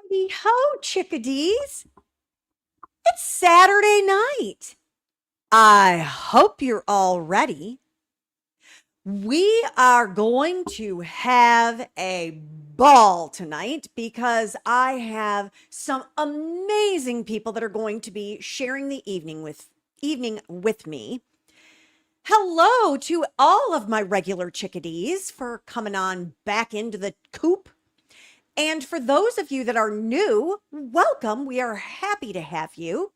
Howdy ho, chickadees. It's Saturday night. I hope you're all ready. We are going to have a ball tonight because I have some amazing people that are going to be sharing the evening with me. Hello to all of my regular chickadees for coming on back into the coop. And for those of you that are new, welcome. We are happy to have you.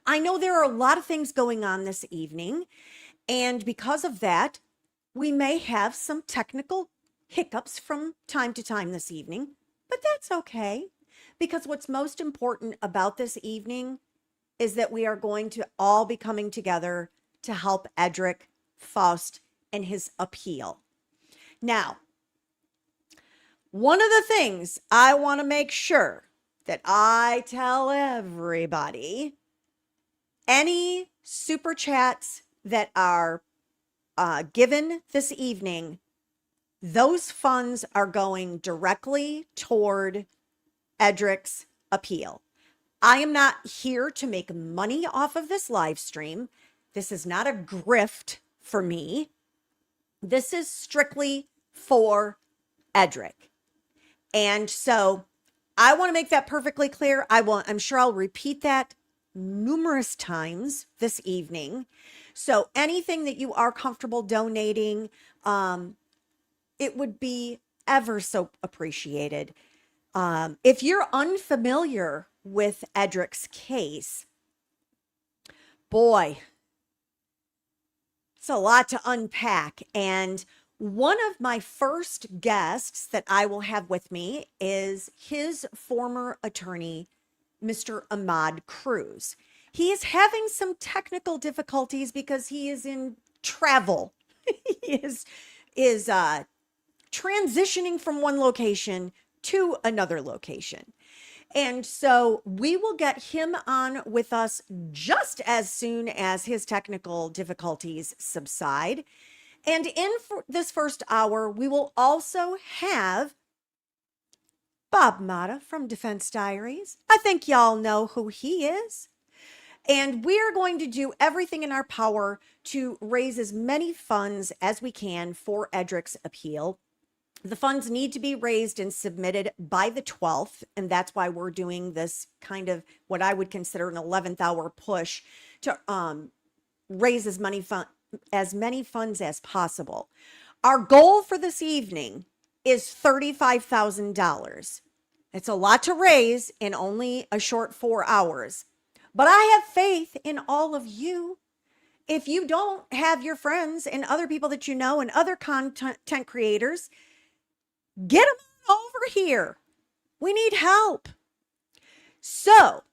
I know there are a lot of things going on this evening, and because of that, we may have some technical hiccups from time to time this evening, but that's okay because what's most important about this evening is that we are going to all be coming together to help Edrick Faust in his appeal. Now, one of the things I want to make sure that I tell everybody, any super chats that are given this evening, those funds are going directly toward Edrick's appeal. I am not here to make money off of this live stream. This is not a grift for me. This is strictly for Edrick. And so I want to make that perfectly clear. I'm sure I'll repeat that numerous times this evening. So anything that you are comfortable donating, it would be ever so appreciated. If you're unfamiliar with Edrick's case, boy, it's a lot to unpack. And one of my first guests that I will have with me is his former attorney, Mr. Ahmad Cruz. He is having some technical difficulties because he is in travel. He is transitioning from one location to another location. And so we will get him on with us just as soon as his technical difficulties subside. And in this first hour, we will also have Bob Mata from Defense Diaries. I think y'all know who he is. And we are going to do everything in our power to raise as many funds as we can for Edrick's appeal. The funds need to be raised and submitted by the 12th, and that's why we're doing this kind of what I would consider an 11th hour push to raise as many funds as possible. Our goal for this evening is $35,000. It's a lot to raise in only a short 4 hours, but I have faith in all of you. If you don't have your friends and other people that you know and other content creators, get them over here. We need help. So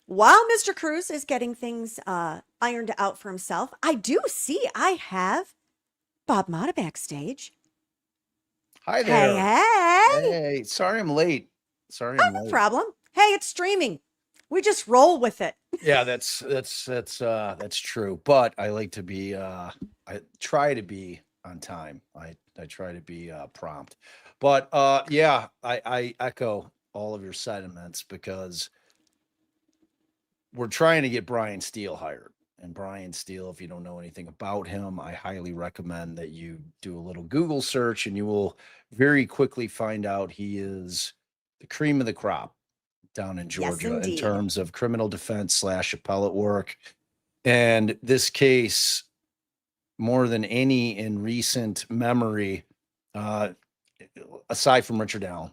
while Mr. Cruz is getting things ironed out for himself, I do see I have Bob Mata backstage. Hi there. Hey. Hey, sorry I'm late. No problem. Hey, it's streaming. We just roll with it. Yeah, that's true. But I like to be I try to be on time. I try to be prompt. But yeah, I echo all of your sentiments because we're trying to get Brian Steele hired. And Brian Steele, if you don't know anything about him, I highly recommend that you do a little Google search and you will very quickly find out he is the cream of the crop down in Georgia in terms of criminal defense / appellate work. And this case, more than any in recent memory, aside from Richard Allen,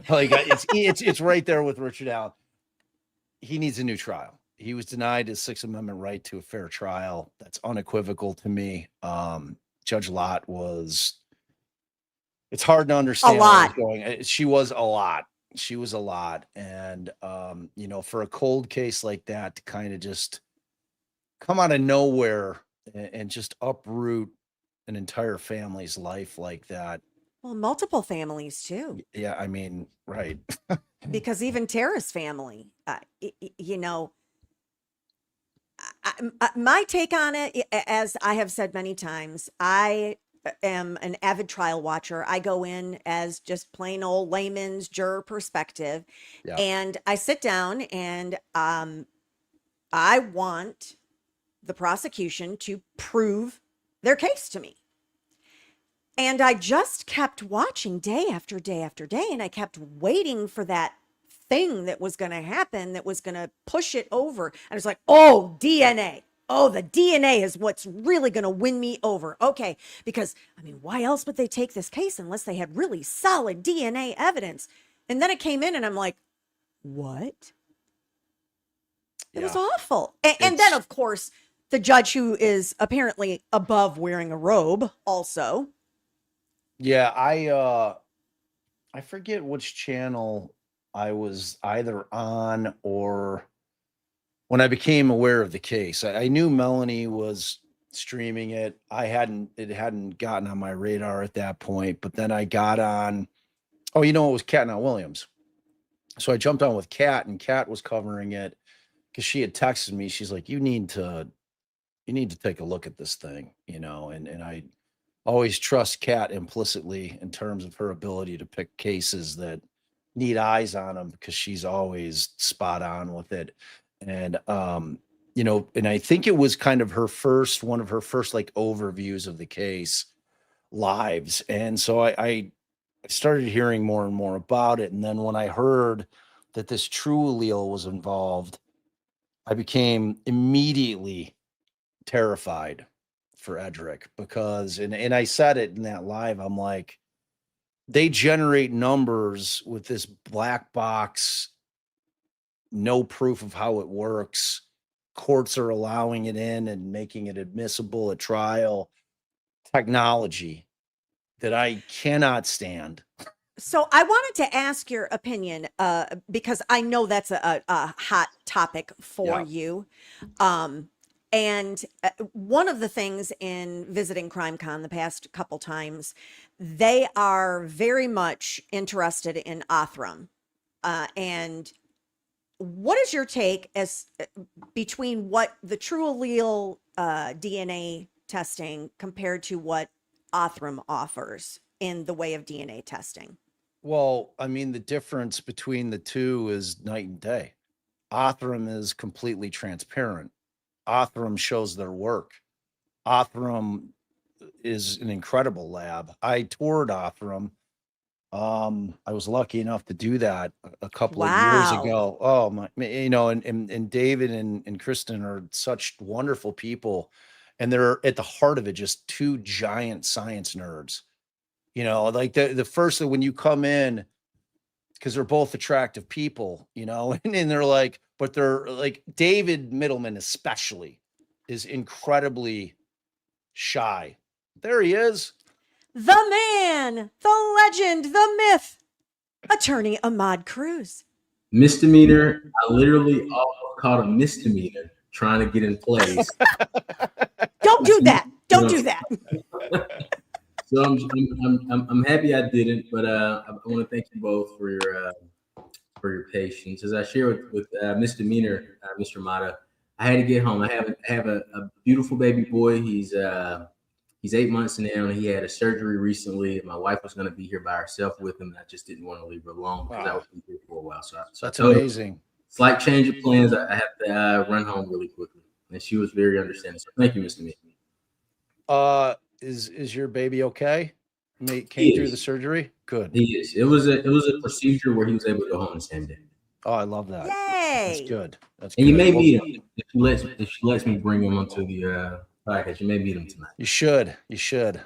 like it's right there with Richard Allen. He needs a new trial. He was denied his Sixth Amendment right to a fair trial. That's unequivocal to me. Judge Lott it's hard to understand. She was a lot. And, for a cold case like that to kind of just come out of nowhere and just uproot an entire family's life like that. Well, multiple families too. Yeah, I mean, right. Because even Tara's family, my take on it, as I have said many times, I am an avid trial watcher. I go in as just plain old layman's juror perspective, Yeah. and I sit down and I want the prosecution to prove their case to me. And I just kept watching day after day after day, and I kept waiting for that thing that was going to happen that was going to push it over. And I was like, oh, DNA. Oh, the DNA is what's really going to win me over. Okay. Because, I mean, why else would they take this case unless they had really solid DNA evidence? And then it came in, and I'm like, what? It was Yeah. awful. And then, of course, the judge, who is apparently above wearing a robe, also. Yeah, I forget which channel I was either on or when I became aware of the case. I knew Melanie was streaming it. It hadn't gotten on my radar at that point, but then I got on, oh, it was Kat, not Williams. So I jumped on with Kat, and Kat was covering it because she had texted me. She's like, you need to take a look at this thing, and I always trust Kat implicitly in terms of her ability to pick cases that need eyes on them, because she's always spot on with it. And and I think it was kind of one of her first like overviews of the case lives. And so I started hearing more and more about it. And then when I heard that this true allele was involved, I became immediately terrified for Edrick, because and I said it in that live, I'm like, they generate numbers with this black box, no proof of how it works. Courts are allowing it in and making it admissible at trial. Technology that I cannot stand. So I wanted to ask your opinion, because I know that's a hot topic for Yeah. you. And one of the things in visiting CrimeCon the past couple times, they are very much interested in Othram. And what is your take as between what the true allele DNA testing compared to what Othram offers in the way of DNA testing? Well, I mean, the difference between the two is night and day. Othram is completely transparent. Othram shows their work. Othram is an incredible lab. I toured Othram. I was lucky enough to do that a couple of years Wow. ago. Oh my, and David and Kristen are such wonderful people, and they're at the heart of it, just two giant science nerds. Like the first thing when you come in, because they're both attractive people, and they're like, but they're like David Middleman especially is incredibly shy. There he is. The man, the legend, the myth, attorney Ahmad Cruz. Misdemeanor. I literally almost caught a misdemeanor trying to get in place. Don't do that. Don't do that. So I'm happy I didn't, but I want to thank you both for your patience. As I share with misdemeanor, Mr. Mata, I had to get home. I have a beautiful baby boy. He's 8 months now, and he had a surgery recently. My wife was going to be here by herself with him, and I just didn't want to leave her alone because I was here for a while. So That's I told her, amazing. slight change of plans. I have to run home really quickly, and she was very understanding. So thank you, Mr. Meek. Is your baby okay? Came through the surgery? Good. He is. It was a procedure where he was able to go home the same day. Oh, I love that. Yay. That's good. That's And good. you may meet him if she lets me bring him onto the podcast. You may meet him tonight. You should.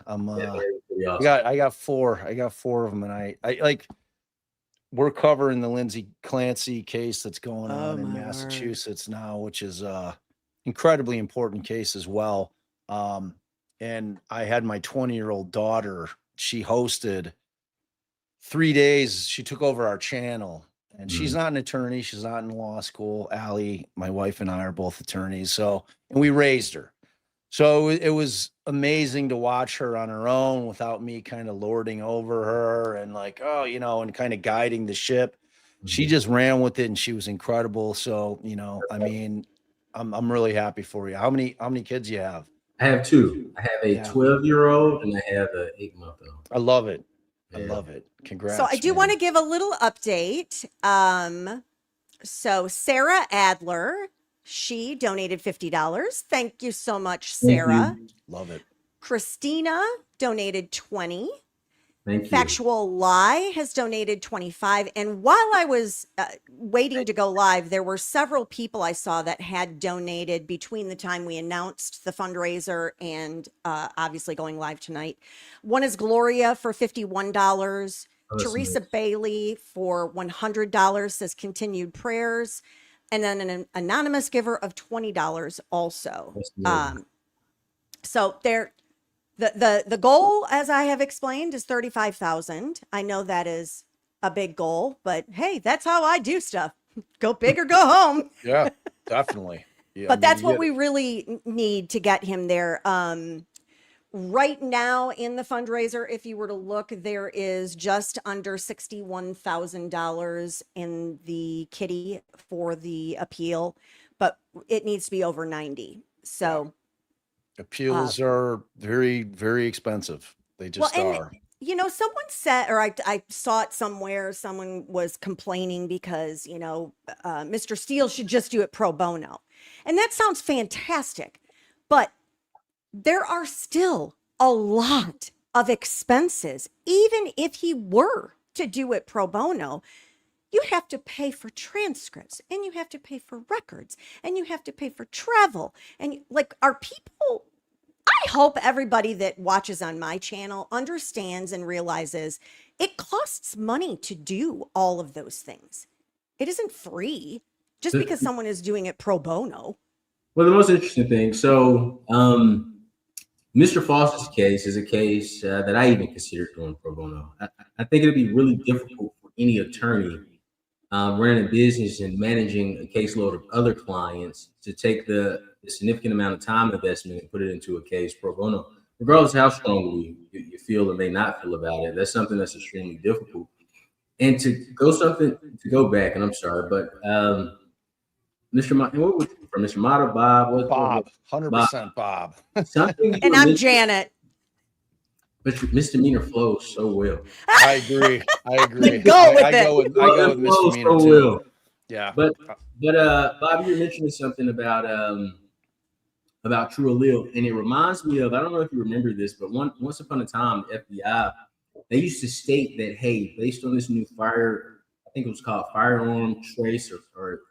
I'm Pretty awesome. I got four of them, and I like, we're covering the Lindsay Clancy case that's going on in Massachusetts now, which is incredibly important case as well. And I had my 20-year-old daughter. She hosted 3 days. She took over our channel, and she's not an attorney. She's not in law school. Allie, my wife, and I are both attorneys. And we raised her. So it was amazing to watch her on her own without me kind of lording over her and like, and kind of guiding the ship. She just ran with it, and she was incredible. So, I mean, I'm really happy for you. How many kids you have? I have two. I have a 12-year-old and I have an 8-month-old. I love it. I Yeah. love it. Congrats. So I do want to give a little update. So Sarah Adler, she donated $50. Thank you so much, Thank Sarah. you. Love it. Christina donated 20. Thank you. Factual Lie has donated 25. And while I was waiting to go live, there were several people I saw that had donated between the time we announced the fundraiser and obviously going live tonight. One is Gloria for $51. Oh, that's Teresa nice. Bailey for $100 says continued prayers. And then an anonymous giver of $20 also. That's amazing. So there. The goal, as I have explained, is 35,000. I know that is a big goal, but hey, that's how I do stuff. Go big or go home. Yeah, definitely. Yeah, But that's what we really need to get him there. Right now in the fundraiser, if you were to look, there is just under $61,000 in the kitty for the appeal, but it needs to be over 90. So appeals are very, very expensive. They just are. You know, someone said, or I saw it somewhere, someone was complaining because, you know, Mr. Steele should just do it pro bono. And that sounds fantastic. But there are still a lot of expenses. Even if he were to do it pro bono, you have to pay for transcripts and you have to pay for records and you have to pay for travel. And like, are people, I hope everybody that watches on my channel understands and realizes it costs money to do all of those things. It isn't free just because someone is doing it pro bono. Well, the most interesting thing, so Mr. Faust's case is a case that I even consider doing pro bono. I think it'd be really difficult for any attorney running a business and managing a caseload of other clients to take the significant amount of time investment and put it into a case pro bono, regardless of how strongly you feel or may not feel about it. That's something that's extremely difficult. And to go back, and I'm sorry, but Mr. Mata, Bob, 100% Bob. Something And I'm Janet. But your misdemeanor flows so well. I agree. I go with it. I go with misdemeanor so too. well. Yeah. But Bob, you were mentioning something about True Allele, and it reminds me of, I don't know if you remember this, but once upon a time, the FBI, they used to state that, hey, based on this new I think it was called firearm trace or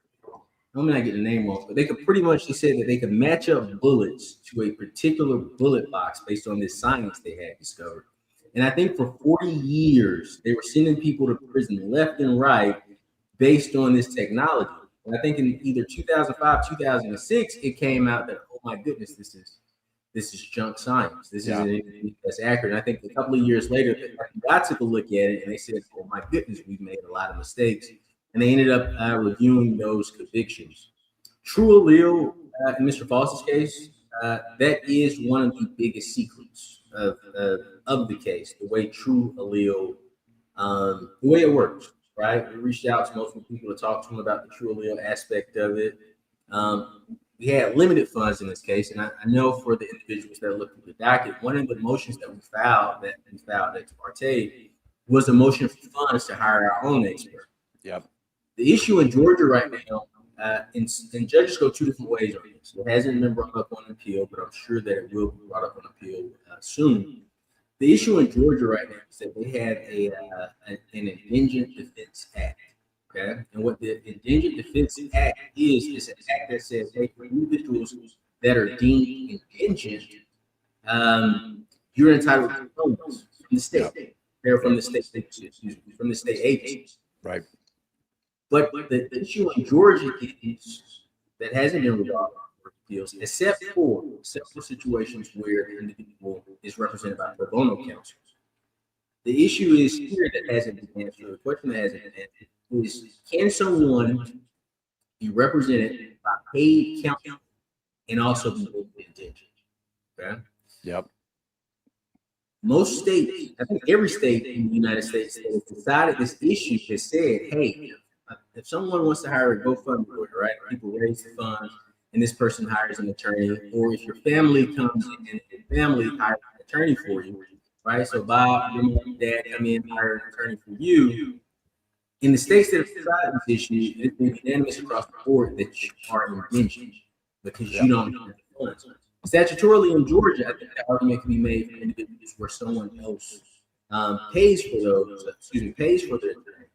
I'm not getting the name wrong, but they said that they could match up bullets to a particular bullet box based on this science they had discovered. And I think for 40 years, they were sending people to prison left and right based on this technology. And I think in either 2005, 2006, it came out that, oh my goodness, this is junk science. This isn't anything that's accurate. And I think a couple of years later, the FBI took a look at it and they said, oh my goodness, we've made a lot of mistakes. And they ended up reviewing those convictions. True Allele, in Mr. Faust's case, that is one of the biggest secrets of the case, the way True Allele, the way it works, right? We reached out to multiple people to talk to them about the True Allele aspect of it. We had limited funds in this case, and I know for the individuals that looked at the docket, one of the motions that we filed ex parte was a motion for funds to hire our own expert. Yep. The issue in Georgia right now, and judges go two different ways on this. It hasn't been brought up on appeal, but I'm sure that it will be brought up on appeal soon. The issue in Georgia right now is that they have an Indigent Defense Act. Okay, and what the Indigent Defense Act is an act that says, hey, for individuals that are deemed indigent, you're entitled to loans from the state. They're from the state, from the state agencies. Right. But the issue in Georgia is that hasn't been resolved for appeals, except for situations where the individual is represented by pro bono counsel. The issue is here that hasn't been answered. The question that hasn't been answered is, can someone be represented by paid counsel and also be indigent? Okay. Yep. Most states, I think every state in the United States that has decided this issue has said, hey, if someone wants to hire a GoFundMe lawyer, right? People raise the funds and this person hires an attorney, or if your family comes in and family hires an attorney for you, right? So Bob, your mom and dad come in, hire an attorney for you. In the states that have decided this issue, it's been unanimous across the board that you are indigent because you don't have the funds. Statutorily in Georgia, I think the argument can be made for individuals where someone else pays for their attorney.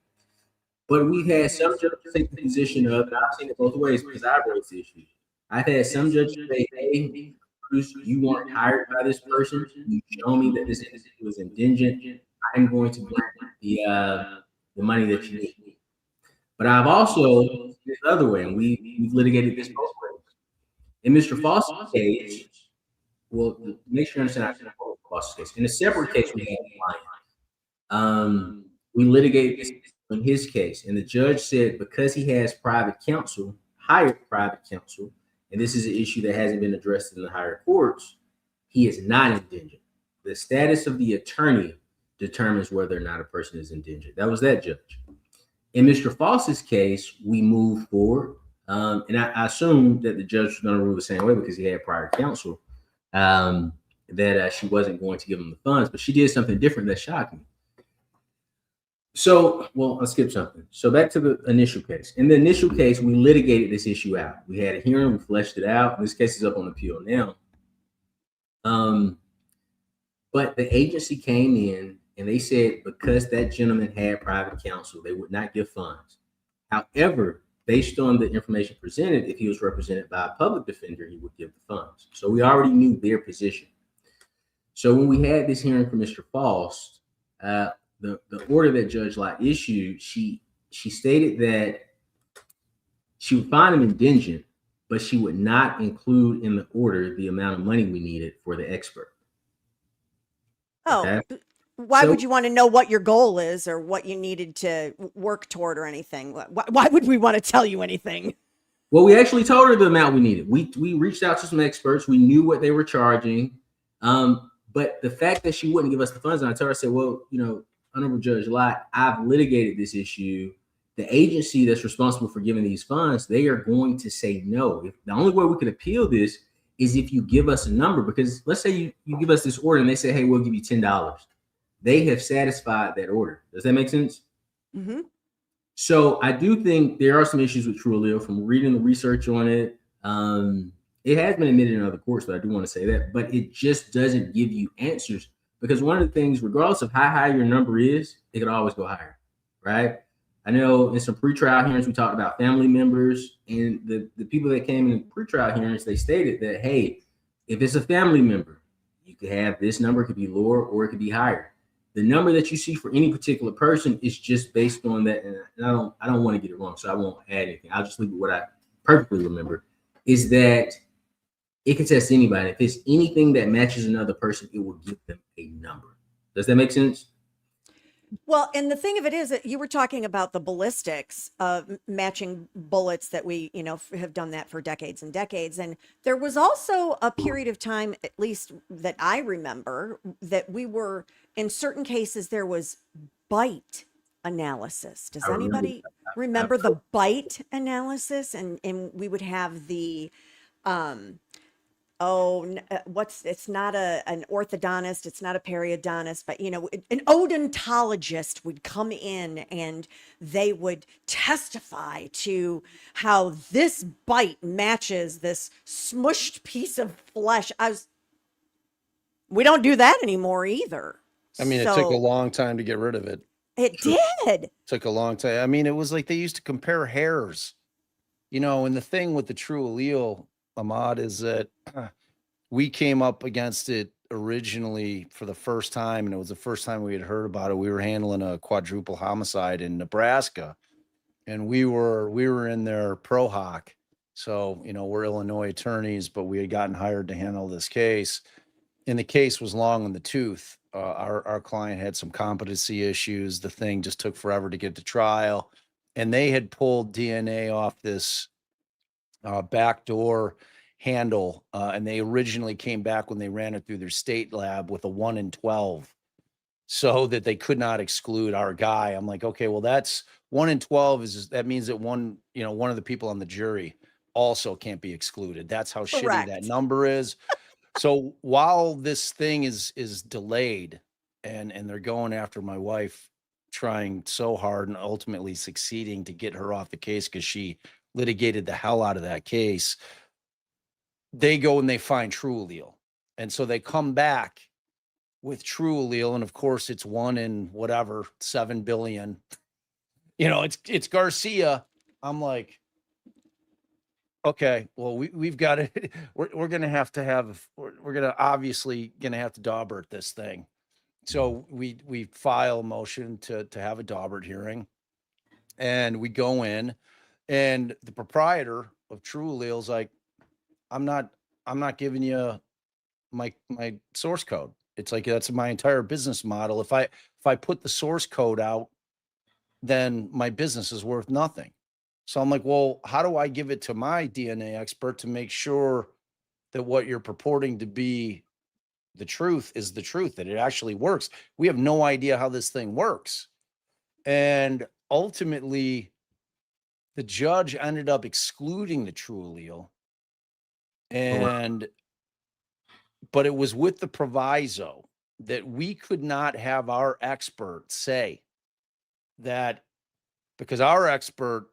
But we've had some judges take the position of, and I've seen it both ways because I've raised the issue. I've had some judges say, hey, Bruce, you weren't hired by this person. You show me that this individual is indigent. I'm going to grant the money that you need. But I've also seen it the other way, and we've litigated this both ways. In Mr. Faust's case, well, make sure you understand I said Faust's case. In a separate case, we had a client. We litigated this in his case, and the judge said because he has private counsel, hired private counsel, and this is an issue that hasn't been addressed in the higher courts, he is not indigent. The status of the attorney determines whether or not a person is indigent. That was that judge. In Mr. Faust's case, we moved forward, and I assumed that the judge was going to rule the same way because he had prior counsel, that she wasn't going to give him the funds, but she did something different that shocked me. So, well, I'll skip something. So back to the initial case. In the initial case, we litigated this issue out. We had a hearing, we fleshed it out. This case is up on appeal now. But the agency came in and they said because that gentleman had private counsel, they would not give funds. However, based on the information presented, if he was represented by a public defender, he would give the funds. So we already knew their position. So when we had this hearing for Mr. Faust, the order that Judge Lott issued, she stated that she would find him indigent, but she would not include in the order the amount of money we needed for the expert. Oh, Okay? why would you want to know what your goal is or what you needed to work toward or anything? Why would we want to tell you anything? Well, we actually told her the amount we needed. We reached out to some experts. We knew what they were charging. But the fact that she wouldn't give us the funds, and I told her, I said, well, Honorable Judge Lott, I've litigated this issue. The agency that's responsible for giving these funds, they are going to say no. The only way we can appeal this is if you give us a number, because let's say you give us this order and they say, hey, we'll give you $10. They have satisfied that order. Does that make sense? Mm-hmm. So I do think there are some issues with Trulio from reading the research on it. It has been admitted in other courts, but I do want to say that, but it just doesn't give you answers. Because one of the things, regardless of how high your number is, it could always go higher, right? I know in some pretrial hearings, we talked about family members, and the people that came in pretrial hearings, they stated that, hey, if it's a family member, you could have this number, could be lower or it could be higher. The number that you see for any particular person is just based on that, and I don't want to get it wrong, so I won't add anything. I'll just leave it what I perfectly remember, is that it can test anybody. If it's anything that matches another person, it will give them a number. Does that make sense? Well, and the thing of it is that you were talking about the ballistics of matching bullets that we, have done that for decades and decades. And there was also a period of time, at least that I remember, that we were, in certain cases, there was bite analysis. Does anybody remember the bite analysis? And we would have the, it's not an orthodontist, it's not a periodontist, but an odontologist would come in and they would testify to how this bite matches this smushed piece of flesh. We don't do that anymore either. I mean, it took a long time to get rid of it. It did. Took a long time. I mean, it was like they used to compare hairs, and the thing with the true allele, Ahmad, is that we came up against it originally for the first time, and it was the first time we had heard about it. We were handling a quadruple homicide in Nebraska, and we were in there pro hoc. So, we're Illinois attorneys, but we had gotten hired to handle this case, and the case was long in the tooth. Our client had some competency issues. The thing just took forever to get to trial, and they had pulled DNA off this backdoor handle, and they originally came back when they ran it through their state lab with a 1 in 12, so that they could not exclude our guy. I'm like, okay, well, that's 1 in 12 that means that one of the people on the jury also can't be excluded. That's how shitty that Correct. number is. So while this thing is delayed and they're going after my wife, trying so hard and ultimately succeeding to get her off the case because she litigated the hell out of that case, they go and they find True Allele. And so they come back with True Allele, and of course it's 1 in whatever 7 billion. It's Garcia. I'm like, okay, well, we've got it. We're gonna have to we're gonna obviously gonna have to Daubert this thing. So we file a motion to have a Daubert hearing, and we go in, and the proprietor of True Allele's like, I'm not giving you my source code. It's like, that's my entire business model. If I put the source code out, then my business is worth nothing. So I'm like, well, how do I give it to my DNA expert to make sure that what you're purporting to be the truth is the truth, that it actually works? We have no idea how this thing works. And ultimately, the judge ended up excluding the True Allele. But it was with the proviso that we could not have our expert say that, because our expert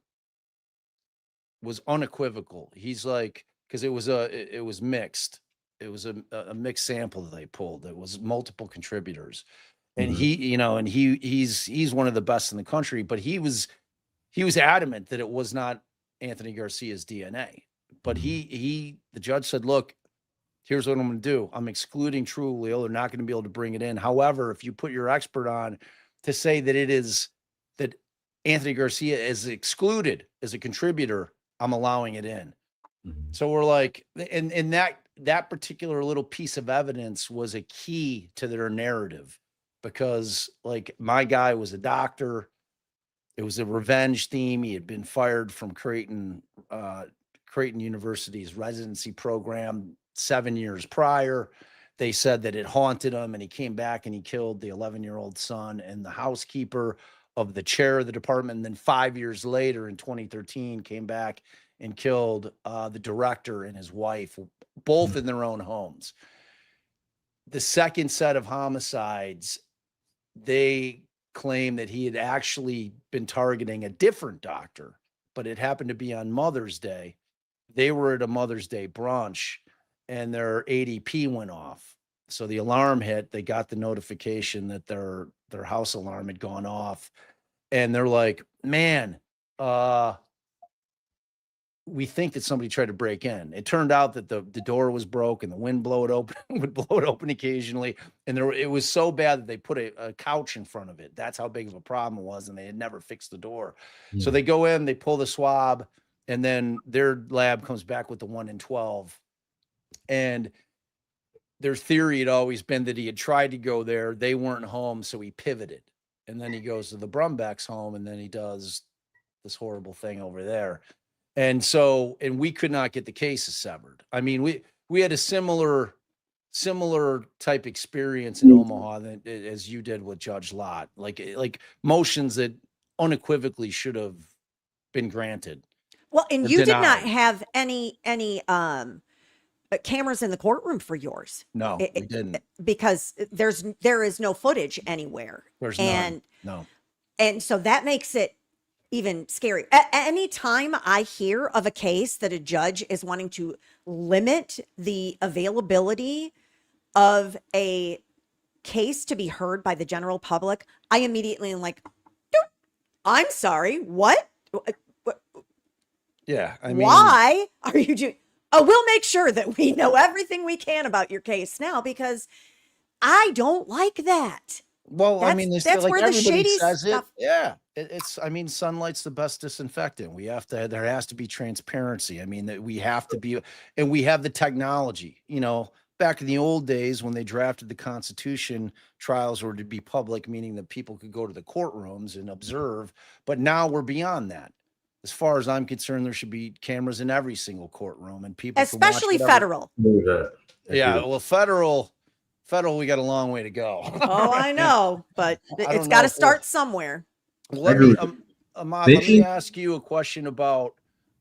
was unequivocal. He's like, because it was mixed. It was a mixed sample that they pulled. It was multiple contributors. And he's one of the best in the country, but he was adamant that it was not Anthony Garcia's DNA. But the judge said, look, here's what I'm going to do. I'm excluding True Allele. They're not going to be able to bring it in. However, if you put your expert on to say that Anthony Garcia is excluded as a contributor, I'm allowing it in. So we're like, and that particular little piece of evidence was a key to their narrative, because like, my guy was a doctor. It was a revenge theme. He had been fired from Creighton University's residency program 7 years prior. They said that it haunted him, and he came back and he killed the 11-year-old son and the housekeeper of the chair of the department. And then 5 years later, in 2013, came back and killed the director and his wife, both in their own homes. The second set of homicides, they claim that he had actually been targeting a different doctor, but it happened to be on Mother's Day. They were at a Mother's Day brunch, and their ADP went off. So the alarm hit. They got the notification that their house alarm had gone off. And they're like, man, we think that somebody tried to break in. It turned out that the door was broke and the wind would blow it open occasionally. And it was so bad that they put a couch in front of it. That's how big of a problem it was. And they had never fixed the door. Yeah. So they go in, they pull the swab, and then their lab comes back with the 1 in 12. And their theory had always been that he had tried to go there. They weren't home, so he pivoted. And then he goes to the Brumbach's home, and then he does this horrible thing over there. And we could not get the cases severed. I mean, we had a similar type experience in Omaha as you did with Judge Lott, like motions that unequivocally should have been granted. Well, and you did not denied. have any cameras in the courtroom for yours. No, we didn't. Because there is no footage anywhere. There's none. No. And so that makes it even scary. Any time I hear of a case that a judge is wanting to limit the availability of a case to be heard by the general public, I immediately am like, I'm sorry, what? Yeah, I mean, why are you doing? Oh, we'll make sure that we know everything we can about your case now, because I don't like that. well, I mean, That's like where the everybody shady says it. stuff. Yeah, I mean, sunlight's the best disinfectant. There has to be transparency. I mean, that we have to be, and we have the technology. Back in the old days when they drafted the Constitution, trials were to be public, meaning that people could go to the courtrooms and observe. But now we're beyond that. As far as I'm concerned, there should be cameras in every single courtroom, and people, Especially federal. Yeah, well, federal, we got a long way to go. Oh, I know, but it's got to start somewhere. Let me ask you a question about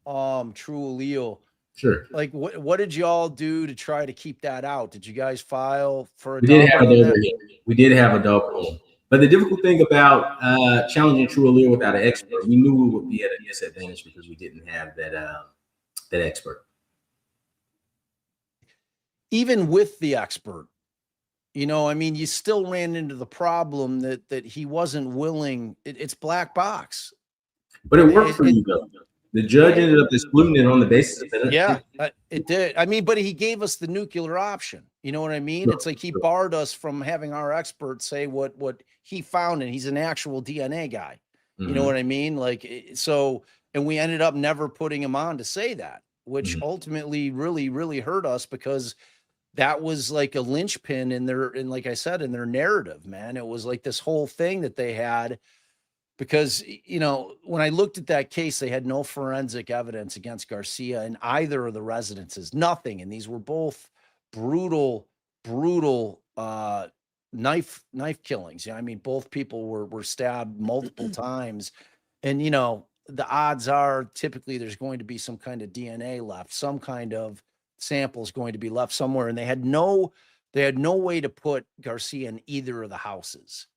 true allele. Sure. Like, what did y'all do to try to keep that out? Did you guys file for a We did dog have a on dog that? here. We did have a dog poll. But the difficult thing about challenging true allele without an expert, we knew we would be at a disadvantage because we didn't have that expert. Even with the expert, you know, I mean, you still ran into the problem that he wasn't willing. It's black box. But it worked for you, though. The judge ended up excluding it on the basis of that. Yeah, it did. I mean, but he gave us the nuclear option. You know what I mean? It's like he barred us from having our expert say what he found, and he's an actual DNA guy. You know what I mean? Like, so, and we ended up never putting him on to say that, which ultimately really, really hurt us because that was like a linchpin in their, and like I said, in their narrative, man. It was like this whole thing that they had. Because, you know, when I looked at that case, they had no forensic evidence against Garcia in either of the residences, nothing. And these were both brutal knife killings. Yeah, I mean, both people were stabbed multiple times. And, you know, the odds are typically there's going to be some kind of DNA left, some kind of sample is going to be left somewhere. And they had no way to put Garcia in either of the houses.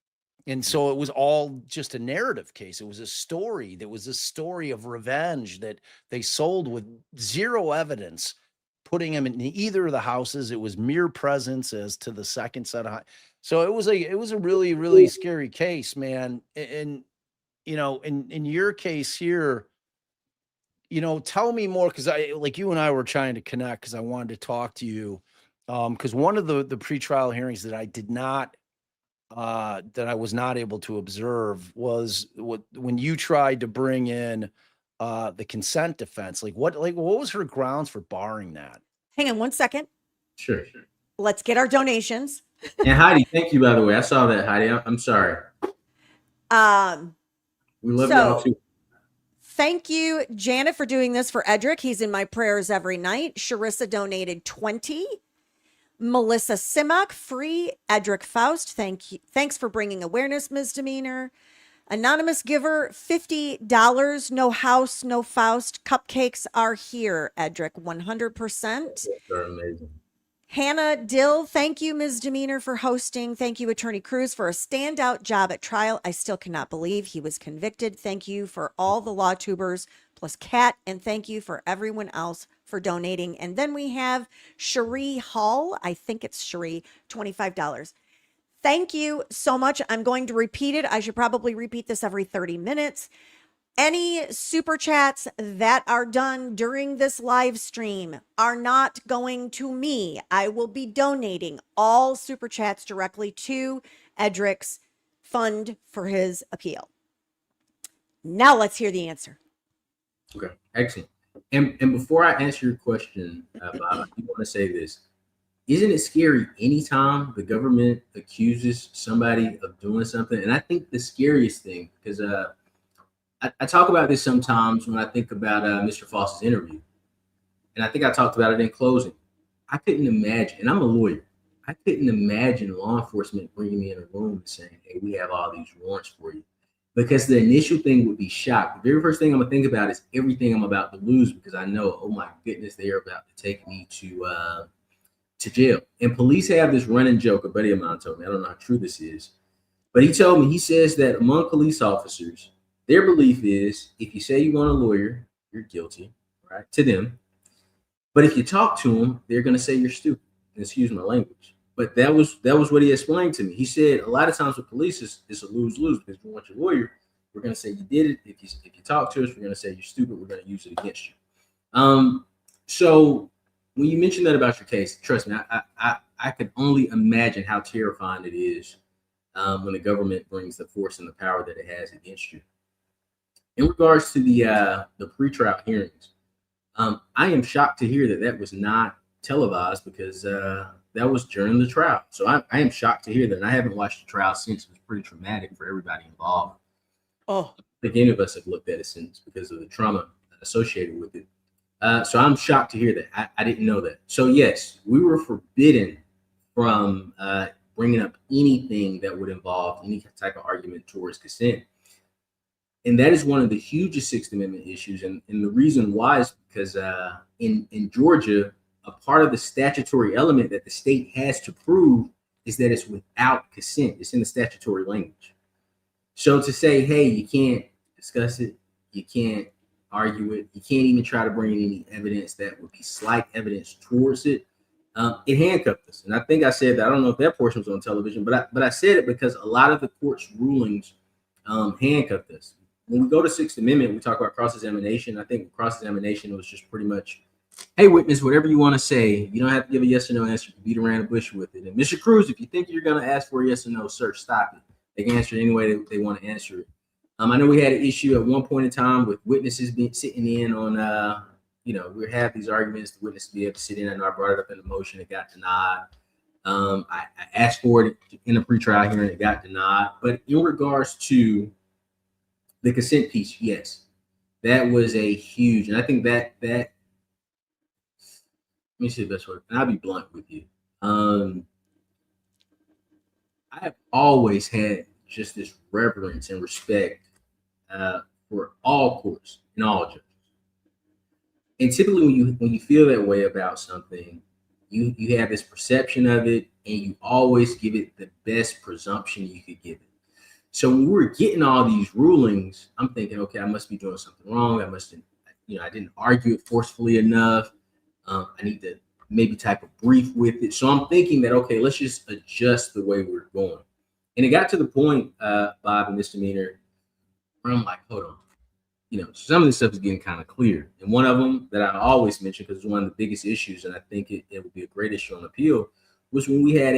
And so it was all just a narrative case. It was a story. There was a story of revenge that they sold with zero evidence, putting him in either of the houses. It was mere presence as to the second set of. So it was a really, really scary case, man. And you know, in your case here, you know, tell me more, because like you and I were trying to connect because I wanted to talk to you. Because one of the pretrial hearings that I did not that I was not able to observe was when you tried to bring in the consent defense. What was her grounds for barring that? Hang on one second. Sure. Let's get our donations. And Heidi, thank you, by the way. I saw that, Heidi. I'm sorry. We love y'all too. Thank you, Janet, for doing this for Edrick. He's in my prayers every night. Sharissa donated 20. Melissa Simak, free. Edrick Faust, thank you. Thanks for bringing awareness, misdemeanor. Anonymous giver, $50. No house, no Faust. Cupcakes are here, Edrick, 100%. They're amazing. Hannah Dill, thank you, Ms. Demeanor, for hosting. Thank you, Attorney Cruz, for a standout job at trial. I still cannot believe he was convicted. Thank you for all the law tubers, plus Kat, and thank you for everyone else for donating. And then we have Cherie Hall. I think it's Cherie, $25. Thank you so much. I'm going to repeat it. I should probably repeat this every 30 minutes. Any super chats that are done during this live stream are not going to me. I will be donating all super chats directly to Edrick's fund for his appeal. Now let's hear the answer. Okay, excellent. And before I answer your question, Bob, I want to say this. Isn't it scary anytime the government accuses somebody of doing something? And I think the scariest thing, because I talk about this sometimes when I think about Mr. Faust's interview. And I think I talked about it in closing. I couldn't imagine, and I'm a lawyer, I couldn't imagine law enforcement bringing me in a room and saying, hey, we have all these warrants for you. Because the initial thing would be shock. The very first thing I'm going to think about is everything I'm about to lose, because I know, oh my goodness, they're about to take me to jail. And police have this running joke. A buddy of mine told me, I don't know how true this is, but he told me, he says that among police officers, their belief is if you say you want a lawyer, you're guilty, right? To them. But if you talk to them, they're going to say you're stupid. Excuse my language. But that was what he explained to me. He said a lot of times with police, it's a lose-lose, because if you want your lawyer, we're going to say you did it. If you talk to us, we're going to say you're stupid. We're going to use it against you. So when you mentioned that about your case, trust me, I could only imagine how terrifying it is when the government brings the force and the power that it has against you. In regards to the pretrial hearings, I am shocked to hear that was not televised, because that was during the trial. So I am shocked to hear that. And I haven't watched the trial since. It was pretty traumatic for everybody involved. Oh, I think any of us have looked at it since, because of the trauma associated with it. So I'm shocked to hear that. I didn't know that. So yes, we were forbidden from bringing up anything that would involve any type of argument towards consent. And that is one of the hugest Sixth Amendment issues. And the reason why is because in Georgia, a part of the statutory element that the state has to prove is that it's without consent. It's in the statutory language. So to say, hey, you can't discuss it, you can't argue it, you can't even try to bring in any evidence that would be slight evidence towards it, it handcuffed us. And I think I said that. I don't know if that portion was on television, but I said it because a lot of the court's rulings handcuffed us. When we go to Sixth Amendment, we talk about cross-examination. I think cross-examination was just pretty much, hey, witness, whatever you want to say, you don't have to give a yes or no answer. You beat around the bush with it. And Mr. Cruz, if you think you're going to ask for a yes or no, sir, stop it. They can answer it any way they want to answer it. I know we had an issue at one point in time with witnesses sitting in on, we have these arguments, the witness to be able to sit in. I know I brought it up in the motion, it got denied. I asked for it in a pretrial hearing, it got denied. But in regards to the consent piece, yes, that was a huge, and I think that let me see the best word, and I'll be blunt with you. I have always had just this reverence and respect for all courts and all judges. And typically when you feel that way about something, you have this perception of it, and you always give it the best presumption you could give it. So when we were getting all these rulings, I'm thinking, okay, I must be doing something wrong. I didn't argue it forcefully enough. I need to maybe type a brief with it. So I'm thinking that, okay, let's just adjust the way we're going. And it got to the point, Bob and misdemeanor, where I'm like, hold on. Some of this stuff is getting kind of clear. And one of them that I always mention, because it's one of the biggest issues, and I think it would be a great issue on appeal, was when we had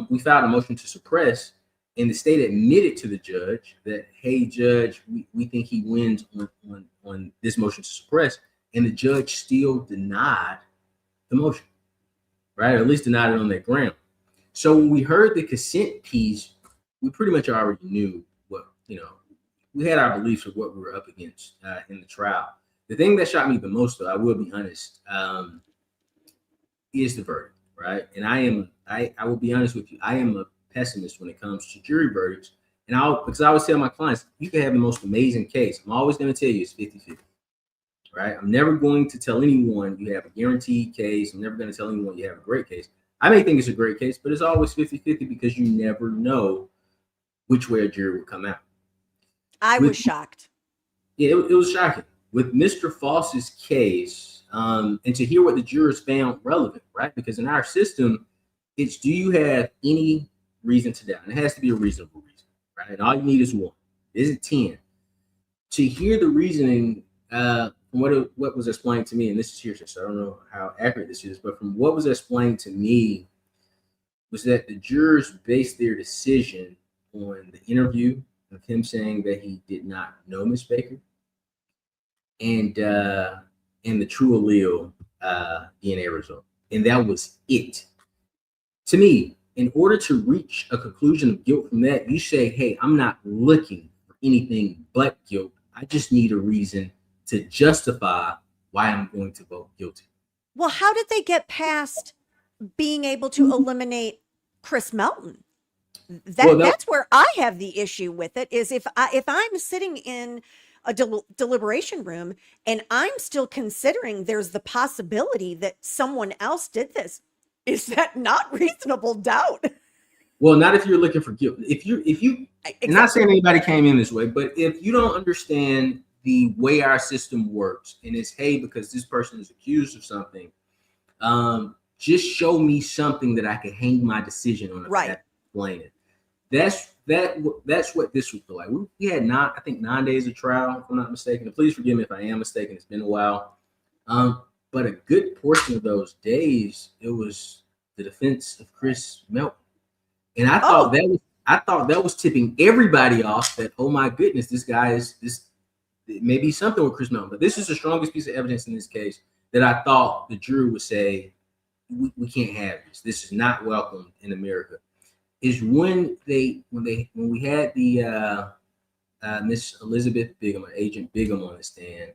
we filed a motion to suppress, and the state admitted to the judge that, hey, judge, we think he wins on this motion to suppress, and the judge still denied the motion, right? Or at least denied it on that ground. So when we heard the consent piece, we pretty much already knew what, we had our beliefs of what we were up against in the trial. The thing that shocked me the most, though, I will be honest, is the verdict, right? And I will be honest with you, I am a pessimist when it comes to jury verdicts. And because I always tell my clients, you can have the most amazing case. I'm always going to tell you it's 50-50, right? I'm never going to tell anyone you have a guaranteed case. I'm never going to tell anyone you have a great case. I may think it's a great case, but it's always 50-50 because you never know which way a jury will come out. I was shocked. Yeah, it was shocking. With Mr. Faust's case, and to hear what the jurors found relevant, right? Because in our system, it's, do you have any reason to doubt? And it has to be a reasonable reason, right? And all you need is one. Is it 10? To hear the reasoning from what was explained to me, and this is hearsay, so I don't know how accurate this is, but from what was explained to me was that the jurors based their decision on the interview of him saying that he did not know Miss Baker, and the true allele DNA result, and that was it. To me, in order to reach a conclusion of guilt from that, you say, hey, I'm not looking for anything but guilt. I just need a reason to justify why I'm going to vote guilty. Well, how did they get past being able to eliminate Chris Melton? That's where I have the issue with it, is if I'm sitting in a deliberation room and I'm still considering there's the possibility that someone else did this, is that not reasonable doubt? Well, not if you're looking for guilt. If you, exactly. I'm not saying anybody came in this way, but if you don't understand the way our system works, and it's, hey, because this person is accused of something, just show me something that I can hang my decision on. Right. Explain it. That's what this was like. We had 9 days of trial, if I'm not mistaken. And please forgive me if I am mistaken. It's been a while. But a good portion of those days, it was the defense of Chris Melton. And I thought that was tipping everybody off that, oh my goodness, this guy is this. It may be something with Chris Melton, but this is the strongest piece of evidence in this case that I thought the jury would say, we can't have this. This is not welcome in America. Is when we had the Miss Elizabeth Bigham, Agent Bigham, on the stand,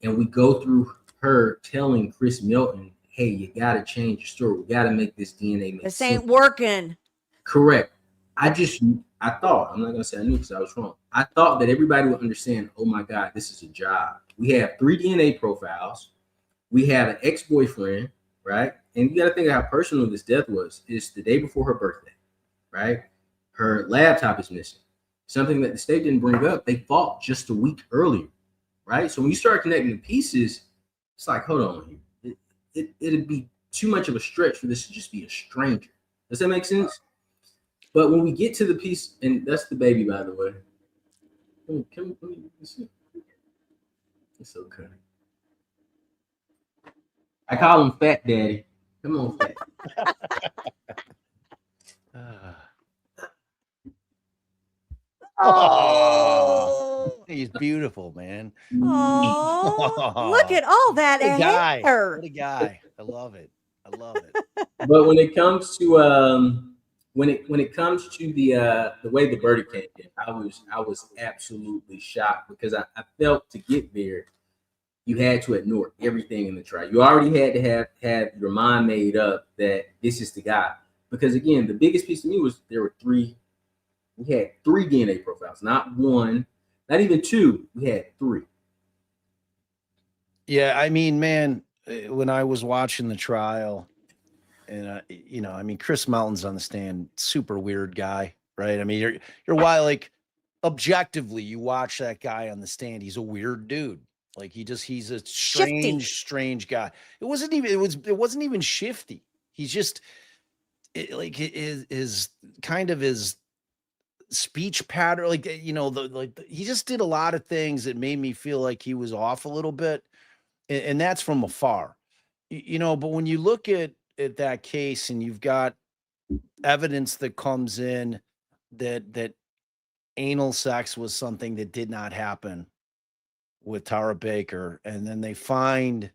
and we go through her telling Chris Melton, hey, you got to change your story. We got to make this DNA make sense. This ain't working. Correct. I thought, I'm not gonna say I knew because I was wrong. I thought that everybody would understand, oh my God, this is a job. We have 3 DNA profiles. We have an ex-boyfriend, right? And you got to think of how personal this death was. It's the day before her birthday, right? Her laptop is missing. Something that the state didn't bring up. They fought just a week earlier, right? So when you start connecting the pieces, it's like, hold on here. It'd be too much of a stretch for this to just be a stranger. Does that make sense? But when we get to the piece, and that's the baby, by the way. Let me see. It's okay. I call him Fat Daddy. Come on, Fat. Oh, he's beautiful, man. Oh, look at all that What a guy. hair. What a guy. I love it. I love it. But when it comes to when it comes to the way the verdict came in, I was absolutely shocked because I felt to get there, you had to ignore everything in the trial. You already had to have your mind made up that this is the guy. Because again, the biggest piece to me was we had 3 DNA profiles, not 1, not even 2. We had 3. Yeah, I mean, man, when I was watching the trial, and I mean, Chris Mountain's on the stand, super weird guy, right? I mean, you're why, like, objectively, you watch that guy on the stand, he's a weird dude. Like he's a strange guy. It wasn't even shifty. He's just like his kind of his speech pattern, like he just did a lot of things that made me feel like he was off a little bit, and that's from afar, But when you look at that case and you've got evidence that comes in that anal sex was something that did not happen with Tara Baker, and then they find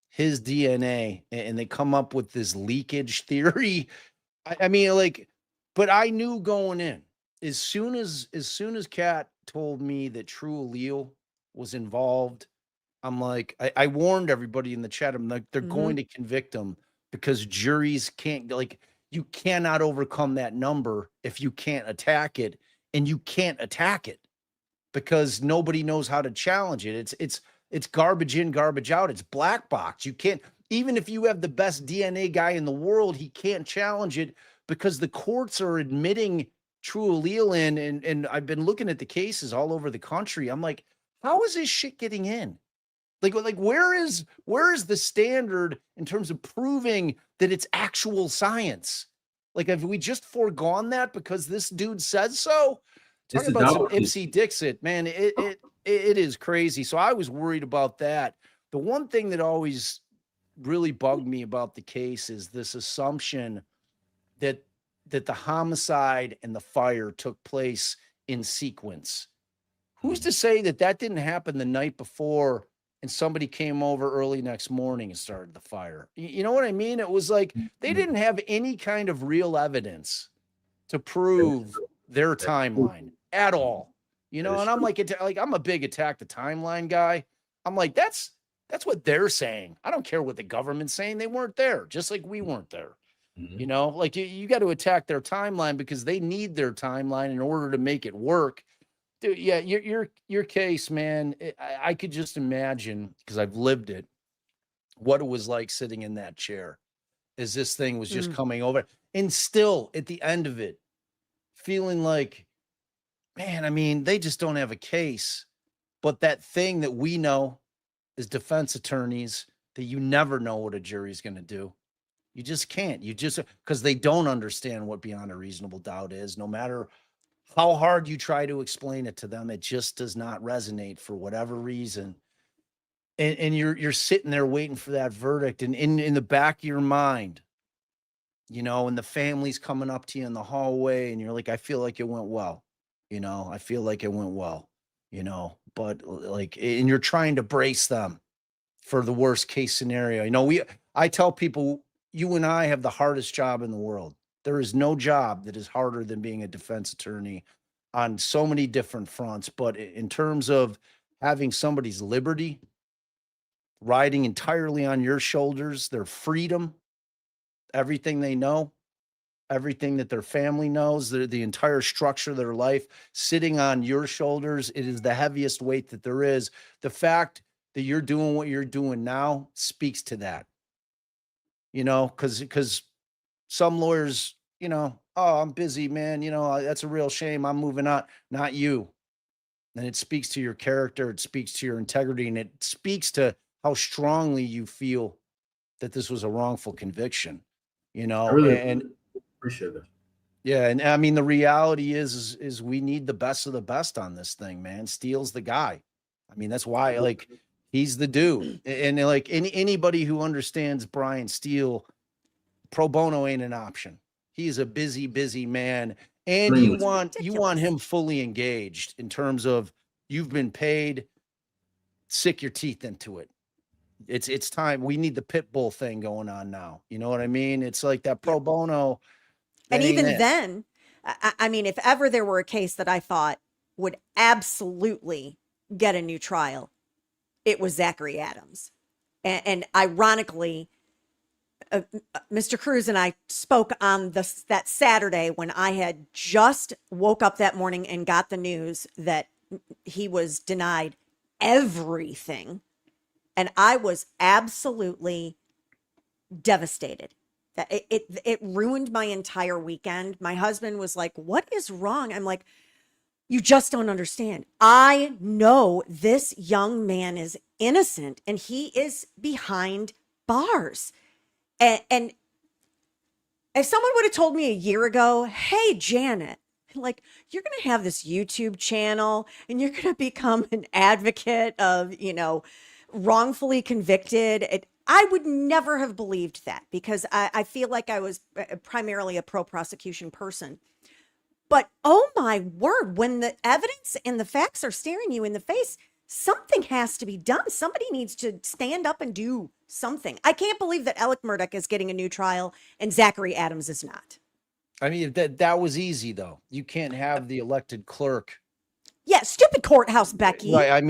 his DNA and they come up with this leakage theory. I mean, like, but I knew going in, as soon as Kat told me that True Allele was involved, I'm like, I warned everybody in the chat. I'm like, they're going to convict him because juries can't, like, you cannot overcome that number if you can't attack it, and you can't attack it because nobody knows how to challenge it. It's garbage in, garbage out. It's black box. You can't, even if you have the best DNA guy in the world, he can't challenge it because the courts are admitting True Allele in, and I've been looking at the cases all over the country. I'm like, how is this shit getting in? Like where is the standard in terms of proving that it's actual science? Like, have we just foregone that because this dude said so? Talk about some Ipsy Dixit, man. It is crazy. So I was worried about that. The one thing that always really bugged me about the case is this assumption that the homicide and the fire took place in sequence. Who's to say that didn't happen the night before and somebody came over early next morning and started the fire? You know what I mean? It was like they didn't have any kind of real evidence to prove their timeline at all. And I'm like, I'm a big attack the timeline guy. I'm like, that's what they're saying. I don't care what the government's saying. They weren't there, just like we weren't there. Like you got to attack their timeline because they need their timeline in order to make it work. Dude, yeah, your case, man, I could just imagine, because I've lived it, what it was like sitting in that chair as this thing was just coming over, and still at the end of it, feeling like, man, I mean, they just don't have a case. But that thing that we know as defense attorneys, that you never know what a jury's going to do. You just can't. You just, because they don't understand what beyond a reasonable doubt is, no matter how hard you try to explain it to them, it just does not resonate for whatever reason. And you're sitting there waiting for that verdict, and in the back of your mind, and the family's coming up to you in the hallway, and you're like, I feel like it went well. I feel like it went well, but like, and you're trying to brace them for the worst case scenario. I tell people, you and I have the hardest job in the world. There is no job that is harder than being a defense attorney on so many different fronts. But in terms of having somebody's liberty riding entirely on your shoulders, their freedom, everything they know, everything that their family knows, the entire structure of their life sitting on your shoulders. It is the heaviest weight that there is. The fact that you're doing what you're doing now speaks to that, because some lawyers, oh, I'm busy, man. That's a real shame. I'm moving on. Not you. And it speaks to your character. It speaks to your integrity, and it speaks to how strongly you feel that this was a wrongful conviction, I really and appreciate that. yeah. And I mean, the reality is we need the best of the best on this thing, man. Steele's the guy. I mean, that's why, like, he's the dude. And like anybody who understands Brian Steele, pro bono ain't an option. He's a busy, busy man. And you want him fully engaged in terms of you've been paid, sick your teeth into it. It's time. We need the pit bull thing going on now. You know what I mean? It's like that pro bono. And even then, I mean, if ever there were a case that I thought would absolutely get a new trial, it was Zachary Adams. And ironically, Mr. Cruz and I spoke on that Saturday when I had just woke up that morning and got the news that he was denied everything. And I was absolutely devastated. That it ruined my entire weekend. My husband was like, "What is wrong?" I'm like, "You just don't understand. I know this young man is innocent and he is behind bars." And if someone would have told me a year ago, "Hey, Janet, like, you're going to have this YouTube channel and you're going to become an advocate of, wrongfully convicted," I would never have believed that, because I feel like I was primarily a pro-prosecution person. But oh my word, when the evidence and the facts are staring you in the face, something has to be done. Somebody needs to stand up and do something. I can't believe that Alec Murdaugh is getting a new trial and Zachary Adams is not. I mean, that was easy, though. You can't have the elected clerk. Yeah, stupid courthouse, Becky. Right.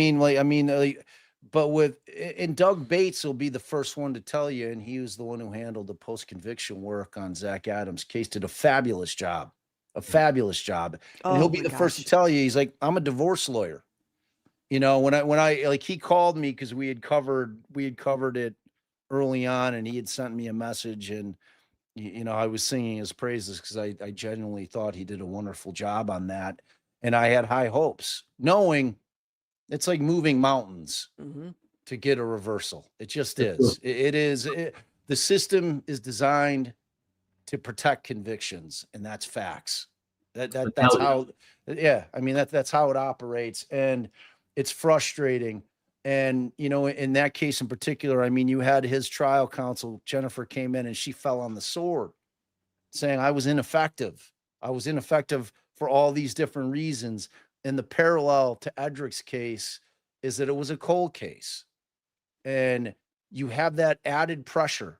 And Doug Bates will be the first one to tell you, and he was the one who handled the post-conviction work on Zach Adams' case, did a fabulous job. And he'll be the first to tell you, he's like, "I'm a divorce lawyer." When I like, he called me because we had covered it early on, and he had sent me a message, and I was singing his praises because I genuinely thought he did a wonderful job on that. And I had high hopes, knowing it's like moving mountains to get a reversal. It just is. The system is designed to protect convictions, and that's facts. That's how, that's how it operates. And it's frustrating. And, in that case in particular, I mean, you had his trial counsel, Jennifer, came in and she fell on the sword saying, I was ineffective. For all these different reasons. And the parallel to Edrick's case is that it was a cold case. And you have that added pressure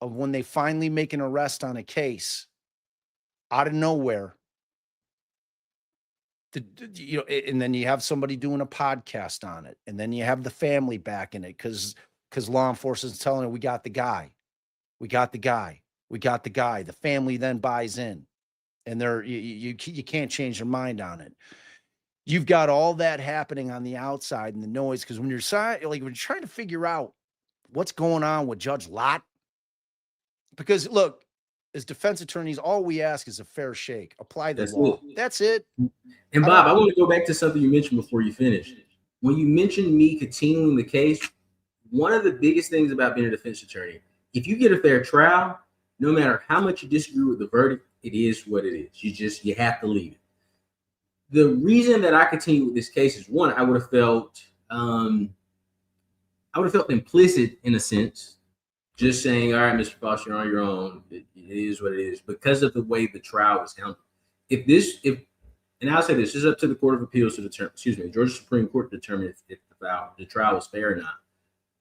of when they finally make an arrest on a case out of nowhere. And then you have somebody doing a podcast on it, and then you have the family back in it because law enforcement is telling her, we got the guy. The family then buys in, and you can't change their mind on it. You've got all that happening on the outside and the noise, because when you're trying to figure out what's going on with Judge Lott, because look, as defense attorneys, all we ask is a fair shake. Apply the law. That's it. And Bob, I want to go back to something you mentioned before you finish. When you mentioned me continuing the case, one of the biggest things about being a defense attorney, if you get a fair trial, no matter how much you disagree with the verdict, it is what it is. You have to leave it. The reason that I continue with this case is, one, I would have felt implicit in a sense, just saying, all right, Mr. Faust, you're on your own. It is what it is, because of the way the trial was handled. And I'll say this is up to the Court of Appeals to determine, the Georgia Supreme Court to determine if the trial was fair or not.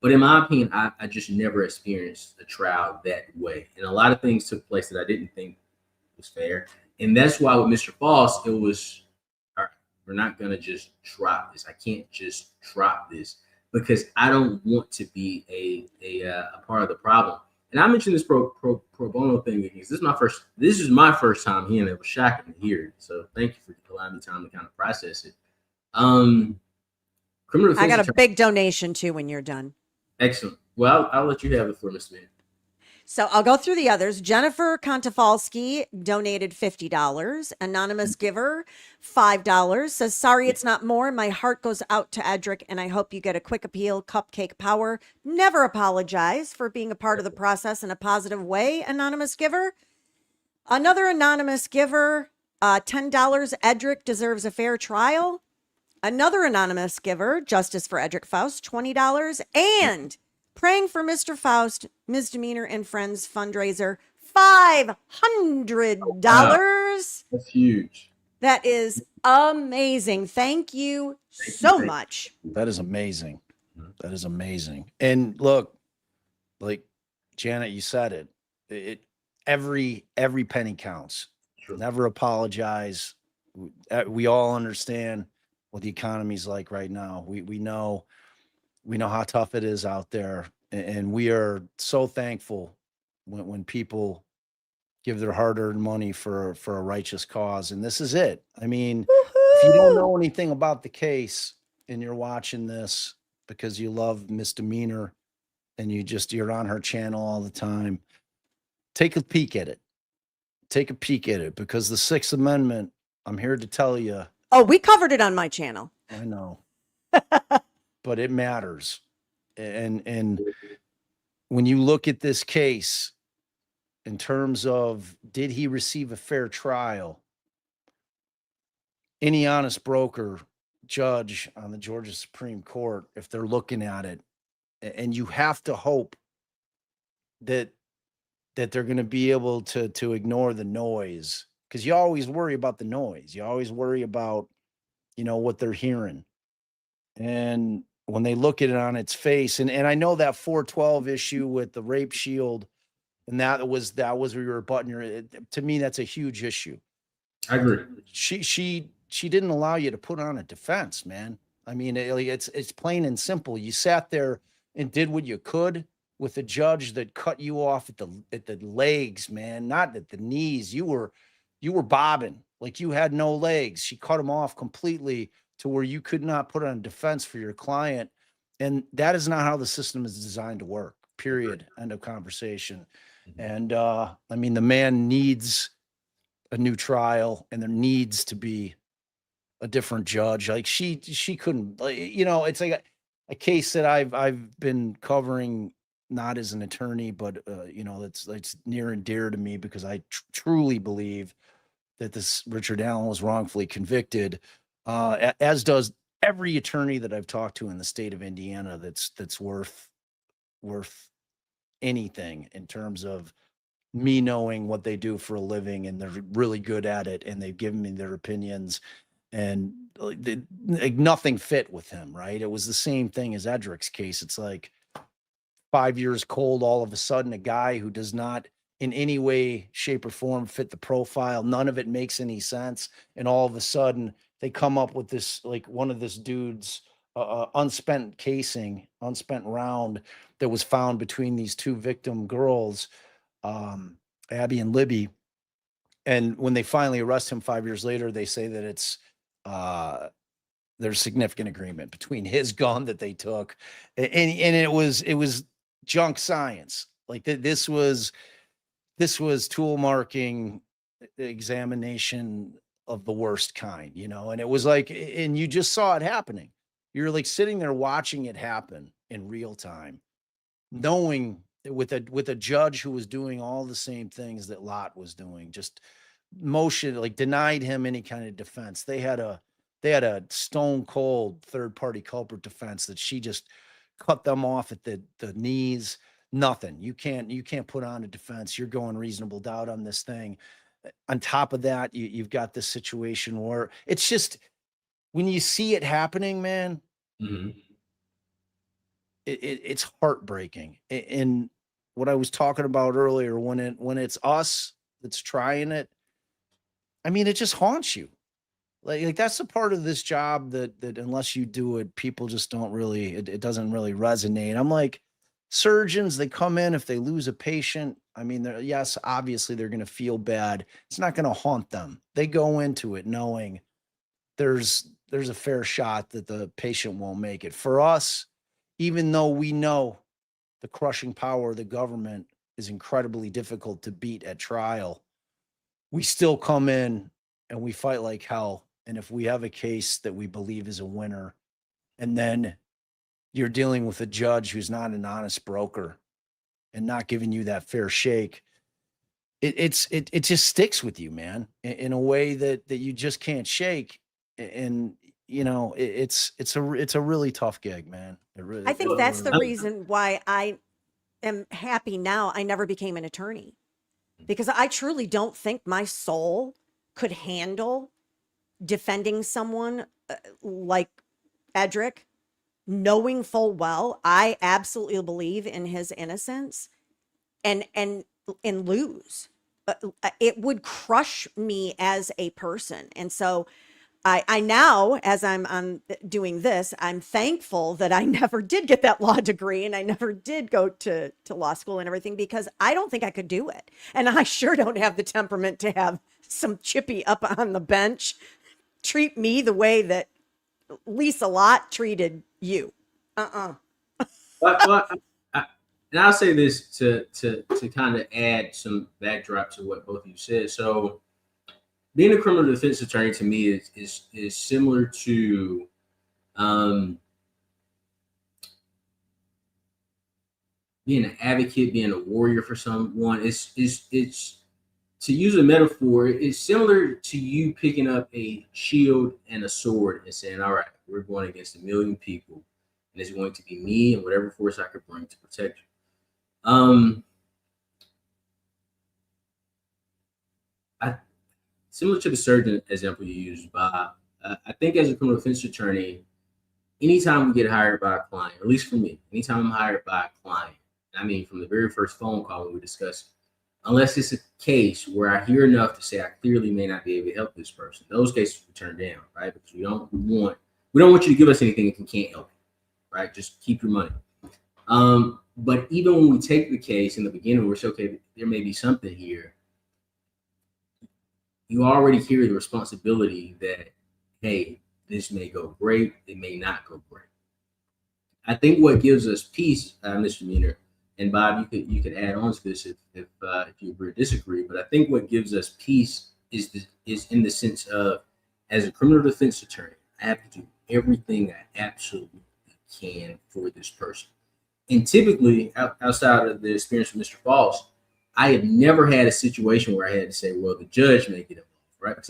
But in my opinion, I just never experienced a trial that way. And a lot of things took place that I didn't think was fair. And that's why with Mr. Faust, it was, all right, we're not going to just drop this. I can't just drop this, because I don't want to be a part of the problem. And I mentioned this pro bono thing because this is my first time hearing it. It was shocking to hear it. So thank you for allowing me time to kind of process it. Criminal I defense got a attorney. big donation too when you're done. Excellent. Well, I'll let you have it for Mr. Mann. So I'll go through the others. Jennifer Kontafalski donated $50. Anonymous giver, $5. Says, sorry, it's not more. My heart goes out to Edrick, and I hope you get a quick appeal. Cupcake power. Never apologize for being a part of the process in a positive way, anonymous giver. Another anonymous giver, $10. Edrick deserves a fair trial. Another anonymous giver, Justice for Edrick Faust, $20. And praying for Mr. Faust, Misdemeanor and Friends fundraiser, $500. Wow. That's huge. That is amazing. Thank you so much. That is amazing. That is amazing. And look, like Janet, you said it. Every penny counts. True. Never apologize. We all understand what the economy's like right now. We know how tough it is out there, and we are so thankful when people give their hard-earned money for a righteous cause. And this is it. I mean, if you don't know anything about the case and you're watching this because you love Misdemeanor and you're on her channel all the time, take a peek at it. Take a peek at it, because the Sixth Amendment, I'm here to tell you. Oh, we covered it on my channel. I know. But it matters. And when you look at this case in terms of, did he receive a fair trial? Any honest broker, judge on the Georgia Supreme Court, if they're looking at it, and you have to hope that they're going to be able to ignore the noise, because you always worry about the noise. You always worry about, what they're hearing. And when they look at it on its face, and I know that 412 issue with the rape shield, and that was where you were butting to me, that's a huge issue. I agree. She didn't allow you to put on a defense, man. I mean, it's plain and simple. You sat there and did what you could with a judge that cut you off at the legs, man, not at the knees. You were bobbing like you had no legs. She cut them off completely to where you could not put on defense for your client. And that is not how the system is designed to work, period. End of conversation. And I mean, the man needs a new trial, and there needs to be a different judge. Like she couldn't, it's like a case that I've been covering, not as an attorney, but that's near and dear to me, because I truly believe that this Richard Allen was wrongfully convicted, as does every attorney that I've talked to in the state of Indiana that's worth anything in terms of me knowing what they do for a living, and they're really good at it, and they've given me their opinions, and nothing fit with him, right? It was the same thing as Edrick's case. It's like 5 years cold, all of a sudden, a guy who does not in any way, shape, or form fit the profile. None of it makes any sense. And all of a sudden they come up with this, like one of this dude's unspent round that was found between these two victim girls, Abby and Libby. And when they finally arrest him 5 years later, they say that it's there's significant agreement between his gun that they took, and it was junk science. Like this was tool marking examination of the worst kind, and it was like, and you just saw it happening. You're like sitting there watching it happen in real time, knowing with a judge who was doing all the same things that Lott was doing, just denied him any kind of defense. They had a stone cold third party culprit defense that she just cut them off at the knees. Nothing. You can't put on a defense. You're going reasonable doubt on this thing. On top of that, you've got this situation where it's just, when you see it happening, man, it's heartbreaking. And what I was talking about earlier, when it's us that's trying it, I mean, it just haunts you. Like that's the part of this job that unless you do it, people just don't really, it doesn't really resonate. I'm like, Surgeons, they come in, if they lose a patient, I mean, yes, obviously they're going to feel bad. It's not going to haunt them. They go into it knowing there's a fair shot that the patient won't make it. For us, even though we know the crushing power of the government is incredibly difficult to beat at trial, we still come in and we fight like hell. And if we have a case that we believe is a winner, and then you're dealing with a judge who's not an honest broker and not giving you that fair shake, it just sticks with you, man, in a way that you just can't shake. And it's a really tough gig, man. I think it that's the really- reason why I am happy now I never became an attorney, because I truly don't think my soul could handle defending someone like Edrick, knowing full well I absolutely believe in his innocence, and lose. It would crush me as a person. And so I now, as I'm on doing this, I'm thankful that I never did get that law degree and I never did go to law school and everything, because I don't think I could do it. And I sure don't have the temperament to have some chippy up on the bench treat me the way that Lisa Lott treated you. But and I'll say this to kind of add some backdrop to what both of you said. So being a criminal defense attorney to me is similar to being an advocate, being a warrior for someone. It's to use a metaphor, it's similar to you picking up a shield and a sword and saying, all right, we're going against 1 million people, and it's going to be me and whatever force I could bring to protect you. Similar to the surgeon example you used, Bob, I think as a criminal defense attorney, anytime we get hired by a client, or at least for me, anytime I'm hired by a client, I mean, from the very first phone call when we discuss, unless it's a case where I hear enough to say I clearly may not be able to help this person, those cases we turn down, right? Because we don't want you to give us anything if you can't help it, right? Just keep your money. But even when we take the case in the beginning, we're so, okay, there may be something here. You already carry the responsibility that, hey, this may go great, it may not go great. I think what gives us peace, Mr. Meaner, and Bob, you could add on to this if you agree or disagree, but I think what gives us peace is in the sense of, as a criminal defense attorney, I have to do everything I absolutely can for this person. And typically, outside of the experience with Mr. Faust, I have never had a situation where I had to say, well, the judge may get involved, right? Because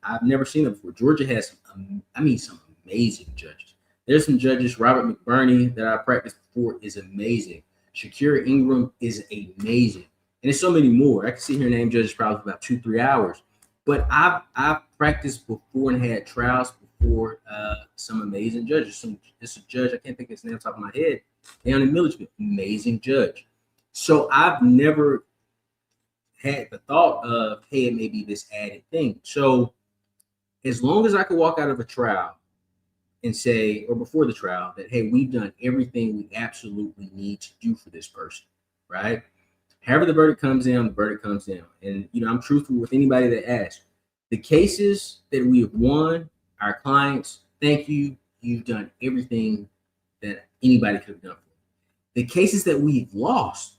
I've never seen that before. Georgia has some amazing judges. There's some judges. Robert McBurney that I practiced before is amazing. Shakira Ingram is amazing. And there's so many more. I can sit here and name judges probably for about 2-3 hours. But I've practiced before and had trials before some amazing judges. It's a judge, I can't think of his name off the top of my head. Down in Milledgeville, amazing judge. So I've never had the thought of, hey, it may be this added thing. So as long as I could walk out of a trial and say, or before the trial, that, hey, we've done everything we absolutely need to do for this person, right? However the verdict comes down, the verdict comes down. And, I'm truthful with anybody that asks. The cases that we have won, our clients, thank you. You've done everything that anybody could have done for them. The cases that we've lost,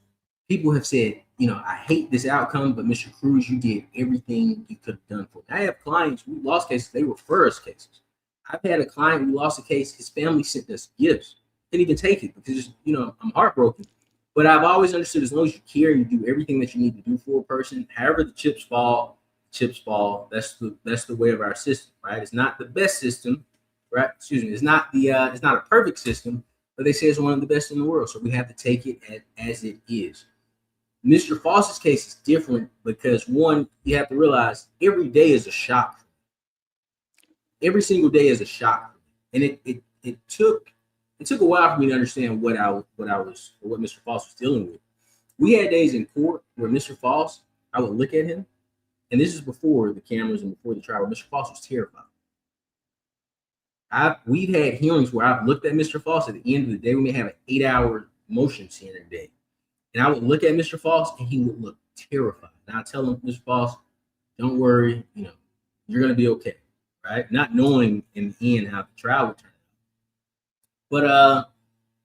people have said, I hate this outcome, but Mr. Cruz, you did everything you could have done for me. I have clients, we lost cases, they refer us cases. I've had a client who lost a case, his family sent us gifts. Didn't even take it because, I'm heartbroken. But I've always understood, as long as you care and you do everything that you need to do for a person, however the chips fall. That's the way of our system, right? It's not the best system, right? Excuse me. It's not a perfect system, but they say it's one of the best in the world. So we have to take it as it is. Mr. Faust's case is different because, one, you have to realize every day is a shock. Every single day is a shock. And it took a while for me to understand what Mr. Faust was dealing with. We had days in court where Mr. Faust, I would look at him, and this is before the cameras and before the trial, Mr. Faust was terrified. We've had hearings where I've looked at Mr. Faust at the end of the day. We may have an 8-hour emotions here and there. And I would look at Mr. Faust, and he would look terrified. And I tell him, Mr. Faust, don't worry, you're gonna be okay, right? Not knowing in the end how the trial would turn out. But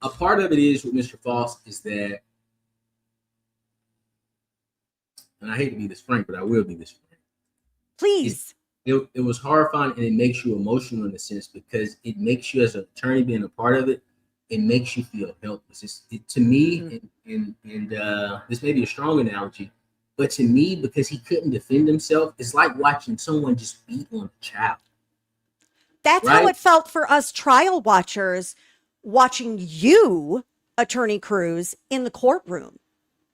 a part of it is with Mr. Faust is that, and I hate to be this frank, but I will be this frank. Please. It was horrifying, and it makes you emotional in a sense, because it makes you, as an attorney being a part of it, it makes you feel helpless. To me, and this may be a strong analogy, but to me, because he couldn't defend himself, it's like watching someone just beat on a child. That's right? how it felt for us trial watchers watching you, Attorney Cruz, in the courtroom.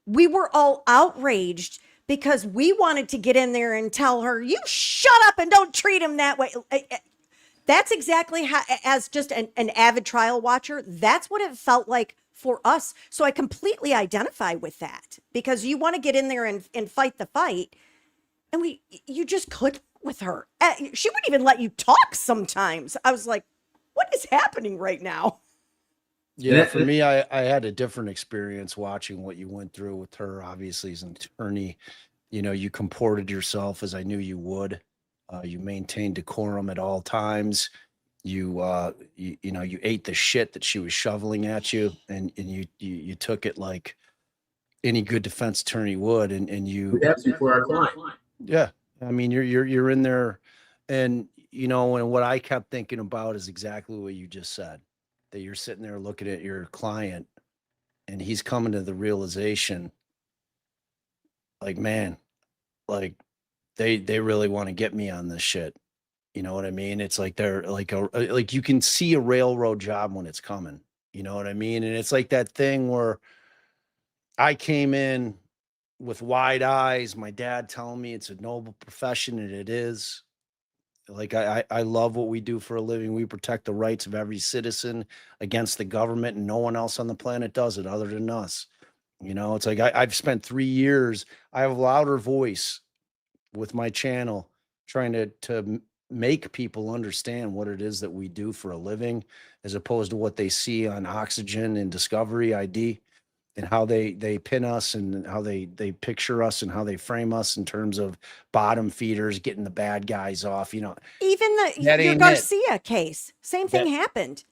We were all outraged because we wanted to get in there and tell her, you shut up and don't treat him that way. That's exactly how, as just an avid trial watcher, that's what it felt like for us. So I completely identify with that, because you want to get in there and fight the fight. And you just couldn't with her. She wouldn't even let you talk sometimes. I was like, what is happening right now? Yeah, for me, I had a different experience watching what you went through with her. Obviously, as an attorney, you comported yourself as I knew you would. You maintained decorum at all times. You ate the shit that she was shoveling at you, and you took it like any good defense attorney would, and you. We have to for our client. Yeah, I mean, you're in there, and and what I kept thinking about is exactly what you just said. That you're sitting there looking at your client, and he's coming to the realization, like, man, like they really want to get me on this shit. You know what I mean? It's like they're like you can see a railroad job when it's coming. You know what I mean? And it's like that thing where I came in with wide eyes, my dad telling me it's a noble profession, and it is. Like I love what we do for a living. We protect the rights of every citizen against the government, and no one else on the planet does it other than us. It's like I've spent 3 years. I have a louder voice with my channel, trying to make people understand what it is that we do for a living, as opposed to what they see on Oxygen and Discovery ID, and how they pin us, and how they picture us, and how they frame us in terms of bottom feeders, getting the bad guys off. Even That your ain't Garcia case, same thing That- happened.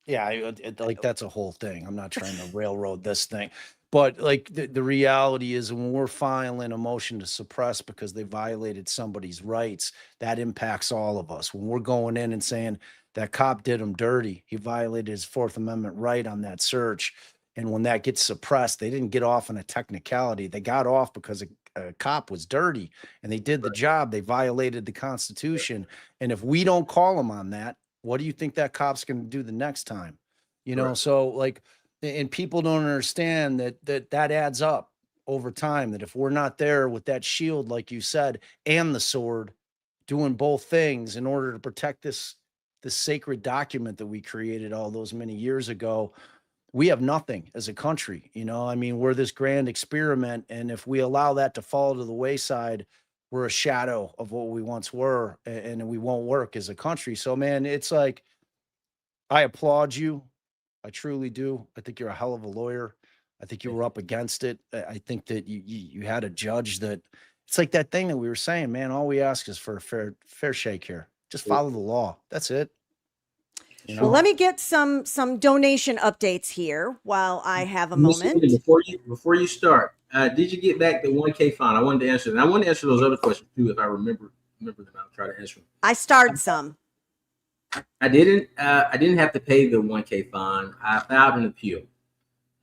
Yeah, like that's a whole thing. I'm not trying to railroad this thing, but like the reality is, when we're filing a motion to suppress because they violated somebody's rights, that impacts all of us. When we're going in and saying that cop did him dirty, he violated his Fourth Amendment right on that search. And when that gets suppressed, they didn't get off on a technicality. They got off because a cop was dirty, and they did the job. They violated the Constitution. And if we don't call them on that, what do you think that cop's going to do the next time? So like, and people don't understand that adds up over time, that if we're not there with that shield, like you said, and the sword, doing both things in order to protect this sacred document that we created all those many years ago, we have nothing as a country. I mean, we're this grand experiment, and if we allow that to fall to the wayside, we're a shadow of what we once were, and we won't work as a country. So, man, it's like, I applaud you. I truly do. I think you're a hell of a lawyer. I think you were up against it. I think that you had a judge that, it's like that thing that we were saying, man, all we ask is for a fair shake here. Just follow the law. That's it. Well, let me get some donation updates here while I have a moment. Before you start, did you get back the 1K fine? I wanted to answer that. I wanted to answer those other questions too, if I remember them. I'll try to answer them. I starred some. I didn't have to pay the 1K fine. I filed an appeal.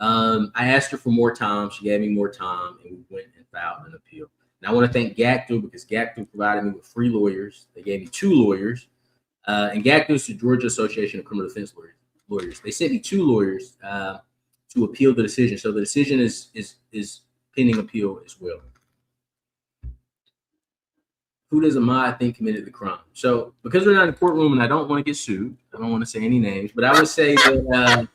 I asked her for more time. She gave me more time, and we went and filed an appeal. And I want to thank GACTU, because GACTU provided me with free lawyers. They gave me 2 lawyers. And GACTU is the Georgia Association of Criminal Defense Lawyers. They sent me 2 lawyers to appeal the decision. So the decision is pending appeal as well. Who does Ahmaud think committed the crime? So because we're not in a courtroom and I don't want to get sued, I don't want to say any names, but I would say that.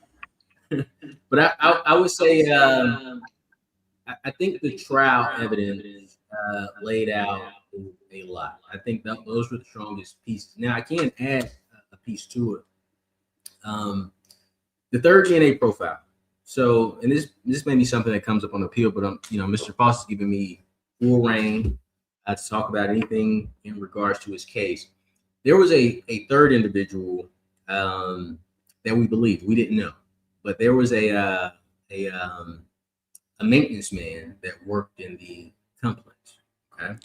I would say I think the trial evidence laid out a lot. I think those were the strongest pieces. Now I can add a piece to it. The third DNA profile. So, and this may be something that comes up on appeal, but Mr. Faust is giving me full reign to talk about anything in regards to his case. There was a third individual that we believed. We didn't know, but there was a maintenance man that worked in the complex. Okay.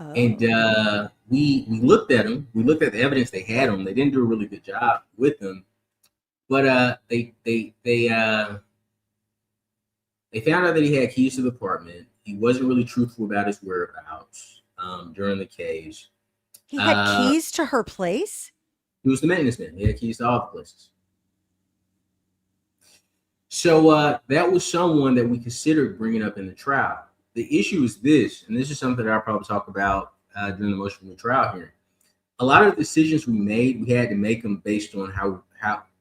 Oh. And we looked at him. We looked at the evidence they had on him. They didn't do a really good job with him, but they found out that he had keys to the apartment. He wasn't really truthful about his whereabouts during the case. He had keys to her place? He was the maintenance man. He had keys to all the places. So that was someone that we considered bringing up in the trial. The issue is this, and this is something that I'll probably talk about during the motion of the trial hearing. A lot of the decisions we made, we had to make them based on how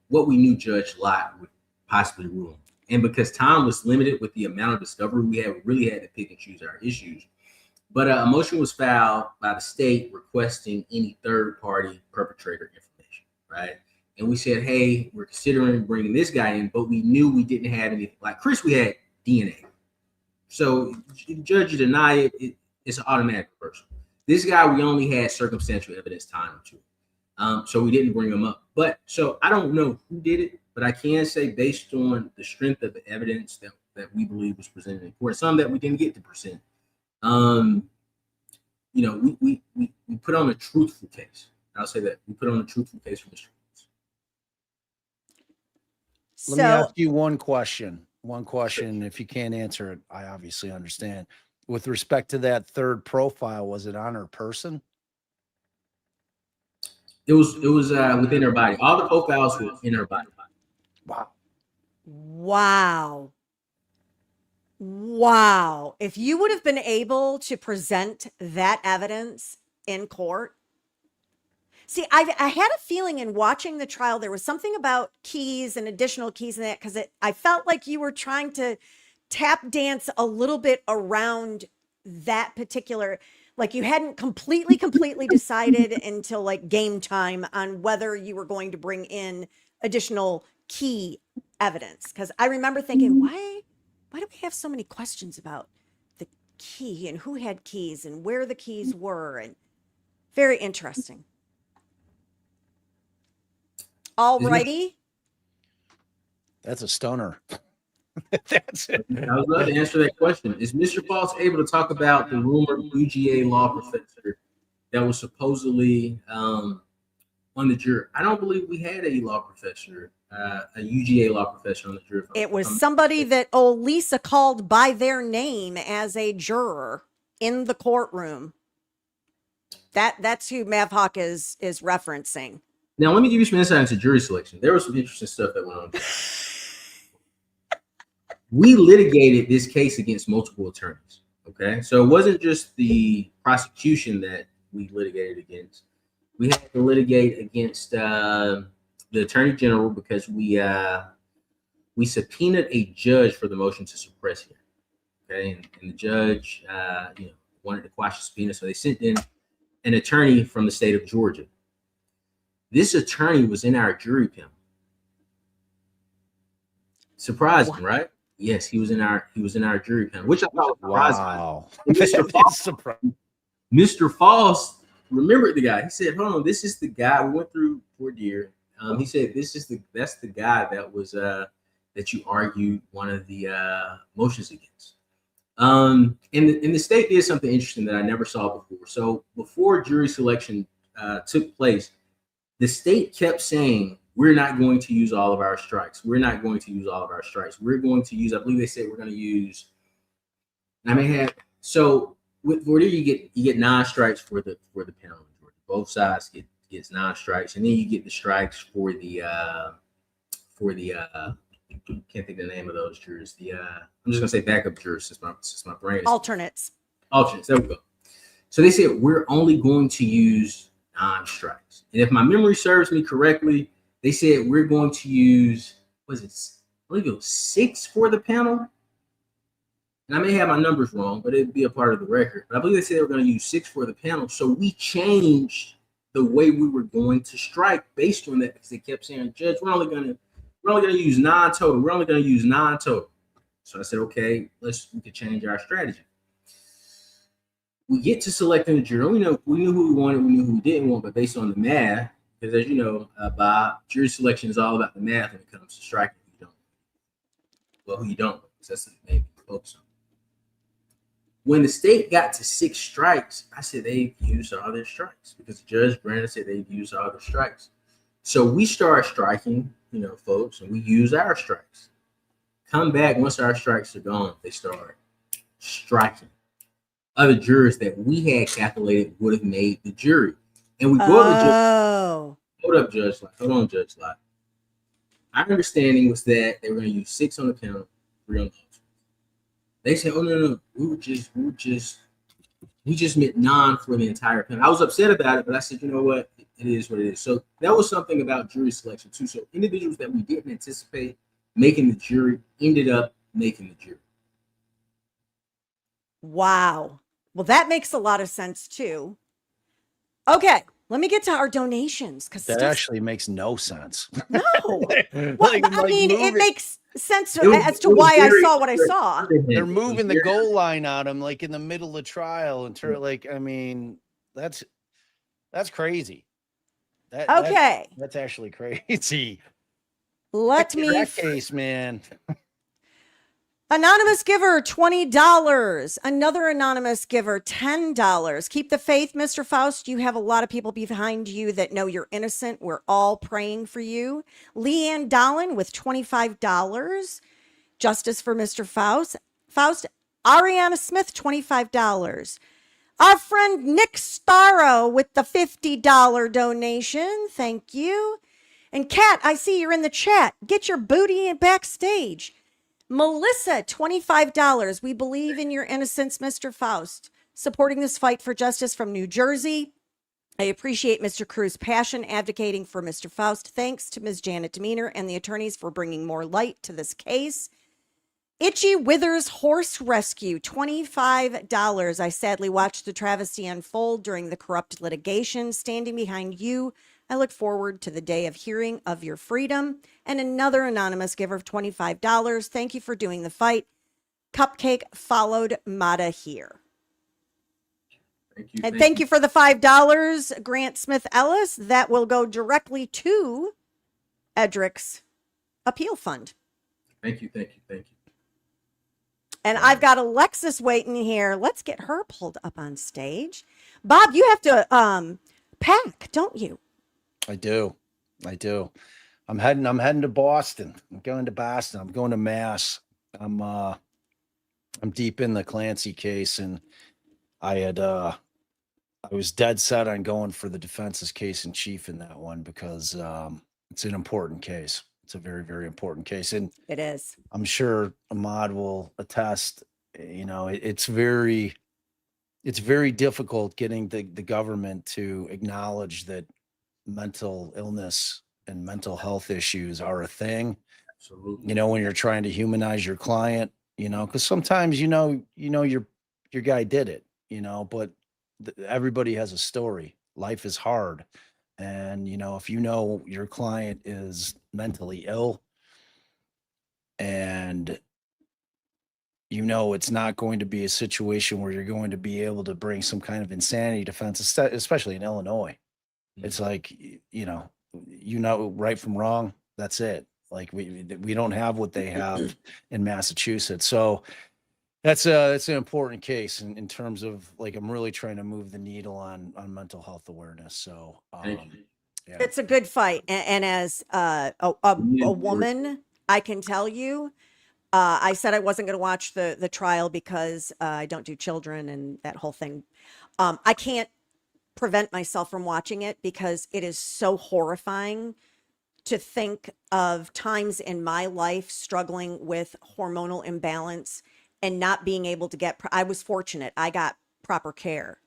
what we knew Judge Lott would possibly rule. And because time was limited with the amount of discovery we really had to pick and choose our issues. But a motion was filed by the state requesting any third-party perpetrator information, right? And we said, hey, we're considering bringing this guy in, but we knew we didn't have anything. Like Chris, we had DNA. So the judge deny it, it's an automatic reversal. This guy, we only had circumstantial evidence tying him to it. So we didn't bring him up. But so I don't know who did it, but I can say based on the strength of the evidence that we believe was presented in court, some that we didn't get to present, we put on a truthful case. I'll say that. We put on a truthful case for Mr. Let me ask you one question. If you can't answer it, I obviously understand. With respect to that third profile, was it on her person? It was within her body. All the profiles were in her body. Wow. If you would have been able to present that evidence in court. See, I had a feeling in watching the trial, there was something about keys and additional keys in that, because I felt like you were trying to tap dance a little bit around that particular, like you hadn't completely decided until like game time on whether you were going to bring in additional key evidence. Because I remember thinking, why do we have so many questions about the key and who had keys and where the keys were? And very interesting. All righty. That's a stunner. That's it. I would love to answer that question. Is Mr. Faust able to talk about the rumored UGA law professor that was supposedly on the jury? I don't believe we had a law professor, a UGA law professor on the jury. It was somebody that Lisa called by their name as a juror in the courtroom. That's who Mavhawk is referencing. Now, let me give you some insight into jury selection. There was some interesting stuff that went on. We litigated this case against multiple attorneys. Okay, so it wasn't just the prosecution that we litigated against. We had to litigate against the attorney general because we subpoenaed a judge for the motion to suppress him. Okay, and the judge wanted to quash the subpoena, so they sent in an attorney from the state of Georgia. This attorney was in our jury panel. Surprising, right? Yes, he was in our jury panel, which I thought was surprising. Wow. Mr. Faust remembered the guy. He said, "Hold on, this is the guy we went through for deer." He said, "That's the guy that was that you argued one of the motions against." And the state did something interesting that I never saw before. So before jury selection took place, the state kept saying, we're not going to use all of our strikes. We're not going to use all of our strikes. We're going to use, I believe they said we're going to use, so with Vortier, you get 9 strikes for the panel. Both sides gets 9 strikes. And then you get the strikes for the can't think of the name of those jurors. I'm just gonna say backup jurors since my brain is alternates. There we go. So they said we're only going to use 9 strikes, and if my memory serves me correctly, they said we're going to use I believe it was 6 for the panel. And I may have my numbers wrong, but it'd be a part of the record. But I believe they said they were going to use 6 for the panel. So we changed the way we were going to strike based on that because they kept saying, Judge, we're only going to we're only going to use non-total. We're only going to use non-total. So I said, okay, we could change our strategy. We get to selecting the jury. We knew who we wanted, we knew who we didn't want, but based on the math, because as you know, Bob, jury selection is all about the math when it comes to striking who you don't. Well, who you don't, because that's the main thing to focus on. When the state got to 6 strikes, I said they've used all their strikes, because the judge Brandon said they've used all their strikes. So we start striking, folks, and we use our strikes. Come back once our strikes are gone, they start striking other jurors that we had calculated would have made the jury. And we go up to Judge. Hold up, Judge Lott. Hold on, Judge Lott. Our understanding was that they were going to use 6 on the count, 3 on the offense. They said, "Oh no, we just meant non for the entire count." I was upset about it, but I said, "You know what? It is what it is." So that was something about jury selection too. So individuals that we didn't anticipate making the jury ended up making the jury. Wow. Well, that makes a lot of sense too. Okay, let me get to our donations because that actually makes no sense. No. Well, I mean, it makes sense as to why I saw what I saw. They're moving the goal line on him like in the middle of the trial and I mean, that's crazy. That's actually crazy. Let me that case, man. Anonymous giver, $20. Another anonymous giver, $10. Keep the faith, Mr. Faust. You have a lot of people behind you that know you're innocent. We're all praying for you. Leanne Dolan with $25. Justice for Mr. Faust. Ariana Smith, $25. Our friend Nick Starro with the $50 donation. Thank you. And Kat, I see you're in the chat. Get your booty backstage. Melissa, $25. We believe in your innocence, Mr. Faust. Supporting this fight for justice from New Jersey. I appreciate Mr. Cruz's passion advocating for Mr. Faust. Thanks to Ms. Janet Demeanor and the attorneys for bringing more light to this case. Itchy Withers Horse Rescue, $25. I sadly watched the travesty unfold during the corrupt litigation. Standing behind you, I look forward to the day of hearing of your freedom. And another anonymous giver of $25. Thank you for doing the fight. Cupcake followed Mata here. Thank you for the $5, Grant Smith Ellis. That will go directly to Edrick's appeal fund. Thank you. And I've got Alexis waiting here. Let's get her pulled up on stage. Bob, you have to pack, don't you? I do. I'm heading to Boston. I'm going to Boston. I'm going to Mass. I'm deep in the Clancy case, and I was dead set on going for the defense's case in chief in that one because it's an important case. It's a very, very important case, and it is. I'm sure Ahmad will attest. It's very difficult getting the government to acknowledge that mental illness and mental health issues are a thing. Absolutely. When you're trying to humanize your client, because sometimes your guy did it, but everybody has a story. Life is hard. And, if your client is mentally ill and it's not going to be a situation where you're going to be able to bring some kind of insanity defense, especially in Illinois. Mm-hmm. It's like, right from wrong. That's it. Like we don't have what they have in Massachusetts. So that's an important case in terms of I'm really trying to move the needle on mental health awareness. So yeah. It's a good fight. And as a woman, I can tell you, I said I wasn't going to watch the trial because I don't do children and that whole thing. I can't prevent myself from watching it because it is so horrifying to think of times in my life struggling with hormonal imbalance and not being able to get, I was fortunate. I got proper care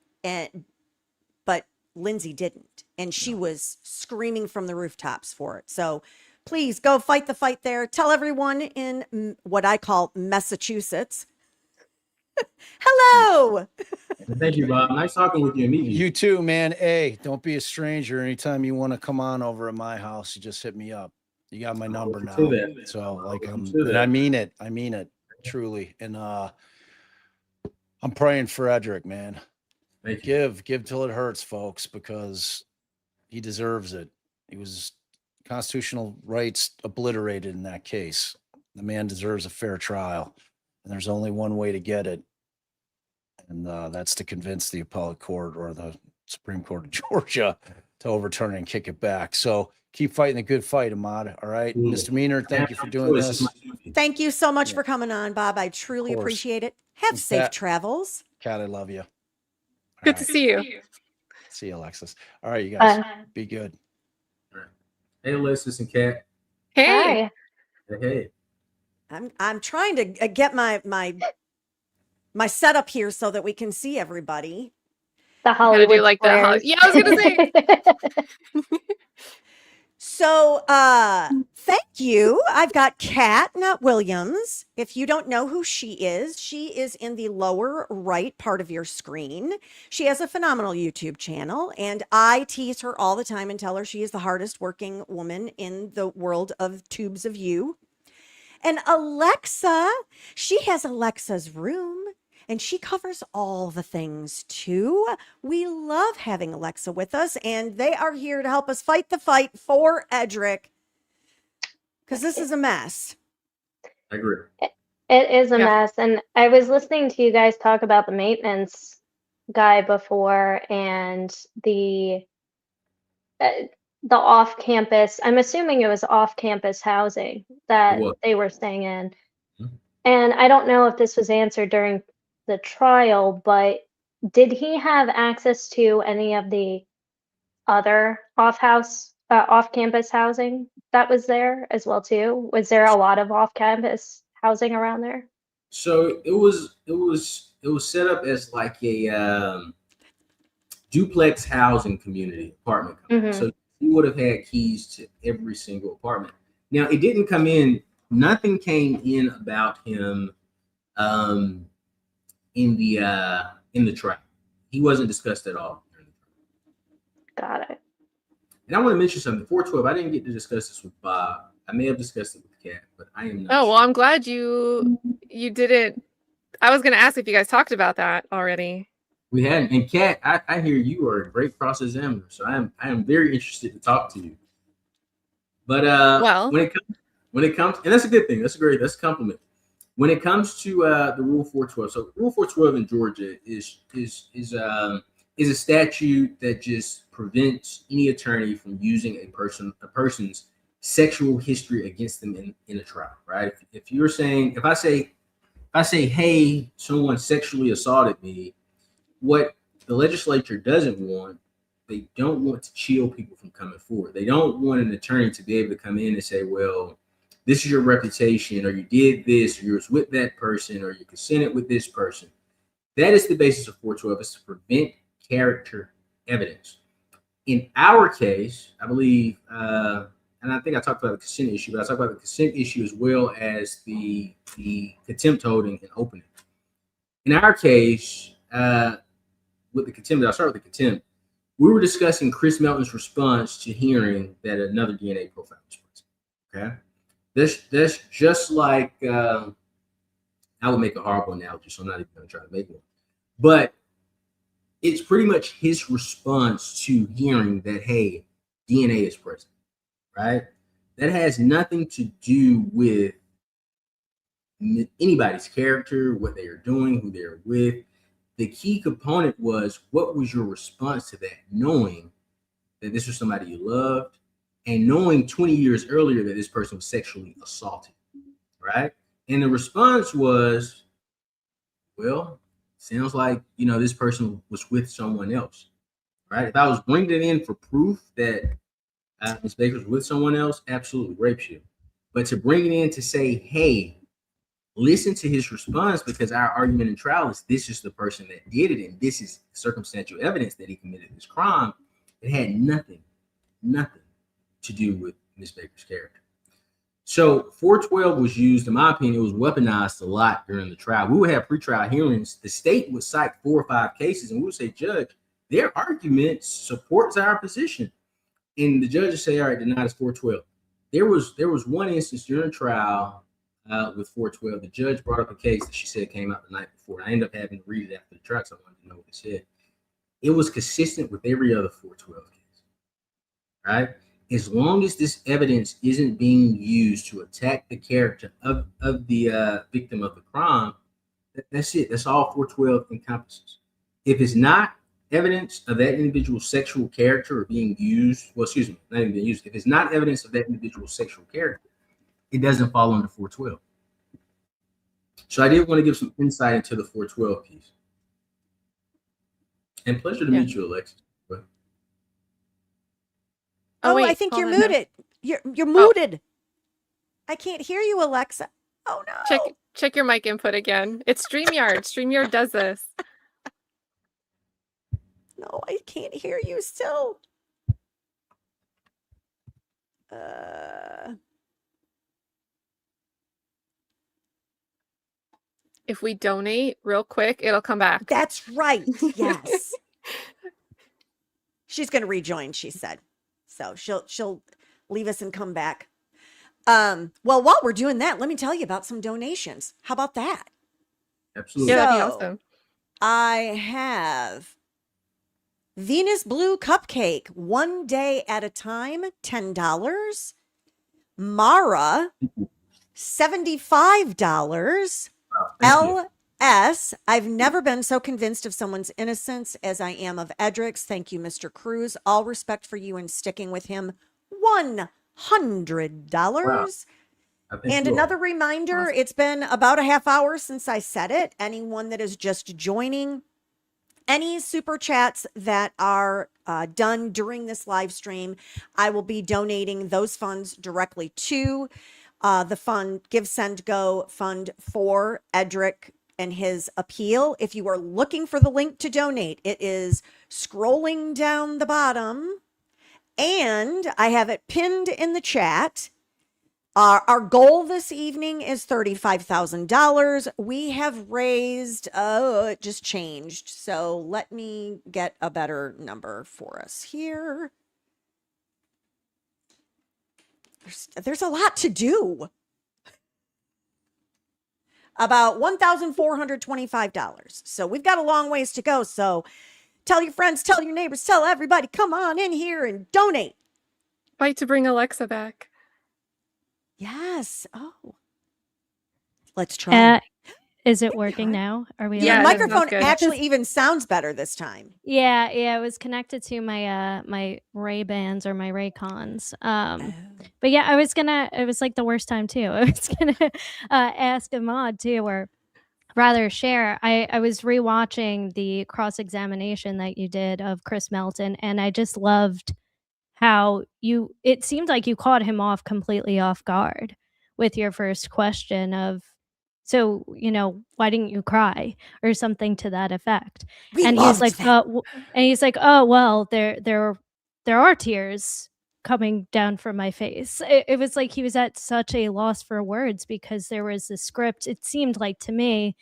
but Lindsay didn't. And she was screaming from the rooftops for it. So please go fight the fight there. Tell everyone in what I call Massachusetts. Hello. Thank you, Bob. Nice talking with you. You too, man. Hey, don't be a stranger. Anytime you want to come on over at my house, you just hit me up. You got my number now. To that. So like To and that. I mean it. I mean it truly. And I'm praying for Edrick, man. Thank you. Give till it hurts, folks, because he deserves it. He was constitutional rights obliterated in that case. The man deserves a fair trial, and there's only one way to get it, and that's to convince the appellate court or the Supreme Court of Georgia to overturn it and kick it back. So keep fighting the good fight, Ahmad. All right, Mr. Meaner, thank you for doing this. Thank you so much for coming on, Bob. I truly Of course. appreciate it. Have And safe Kat- travels. Kat, I love you. All Good right. to see you. See you, Alexis. All right, you guys, be good. Hey, Alexis and Kat. Hey. Hi. Hey. I'm trying to get my setup here so that we can see everybody. The Gotta Hollywood do like the squares. yeah, I was gonna say. So, thank you. I've got Kat, not Williams. If you don't know who she is in the lower right part of your screen. She has a phenomenal YouTube channel, and I tease her all the time and tell her she is the hardest working woman in the world of tubes of you. And Alexa, she has Alexa's room. And she covers all the things too. We love having Alexa with us, and they are here to help us fight the fight for Edrick, because this is a mess. I agree. It is a Yeah. mess. And I was listening to you guys talk about the maintenance guy before and the off-campus. I'm assuming it was off-campus housing that It was. they were staying in. Mhm. And I don't know if this was answered during the trial, but did he have access to any of the other off-campus housing that was there as well too? Was there a lot of off-campus housing around there? So it was set up as like a duplex housing community apartment company. Mhm. So he would have had keys to every single apartment. Now it didn't come in. Nothing came in about him in the trial. He wasn't discussed at all. Got it. And I want to mention something. 412. I didn't get to discuss this with Bob. I may have discussed it with Kat, but I am not. Oh well, sure. I'm glad you didn't. I was gonna ask if you guys talked about that already. We hadn't. And Kat, I hear you are a great cross examiner, so I am very interested to talk to you. But Well. when it comes, and that's a good thing. That's a compliment. When it comes to the Rule 412, so Rule 412 in Georgia is a statute that just prevents any attorney from using a person's sexual history against them in a trial, right? If you're saying, if I say, hey, someone sexually assaulted me, what the legislature doesn't want, they don't want to chill people from coming forward. They don't want an attorney to be able to come in and say, well, this is your reputation, or you did this, or you was with that person, or you consented with this person. That is the basis of 412, is to prevent character evidence. In our case, I believe, and I think I talked about the consent issue, but I talked about the consent issue as well as the contempt holding and opening. In our case, with the contempt, I'll start with the contempt. We were discussing Chris Melton's response to hearing that another DNA profile was present. Okay, that's just like I would make a horrible analogy, so I'm not even going to try to make one. But it's pretty much his response to hearing that, hey, DNA is present, right? That has nothing to do with anybody's character, what they are doing, who they're with. The key component was, what was your response to that, knowing that this was somebody you loved and knowing 20 years earlier that this person was sexually assaulted, right? And the response was, well, sounds like, this person was with someone else, right? If I was bringing it in for proof that Ms. Baker was with someone else, absolutely rapes you. But to bring it in to say, hey, listen to his response, because our argument in trial is this is the person that did it, and this is circumstantial evidence that he committed this crime. It had nothing to do with Ms. Baker's character. So 412 was used, in my opinion, it was weaponized a lot during the trial. We would have pretrial hearings. The state would cite 4 or 5 cases, and we would say, Judge, their argument supports our position. And the judge would say, all right, deny is 412. there was one instance during trial with 412. The judge brought up a case that she said came out the night before. I ended up having to read it after the trial because I wanted to know what it said. It was consistent with every other 412 case, right? As long as this evidence isn't being used to attack the character of the victim of the crime, that's it. That's all 412 encompasses. If it's not evidence of that individual's sexual character or being used, well, excuse me, not even being used. If it's not evidence of that individual's sexual character, it doesn't fall under 412. So I did want to give some insight into the 412 piece. And pleasure to meet you, Alexis. Oh, wait, I think you're hold on, no. muted. You're muted. I can't hear you, Alexa. Oh no. Check your mic input again. It's StreamYard. StreamYard does this. No, I can't hear you still. If we donate real quick, it'll come back. That's right. Yes. She's going to rejoin, she said. So she'll leave us and come back. Well, while we're doing that, let me tell you about some donations. How about that? Absolutely. Yeah, that'd be So, awesome. I have Venus Blue Cupcake, 1 day at a time, $10. Mara, $75. Thank you. LS, I've never been so convinced of someone's innocence as I am of Edrick's. Thank you, Mr. Cruz. All respect for you and sticking with him. $100. Wow. I think And you are. another reminder, it's been about a half hour since I said it. Anyone that is just joining, any super chats that are done during this live stream, I will be donating those funds directly to the fund, Give, Send, Go fund for Edrick and his appeal. If you are looking for the link to donate, it is scrolling down the bottom, and I have it pinned in the chat. Our goal this evening is $35,000. We have raised, it just changed. So let me get a better number for us here. There's a lot to do. About $1,425. So we've got a long ways to go. So tell your friends, tell your neighbors, tell everybody, come on in here and donate. Fight to bring Alexa back. Yes. Oh, let's try. Is it working now? Are we? Yeah, Your it live? is. microphone Good. actually even sounds better this time. Yeah, it was connected to my my Ray-Bans or my Raycons. But yeah, it was like the worst time too. I was gonna ask Ahmad too, or rather share. I was rewatching the cross-examination that you did of Chris Melton, and I just loved how it seemed like you caught him off completely off guard with your first question of, so, why didn't you cry, or something to that effect? We And loved he's like, that. and he's like, oh, well, there are tears coming down from my face. It was like he was at such a loss for words because there was a script, it seemed like to me,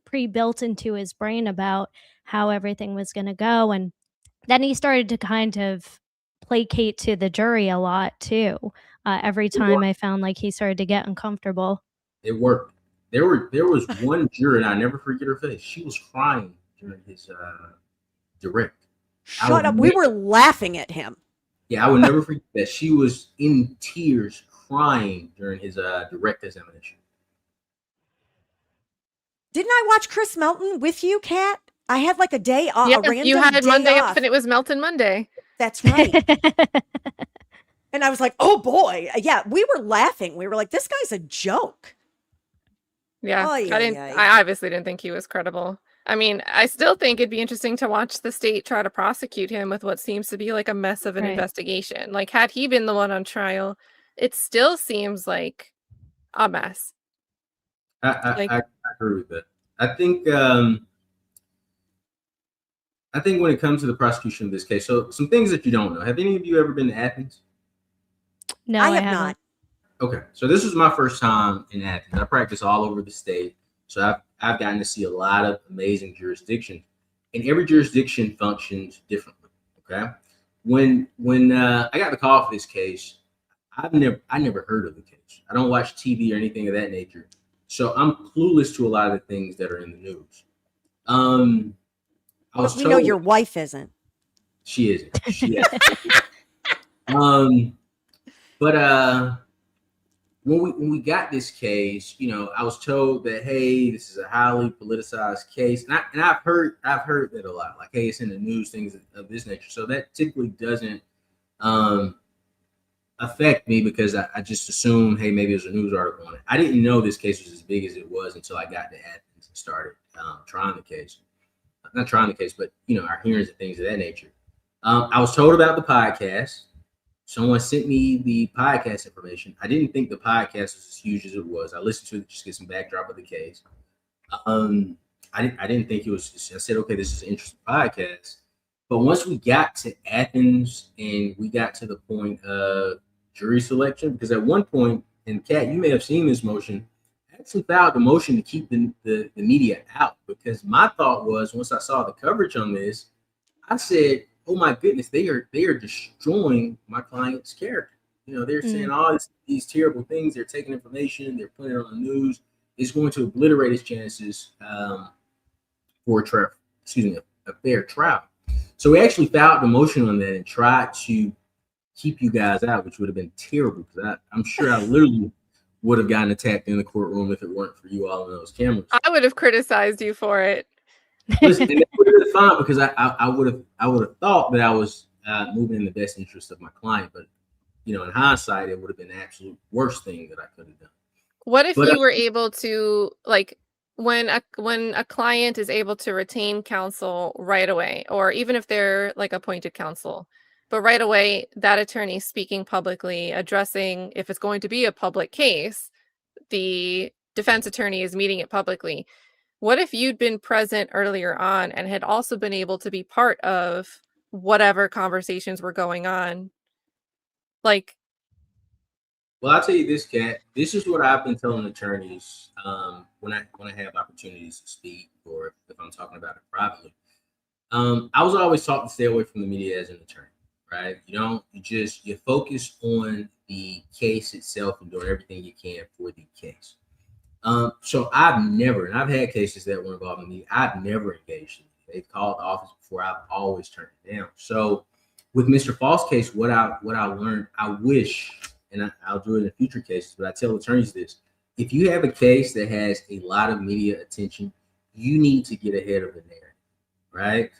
pre-built into his brain about how everything was going to go. And then he started to kind of placate to the jury a lot too. Every time I found like he started to get uncomfortable. It worked. There was one juror, and I never forget her face. She was crying during his direct. Shut up. We were laughing at him. Yeah, I would never forget that. She was in tears crying during his direct examination. Didn't I watch Chris Melton with you, Kat? I had like a day off. Yeah, a random you had day Monday off. off, and it was Melton Monday. That's right. And I was like, oh boy. Yeah, we were laughing. We were like, this guy's a joke. Yeah, Ay, I didn't. ay, ay. I obviously didn't think he was credible. I mean, I still think it'd be interesting to watch the state try to prosecute him with what seems to be like a mess of an Right. investigation. Like, had he been the one on trial, it still seems like a mess. I agree with that. I think when it comes to the prosecution of this case, so some things that you don't know. Have any of you ever been to Athens? No, I I have haven't. not. Okay, so this was my first time in Athens. I practice all over the state, so I've gotten to see a lot of amazing jurisdictions, and every jurisdiction functions differently. Okay, when I got the call for this case, I never heard of the case. I don't watch TV or anything of that nature, so I'm clueless to a lot of the things that are in the news. I was But we know told your wife isn't. she isn't. She but when we got this case, I was told that, hey, this is a highly politicized case, and I've heard that a lot. Like, hey, it's in the news, things of this nature. So that typically doesn't affect me because I just assume, hey, maybe there's a news article on it. I didn't know this case was as big as it was until I got to Athens and started trying the case. Not trying the case, but our hearings and things of that nature. I was told about the podcast. Someone sent me the podcast information. I didn't think the podcast was as huge as it was. I listened to it just to get some backdrop of the case. I didn't think it was. I said, okay, this is an interesting podcast. But once we got to Athens and we got to the point of jury selection, because at one point, and Kat, you may have seen this motion, I actually filed the motion to keep the media out, because my thought was, once I saw the coverage on this, I said, oh my goodness, they are destroying my client's character. They're saying all these terrible things. They're taking information, they're putting it on the news. It's going to obliterate his chances for a fair trial. So we actually filed the motion on that and tried to keep you guys out, which would have been terrible, because I'm sure I literally would have gotten attacked in the courtroom if it weren't for you all on those cameras. I would have criticized you for it. Listen, and that would have been fine, because I would have thought that I was moving in the best interest of my client, but in hindsight, it would have been the absolute worst thing that I could have done. What if you were able to, like, when a client is able to retain counsel right away, or even if they're like appointed counsel, but right away that attorney speaking publicly, addressing, if it's going to be a public case, the defense attorney is meeting it publicly. What if you'd been present earlier on and had also been able to be part of whatever conversations were going on? Like, well, I'll tell you this, Kat. This is what I've been telling attorneys when I have opportunities to speak, or if I'm talking about it privately. I was always taught to stay away from the media as an attorney, right? You focus on the case itself and doing everything you can for the case. So I've had cases that were involved in me. I've never engaged in it. They've called the office before. I've always turned it down. So with Mr. Faust's case, what I learned, I wish, and I'll do it in future cases, but I tell attorneys this: if you have a case that has a lot of media attention, you need to get ahead of the narrative, right?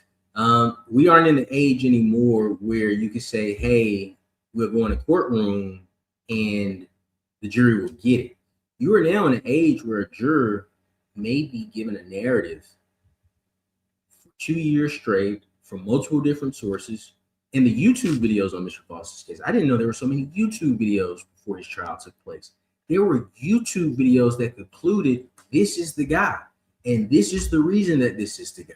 We aren't in the age anymore where you can say, hey, we'll go in a courtroom and the jury will get it. You are now in an age where a juror may be given a narrative for 2 years straight from multiple different sources. And the YouTube videos on Mr. Faust's case, I didn't know there were so many YouTube videos before his trial took place. There were YouTube videos that concluded this is the guy, and this is the reason that this is the guy,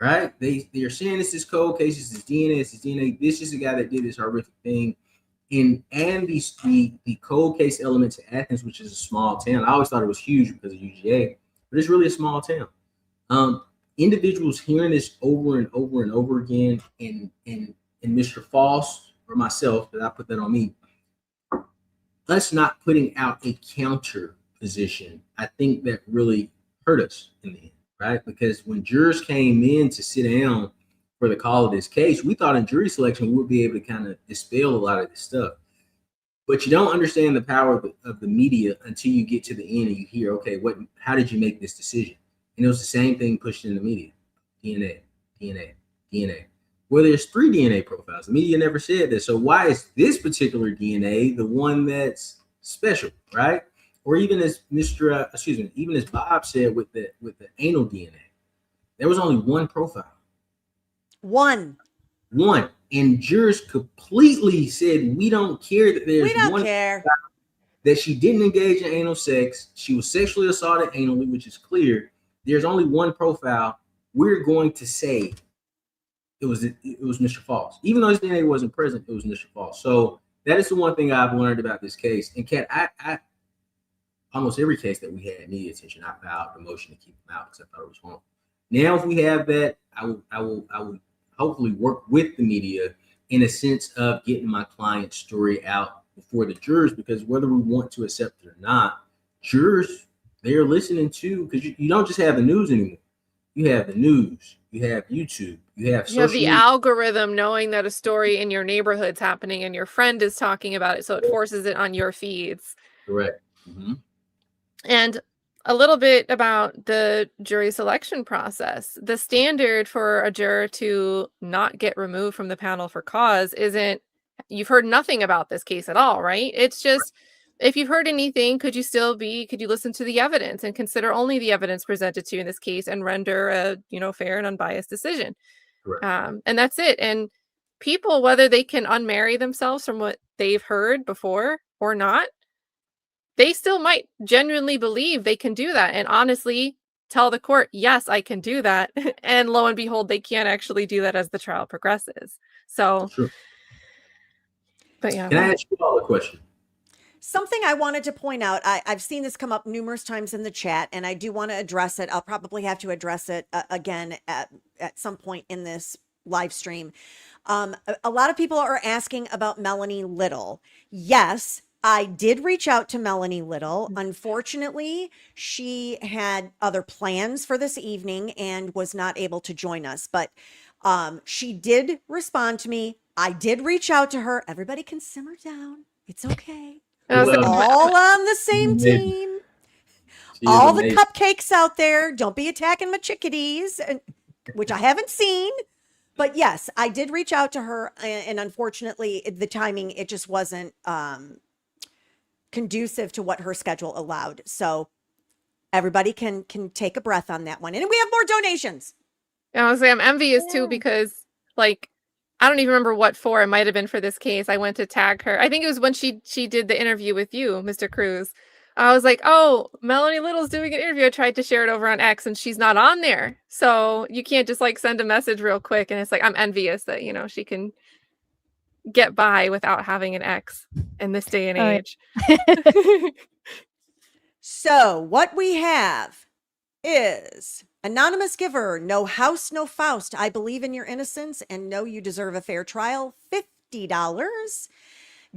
right? They are saying this is cold case, this is DNA, this is the guy that did this horrific thing. And the cold case element to Athens, which is a small town. I always thought it was huge because of UGA, but it's really a small town. Individuals hearing this over and over and over again, and Mr. Faust or myself, but I put that on me, us not putting out a counter position, I think that really hurt us in the end, right? Because when jurors came in to sit down for the call of this case, we thought in jury selection we would be able to kind of dispel a lot of this stuff. But you don't understand the power of the media until you get to the end and you hear, okay, how did you make this decision? And it was the same thing pushed in the media. DNA. Well, there's 3 DNA profiles. The media never said that. So why is this particular DNA the one that's special, right? Or even as even as Bob said with the anal DNA, there was only one profile. One. And jurors completely said, we don't care that there's one that she didn't engage in anal sex. She was sexually assaulted anally, which is clear. There's only one profile. We're going to say it was Mr. Faust. Even though his DNA wasn't present, it was Mr. Faust. So that is the one thing I've learned about this case. And Kat, I almost every case that we had media attention, I filed a motion to keep them out because I thought it was wrong. Now, if we have that, I will hopefully work with the media in a sense of getting my client's story out before the jurors, because whether we want to accept it or not, jurors, they're listening to, because you don't just have the news anymore. You have the news, you have YouTube, you have You have social the media. algorithm knowing that a story in your neighborhood's happening and your friend is talking about it, so it forces it on your feeds. Correct. Mm-hmm. And a little bit about the jury selection process. The standard for a juror to not get removed from the panel for cause isn't, you've heard nothing about this case at all, right? It's just, if you've heard anything, could you listen to the evidence and consider only the evidence presented to you in this case and render a, fair and unbiased decision? Correct. And that's it. And people, whether they can unmarry themselves from what they've heard before or not, they still might genuinely believe they can do that and honestly tell the court, yes, I can do that. And lo and behold, they can't actually do that as the trial progresses. So, True. but yeah. Can I ask you all a question? Something I wanted to point out, I've seen this come up numerous times in the chat, and I do want to address it. I'll probably have to address it again at some point in this live stream. A lot of people are asking about Melanie Little. Yes, I did reach out to Melanie Little. Unfortunately, she had other plans for this evening and was not able to join us, but she did respond to me. I did reach out to her. Everybody can simmer down. It's okay. Well, All on the same amazing. team. She is All the amazing. cupcakes out there. Don't be attacking my chickadees, which I haven't seen. But yes, I did reach out to her, and unfortunately, the timing, it just wasn't conducive to what her schedule allowed. So everybody can take a breath on that one. And we have more donations. Honestly, I'm envious too Yeah. because, like, I don't even remember what for. It might have been for this case. I went to tag her. I think it was when she did the interview with you, Mr. Cruz. I was like, oh, Melanie Little's doing an interview. I tried to share it over on X and she's not on there. So you can't just like send a message real quick. And it's like, I'm envious that, she can get by without having an X in this day and Oh, yeah. age. So what we have is anonymous giver, no house, no Faust. I believe in your innocence and know you deserve a fair trial. $50.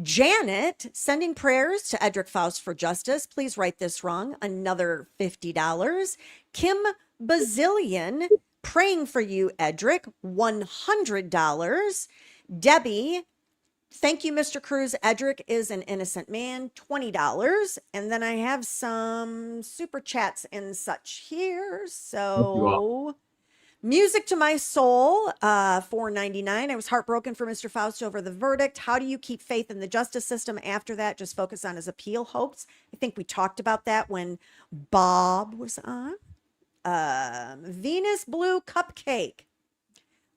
Janet, sending prayers to Edrick Faust for justice. Please write this wrong. Another $50. Kim Bazillion, praying for you, Edrick. $100. Debbie, thank you, Mr. Cruz. Edrick is an innocent man. $20. And then I have some super chats and such here. So music to my soul, $4.99. I was heartbroken for Mr. Faust over the verdict. How do you keep faith in the justice system after that? Just focus on his appeal hopes. I think we talked about that when Bob was on. Venus Blue Cupcake.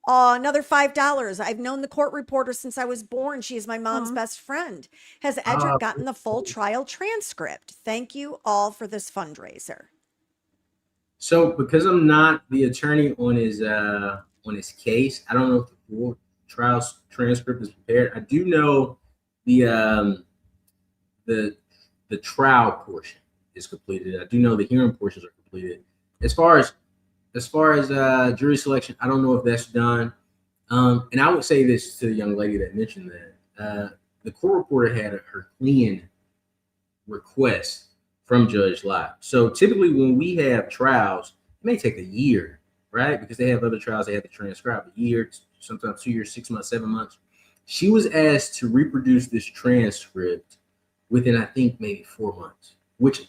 Another $5. I've known the court reporter since I was born. She is my mom's best friend. Has Edrick gotten the full trial transcript? Thank you all for this fundraiser. So because I'm not the attorney on his case, I don't know if the full trial transcript is prepared. I do know the trial portion is completed. I do know the hearing portions are completed. As far as jury selection, I don't know if that's done. And I would say this to the young lady that mentioned that the court reporter had her clean request from Judge Lott. So typically when we have trials, it may take a year, right? Because they have other trials they have to transcribe a year, sometimes 2 years, 6 months, 7 months. She was asked to reproduce this transcript within, I think, maybe 4 months, which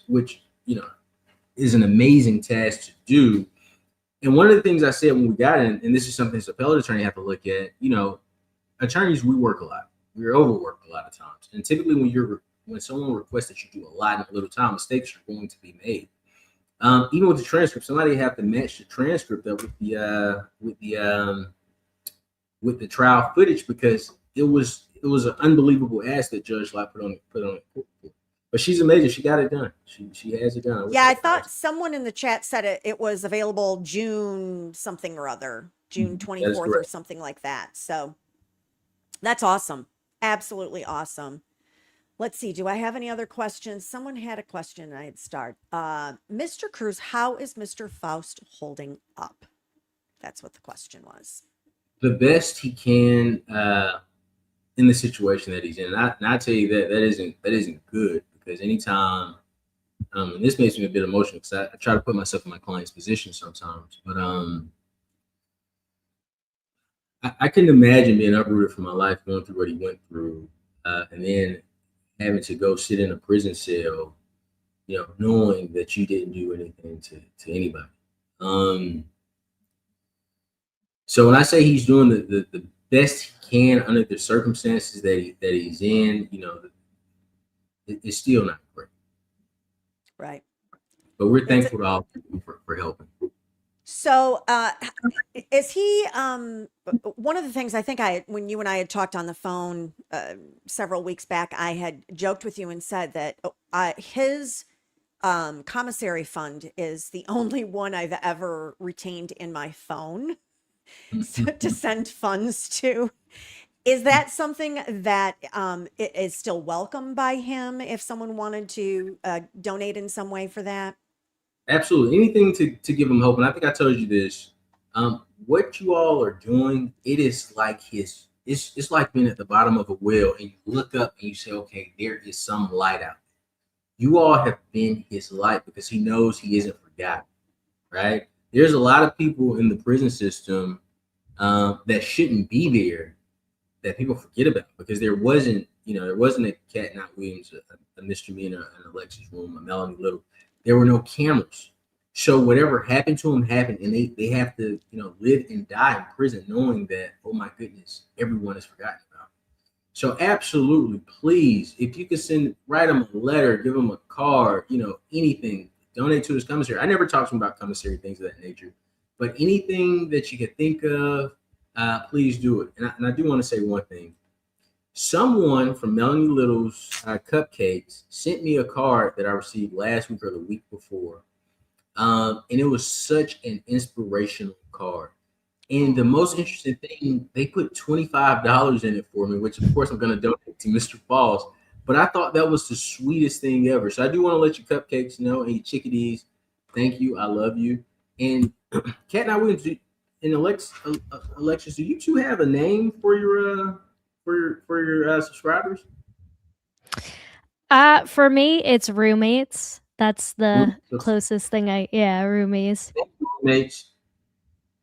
is an amazing task to do. And one of the things I said when we got in, and this is something as an appellate attorney have to look at, attorneys, we work a lot. We're overworked a lot of times. And typically when someone requests that you do a lot in a little time, mistakes are going to be made. Even with the transcript, somebody have to match the transcript up with the trial footage, because it was an unbelievable ask that Judge Lott put on it. But she's amazing. She got it done. She has it done. Yeah, I thought someone in the chat said it was available June something or other, June 24th or something like that. So that's awesome. Absolutely awesome. Let's see. Do I have any other questions? Someone had a question I had started. Mr. Cruz, how is Mr. Faust holding up? That's what the question was. The best he can in the situation that he's in. And I tell you that isn't good, because anytime, and this makes me a bit emotional because I try to put myself in my client's position sometimes, but I couldn't imagine being uprooted from my life, going through what he went through, and then having to go sit in a prison cell, knowing that you didn't do anything to anybody. So when I say he's doing the best he can under the circumstances that he's in, it's still not great. Right. But we're thankful to all people for helping. So, is he, one of the things I think when you and I had talked on the phone several weeks back, I had joked with you and said that his commissary fund is the only one I've ever retained in my phone to send funds to. Is that something that is still welcome by him if someone wanted to donate in some way for that? Absolutely. Anything to give him hope. And I think I told you this. What you all are doing, it is like it's like being at the bottom of a well and you look up and you say, okay, there is some light out there. You all have been his light because he knows he isn't forgotten, right? There's a lot of people in the prison system that shouldn't be there that people forget about because there wasn't a Cat Not Williams, a misdemeanor, an Alexis Room, a Melanie Little. There were no cameras. So whatever happened to them happened, and they have to, live and die in prison knowing that, oh my goodness, everyone is forgotten about. So absolutely, please, if you could write him a letter, give him a card, anything, donate to his commissary. I never talked to him about commissary, things of that nature, but anything that you could think of, please do it. And I do want to say one thing. Someone from Melanie Little's Cupcakes sent me a card that I received last week or the week before. And it was such an inspirational card. And the most interesting thing, they put $25 in it for me, which of course I'm going to donate to Mr. Faust. But I thought that was the sweetest thing ever. So I do want to let your Cupcakes know, and your Chickadees, thank you. I love you. And Cat Not Williams and Alexis, do you two have a name for your subscribers? For me, it's roommates. That's the closest thing roomies. Roommates.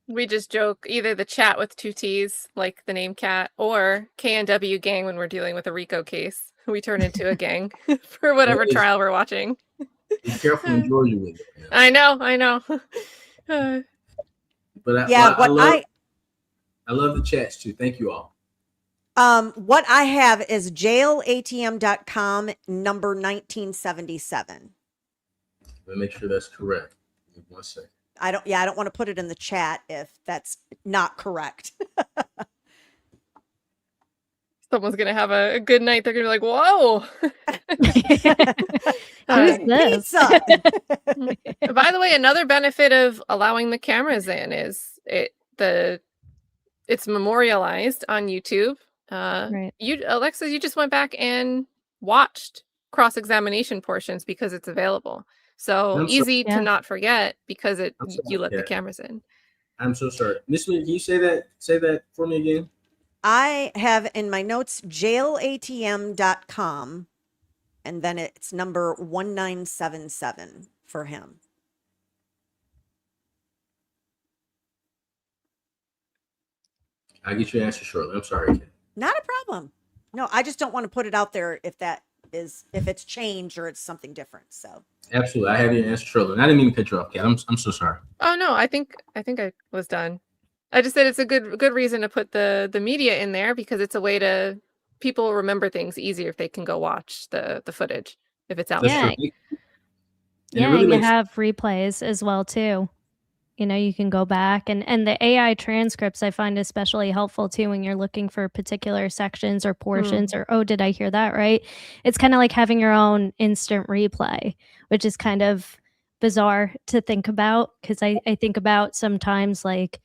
We just joke either the chat with 2 T's, like the name Cat, or KNW gang when we're dealing with a RICO case. We turn into a gang for whatever trial we're watching. Be careful in Georgia with it. I know. But I love the chats too. Thank you all. What I have is jailatm.com number 1977. Let me make sure that's correct. Give me 1 second. I don't want to put it in the chat if that's not correct. Someone's going to have a good night. They're going to be like, whoa. Who's this? By the way, another benefit of allowing the cameras in is it's memorialized on YouTube. Right. Alexis, you just went back and watched cross-examination portions because it's available. So easy to not forget because you let the cameras in. I'm so sorry. Miss Lee, can you say that for me again? I have in my notes jailatm.com and then it's number 1977 for him. I'll get you an answer shortly. I'm sorry. Not a problem. No, I just don't want to put it out there if it's changed or it's something different. So absolutely, I have your answer shortly. I didn't mean to cut you off, Kat. I'm so sorry. Oh no, I think I was done. I just said it's a good reason to put the media in there because it's a way to people remember things easier if they can go watch the footage if it's out there. Yeah, really you have replays as well too. You can go back and the AI transcripts I find especially helpful too when you're looking for particular sections or portions or, oh, did I hear that right? It's kind of like having your own instant replay, which is kind of bizarre to think about because I think about sometimes like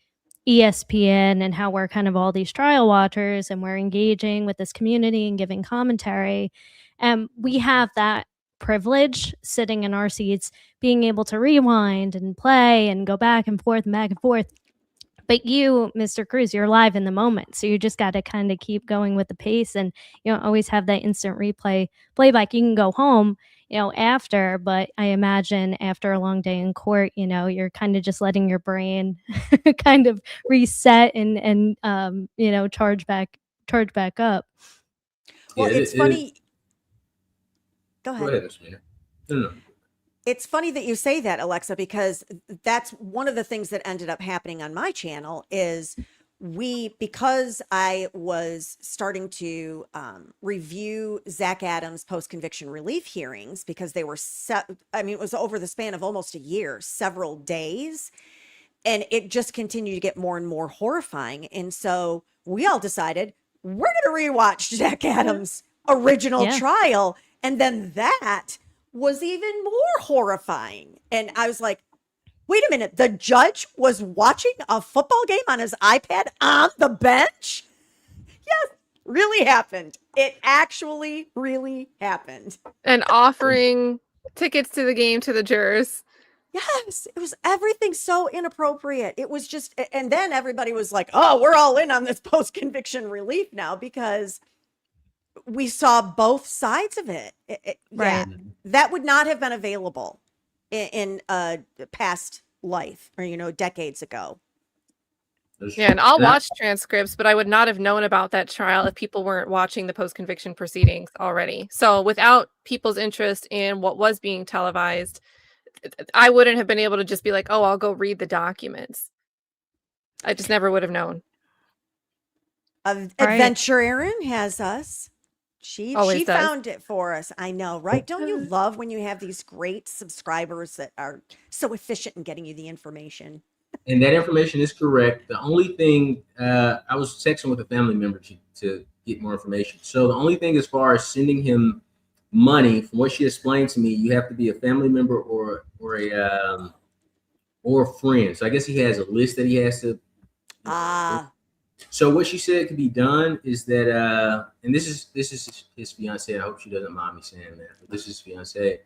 ESPN and how we're kind of all these trial watchers and we're engaging with this community and giving commentary. And we have that privilege sitting in our seats being able to rewind and play and go back and forth. But you, Mr. Cruz, you're live in the moment, so you just got to kind of keep going with the pace, and you don't always have that instant replay playback. You can go home, after, but I imagine after a long day in court, you're kind of just letting your brain kind of reset and charge back up. Well, Yeah, it's funny. Go Go ahead. ahead, Mr. Mayor. No. It's funny that you say that, Alexa, because that's one of the things that ended up happening on my channel is because I was starting to review Zach Adams' post-conviction relief hearings because they were it was over the span of almost a year, several days, and it just continued to get more and more horrifying. And so we all decided we're going to rewatch Zach Adams' original trial. And then that was even more horrifying. And I was like, wait a minute, the judge was watching a football game on his iPad on the bench? Yes, really happened. It actually really happened. And offering tickets to the game to the jurors. Yes, it was everything so inappropriate. It was just, and then everybody was like, oh, we're all in on this post-conviction relief now because we saw both sides of it. Yeah, that would not have been available in past life or, decades ago. Yeah, and I'll watch transcripts, but I would not have known about that trial if people weren't watching the post-conviction proceedings already. So without people's interest in what was being televised, I wouldn't have been able to just be like, oh, I'll go read the documents. I just never would have known. Adventure Erin has us. She Always does. found it for us. I know, right? Don't you love when you have these great subscribers that are so efficient in getting you the information? And that information is correct. The only thing, I was texting with a family member to get more information. So the only thing as far as sending him money, from what she explained to me, you have to be a family member or a friend. So I guess he has a list that he has to. So what she said could be done is that, and this is his fiance. I hope she doesn't mind me saying that, but this is his fiance.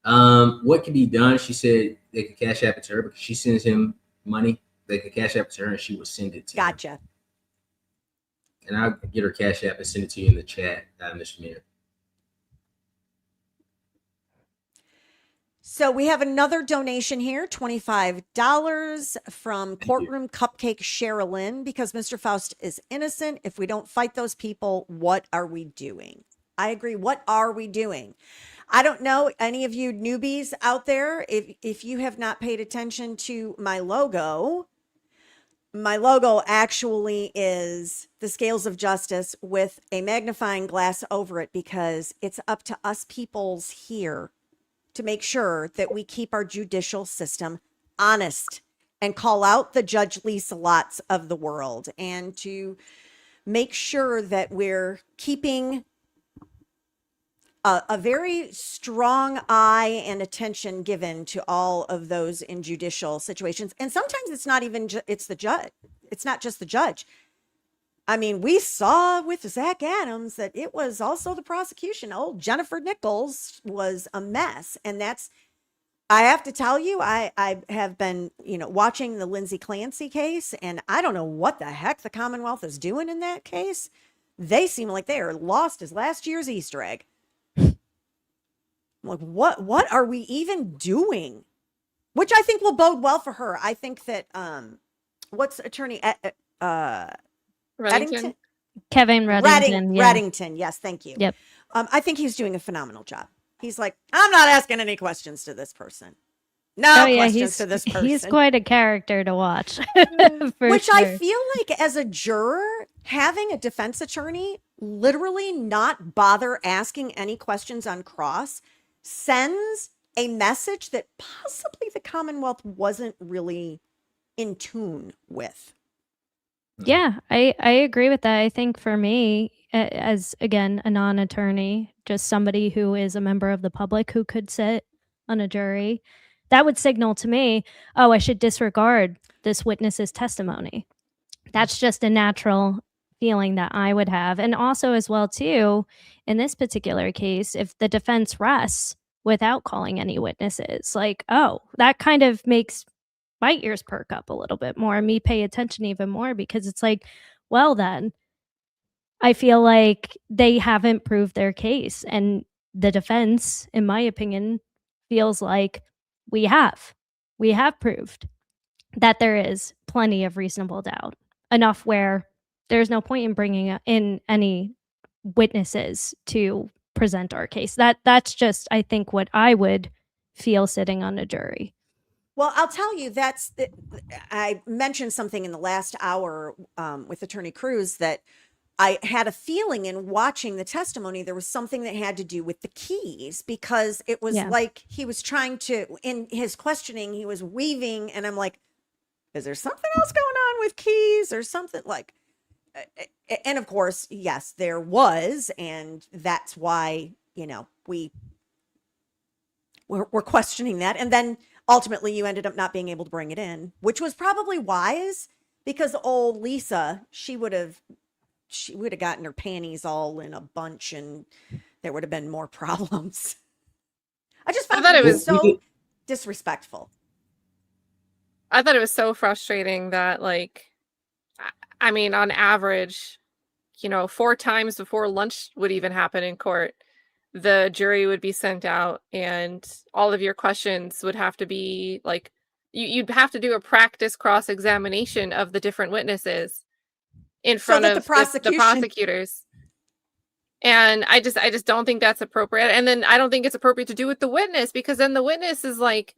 What could be done? She said they could cash app it to her because she sends him money. They could cash app it to her and she would send it to him. Gotcha. And I'll get her cash app and send it to you in the chat, Mr. Mayor. So we have another donation here, $25 from Courtroom Cupcake Sherilyn, because Mr. Faust is innocent. If we don't fight those people, what are we doing? I agree. What are we doing? I don't know any of you newbies out there. If you have not paid attention to my logo actually is the scales of justice with a magnifying glass over it, because it's up to us peoples here to make sure that we keep our judicial system honest and call out the Judge Lisa Lotts of the world, and to make sure that we're keeping a very strong eye and attention given to all of those in judicial situations. And sometimes it's not even, it's the judge. It's not just the judge. I mean, we saw with Zach Adams that it was also the prosecution. Old Jennifer Nichols was a mess. And I have to tell you, I have been, watching the Lindsay Clancy case, and I don't know what the heck the Commonwealth is doing in that case. They seem like they are lost as last year's Easter egg. I'm like, what are we even doing? Which I think will bode well for her. I think that, what's attorney, Reddington? Kevin Reddington. Reddington. Yes. Thank you. Yep. I think he's doing a phenomenal job. He's like, I'm not asking any questions to this person. No questions to this person. He's quite a character to watch. Which sure. I feel like as a juror, having a defense attorney literally not bother asking any questions on cross sends a message that possibly the Commonwealth wasn't really in tune with. Yeah, I agree with that. I think for me, as again, a non-attorney, just somebody who is a member of the public who could sit on a jury, that would signal to me, oh, I should disregard this witness's testimony. That's just a natural feeling that I would have. And also as well, too, in this particular case, if the defense rests without calling any witnesses, like, oh, that kind of makes my ears perk up a little bit more and me pay attention even more, because it's like, well, then I feel like they haven't proved their case. And the defense, in my opinion, feels like we have proved that there is plenty of reasonable doubt, enough where there's no point in bringing in any witnesses to present our case. That's just, I think, what I would feel sitting on a jury. Well, I'll tell you, I mentioned something in the last hour with Attorney Cruz that I had a feeling in watching the testimony, there was something that had to do with the keys, because it was like he was trying to, in his questioning, he was weaving, and I'm like, is there something else going on with keys or something like, and of course, yes, there was. And that's why, we're questioning that. And then ultimately you ended up not being able to bring it in, which was probably wise, because old Lisa, she would have gotten her panties all in a bunch and there would have been more problems. I thought it was so disrespectful. I thought it was so frustrating that, like, I mean, on average, 4 times before lunch would even happen in court, the jury would be sent out and all of your questions would have to be like, you'd have to do a practice cross-examination of the different witnesses in front of the prosecutors. And I just don't think that's appropriate. And then I don't think it's appropriate to do with the witness, because then the witness is like,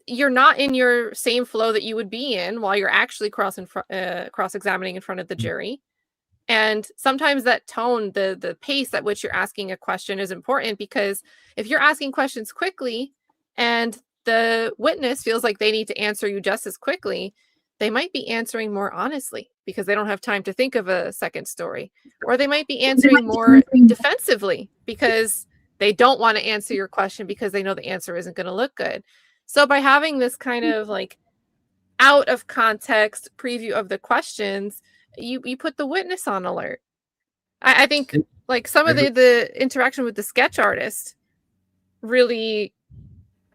you're not in your same flow that you would be in while you're actually cross-examining in front of the jury. And sometimes that tone, the pace at which you're asking a question is important, because if you're asking questions quickly and the witness feels like they need to answer you just as quickly, they might be answering more honestly because they don't have time to think of a second story. Or they might be answering more defensively because they don't want to answer your question because they know the answer isn't going to look good. So by having this kind of like out of context preview of the questions, you put the witness on alert. I think like some of the interaction with the sketch artist, really,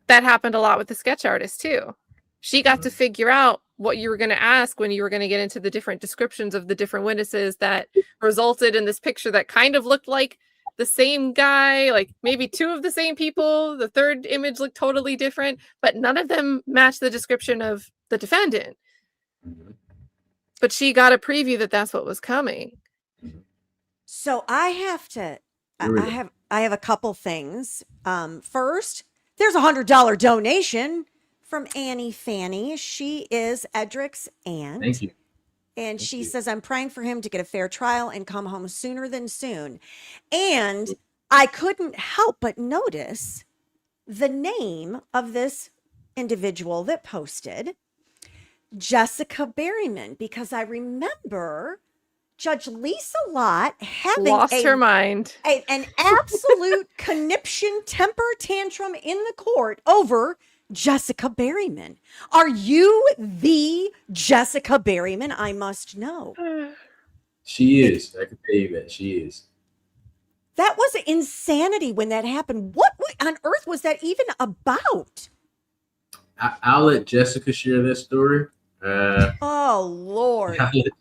that happened a lot with the sketch artist too. She got to figure out what you were going to ask when you were going to get into the different descriptions of the different witnesses that resulted in this picture that kind of looked like the same guy, like maybe 2 of the same people. The third image looked totally different, but none of them matched the description of the defendant. But she got a preview that that's what was coming. So I have a couple things. First, there's $100 donation from Annie Fanny. She is Edrick's aunt. Thank you. And she says, I'm praying for him to get a fair trial and come home sooner than soon. And I couldn't help but notice the name of this individual that posted, Jessica Berryman, because I remember Judge Lisa Lott having lost her mind, an absolute conniption temper tantrum in the court over Jessica Berryman. Are you the Jessica Berryman? I must know. She is. I can tell you that she is. That was insanity when that happened. What on earth was that even about? I'll let Jessica share that story. Oh Lord,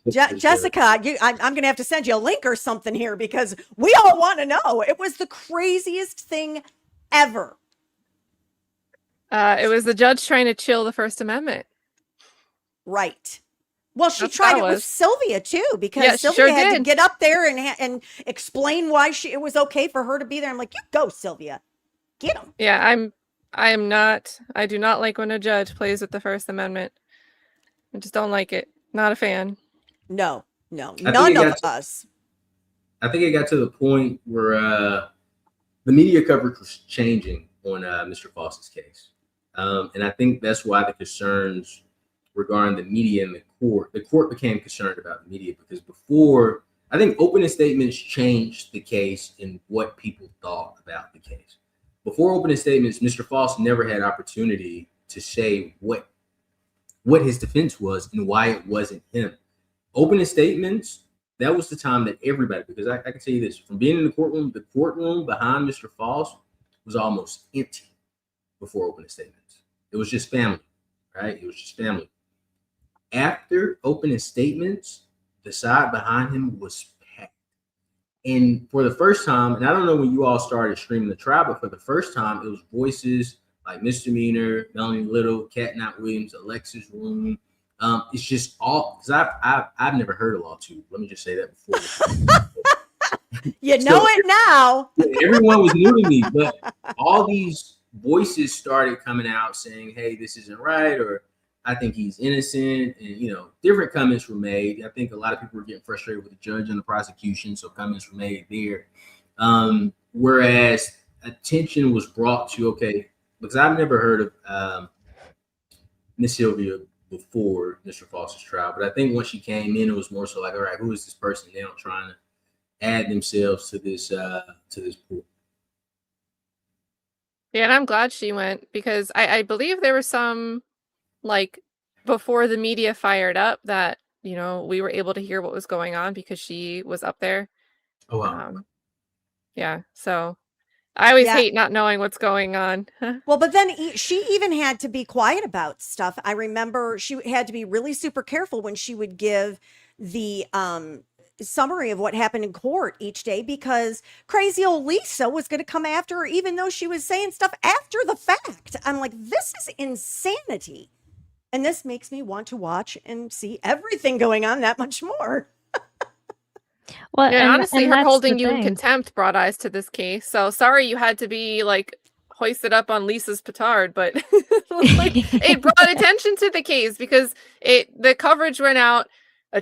Jessica, I'm going to have to send you a link or something here because we all want to know. It was the craziest thing ever. It was the judge trying to chill the First Amendment. Right. Well, she tried it with Sylvia too, because Sylvia had to get up there and explain why it was okay for her to be there. I'm like, you go, Sylvia, get him. Yeah, I do not like when a judge plays with the First Amendment. I just don't like it. Not a fan. No, none of us. I think it got to the point where the media coverage was changing on Mr. Faust's case. And I think that's why the concerns regarding the media and the court became concerned about the media, because before, I think opening statements changed the case and what people thought about the case. Before opening statements, Mr. Faust never had opportunity to say what his defense was and why it wasn't him. Opening statements, that was the time that everybody, because I can tell you this, from being in the courtroom behind Mr. Faust was almost empty before opening statements. It was just family. right? It was just family. After opening statements, the side behind him was packed. And for the first time, and I don't know when you all started streaming the trial, but for the first time, it was voices like Misdemeanor, Melanie Little, Cat Not Williams, Alexis Room. It's just all because I've never heard of Law 2. Let me just say that before. You know it now. Everyone was new to me, but all these voices started coming out saying, hey, this isn't right, or I think he's innocent. And, different comments were made. I think a lot of people were getting frustrated with the judge and the prosecution, so comments were made there. Whereas attention was brought to, okay, because I've never heard of Miss Sylvia before Mr. Faust's trial, but I think once she came in, it was more so like, all right, who is this person now trying to add themselves to this pool? Yeah, and I'm glad she went because I believe there was some, like, before the media fired up that, we were able to hear what was going on because she was up there. Oh, wow. Yeah, so I always Yeah. hate not knowing what's going on. Well, but then she even had to be quiet about stuff. I remember she had to be really super careful when she would give the summary of what happened in court each day because crazy old Lisa was going to come after her, even though she was saying stuff after the fact. I'm like, this is insanity. And this makes me want to watch and see everything going on that much more. Well, Yeah, and, honestly, and her that's holding the you in thing. contempt brought eyes to this case. So sorry you had to be like hoisted up on Lisa's petard, but like it brought attention to the case because the coverage went out.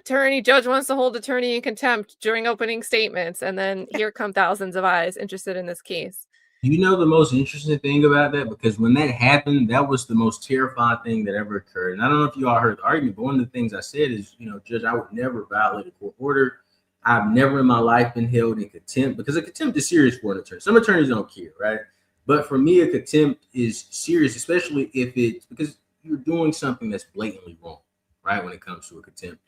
Judge wants to hold attorney in contempt during opening statements, and then here come thousands of eyes interested in this case. You know the most interesting thing about that? Because when that happened, that was the most terrifying thing that ever occurred. And I don't know if you all heard the argument, but one of the things I said is, Judge, I would never violate a court order. I've never in my life been held in contempt because a contempt is serious for an attorney. Some attorneys don't care, right? But for me, a contempt is serious, especially if it's because you're doing something that's blatantly wrong, right? When it comes to a contempt.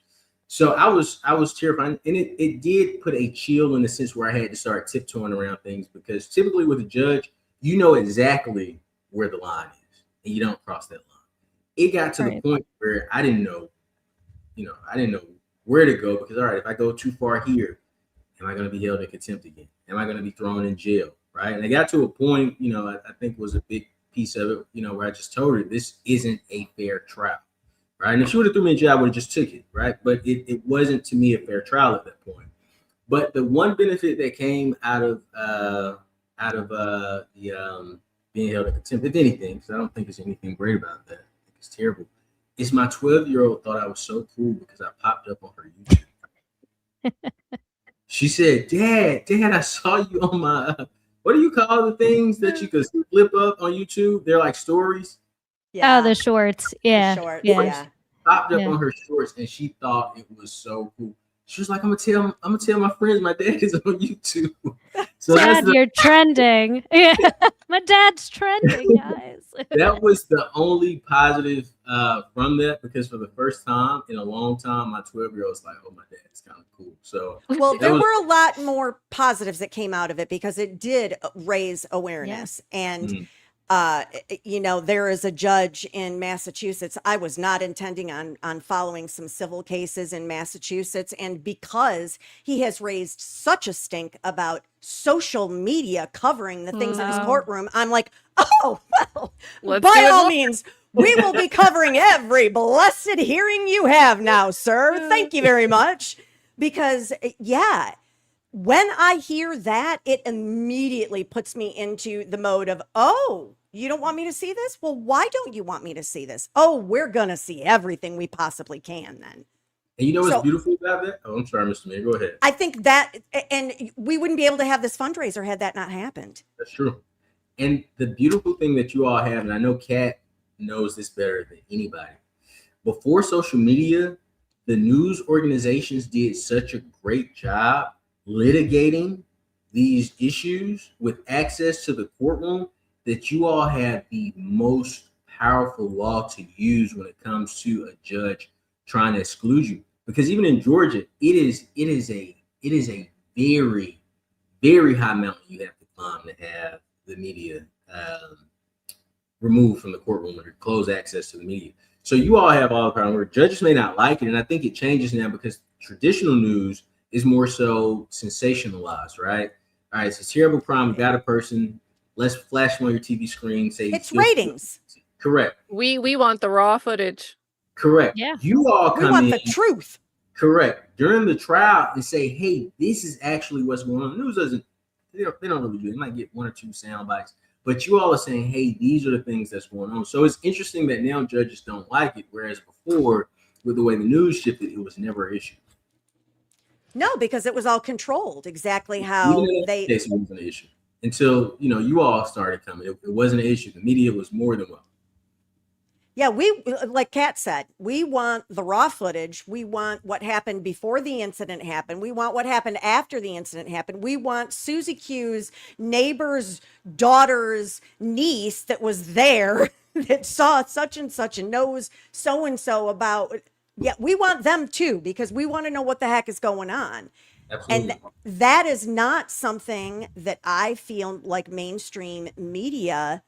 So I was terrified, and it did put a chill in the sense where I had to start tiptoeing around things because typically with a judge, you know exactly where the line is, and you don't cross that line. It got to the point where I didn't know where to go because all right, if I go too far here, am I going to be held in contempt again? Am I going to be thrown in jail? Right? And I got to a point, I think was a big piece of it, where I just told her this isn't a fair trial. Right. And if she would have threw me in jail, I would have just took it. Right. But it wasn't to me a fair trial at that point. But the one benefit that came out of being held in contempt, if anything, because I don't think there's anything great about that. I think it's terrible. Is my 12-year-old thought I was so cool because I popped up on her YouTube. She said, Dad, I saw you on my, what do you call the things that you could flip up on YouTube? They're like stories. Yeah. Oh, the shorts. Yeah. The shorts, yeah. Popped up on her shorts and she thought it was so cool. She was like, I'm gonna tell my friends my dad is on YouTube. So Dad, you're trending. Yeah. My dad's trending, guys. That was the only positive from that because for the first time in a long time, my 12-year-old was like, oh, my dad is kind of cool. So well, there were a lot more positives that came out of it because it did raise awareness. And there is a judge in Massachusetts. I was not intending on following some civil cases in Massachusetts. And because he has raised such a stink about social media covering the things in his courtroom, I'm like, oh, well, by all means, we will be covering every blessed hearing you have now, sir. Thank you very much. Because, when I hear that, it immediately puts me into the mode of, oh, you don't want me to see this? Well, why don't you want me to see this? Oh, we're going to see everything we possibly can then. And you know what's beautiful about that? Oh, I'm sorry, Mr. Mayor. Go ahead. I think that, and we wouldn't be able to have this fundraiser had that not happened. That's true. And the beautiful thing that you all have, and I know Kat knows this better than anybody, before social media, the news organizations did such a great job litigating these issues with access to the courtroom that you all have the most powerful law to use when it comes to a judge trying to exclude you. Because even in Georgia, it is a very, very high mountain you have to climb to have the media removed from the courtroom or close access to the media. So you all have all the power. Where judges may not like it, and I think it changes now because traditional news is more so sensationalized, right? All right, it's a terrible crime. We got a person. Let's flash on your TV screen. Say It's ratings. Correct. We want the raw footage. Correct. Yeah. You all We come want in. the truth. Correct. During the trial and say, hey, this is actually what's going on. The news doesn't, they don't really do it. They might get one or two sound bites. But you all are saying, hey, these are the things that's going on. So it's interesting that now judges don't like it, whereas before, with the way the news shifted, it was never an issue. No, because it was all controlled exactly Even how in that they. case, it wasn't an issue until you all started coming. It wasn't an issue. The media was more than welcome. Yeah, we, like Kat said, we want the raw footage. We want what happened before the incident happened. We want what happened after the incident happened. We want Susie Q's neighbor's daughter's niece that was there that saw such and such and knows so and so about. Yeah, we want them too because we want to know what the heck is going on. Absolutely. And that is not something that I feel like mainstream media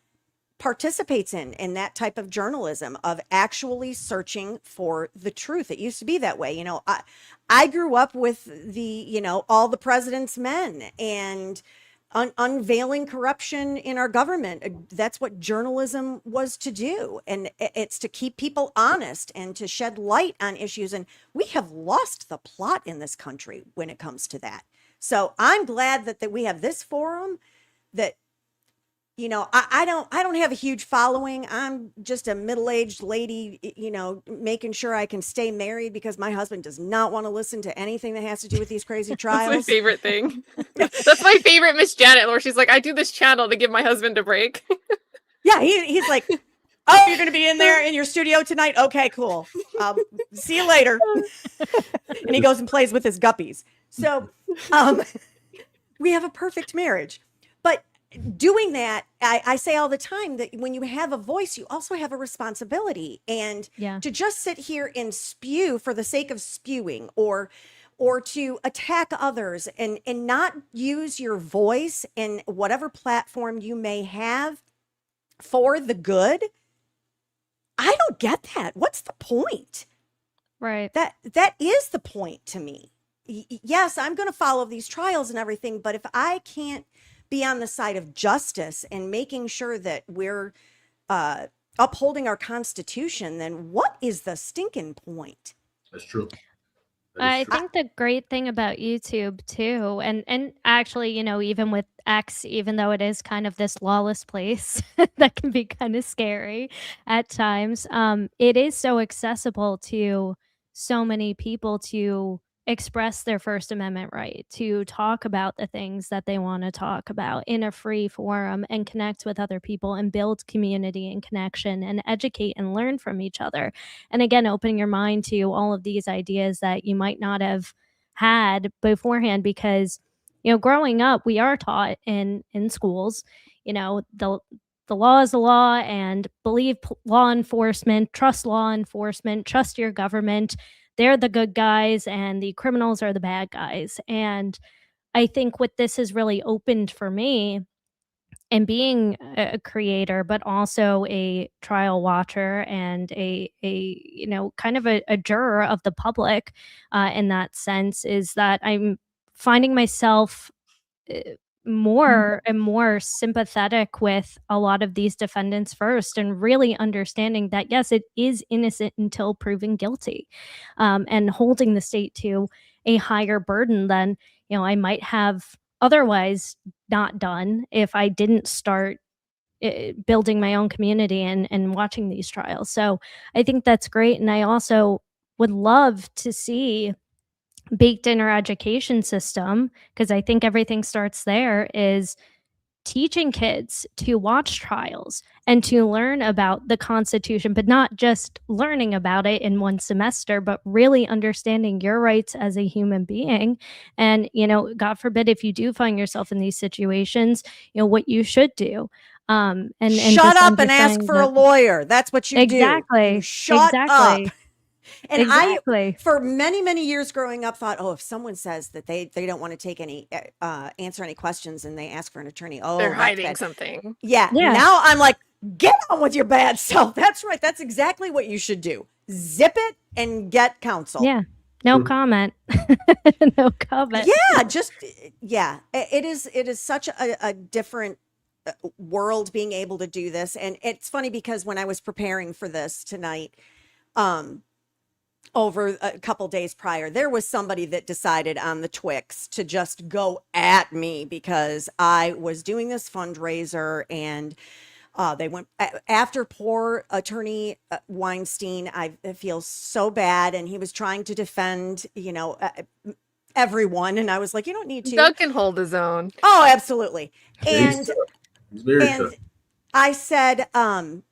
participates in that type of journalism of actually searching for the truth. It used to be that way. I grew up with the, all the president's men and unveiling corruption in our government. That's what journalism was to do. And it's to keep people honest and to shed light on issues. And we have lost the plot in this country when it comes to that. So I'm glad that we have this forum that, I don't have a huge following. I'm just a middle-aged lady, making sure I can stay married because my husband does not want to listen to anything that has to do with these crazy trials. That's my favorite thing. That's my favorite Miss Janet, where she's like, I do this channel to give my husband a break. Yeah, he's like, oh, you're going to be in there in your studio tonight? Okay, cool. See you later. And he goes and plays with his guppies. So we have a perfect marriage. But doing that, I say all the time that when you have a voice, you also have a responsibility. And to just sit here and spew for the sake of spewing or to attack others and not use your voice in whatever platform you may have for the good, I don't get that. What's the point? Right. That is the point to me. Yes, I'm going to follow these trials and everything, but if I can't be on the side of justice and making sure that we're upholding our Constitution, then what is the stinking point? That's true. I think the great thing about YouTube too, and actually, even with X, even though it is kind of this lawless place that can be kind of scary at times, it is so accessible to so many people to express their First Amendment right, to talk about the things that they want to talk about in a free forum and connect with other people and build community and connection and educate and learn from each other. And again, opening your mind to all of these ideas that you might not have had beforehand, because growing up, we are taught in schools, the law is the law, and believe law enforcement, trust law enforcement, trust your government. They're the good guys and the criminals are the bad guys. And I think what this has really opened for me, and being a creator, but also a trial watcher and a kind of a juror of the public in that sense, is that I'm finding myself more and more sympathetic with a lot of these defendants first, and really understanding that, yes, it is innocent until proven guilty, and holding the state to a higher burden than I might have otherwise not done if I didn't start building my own community and watching these trials. So I think that's great. And I also would love to see baked in our education system, because I think everything starts there, is teaching kids to watch trials and to learn about the Constitution, but not just learning about it in one semester, but really understanding your rights as a human being. And, God forbid, if you do find yourself in these situations, what you should do. And shut up and ask for a lawyer. That's what you do. Exactly. You shut up. And exactly. I, for many, many years growing up, thought, if someone says that they don't want to take any, answer any questions and they ask for an attorney, they're hiding something. Yeah. Now I'm like, get on with your bad self. That's right. That's exactly what you should do. Zip it and get counsel. Yeah. No comment. No comment. Yeah, it is such a different world being able to do this. And it's funny because when I was preparing for this tonight, over a couple days prior, there was somebody that decided on the Twix to just go at me because I was doing this fundraiser, and they went after poor attorney Weinstein. I feel so bad, and he was trying to defend, everyone, and I was like, you don't need to. Doug can hold his own. Oh, absolutely. And It's very and tough. I said, the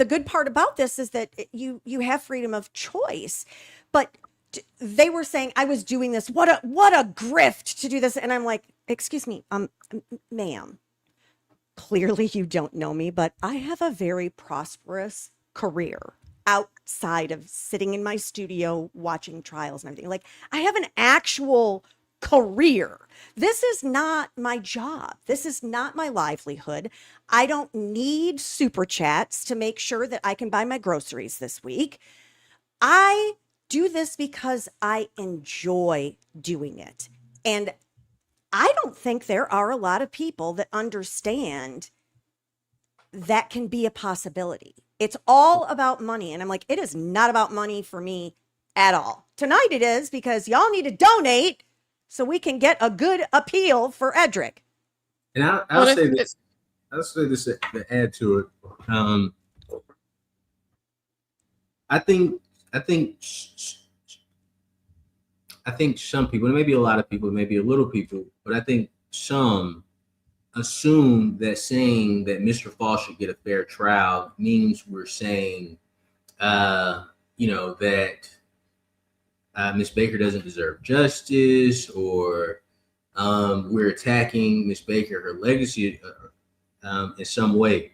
good part about this is that you have freedom of choice, but they were saying I was doing this. What a grift to do this. And I'm like, excuse me, ma'am, clearly you don't know me, but I have a very prosperous career outside of sitting in my studio watching trials and everything. Like, I have an actual career. This is not my job. This is not my livelihood. I don't need super chats to make sure that I can buy my groceries this week. I do this because I enjoy doing it. And I don't think there are a lot of people that understand that can be a possibility. It's all about money. And I'm like, it is not about money for me at all. Tonight it is, because y'all need to donate so we can get a good appeal for Edrick. And I'll say this. I'll say this to add to it. I think some people, and maybe a lot of people, maybe a little people, but I think some assume that saying that Mr. Faust should get a fair trial means we're saying, that Miss Baker doesn't deserve justice, or we're attacking Miss Baker, her legacy, in some way.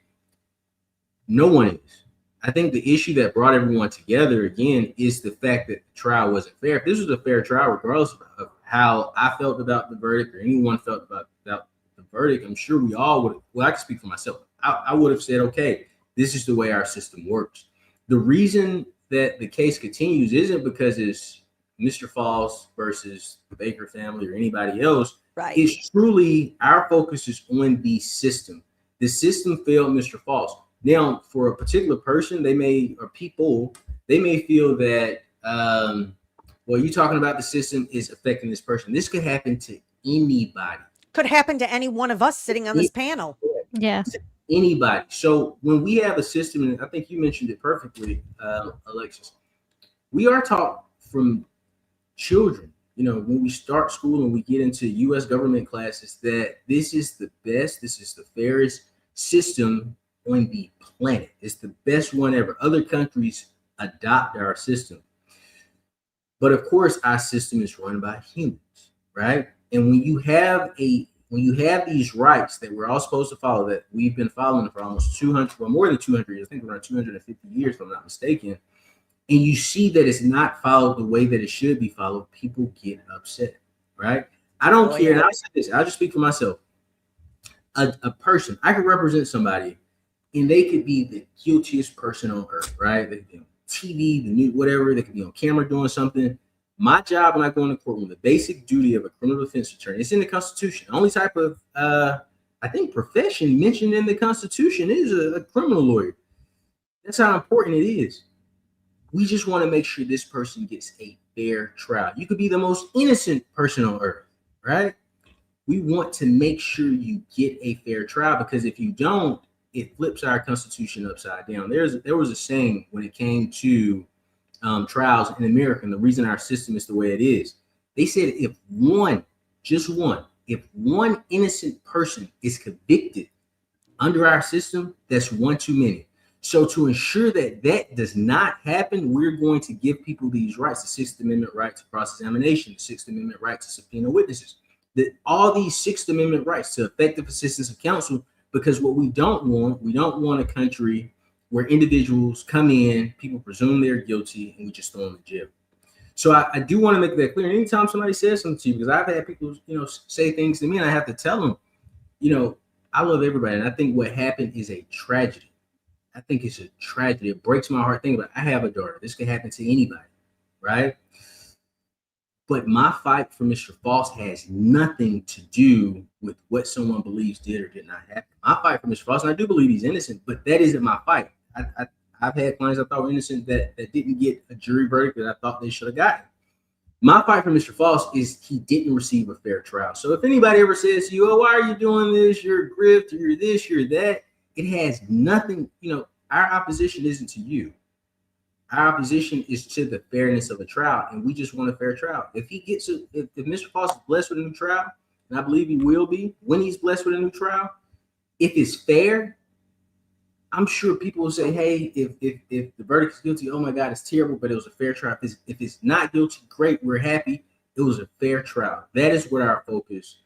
No one is. I think the issue that brought everyone together again is the fact that the trial wasn't fair. If this was a fair trial, regardless of how I felt about the verdict or anyone felt about the verdict, I'm sure we all would. Well, I can speak for myself. I would have said, okay, this is the way our system works. The reason that the case continues isn't because it's Mr. Faust versus the Baker family or anybody else. Right. It's truly our focus is on the system. The system failed Mr. Faust. Now, for a particular person, they may feel that, you're talking about the system is affecting this person. This could happen to anybody. Could happen to any one of us sitting on this panel. Yeah. Anybody. So when we have a system, and I think you mentioned it perfectly, Alexis, we are taught from children, when we start school and we get into U.S. government classes, that this is the best, this is the fairest system on the planet. It's the best one ever. Other countries adopt our system. But of course, our system is run by humans, right? And when you have these rights that we're all supposed to follow, that we've been following for almost 200, well, more than 200 years, I think around 250 years, if I'm not mistaken, and you see that it's not followed the way that it should be followed, people get upset, right? I don't care. And I'll say this, I'll just speak for myself. A person, I could represent somebody, and they could be the guiltiest person on earth, right? They could be on TV, the news, whatever. They could be on camera doing something. My job when I go in the courtroom, the basic duty of a criminal defense attorney, it's in the Constitution. The only type of, I think, profession mentioned in the Constitution is a criminal lawyer. That's how important it is. We just want to make sure this person gets a fair trial. You could be the most innocent person on earth, right? We want to make sure you get a fair trial, because if you don't, it flips our Constitution upside down. There was a saying when it came to trials in America, and the reason our system is the way it is. They said if one innocent person is convicted under our system, that's one too many. So to ensure that that does not happen, we're going to give people these rights: the Sixth Amendment right to cross-examination, the Sixth Amendment right to subpoena witnesses, all these Sixth Amendment rights to effective assistance of counsel. Because what we don't want a country where individuals come in, people presume they're guilty, and we just throw them in jail. So I do want to make that clear. Anytime somebody says something to you, because I've had people, say things to me, and I have to tell them, I love everybody, and I think what happened is a tragedy. I think it's a tragedy. It breaks my heart. Think about it. I have a daughter. This could happen to anybody, right? But my fight for Mr. Faust has nothing to do with what someone believes did or did not happen. My fight for Mr. Faust, and I do believe he's innocent, but that isn't my fight. I've had clients I thought were innocent that didn't get a jury verdict that I thought they should have gotten. My fight for Mr. Faust is he didn't receive a fair trial. So if anybody ever says to you, oh, why are you doing this? You're a grift, or you're this, you're that, it has nothing, our opposition isn't to you. Our opposition is to the fairness of a trial, and we just want a fair trial. If Mr. Faust is blessed with a new trial, and I believe he will be, when he's blessed with a new trial, if it's fair, I'm sure people will say, hey, if the verdict is guilty, oh my God, it's terrible, but it was a fair trial. If it's not guilty, great, we're happy. It was a fair trial. That is what our focus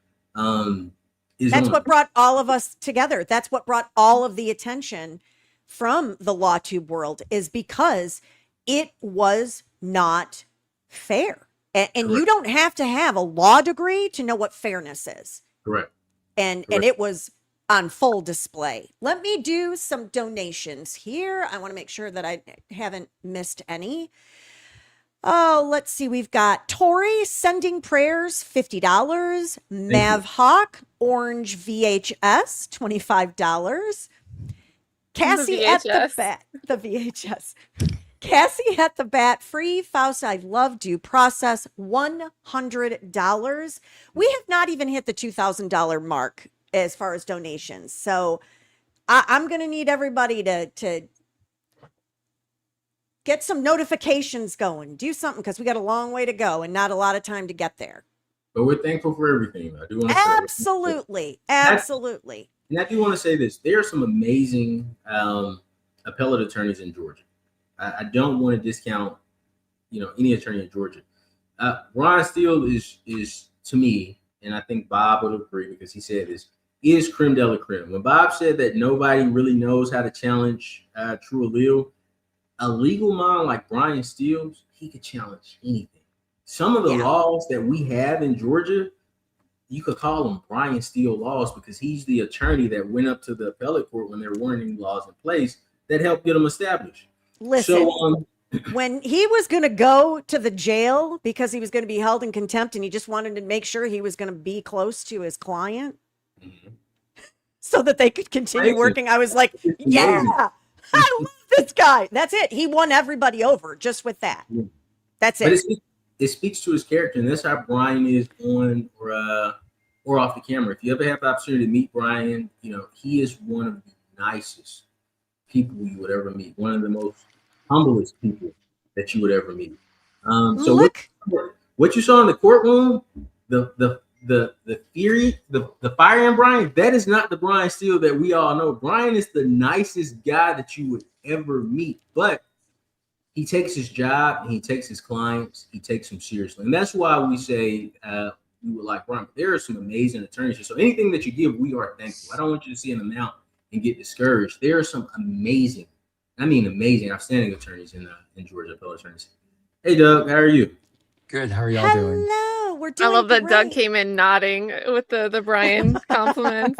is. That's what brought all of us together. That's what brought all of the attention from the LawTube world, is because it was not fair. And you don't have to have a law degree to know what fairness is. Correct. And it was on full display. Let me do some donations here. I want to make sure that I haven't missed any. Oh, let's see. We've got Tori sending prayers, $50. Mav Hawk, Orange VHS, $25. Cassie at the bat, the VHS. Cassie at the bat, free Faust, I love due process, $100. We have not even hit the $2,000 mark as far as donations. So I'm going to need everybody to get some notifications going, do something, because we got a long way to go and not a lot of time to get there. But we're thankful for everything. I do want to Absolutely. Absolutely. And I do want to say this. There are some amazing appellate attorneys in Georgia. I don't want to discount, any attorney in Georgia. Brian Steele is to me, and I think Bob would agree because he said this, is creme de la creme. When Bob said that nobody really knows how to challenge true allele, a legal mind like Brian Steele's, he could challenge anything. Some of the laws that we have in Georgia, you could call them Brian Steele laws because he's the attorney that went up to the appellate court when there weren't any laws in place that helped get them established. Listen, when he was going to go to the jail because he was going to be held in contempt and he just wanted to make sure he was going to be close to his client so that they could continue working, I was like, yeah, I love this guy. That's it. He won everybody over just with that. That's it. But it speaks to his character, and that's how Brian is on or off the camera. If you ever have the opportunity to meet Brian, he is one of the nicest people you would ever meet. One of the most humblest people that you would ever meet. So what you saw in the courtroom, the theory, the fire in Brian, that is not the Brian Steele that we all know. Brian is the nicest guy that you would ever meet, but he takes his job and he takes his clients, he takes them seriously. And that's why we say we would like Brian. There are some amazing attorneys here. So anything that you give, we are thankful. I don't want you to see an amount and get discouraged. There are some amazing, outstanding attorneys in Georgia, appellate attorneys. Hey, Doug, how are you? Good. How are y'all doing? Hello, we're doing I love that great. Doug came in nodding with the Brian compliments.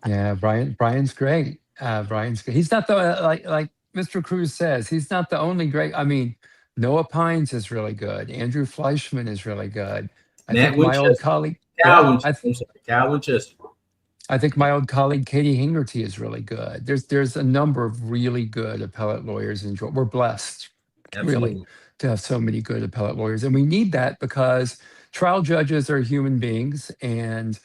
Yeah, Brian's great. Brian's great. He's not the like Mr. Cruz says. He's not the only great. I mean, Noah Pines is really good. Andrew Fleischman is really good. I think my old colleague Calhoun Chester. I think my old colleague Katie Hingerty is really good. There's a number of really good appellate lawyers in Georgia. We're blessed, really, to have so many good appellate lawyers, and we need that because trial judges are human beings and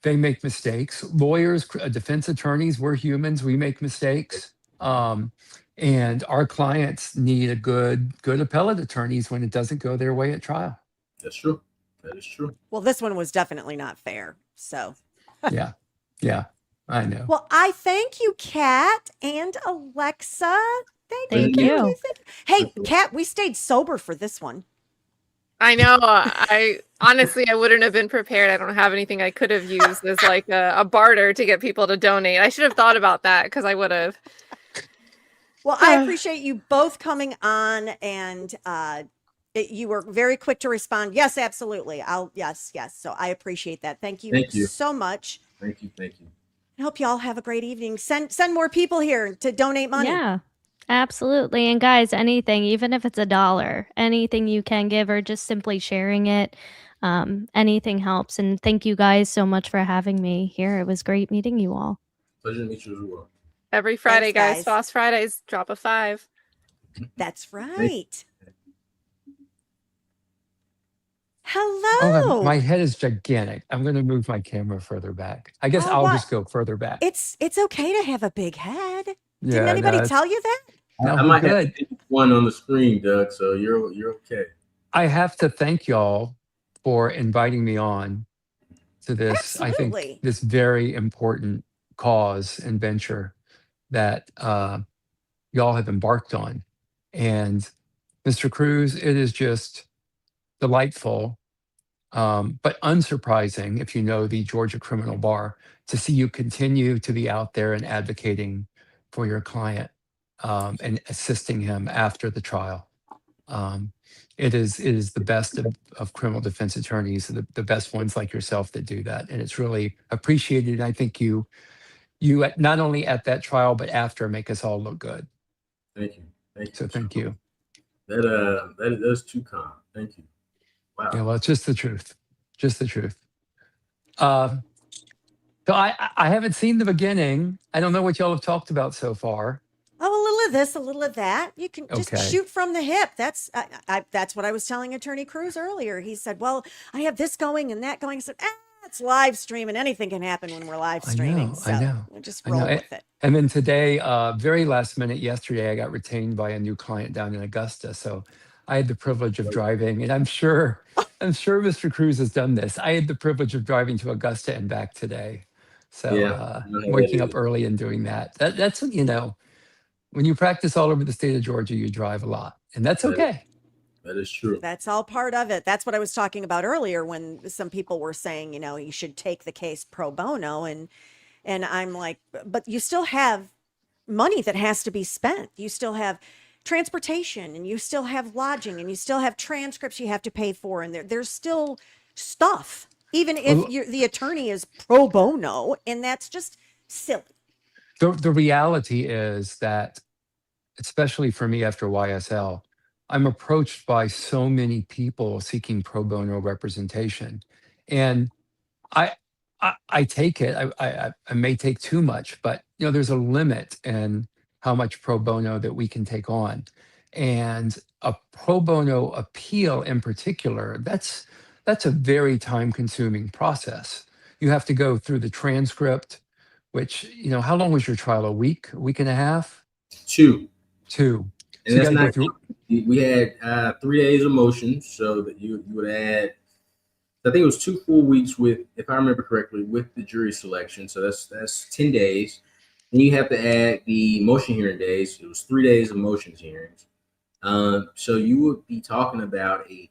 they make mistakes. Lawyers, defense attorneys, we're humans. We make mistakes, and our clients need a good appellate attorneys when it doesn't go their way at trial. That's true. That is true. Well, this one was definitely not fair. So. Yeah, I know. Well, I thank you, Kat and Alexa. Thank you. Hey, Kat, we stayed sober for this one. I know. I honestly, I wouldn't have been prepared. I don't have anything I could have used as like a barter to get people to donate. I should have thought about that because I would have. Well, I appreciate you both coming on, and you were very quick to respond. Yes, absolutely. Yes. So I appreciate that. Thank you so much. Thank you. I hope you all have a great evening. Send more people here to donate money. Yeah, absolutely. And guys, anything, even if it's $1, anything you can give or just simply sharing it, anything helps. And thank you guys so much for having me here. It was great meeting you all. Pleasure to meet you as well. Every Friday, Thanks, guys. Faust Fridays, drop a 5. That's right. Oh, Hello. my head is gigantic. I'm going to move my camera further back. I guess Oh, I'll what? just go further back. It's okay to have a big head. Didn't Yeah, anybody no, tell you that? no, I we're might good. have one on the screen, Doug. So you're okay. I have to thank y'all for inviting me on to this, I think, Absolutely. this very important cause and venture that y'all have embarked on. And Mr. Cruz, it is just delightful, but unsurprising if you know the Georgia Criminal Bar, to see you continue to be out there and advocating for your client and assisting him after the trial. It is the best of criminal defense attorneys, the best ones like yourself that do that, and it's really appreciated. And I think you not only at that trial but after make us all look good. Thank you. Thank you. So thank you. That's too kind. Thank you. Wow. Yeah, well, it's just the truth, just the truth. So I haven't seen the beginning. I don't know what y'all have talked about so far. Oh, a little of this, a little of that. You can just Okay. shoot from the hip. That's that's what I was telling Attorney Cruz earlier. He said, "Well, I have this going and that going." I said, "It's live stream, and anything can happen when we're live streaming." I know. We'll just I roll know. with it. And then today, very last minute yesterday, I got retained by a new client down in Augusta. So I had the privilege of driving, and I'm sure Mr. Cruz has done this. I had the privilege of driving to Augusta and back today. So Yeah, I know how waking that up is. early and doing that. That's, when you practice all over the state of Georgia, you drive a lot, and that's okay. That is true. That's all part of it. That's what I was talking about earlier when some people were saying, you should take the case pro bono, and I'm like, but you still have money that has to be spent. You still have transportation, and you still have lodging, and you still have transcripts you have to pay for, and there's still stuff, even if Well, the attorney is pro bono, and that's just silly. the reality is that, especially for me after YSL, I'm approached by so many people seeking pro bono representation, and I take it. I may take too much, but there's a limit in how much pro bono that we can take on, and a pro bono appeal in particular. That's a very time consuming process. You have to go through the transcript, which how long was your trial? A week and a half? Two. Two. And So you that's got to go not. through. We had 3 days of motions, so that you would add. I think it was 2 full weeks with, if I remember correctly, with the jury selection. So that's 10 days. And you have to add the motion hearing days. It was 3 days of motions hearings. So you would be talking about a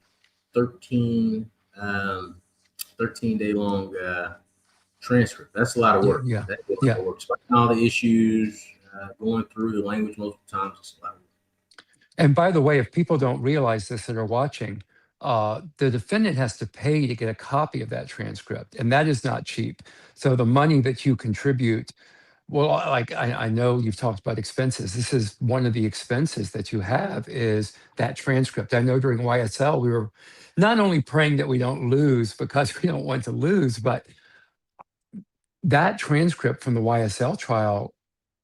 13 day long transcript. That's a lot of work. Yeah. That's a lot of work. Explaining all the issues, going through the language multiple times. It's a lot of work. And by the way, if people don't realize this that are watching, the defendant has to pay to get a copy of that transcript, and that is not cheap. So the money that you contribute, well, like I know you've talked about expenses. This is one of the expenses that you have, is that transcript. I know during YSL, we were not only praying that we don't lose because we don't want to lose, but that transcript from the YSL trial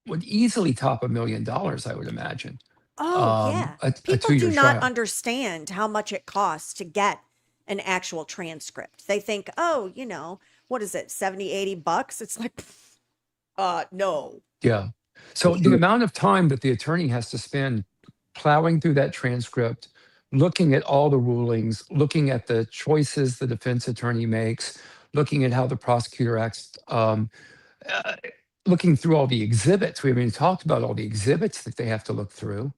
would easily top $1 million, I would imagine. Oh, yeah. A People 2-year do not trial. understand how much it costs to get an actual transcript. They think, oh, what is it, 70, 80 bucks? It's like, no. Yeah. So the amount of time that the attorney has to spend plowing through that transcript, looking at all the rulings, looking at the choices the defense attorney makes, looking at how the prosecutor acts, looking through all the exhibits. We haven't even talked about all the exhibits that they have to look through.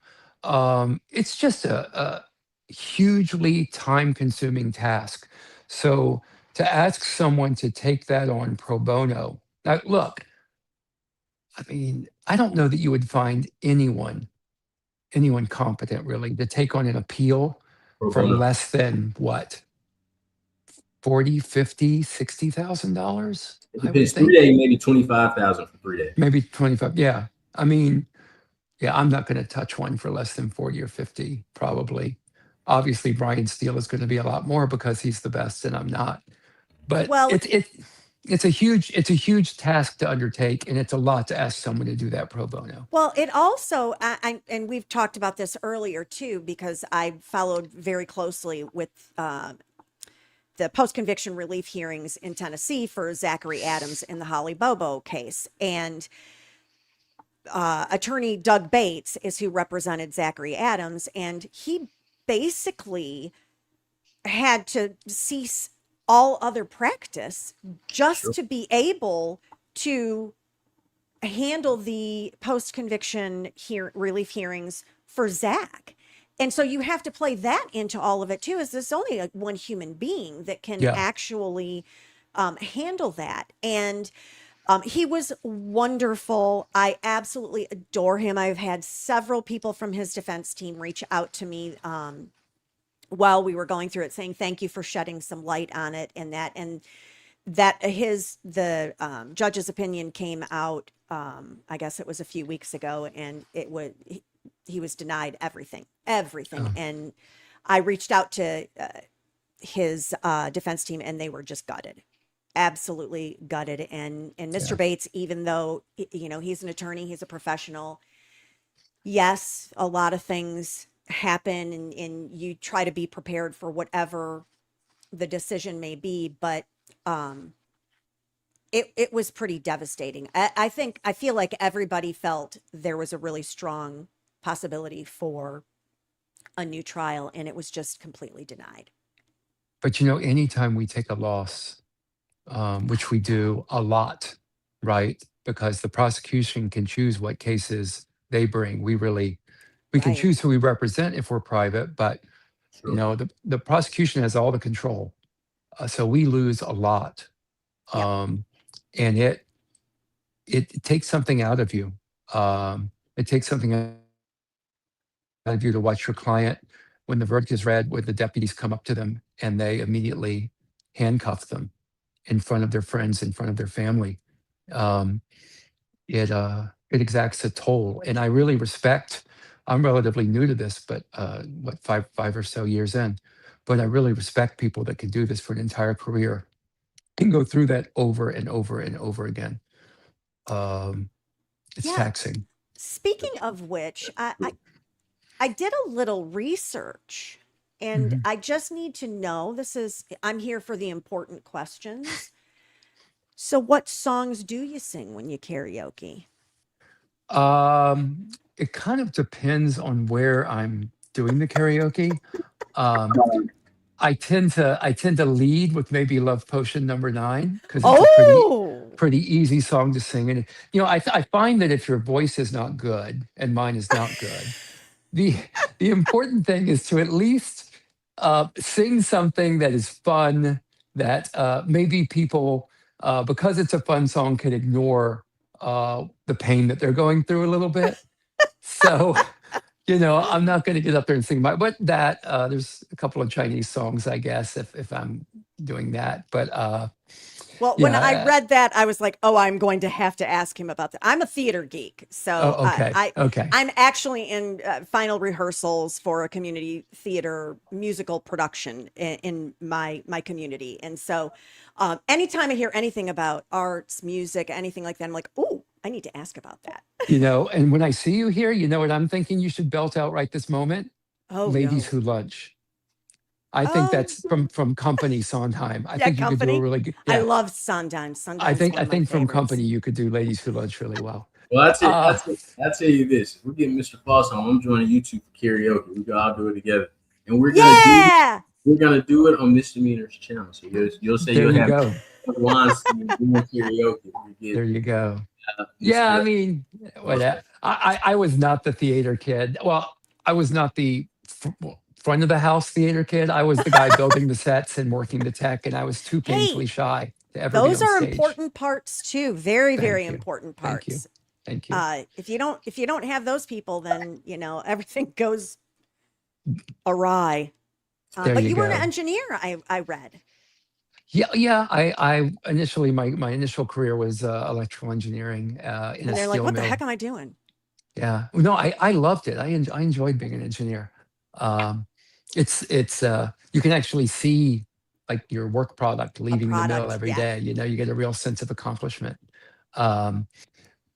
It's just a hugely time-consuming task. So to ask someone to take that on pro bono, now look, I mean, I don't know that you would find anyone competent really to take on an appeal Pro for bono. less than what? 40, 50, $60,000. It I would depends. think 3 day, maybe 25,000 for 3 days. maybe 25. Yeah. I mean, yeah, I'm not going to touch one for less than 40 or 50, probably. Obviously, Brian Steele is going to be a lot more because he's the best and I'm not. But Well, it's a huge task to undertake, and it's a lot to ask someone to do that pro bono. Well, it also, and we've talked about this earlier too, because I followed very closely with the post-conviction relief hearings in Tennessee for Zachary Adams in the Holly Bobo case. And attorney Doug Bates is who represented Zachary Adams, and he basically had to cease all other practice just to be able to handle the post-conviction relief hearings for Zach. And so you have to play that into all of it too, is there's only one human being that can actually handle that. And he was wonderful. I absolutely adore him. I've had several people from his defense team reach out to me while we were going through it, saying thank you for shedding some light on it, and that the judge's opinion came out. I guess it was a few weeks ago, and he was denied everything. And I reached out to his defense team, and they were just gutted, absolutely gutted. And Mr. Bates, even though he's an attorney, he's a professional. Yes, a lot of things happen, and you try to be prepared for whatever the decision may be, but it was pretty devastating. I feel like everybody felt there was a really strong possibility for a new trial, and it was just completely denied. But anytime we take a loss, which we do a lot, right? Because the prosecution can choose what cases they bring. We can Right. choose who we represent if we're private, but the prosecution has all the control. So we lose a lot. And it takes something out of you. It takes something out of you to watch your client, when the verdict is read, when the deputies come up to them and they immediately handcuff them in front of their friends, in front of their family. It exacts a toll. And I really respect, I'm relatively new to this, but five or so years in, but I really respect people that can do this for an entire career, can go through that over and over and over again. It's taxing. Speaking of which, I did a little research, and I just need to know, I'm here for the important questions. So what songs do you sing when you karaoke? It kind of depends on where I'm doing the karaoke. I tend to lead with maybe Love Potion number 9, because it's a pretty easy song to sing. And I find that if your voice is not good, and mine is not good, the important thing is to at least sing something that is fun, that maybe people, because it's a fun song, can ignore the pain that they're going through a little bit. So, I'm not going to get up there and sing but there's a couple of Chinese songs, I guess, if I'm doing that. But when I read that, I was like, I'm going to have to ask him about that. I'm a theater geek, so I'm actually in final rehearsals for a community theater musical production in my community. And so anytime I hear anything about arts, music, anything like that, I'm like, I need to ask about that. And when I see you here, you know what I'm thinking you should belt out right this moment? Ladies Who Lunch. I think that's from Company Sondheim. I think you could do a really good. I love Sondheim. I think from Company you could do Ladies Who Lunch really well. Well, I'll tell you this: we're getting Mr. Faust on. I'm joining YouTube for karaoke. We can all do it together, and we're gonna do it on Misdemeanor's channel. So you'll say you'll have Juan doing karaoke. There you go. Yeah, I mean, I was not the theater kid. Well, I was not the front of the house theater kid. I was the guy building the sets and working the tech, and I was too painfully shy to ever be on those are stage. Important parts too. Very, very important parts. Thank you. If you don't have those people, then everything goes awry. But you were an engineer, I read. Yeah. I initially my initial career was electrical engineering in And a they're like, steel what the mill. heck am I doing? Yeah. No, I loved it. I enjoyed being an engineer. Um, it's you can actually see like your work product A leaving the mill product. every Yeah. day. You get a real sense of accomplishment. Um,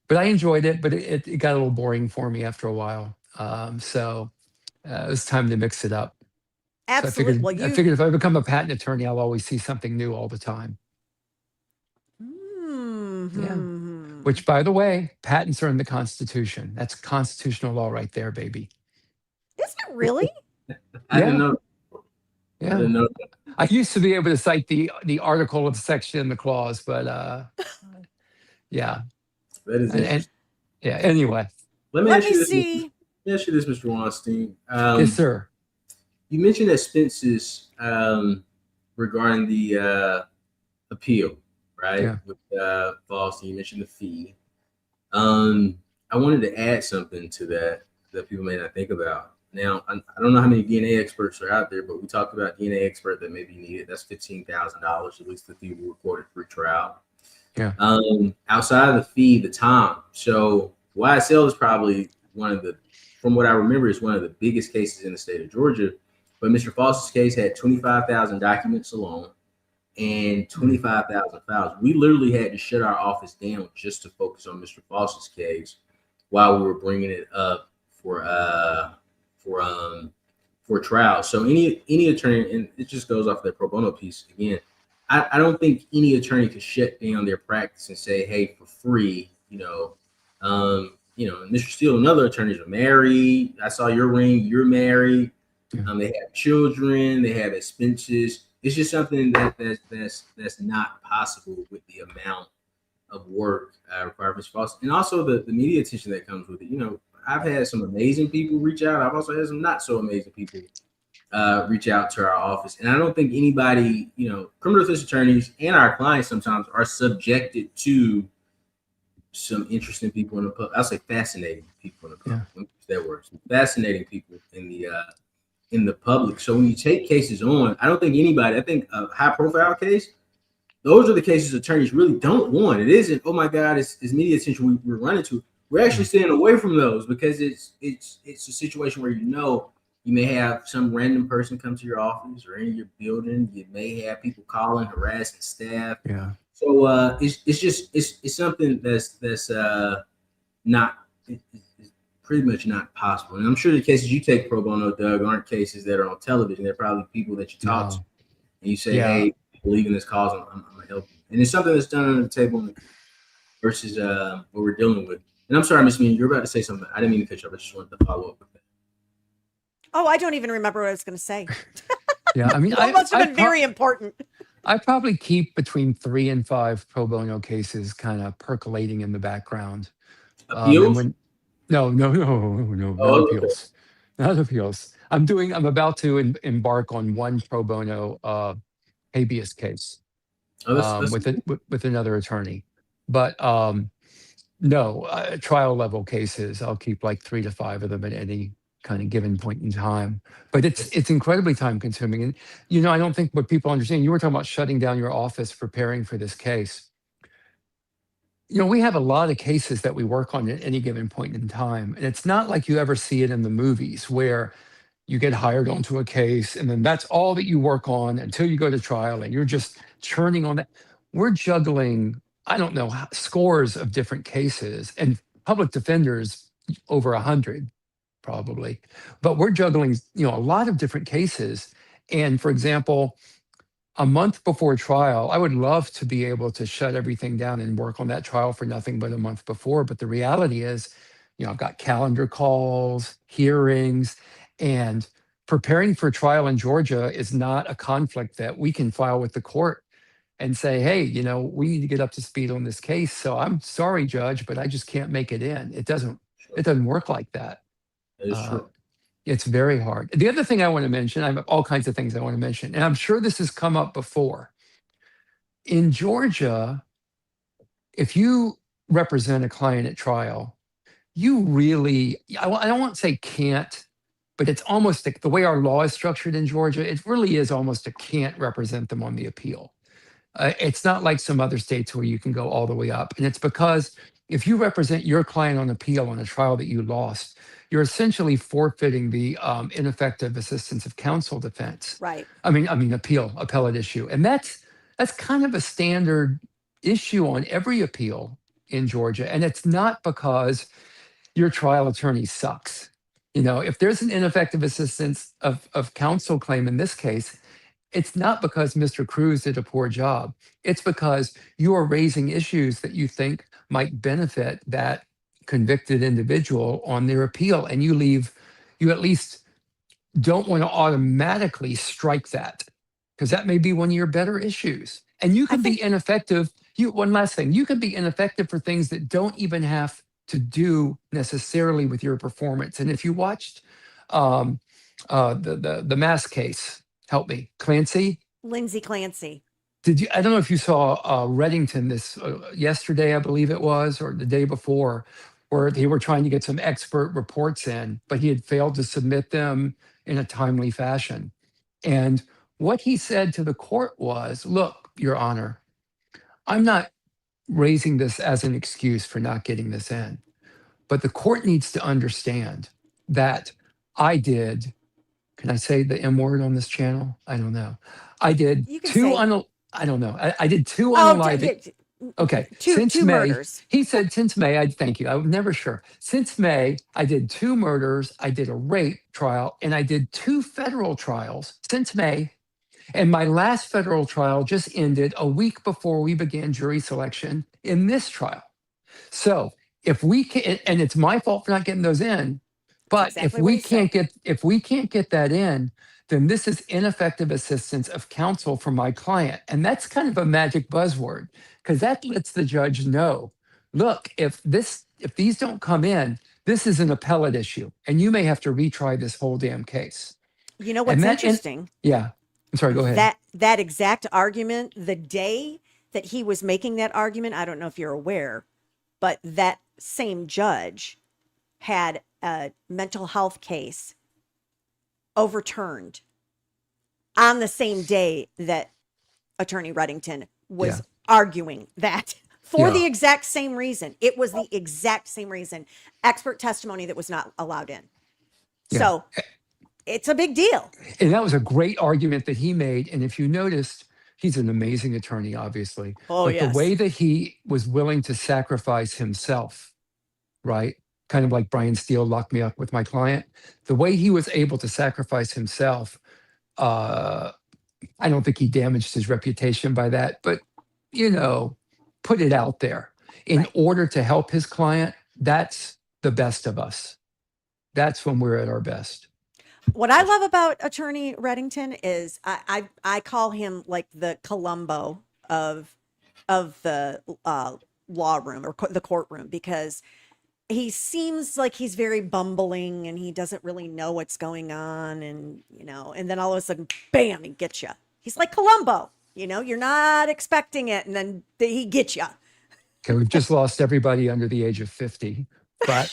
but I enjoyed it, but it got a little boring for me after a while. So it was time to mix it up. So Absolutely. Well, I you. figured if I become a patent attorney, I'll always see something new all the time. Yeah. Hmm. Which, by the way, patents are in the Constitution. That's constitutional law right there, baby. Is it really? I didn't Yeah. know. I Yeah. didn't know. I used to be able to cite the article, the section, and the clause, but yeah. That is And interesting. yeah. Anyway, Let me Let ask me you this. see. Let me ask you this, Mr. Weinstein. yes, sir. You mentioned expenses regarding the appeal, right? Yeah. With Faust, you mentioned the fee. I wanted to add something to that people may not think about. Now, I don't know how many DNA experts are out there, but we talked about DNA expert that may be needed. That's $15,000, at least the fee we recorded pre-trial. Yeah. Outside of the fee, the time. So YSL is probably one of the, from what I remember, is one of the biggest cases in the state of Georgia. But Mr. Faust's case had 25,000 documents alone and 25,000 files. We literally had to shut our office down just to focus on Mr. Faust's case while we were bringing it up for trial. So any attorney, and it just goes off that pro bono piece again. I don't think any attorney could shut down their practice and say, hey, for free, Mr. Steele and other attorneys are married. I saw your ring, you're married. Yeah. They have children, they have expenses. It's just something that's not possible with the amount of work required for Faust, and also the media attention that comes with it. I've had some amazing people reach out. I've also had some not so amazing people reach out to our office, and I don't think anybody, criminal defense attorneys and our clients sometimes are subjected to some interesting people in the public. I'll say fascinating people in the public. Let me use that word. Some fascinating people in the public. So when you take cases on, I don't think anybody, I think a high profile case, those are the cases attorneys really don't want. It isn't, oh my God, it's media attention we're running to. We're actually staying away from those because it's a situation where you may have some random person come to your office or in your building. You may have people calling, harassing staff. Yeah. So it's something that's not pretty much not possible. And I'm sure the cases you take pro bono, Doug, aren't cases that are on television. They're probably people that you talk to and you say, hey, I believe in this cause, I'm gonna help you. And it's something that's done on the table versus what we're dealing with. And I'm sorry, Ms. Mean, you're about to say something. I didn't mean to cut you off. I just wanted to follow up with that. Oh, I don't even remember what I was going to say. Yeah. I mean, That must have been very important. I probably keep between 3 and 5 pro bono cases kind of percolating in the background. Appeals? No, not appeals. Okay. Not appeals. I'm about to embark on one pro bono habeas case with another attorney. But no, trial level cases, I'll keep like 3 to 5 of them at any kind of given point in time. But it's incredibly time consuming. And, I don't think what people understand, you were talking about shutting down your office preparing for this case. We have a lot of cases that we work on at any given point in time. And it's not like you ever see it in the movies where you get hired onto a case and then that's all that you work on until you go to trial and you're just churning on that. We're juggling, I don't know, scores of different cases and public defenders over 100 probably, but we're juggling, a lot of different cases. And for example, a month before trial, I would love to be able to shut everything down and work on that trial for nothing but a month before. But the reality is, I've got calendar calls, hearings, and preparing for trial in Georgia is not a conflict that we can file with the court and say, hey, we need to get up to speed on this case. So I'm sorry, Judge, but I just can't make it in. It doesn't work like that. That is true. It's very hard. The other thing I want to mention, I have all kinds of things I want to mention, and I'm sure this has come up before. In Georgia, if you represent a client at trial, you really, I don't want to say can't, but it's almost like the way our law is structured in Georgia, it really is almost a can't represent them on the appeal. It's not like some other states where you can go all the way up. And it's because if you represent your client on appeal on a trial that you lost, you're essentially forfeiting the ineffective assistance of counsel defense. Right. I mean, appellate issue. And that's kind of a standard issue on every appeal in Georgia. And it's not because your trial attorney sucks. You know, if there's an ineffective assistance of counsel claim in this case, it's not because Mr. Cruz did a poor job. It's because you are raising issues that you think might benefit that convicted individual on their appeal. And you at least don't want to automatically strike that, because that may be one of your better issues. And you can be ineffective. One last thing, you can be ineffective for things that don't even have to do necessarily with your performance. And if you watched the mass case, help me, Lindsay Clancy. Did you? I don't know if you saw Reddington this yesterday, I believe it was, or the day before, where they were trying to get some expert reports in, but he had failed to submit them in a timely fashion. And what he said to the court was, "Look, Your Honor, I'm not raising this as an excuse for not getting this in, but the court needs to understand that I did." Can I say the M word on this channel? I don't know. I did You can two. say- I don't know. I did two Oh, unalive. Okay. two May, murders. he said since May. Thank you. I was never sure. Since May, I did 2 murders. I did a rape trial, and I did 2 federal trials since May. And my last federal trial just ended a week before we began jury selection in this trial. So if we can, and it's my fault for not getting those in, but Exactly if what we he said. can't get that in, then this is ineffective assistance of counsel for my client. And that's kind of a magic buzzword, because that lets the judge know, look, if these don't come in, this is an appellate issue, and you may have to retry this whole damn case. You know what's interesting? Yeah. I'm sorry, go ahead. That exact argument, the day that he was making that argument, I don't know if you're aware, but that same judge had a mental health case overturned on the same day that Attorney Reddington was arguing that for the exact same reason. It was the exact same reason. Expert testimony that was not allowed in. Yeah. So it's a big deal. And that was a great argument that he made. And if you noticed, he's an amazing attorney, obviously. Oh, but yes. the way that he was willing to sacrifice himself, right? Kind of like Brian Steele locked me up with my client. The way he was able to sacrifice himself, I don't think he damaged his reputation by that, but, put it out there in order to help his client. That's the best of us. That's when we're at our best. What I love about Attorney Reddington is I call him like the Columbo of the law room or the courtroom, because he seems like he's very bumbling and he doesn't really know what's going on, and and then all of a sudden, bam, he gets you. He's like Columbo. You're not expecting it, and then he gets you. Okay, we've just lost everybody under the age of 50, but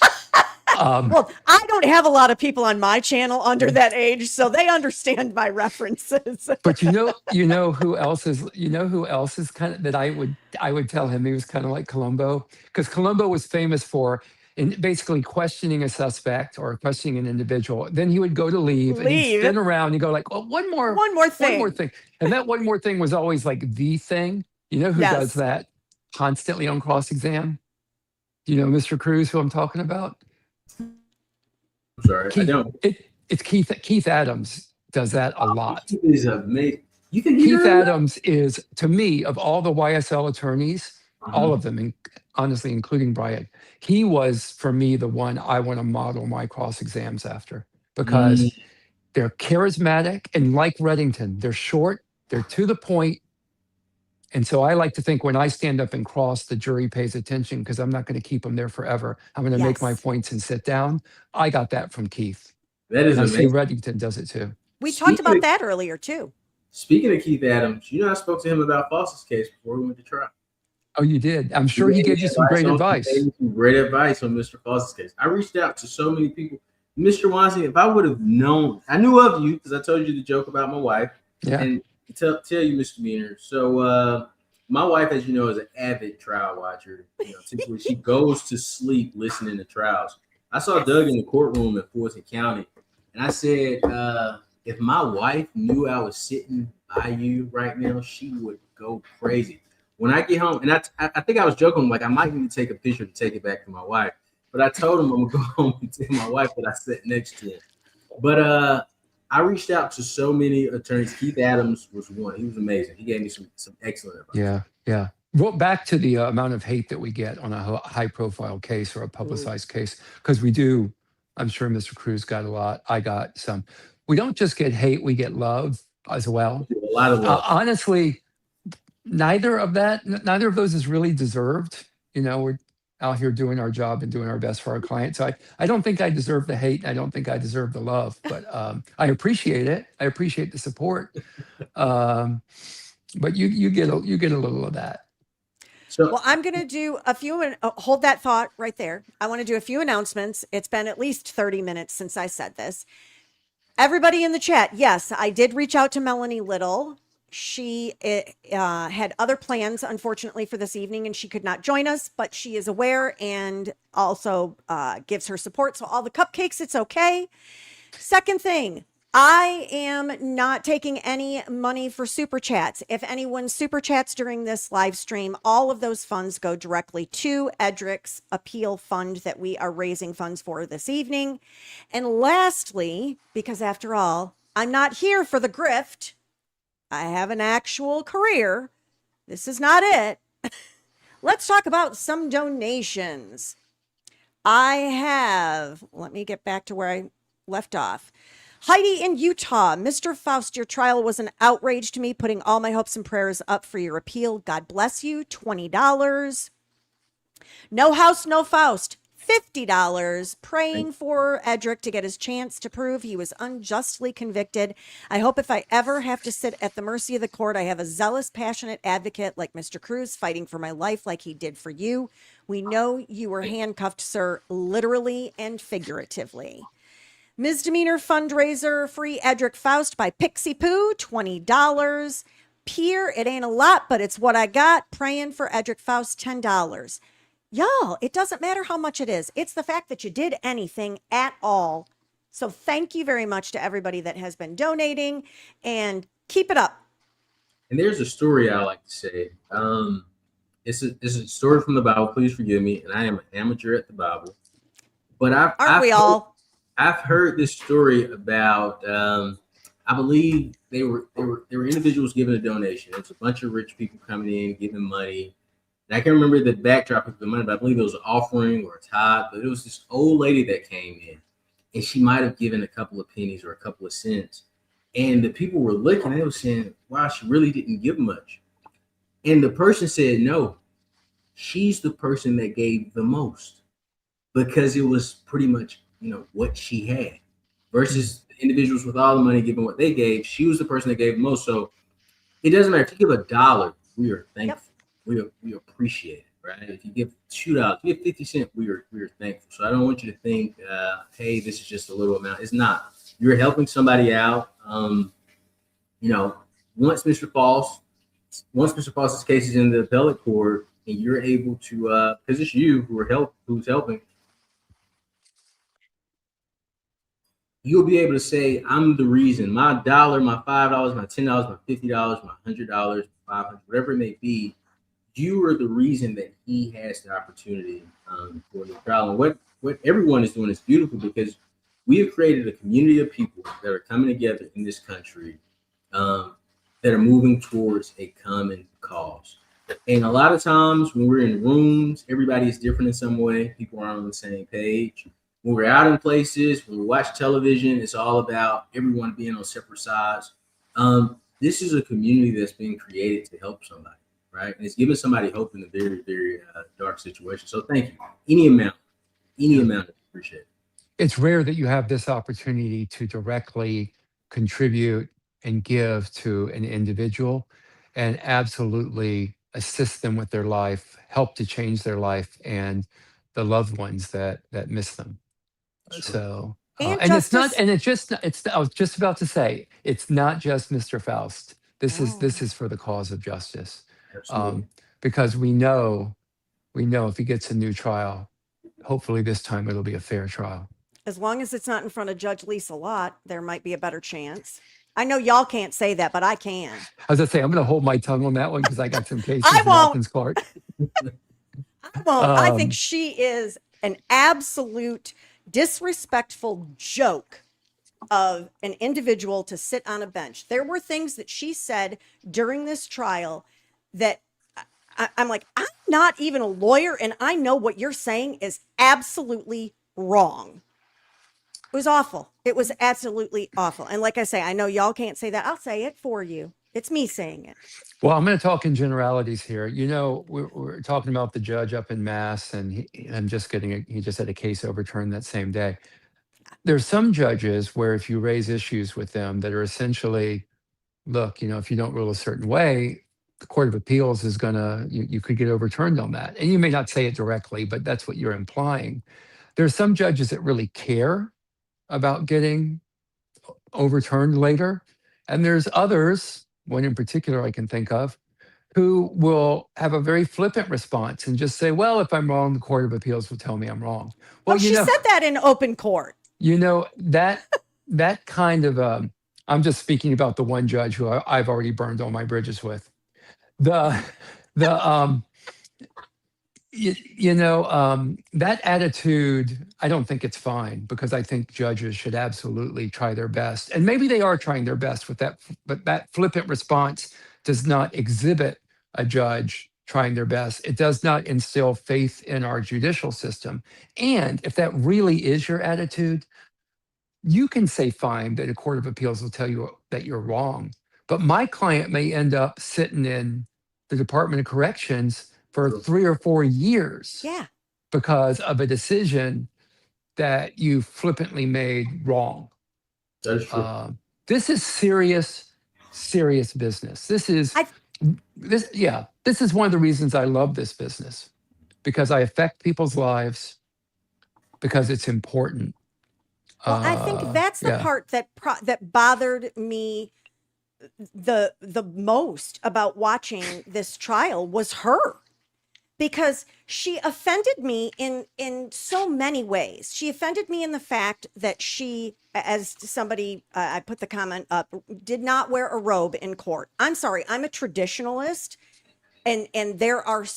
well, I don't have a lot of people on my channel under that age, so they understand my references. But you know who else is kind of, that I would tell him he was kind of like Columbo, because Columbo was famous for basically questioning a suspect or questioning an individual. Then he would go to leave and he'd spin around and go like, "Oh, one more thing," and that one more thing was always like the thing. You know who does that constantly on cross-exam? Do you know Mr. Cruz, who I'm talking about? I'm sorry, I don't. It's Keith Adams does that a lot. Keith is amazing. You can Keith Adams is, to me, of all the YSL attorneys, Mm-hmm. all of them, and honestly, including Brian, he was, for me, the one I want to model my cross exams after, because they're charismatic, and like Reddington, they're short, they're to the point. And so I like to think when I stand up and cross, the jury pays attention, because I'm not going to keep them there forever. I'm going to make my points and sit down. I got that from Keith. That is amazing. I see amazing. Reddington does it too. We talked about that earlier too. Speaking of Keith Adams, I spoke to him about Faust's case before we went to trial. Oh, you did? I'm sure he gave you some great advice. He gave me some great advice on Mr. Faust's case. I reached out to so many people. Mr. Weinstein, if I would have known, I knew of you because I told you the joke about my wife. Yeah. And tell you, Mr. Meaner. So my wife, as you know, is an avid trial watcher. Typically she goes to sleep listening to trials. I saw Doug in the courtroom in Fulton County, and I said, if my wife knew I was sitting by you right now, she would go crazy. When I get home, and I think I was joking, like I might need to take a picture to take it back to my wife. But I told him I'm gonna go home and tell my wife that I sat next to him. But I reached out to so many attorneys. Keith Adams was one. He was amazing. He gave me some excellent advice. Yeah. Well, back to the amount of hate that we get on a high profile case or a publicized case, because we do. I'm sure Mr. Cruz got a lot. I got some. We don't just get hate, we get love as well. A lot of love. Honestly, neither of those is really deserved. We're out here doing our job and doing our best for our clients. So I don't think I deserve the hate. I don't think I deserve the love, but I appreciate it. I appreciate the support. But you get a little of that. Well, I'm going to do a few, hold that thought right there. I want to do a few announcements. It's been at least 30 minutes since I said this. Everybody in the chat, yes, I did reach out to Melanie Little. She had other plans, unfortunately, for this evening, and she could not join us, but she is aware and also gives her support. So all the cupcakes, it's okay. Second thing, I am not taking any money for super chats. If anyone super chats during this live stream, all of those funds go directly to Edrick's appeal fund that we are raising funds for this evening. And lastly, because after all, I'm not here for the grift. I have an actual career. This is not it. Let's talk about some donations. Let me get back to where I left off. Heidi in Utah, Mr. Faust, your trial was an outrage to me, putting all my hopes and prayers up for your appeal. God bless you. $20. No House, no Faust. $50. Praying for Edrick to get his chance to prove he was unjustly convicted. I hope if I ever have to sit at the mercy of the court, I have a zealous, passionate advocate like Mr. Cruz fighting for my life like he did for you. We know you were handcuffed, sir, literally and figuratively. Misdemeanor fundraiser, free Edrick Faust by Pixie Poo, $20. Peer, it ain't a lot, but it's what I got. Praying for Edrick Faust, $10. Y'all, it doesn't matter how much it is. It's the fact that you did anything at all. So thank you very much to everybody that has been donating, and keep it up. And there's a story I like to say. It's a story from the Bible. Please forgive me. And I am an amateur at the Bible. But I've heard this story about, I believe they were individuals giving a donation. It's a bunch of rich people coming in, giving money. And I can't remember the backdrop of the money, but I believe it was an offering or a tithe. But it was this old lady that came in, and she might have given a couple of pennies or a couple of cents. And the people were looking, and they were saying, wow, she really didn't give much. And the person said, no, she's the person that gave the most, because it was pretty much what she had, versus the individuals with all the money giving what they gave. She was the person that gave the most. So it doesn't matter if you give $1, we are thankful. Yep. We appreciate it, right? If you give $2, you give 50 cents, we are thankful. So I don't want you to think, hey, this is just a little amount. It's not. You're helping somebody out. Once Mr. Faust's case is in the appellate court, and you're able to, because it's you who's helping. You'll be able to say, I'm the reason. My $1, my $5, my $10, my $50, my $100, $500, whatever it may be, you are the reason that he has the opportunity for the trial. And what everyone is doing is beautiful, because we have created a community of people that are coming together in this country that are moving towards a common cause. And a lot of times when we're in rooms, everybody is different in some way. People aren't on the same page. When we're out in places, when we watch television, it's all about everyone being on separate sides. This is a community that's being created to help somebody, right? And it's giving somebody hope in a very, very dark situation. So thank you. Any amount, I appreciate it. It's rare that you have this opportunity to directly contribute and give to an individual and absolutely assist them with their life, help to change their life and the loved ones that miss them. Sure. So, I was just about to say, it's not just Mr. Faust. This is for the cause of justice. Absolutely. because we know if he gets a new trial, hopefully this time it'll be a fair trial. As long as it's not in front of Judge Lisa Lott, there might be a better chance. I know y'all can't say that, but I can. As I say, I'm going to hold my tongue on that one because I got some cases I in won't. Elkins Court. I won't. I think Um, she is an absolute disrespectful joke of an individual to sit on a bench. There were things that she said during this trial that I'm like, I'm not even a lawyer, and I know what you're saying is absolutely wrong. It was awful. It was absolutely awful. And like I say, I know y'all can't say that. I'll say it for you. It's me saying it. Well, I'm going to talk in generalities here. You know, we're talking about the judge up in Mass, and he just had a case overturned that same day. There's some judges where if you raise issues with them that are essentially, look, you know, if you don't rule a certain way, the Court of Appeals is going to, you could get overturned on that. And you may not say it directly, but that's what you're implying. There's some judges that really care about getting overturned later. And there's others, one in particular I can think of, who will have a very flippant response and just say, well, if I'm wrong, the Court of Appeals will tell me I'm wrong. Well, she said that in open court. You know, that kind of, I'm just speaking about the one judge who I've already burned all my bridges with. That attitude, I don't think it's fine, because I think judges should absolutely try their best. And maybe they are trying their best with that, but that flippant response does not exhibit a judge trying their best. It does not instill faith in our judicial system. And if that really is your attitude, you can say fine that a Court of Appeals will tell you that you're wrong. But my client may end up sitting in the Department of Corrections for 3 or 4 years. Yeah. Because of a decision that you flippantly made wrong. That is true. This is serious business. This is one of the reasons I love this business, because I affect people's lives, because it's important. Well, I think that's the part that bothered me the most about watching this trial was her, because she offended me in so many ways. She offended me in the fact that she, as somebody, I put the comment up, did not wear a robe in court. I'm sorry, I'm a traditionalist. And there's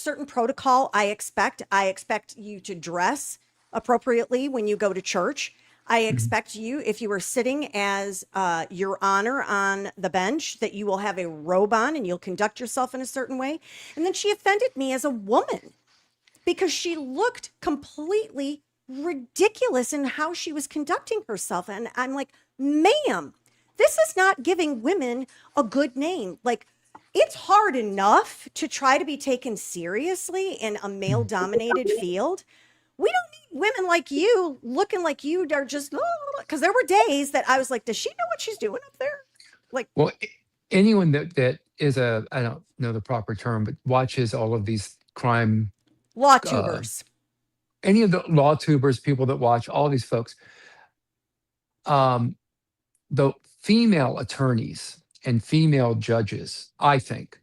certain protocol I expect. I expect you to dress appropriately when you go to church. I expect you, if you are sitting as your honor on the bench, that you will have a robe on and you'll conduct yourself in a certain way. And then she offended me as a woman because she looked completely ridiculous in how she was conducting herself. And I'm like, ma'am, this is not giving women a good name. Like, it's hard enough to try to be taken seriously in a male-dominated field. We don't need women like you looking like you are just, because there were days that I was like, does she know what she's doing up there? Like, well, anyone that is I don't know the proper term, but watches all of these crime law tubers, any of the law tubers, people that watch all these folks, the female attorneys and female judges, I think,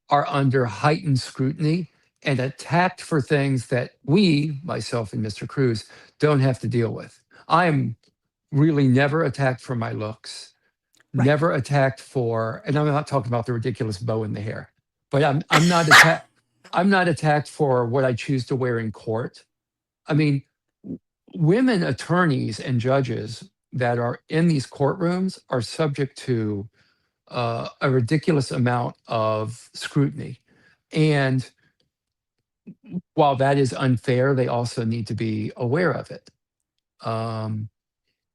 are under heightened scrutiny and attacked for things that we, myself and Mr. Cruz, don't have to deal with. I'm really never attacked for my looks, never attacked for, and I'm not talking about the ridiculous bow in the hair, but I'm not attacked. I'm not attacked for what I choose to wear in court. I mean, women attorneys and judges that are in these courtrooms are subject to a ridiculous amount of scrutiny. And while that is unfair, they also need to be aware of it. And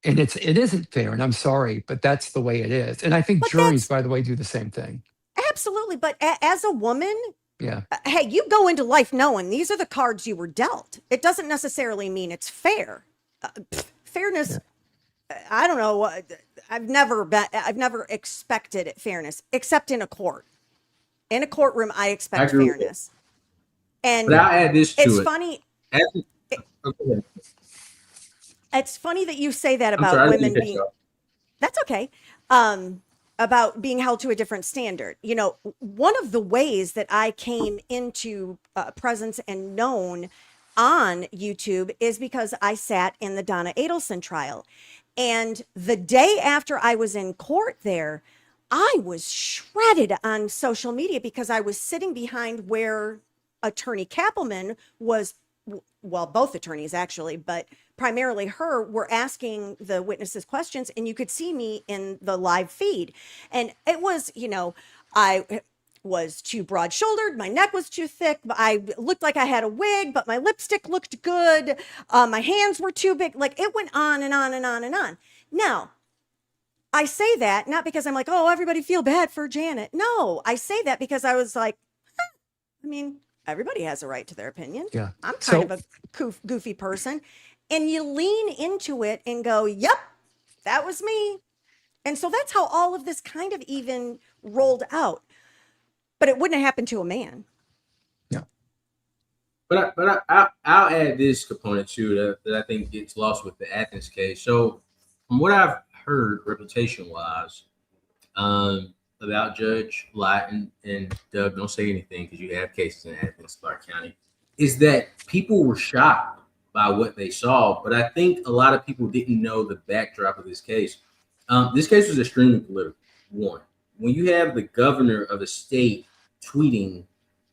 it isn't fair, and I'm sorry, but that's the way it is. And I think juries, by the way, do the same thing. Absolutely. But as a woman, yeah, hey, you go into life knowing these are the cards you were dealt. It doesn't necessarily mean it's fair. Fairness, I don't know. I've never expected fairness, except in a court. In a courtroom, I expect fairness. And but I'll add this to it's it. funny. Okay. It's funny that you say that about women being. That's okay. about being held to a different standard. You know, one of the ways that I came into presence and known on YouTube is because I sat in the Donna Adelson trial. And the day after I was in court there, I was shredded on social media because I was sitting behind where Attorney Kappelman was, well, both attorneys actually, but primarily her, were asking the witnesses questions, and you could see me in the live feed. And it was, you know, I was too broad shouldered. My neck was too thick. I looked like I had a wig, but my lipstick looked good. My hands were too big. Like, it went on and on and on and on. Now, I say that not because I'm like, oh, everybody feel bad for Janet. No, I say that because I was like, I mean, everybody has a right to their opinion. Yeah. I'm kind of a goofy person. And you lean into it and go, yep, that was me. And so that's how all of this kind of even rolled out. But it wouldn't have happened to a man. Yeah. But I'll add this component too that I think gets lost with the Athens case. So from what I've heard reputation-wise about Judge Lott, and Doug, don't say anything because you have cases in Athens, Clark County, is that people were shocked by what they saw. But I think a lot of people didn't know the backdrop of this case. This case was extremely political. One, when you have the governor of a state tweeting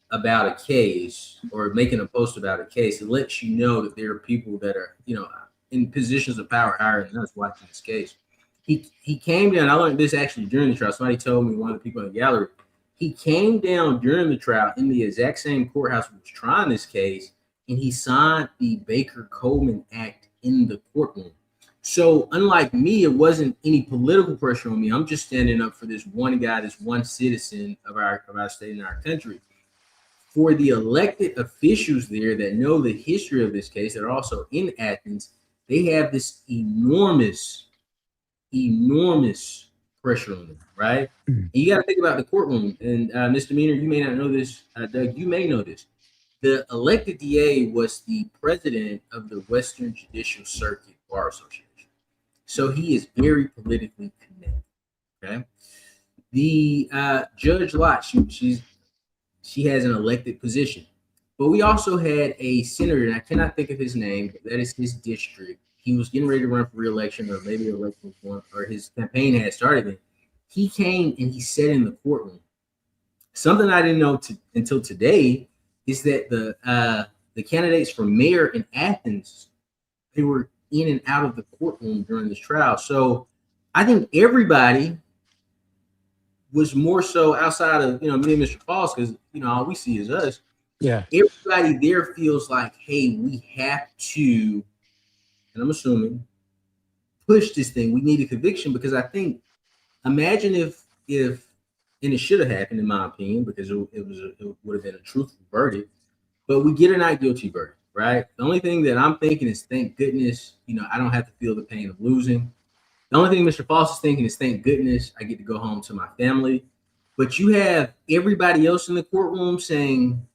about a case or making a post about a case, it lets you know that there are people that are, you know, in positions of power higher than us watching this case. He came down. I learned this actually during the trial. Somebody told me, one of the people in the gallery, he came down during the trial in the exact same courthouse which was trying this case, and he signed the Baker-Coleman Act in the courtroom. So unlike me, it wasn't any political pressure on me. I'm just standing up for this one guy, this one citizen of our state and our country. For the elected officials there that know the history of this case, that are also in Athens, they have this enormous pressure on them, right? Mm-hmm. And you got to think about the courtroom. And Mr. Meaner, you may not know this. Doug, you may know this. The elected DA was the president of the Western Judicial Circuit Bar Association. So he is very politically connected, okay? The Judge Lott, she has an elected position. But we also had a senator, and I cannot think of his name, but that is his district. He was getting ready to run for re-election, or maybe election reform, or his campaign had started. Then he came and he sat in the courtroom. Something I didn't know until today is that the candidates for mayor in Athens, they were in and out of the courtroom during this trial. So I think everybody was more so outside of, you know, me and Mr. Faust, because, you know, all we see is us. Yeah. Everybody there feels like, hey, we have to, and I'm assuming, push this thing. We need a conviction, because I think, imagine if, and it should have happened in my opinion, because it would have been a truthful verdict, but we get a not guilty verdict, right? The only thing that I'm thinking is, thank goodness, you know, I don't have to feel the pain of losing. The only thing Mr. Faust is thinking is, thank goodness I get to go home to my family. But you have everybody else in the courtroom saying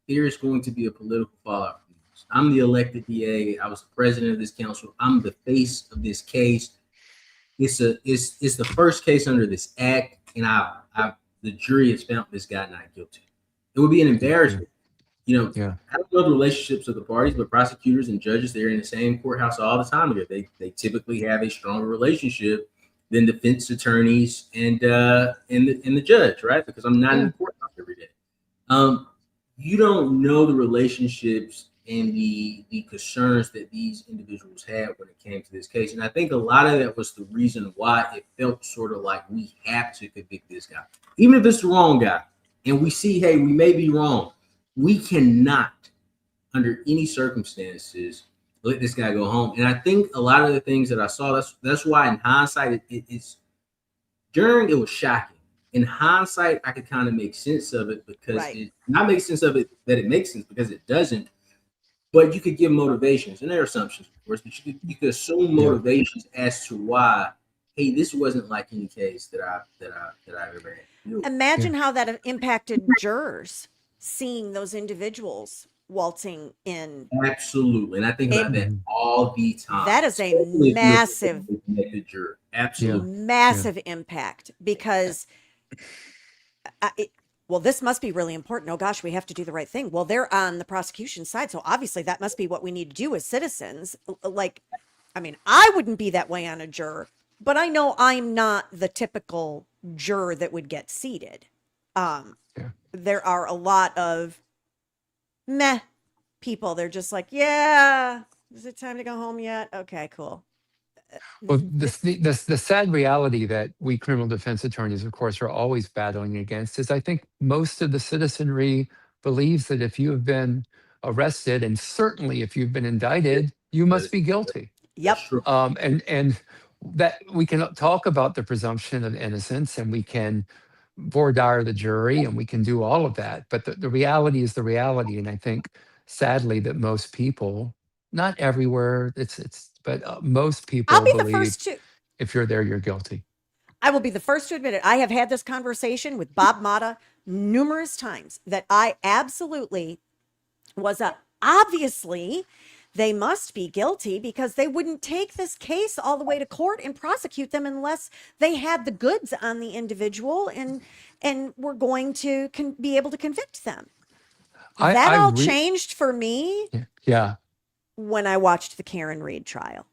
there is going to be a political fallout from this. I'm the elected DA. I was the president of this council. I'm the face of this case. It's the first case under this act, and the jury has found this guy not guilty. It would be an embarrassment. You know, Yeah. I don't know the relationships of the parties, but prosecutors and judges, they're in the same courthouse all the time together. They typically have a stronger relationship than defense attorneys and the judge, right? Because I'm not in the courthouse every day. You don't know the relationships and the concerns that these individuals had when it came to this case. And I think a lot of that was the reason why it felt sort of like we have to convict this guy. Even if it's the wrong guy, and we see, hey, we may be wrong, we cannot, under any circumstances, let this guy go home. And I think a lot of the things that I saw, that's why in hindsight, it was shocking. In hindsight, I could kind of make sense of it, because it not make sense of it that it makes sense, because it doesn't. But you could give motivations, and there are assumptions, of course, but you could assume motivations as to why, hey, this wasn't like any case that I've ever had. Imagine how that impacted jurors, seeing those individuals waltzing in. Absolutely. And I think about that Mhm. all the time. That is a Especially if you're massive, a connected juror. Absolutely. massive impact because well, this must be really important. Oh gosh, we have to do the right thing. Well, they're on the prosecution side, so obviously that must be what we need to do as citizens. Like, I mean, I wouldn't be that way on a juror, but I know I'm not the typical juror that would get seated. There are a lot of meh people. They're just like, yeah, is it time to go home yet? Okay, cool. Well, the sad reality that we criminal defense attorneys, of course, are always battling against is I think most of the citizenry believes that if you have been arrested, and certainly if you've been indicted, you must be guilty. Yep. That's true. And that we can talk about the presumption of innocence, and we can voir dire the jury, and we can do all of that. But the reality is the reality, and I think sadly that most people, not everywhere, but most people I'll be the believe first to. if you're there, you're guilty. I will be the first to admit it. I have had this conversation with Bob Mata numerous times that I absolutely was obviously they must be guilty because they wouldn't take this case all the way to court and prosecute them unless they had the goods on the individual and were going to be able to convict them. That all changed for me. Yeah. When I watched the Karen Reed trial.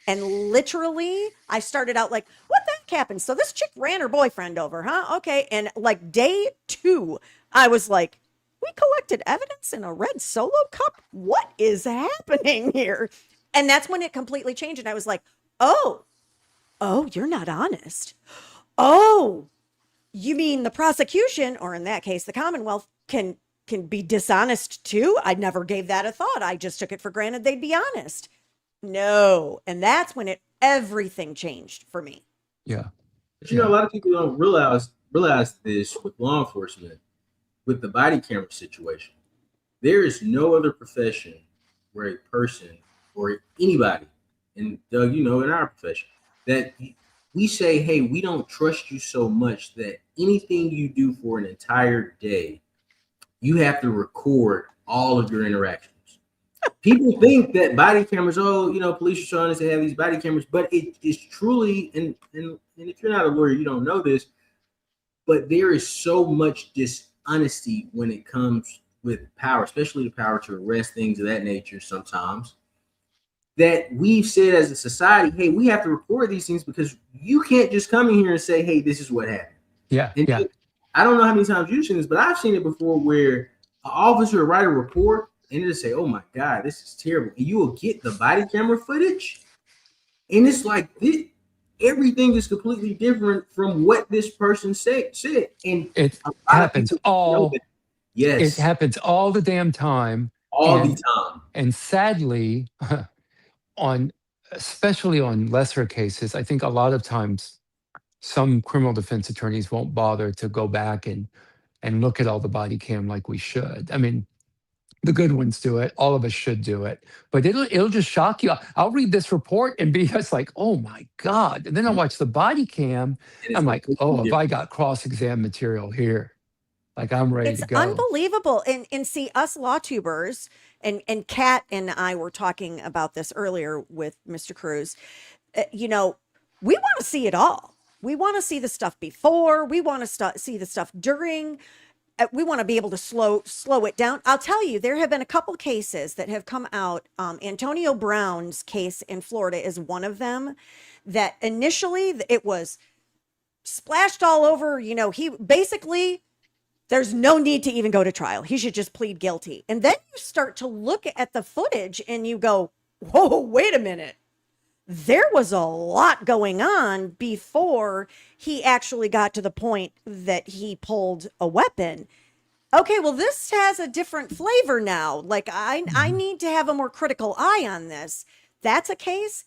And literally, I started out like, what the heck happened? So this chick ran her boyfriend over, huh? Okay. And like day 2, I was like, we collected evidence in a red Solo cup? What is happening here? And that's when it completely changed. And I was like, oh, you're not honest. Oh, you mean the prosecution, or in that case, the Commonwealth, can be dishonest too? I never gave that a thought. I just took it for granted they'd be honest. No. And that's when everything changed for me. Yeah. But a lot of people don't realize this with law enforcement, with the body camera situation. There is no other profession where a person or anybody, and Doug, in our profession, that we say, hey, we don't trust you so much that anything you do for an entire day, you have to record all of your interactions. People think that body cameras, police are showing us they have these body cameras, but it is truly, and if you're not a lawyer, you don't know this, but there is so much dishonesty when it comes with power, especially the power to arrest, things of that nature sometimes, that we've said as a society, hey, we have to record these things because you can't just come in here and say, hey, this is what happened. Yeah. I don't know how many times you've seen this, but I've seen it before where an officer will write a report and it'll say, oh my God, this is terrible. And you will get the body camera footage. And it's like, everything is completely different from what this person said. And it happens all. Yes. It happens all the damn time. The time. And sadly, especially on lesser cases, I think a lot of times some criminal defense attorneys won't bother to go back and look at all the body cam like we should. I mean, the good ones do it. All of us should do it. But it'll just shock you. I'll read this report and be just like, oh my God. And then I'll watch the body cam. I'm like, oh, have I got cross-exam material here? Like I'm ready to go. It's unbelievable. And see, us law tubers, and Kat and I were talking about this earlier with Mr. Cruz. We want to see it all. We want to see the stuff before. We want to see the stuff during. We want to be able to slow it down. I'll tell you, there have been a couple cases that have come out. Antonio Brown's case in Florida is one of them that initially it was splashed all over. He basically, there's no need to even go to trial. He should just plead guilty. And then you start to look at the footage and you go, whoa, wait a minute. There was a lot going on before he actually got to the point that he pulled a weapon. Okay, well, this has a different flavor now. Like, I need to have a more critical eye on this. That's a case.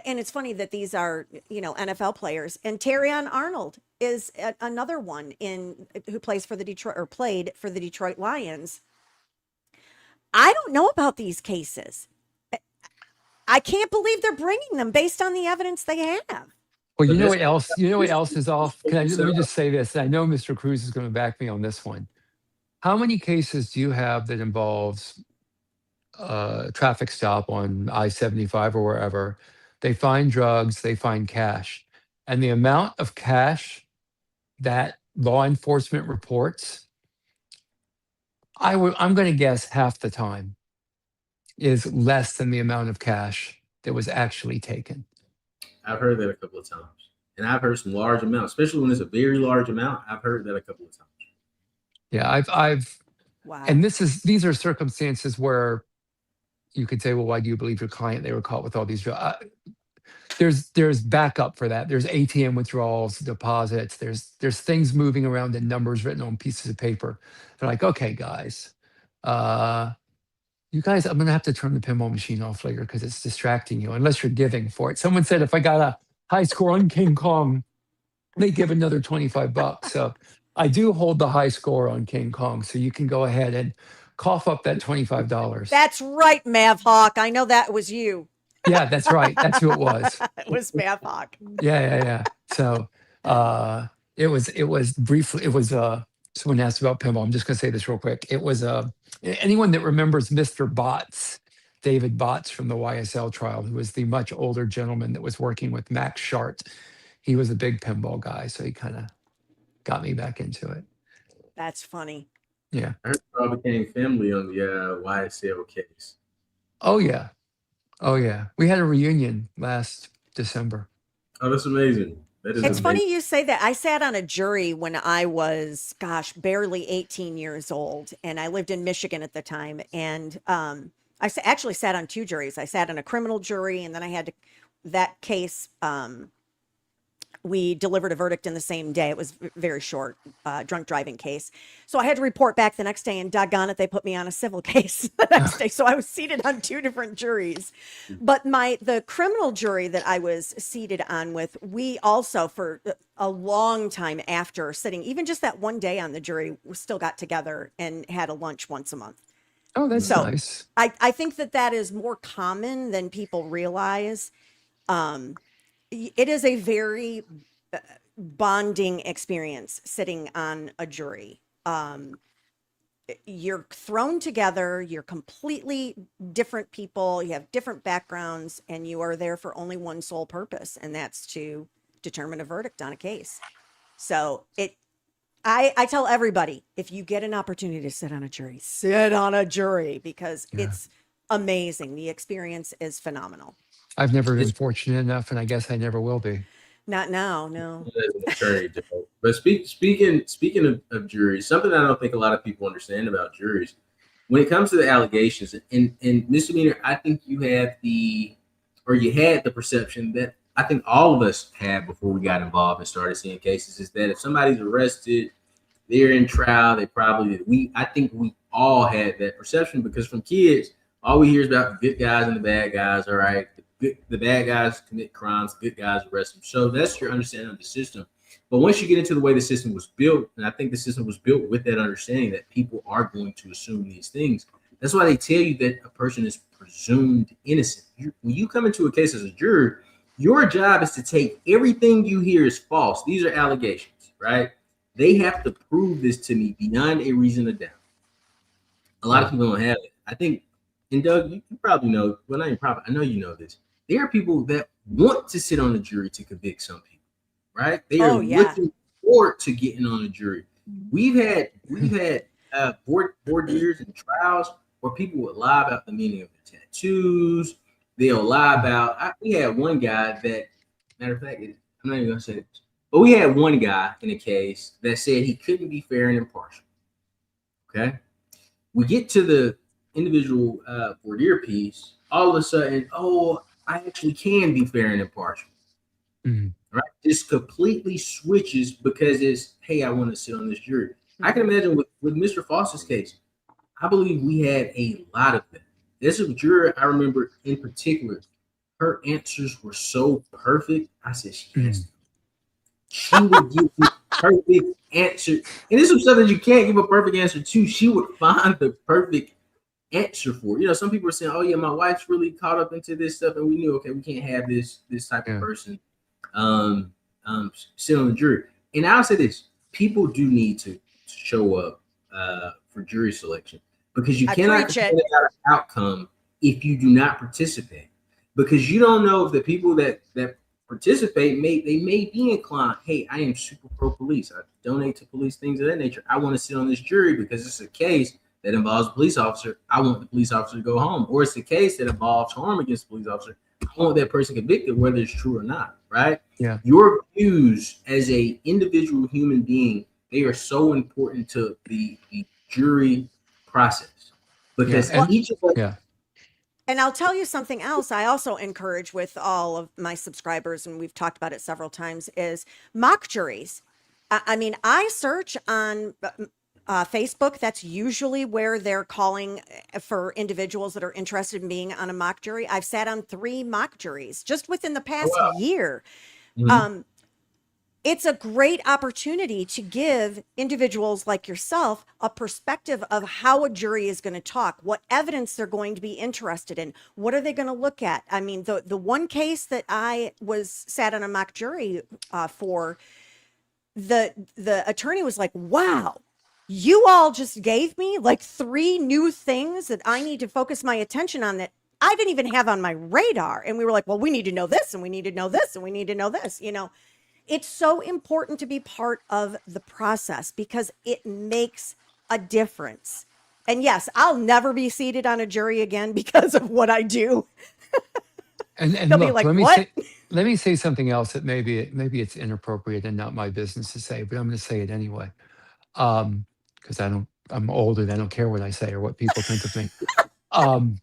And it's funny that these are, NFL players. And Terrion Arnold is another one who played for the Detroit Lions. I don't know about these cases. I can't believe they're bringing them based on the evidence they have. Well, you know what else? You know what else is off? Let me just say this. I know Mr. Cruz is going to back me on this one. how many cases do you have that involves traffic stop on I-75 or wherever? They find drugs, they find cash, and the amount of cash that law enforcement reports, I'm going to guess half the time is less than the amount of cash that was actually taken. I've heard that a couple of times, and I've heard some large amounts, especially when it's a very large amount. I've heard that a couple of times. Yeah, I've, Wow. and these are circumstances where you could say, well, why do you believe your client? They were caught with all these drugs. There's backup for that. There's ATM withdrawals, deposits. There's things moving around and numbers written on pieces of paper. They're like, okay, guys, you guys, I'm gonna have to turn the pinball machine off later because it's distracting you, unless you're giving for it. Someone said if I got a high score on King Kong, they give another $25. So I do hold the high score on King Kong. So you can go ahead and cough up that $25. That's right, Mavhawk. I know that was you. Yeah, that's right. That's who it was. It was Mavhawk. Yeah. So it was briefly, someone asked about pinball. I'm just gonna say this real quick. It was anyone that remembers Mr. Botts, David Botts from the YSL trial, who was the much older gentleman that was working with Max Shart. He was a big pinball guy, so he kind of got me back into it. That's funny. Yeah. I heard you all became family on the YSL case. Oh yeah. We had a reunion last December. Oh, that's amazing. That is It's amazing. funny you say that. I sat on a jury when I was, barely 18 years old, and I lived in Michigan at the time. And actually sat on two juries. I sat on a criminal jury, and then I had that case. We delivered a verdict in the same day. It was very short, drunk driving case. So I had to report back the next day, and doggone it, they put me on a civil case the next day. So I was seated on two different juries. But the criminal jury that I was seated on with, we also, for a long time after sitting, even just that one day on the jury, we still got together and had a lunch once a month. Oh, that's So nice. I think that is more common than people realize. It is a very bonding experience sitting on a jury. You're thrown together, you're completely different people, you have different backgrounds, and you are there for only one sole purpose, and that's to determine a verdict on a case. So I tell everybody, if you get an opportunity to sit on a jury, sit on a jury, because it's amazing. The experience is phenomenal. I've never been fortunate enough, and I guess I never will be. Not now, no. But speaking of juries, something I don't think a lot of people understand about juries, when it comes to the allegations and misdemeanor, I think you had the perception that I think all of us had before we got involved and started seeing cases, is that if somebody's arrested, they're in trial, I think we all had that perception, because from kids, all we hear is about the good guys and the bad guys. All right. The bad guys commit crimes, the good guys arrest them. So that's your understanding of the system. But once you get into the way the system was built, and I think the system was built with that understanding that people are going to assume these things, that's why they tell you that a person is presumed innocent. When you come into a case as a juror, your job is to take everything you hear as false. These are allegations, right? They have to prove this to me beyond a reason of doubt. A lot of people don't have it. I think, and Doug, you probably know, well, not even probably, I know you know this. There are people that want to sit on the jury to convict some people, right? They are looking forward to getting on the jury. We've had board years and trials where people would lie about the meaning of their tattoos. They'll lie about. We had one guy that, matter of fact, I'm not even gonna say this, but we had one guy in a case that said he couldn't be fair and impartial. Okay, we get to the individual voir dire piece. All of a sudden, I actually can be fair and impartial. Mm-hmm. Right? This completely switches because it's, hey, I want to sit on this jury. Mm-hmm. I can imagine with Mr. Faust's case, I believe we had a lot of that. This is a juror I remember in particular. Her answers were so perfect. I said, she has to. She would give me perfect answer. And this is something you can't give a perfect answer to. She would find the perfect answer for. Some people are saying, oh yeah, my wife's really caught up into this stuff, and we knew, okay, we can't have this type of person sit on the jury. And I'll say this: people do need to show up for jury selection, because you I cannot preach it. complain about an outcome if you do not participate, because you don't know if the people that participate may be inclined. Hey, I am super pro police. I donate to police, things of that nature. I want to sit on this jury because it's a case that involves a police officer. I want the police officer to go home. Or it's a case that involves harm against a police officer. I want that person convicted, whether it's true or not, right? Yeah. Your views as a individual human being, they are so important to the jury process, because each of us. Yeah. And I'll tell you something else I also encourage with all of my subscribers, and we've talked about it several times, is mock juries. I mean, I search on Facebook. That's usually where they're calling for individuals that are interested in being on a mock jury. I've sat on 3 mock juries just within the past year. Mhm. It's a great opportunity to give individuals like yourself a perspective of how a jury is going to talk, what evidence they're going to be interested in, what are they going to look at. I mean, the one case that I sat on a mock jury for, the attorney was like, wow, you all just gave me like 3 new things that I need to focus my attention on that I didn't even have on my radar. And we were like, well, we need to know this, and we need to know this, and we need to know this, you know. It's so important to be part of the process because it makes a difference. And yes, I'll never be seated on a jury again because of what I do. And They'll be look, like, what? let me say something else that maybe it's inappropriate and not my business to say, but I'm going to say it anyway. Because I'm old and I don't care what I say or what people think of me.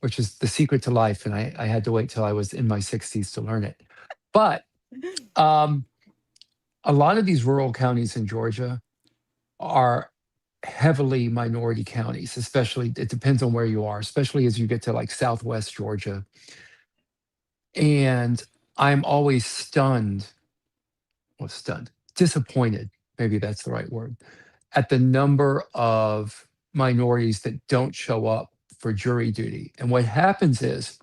Which is the secret to life, and I had to wait till I was in my 60s to learn it. But a lot of these rural counties in Georgia are heavily minority counties, especially, it depends on where you are, especially as you get to like Southwest Georgia. And I'm always disappointed, maybe that's the right word, at the number of minorities that don't show up for jury duty. And what happens is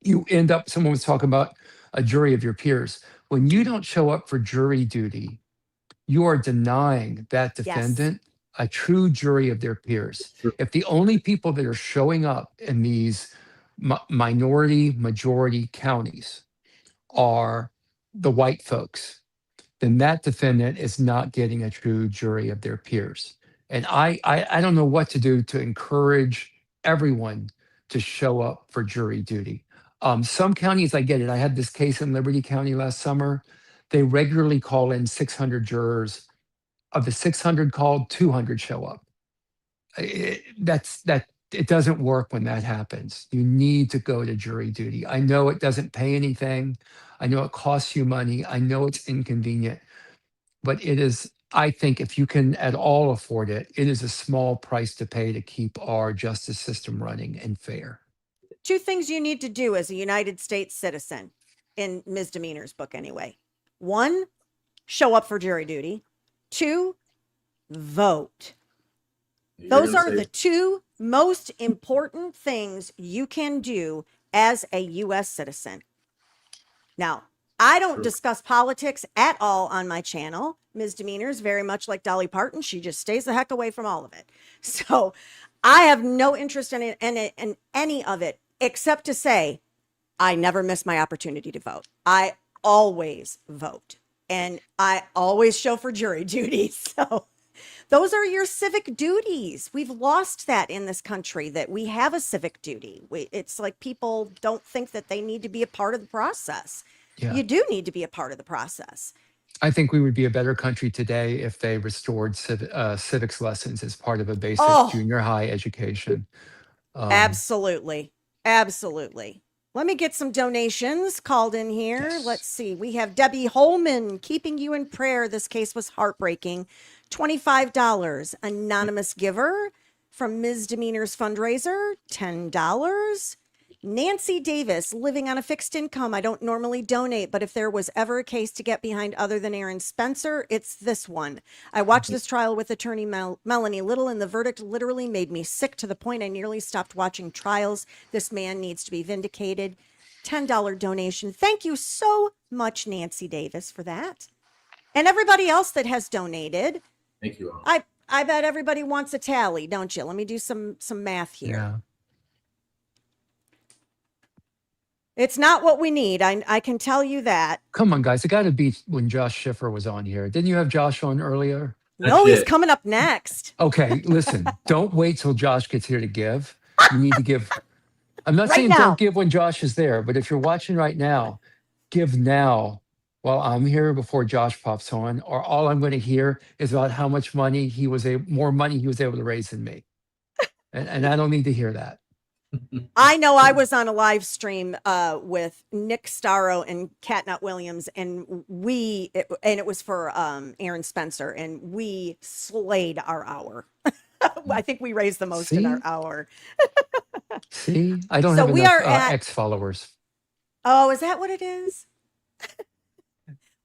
you end up, someone was talking about a jury of your peers. When you don't show up for jury duty, you are denying that defendant a true jury of their peers. If the only people that are showing up in these minority majority counties are the white folks, then that defendant is not getting a true jury of their peers. And I don't know what to do to encourage everyone to show up for jury duty. Some counties, I get it. I had this case in Liberty County last summer. They regularly call in 600 jurors. Of the 600 called, 200 show up. It doesn't work when that happens. You need to go to jury duty. I know it doesn't pay anything. I know it costs you money. I know it's inconvenient, but it is, I think if you can at all afford it, it is a small price to pay to keep our justice system running and fair. 2 things you need to do as a United States citizen, in Ms. Demeanor's book anyway. 1, show up for jury duty. 2, vote. Those are the 2 most important things you can do as a U.S. citizen. Now, I don't discuss politics at all on my channel. Ms. Demeanor is very much like Dolly Parton. She just stays the heck away from all of it. So I have no interest in any of it, except to say I never miss my opportunity to vote. I always vote. And I always show for jury duty. So those are your civic duties. We've lost that in this country, that we have a civic duty. It's like people don't think that they need to be a part of the process. Yeah. You do need to be a part of the process. I think we would be a better country today if they restored civics lessons as part of a basic junior high education. Absolutely. Absolutely. Let me get some donations called in here. Yes. Let's see. We have Debbie Holman, keeping you in prayer. This case was heartbreaking. $25. Anonymous giver from Ms. Demeanor's Fundraiser, $10. Nancy Davis, living on a fixed income. I don't normally donate, but if there was ever a case to get behind other than Aaron Spencer, it's this one. I watched this trial with attorney Melanie Little, and the verdict literally made me sick to the point I nearly stopped watching trials. This man needs to be vindicated. $10 donation. Thank you so much, Nancy Davis, for that. And everybody else that has donated. Thank you all. I bet everybody wants a tally, don't you? Let me do some math here. Yeah. It's not what we need. I can tell you that. Come on, guys. It got to be when Josh Schiffer was on here. Didn't you have Josh on earlier? No, he's yet. coming up next. Okay, listen. Don't wait till Josh gets here to give. You need to give. I'm not Right saying now. don't give when Josh is there, but if you're watching right now, give now while I'm here before Josh pops on, or all I'm going to hear is about how much money more money he was able to raise than me. And I don't need to hear that. I know I was on a live stream with Nick Starro and Catnut Williams, and it was for Aaron Spencer, and we slayed our hour. I think we raised the most in our See? hour. See, I don't So have we enough are at- X followers. Oh, is that what it is?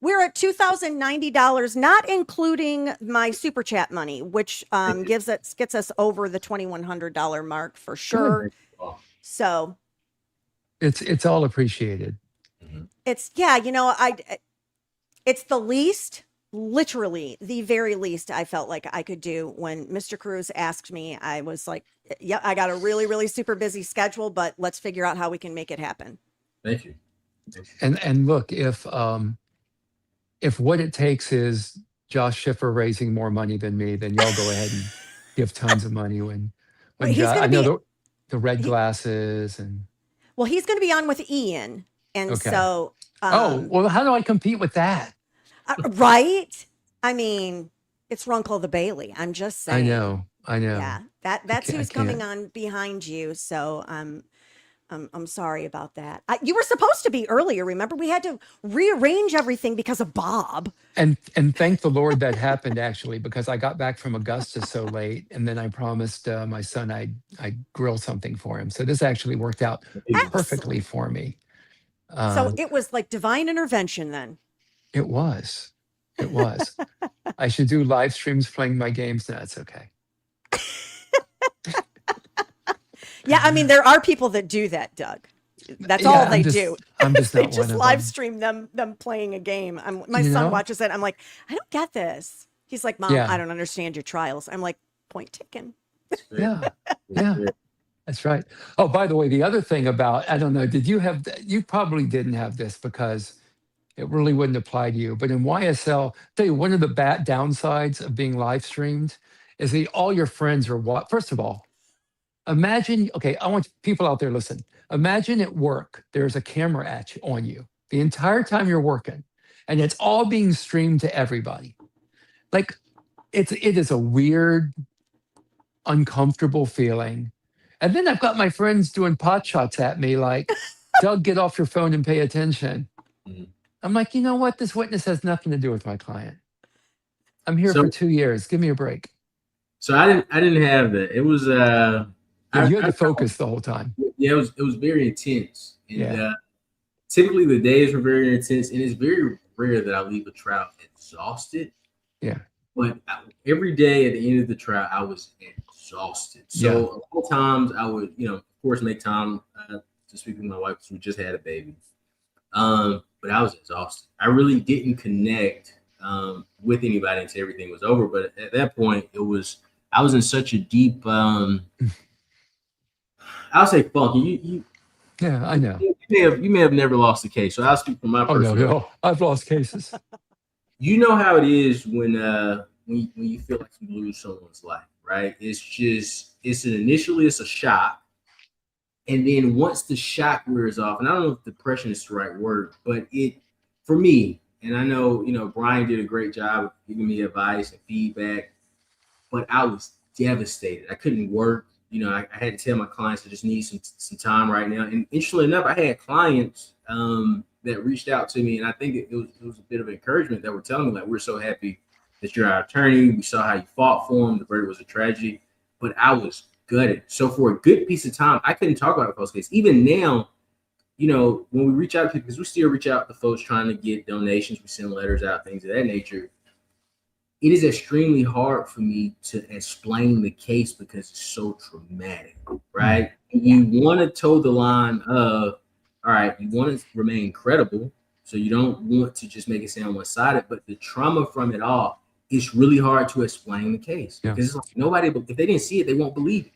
We're at $2,090, not including my super chat money, which gets us over the $2,100 mark for sure. So It's all appreciated. it's it's the least, literally the very least I felt like I could do. When Mr. Cruz asked me, I was like, yeah, I got a really, really super busy schedule, but let's figure out how we can make it happen. Thank you. And look, if what it takes is Josh Schiffer raising more money than me, then y'all go ahead and give tons of money when Wait, he's gonna I know be- the red glasses and Well, he's going to be on with Ian. And Okay. so, well, how do I compete with that? right. I mean, it's Runkle the Bailey. I'm just saying. I know. Yeah, that's I who's coming can't. on behind you. So I'm sorry about that. You were supposed to be earlier. Remember, we had to rearrange everything because of Bob. And thank the Lord that happened actually, because I got back from Augusta so late, and then I promised my son I'd grill something for him. So this actually worked out perfectly for me. So it was like divine intervention then. It was. I should do live streams playing my games. No, it's okay. Yeah, I mean, there are people that do that, Doug. That's all they do. I'm just They not just one of live them. stream them playing a game. My You son know? watches it. I'm like, I don't get this. He's like, Mom, Yeah. I don't understand your trials. I'm like, point taken. Yeah. That's right. Oh, by the way, the other thing about, I don't know, you probably didn't have this because it really wouldn't apply to you. But in YSL, tell you, one of the bad downsides of being live streamed is that all your friends are first of all, imagine, okay, I want people out there, listen, imagine at work, there's a camera on you the entire time you're working, and it's all being streamed to everybody. Like, it is a weird, uncomfortable feeling. And then I've got my friends doing pot shots at me like, Doug, get off your phone and pay attention. I'm like, you know what? This witness has nothing to do with my client. I'm here for 2 years. Give me a break. So I didn't have that. It was Yeah, you had to focus the whole time. Yeah, it was very intense. And Yeah. Typically the days were very intense, and it's very rare that I leave a trial exhausted. Yeah. But every day at the end of the trial, I was exhausted. So a lot of times I would, of course, make time to speak with my wife because we just had a baby. But I was exhausted. I really didn't connect with anybody until everything was over. But at that point, I was in such a deep, I'll say funk. Yeah, I know. You may have never lost a case. So I'll speak from my Oh, personal. no. I've lost cases. You know how it is when you feel like you lose someone's life, right? Initially it's a shock. And then once the shock wears off, and I don't know if depression is the right word, but for me, and I know, Brian did a great job of giving me advice and feedback, but I was devastated. I couldn't work. I had to tell my clients I just need some time right now. And interestingly enough, I had clients that reached out to me, and I think it was a bit of encouragement that were telling me, like, we're so happy that you're our attorney. We saw how you fought for him. The verdict was a tragedy, but I was gutted. So for a good piece of time, I couldn't talk about the Faust case. Even now, when we reach out to people, because we still reach out to folks trying to get donations, we send letters out, things of that nature. It is extremely hard for me to explain the case because it's so traumatic, right? You want to toe the line of, all right, you want to remain credible, so you don't want to just make it sound one-sided, but the trauma from it all it's really hard to explain the case Yeah. because it's like nobody, if they didn't see it, they won't believe it.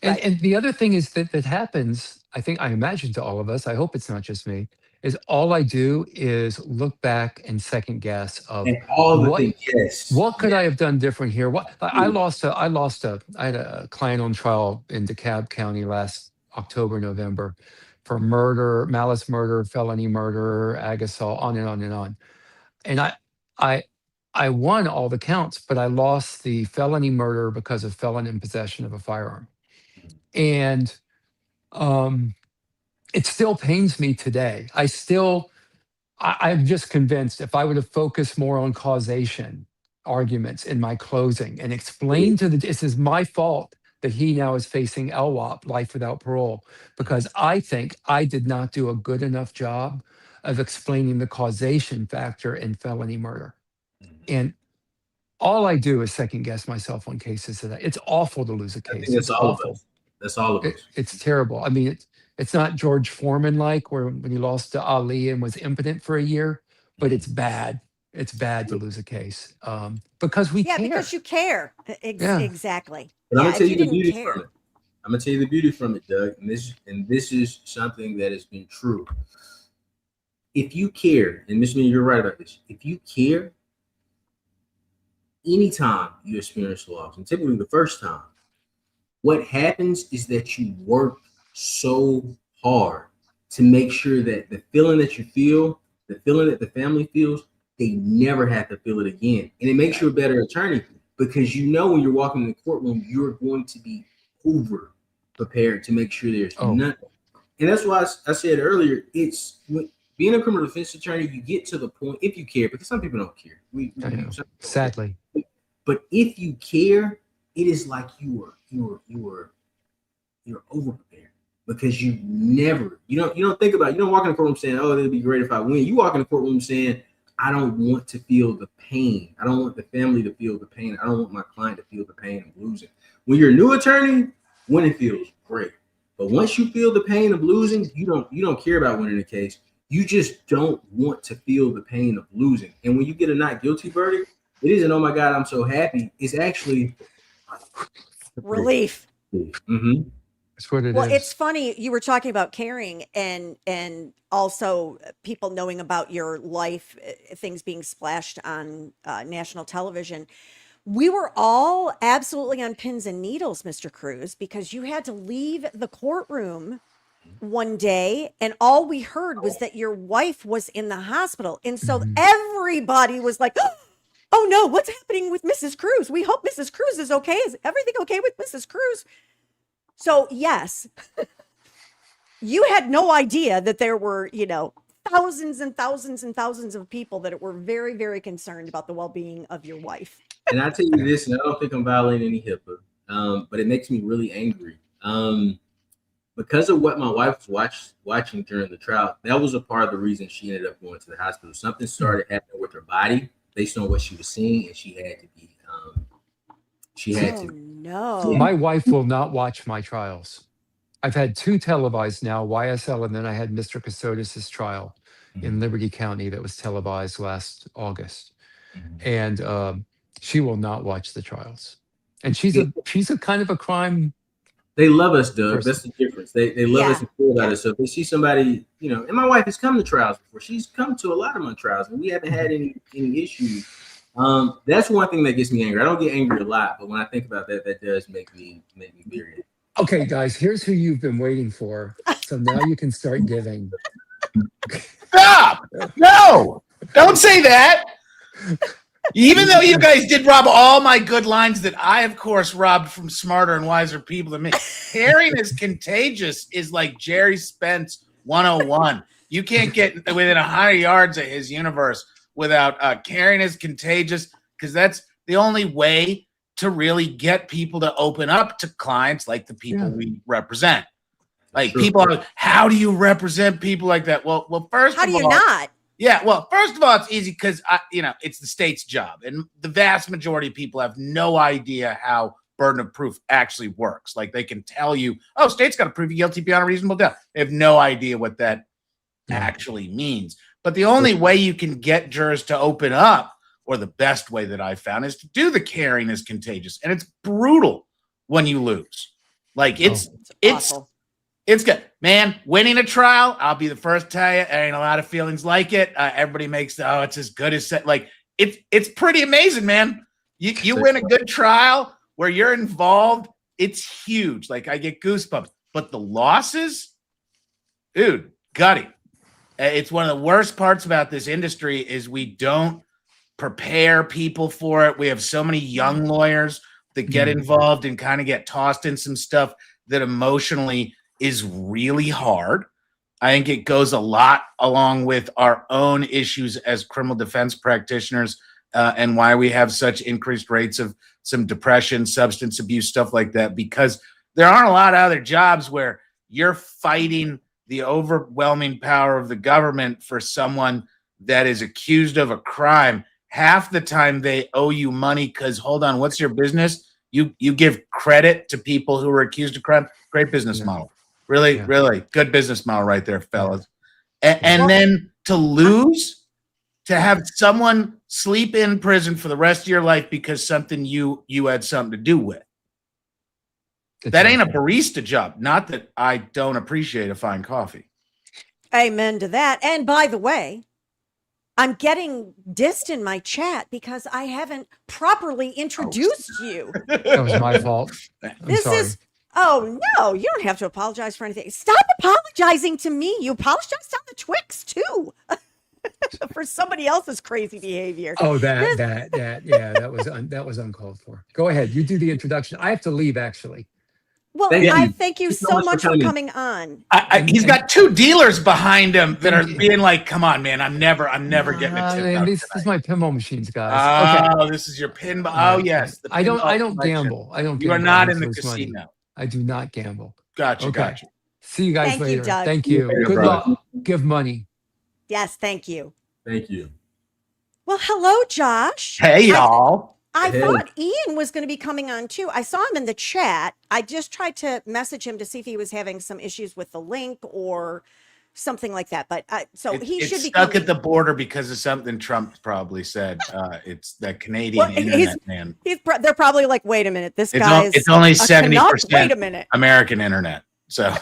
And the other thing is that happens, I imagine to all of us, I hope it's not just me, is all I do is look back and second guess of And all the what things, yes. what could I have done different here? I had a client on trial in DeKalb County last October, November for murder, malice murder, felony murder, ag assault, on and on and on. And I won all the counts, but I lost the felony murder because of felon in possession of a firearm. And it still pains me today. I'm just convinced if I would have focused more on causation arguments in my closing and explained this is my fault that he now is facing LWOP, life without parole, because I think I did not do a good enough job of explaining the causation factor in felony murder. And all I do is second guess myself on cases that it's awful to lose a case. It's awful. That's all of us. It's terrible. I mean, it's not George Foreman like when he lost to Ali and was impotent for a year, but it's bad. It's bad to lose a case because we care. Because you care. Exactly. But I'm gonna tell you the beauty from it. I'm gonna tell you the beauty from it, Doug. And this is something that has been true. If you care, and Mr. Miller, you're right about this. If you care, anytime you experience loss, and typically the first time, what happens is that you work so hard to make sure that the feeling that you feel, the feeling that the family feels, they never have to feel it again. And it makes you a better attorney because you know when you're walking in the courtroom, you're going to be over prepared to make sure there's nothing. And that's why I said earlier, it's being a criminal defense attorney, you get to the point, if you care, because some people don't care. Sadly. But if you care, it is like you are over prepared because you don't think about it. You don't walk in the courtroom saying, oh, it'd be great if I win. You walk in the courtroom saying, I don't want to feel the pain. I don't want the family to feel the pain. I don't want my client to feel the pain of losing. When you're a new attorney, winning feels great. But once you feel the pain of losing, you don't care about winning the case. You just don't want to feel the pain of losing. And when you get a not guilty verdict, it isn't, oh my God, I'm so happy. It's actually relief. Mm-hmm. That's what it is. Well, it's funny. You were talking about caring and also people knowing about your life, things being splashed on national television. We were all absolutely on pins and needles, Mr. Cruz, because you had to leave the courtroom one day and all we heard was that your wife was in the hospital. And so everybody was like, oh no, what's happening with Mrs. Cruz? We hope Mrs. Cruz is okay. Is everything okay with Mrs. Cruz? So yes, you had no idea that there were, thousands and thousands and thousands of people that were very, very concerned about the well-being of your wife. And I tell you this, and I don't think I'm violating any HIPAA, but it makes me really angry. Because of what my wife was watching during the trial, that was a part of the reason she ended up going to the hospital. Something started happening with her body based on what she was seeing, and she had to be. No. My wife will not watch my trials. I've had 2 televised now, YSL, and then I had Mr. Casotis' trial in Liberty County that was televised last August. And she will not watch the trials. And she's a kind of a crime. They love us, Doug. That's the difference. They love us and feel about us. So if they see somebody, and my wife has come to trials before. She's come to a lot of my trials, and we haven't had any issues. That's one thing that gets me angry. I don't get angry a lot, but when I think about that, that does make me very. Okay, guys, here's who you've been waiting for. So now you can start giving. Stop! No, don't say that. Even though you guys did rob all my good lines that I, of course, robbed from smarter and wiser people than me. Caring is contagious is like Jerry Spence 101. You can't get within 100 yards of his universe without caring is contagious, because that's the only way to really get people to open up to clients like the people we represent. Like people are, how do you represent people like that? Well, first how of do you all, not? Yeah, well, first of all, it's easy because it's the state's job, and the vast majority of people have no idea how burden of proof actually works. Like they can tell you, oh, state's got to prove you guilty beyond a reasonable doubt. They have no idea what that actually means. But the only way you can get jurors to open up or the best way that I found is to do the caring is contagious. And it's brutal when you lose. Like it's awful. It's good, man. Winning a trial, I'll be the first to tell you, there ain't a lot of feelings like it. Everybody makes it's as good as like it's pretty amazing, man. You win a good trial where you're involved, it's huge. Like I get goosebumps. But the losses, dude, gutty. It's one of the worst parts about this industry is we don't prepare people for it. We have so many young lawyers that get involved and kind of get tossed in some stuff that emotionally is really hard. I think it goes a lot along with our own issues as criminal defense practitioners and why we have such increased rates of some depression, substance abuse, stuff like that, because there aren't a lot of other jobs where you're fighting the overwhelming power of the government for someone that is accused of a crime. Half the time they owe you money because, hold on, what's your business? You give credit to people who were accused of crime. Great business model. Really, really good business model right there, fellas. And then to lose, to have someone sleep in prison for the rest of your life because something you had something to do with. That ain't a barista job. Not that I don't appreciate a fine coffee. Amen to that. And by the way, I'm getting dissed in my chat because I haven't properly introduced you. That was my fault. I'm sorry. Oh, no, you don't have to apologize for anything. Stop apologizing to me. You apologized on the Twix, too, for somebody else's crazy behavior. Oh, that was uncalled for. Go ahead. You do the introduction. I have to leave, actually. Well, I thank you so much for coming on. He's got two dealers behind him that are being like, "Come on, man! I'm never getting a tip." This is my pinball machines, guys. Oh, this is your pinball. Oh, yes. I don't gamble. I don't. You are not in the casino. Money. I do not gamble. Gotcha. See you guys later. Doug. Thank you. Good luck. Give money. Yes, thank you. Thank you. Well, hello, Josh. Hey, y'all. I thought Ian was going to be coming on too. I saw him in the chat. I just tried to message him to see if he was having some issues with the link or something like that. But he should be stuck at the border because of something Trump probably said. It's that Canadian internet man. They're probably like, wait a minute, this guy is. It's only 70% wait a minute. American internet. So.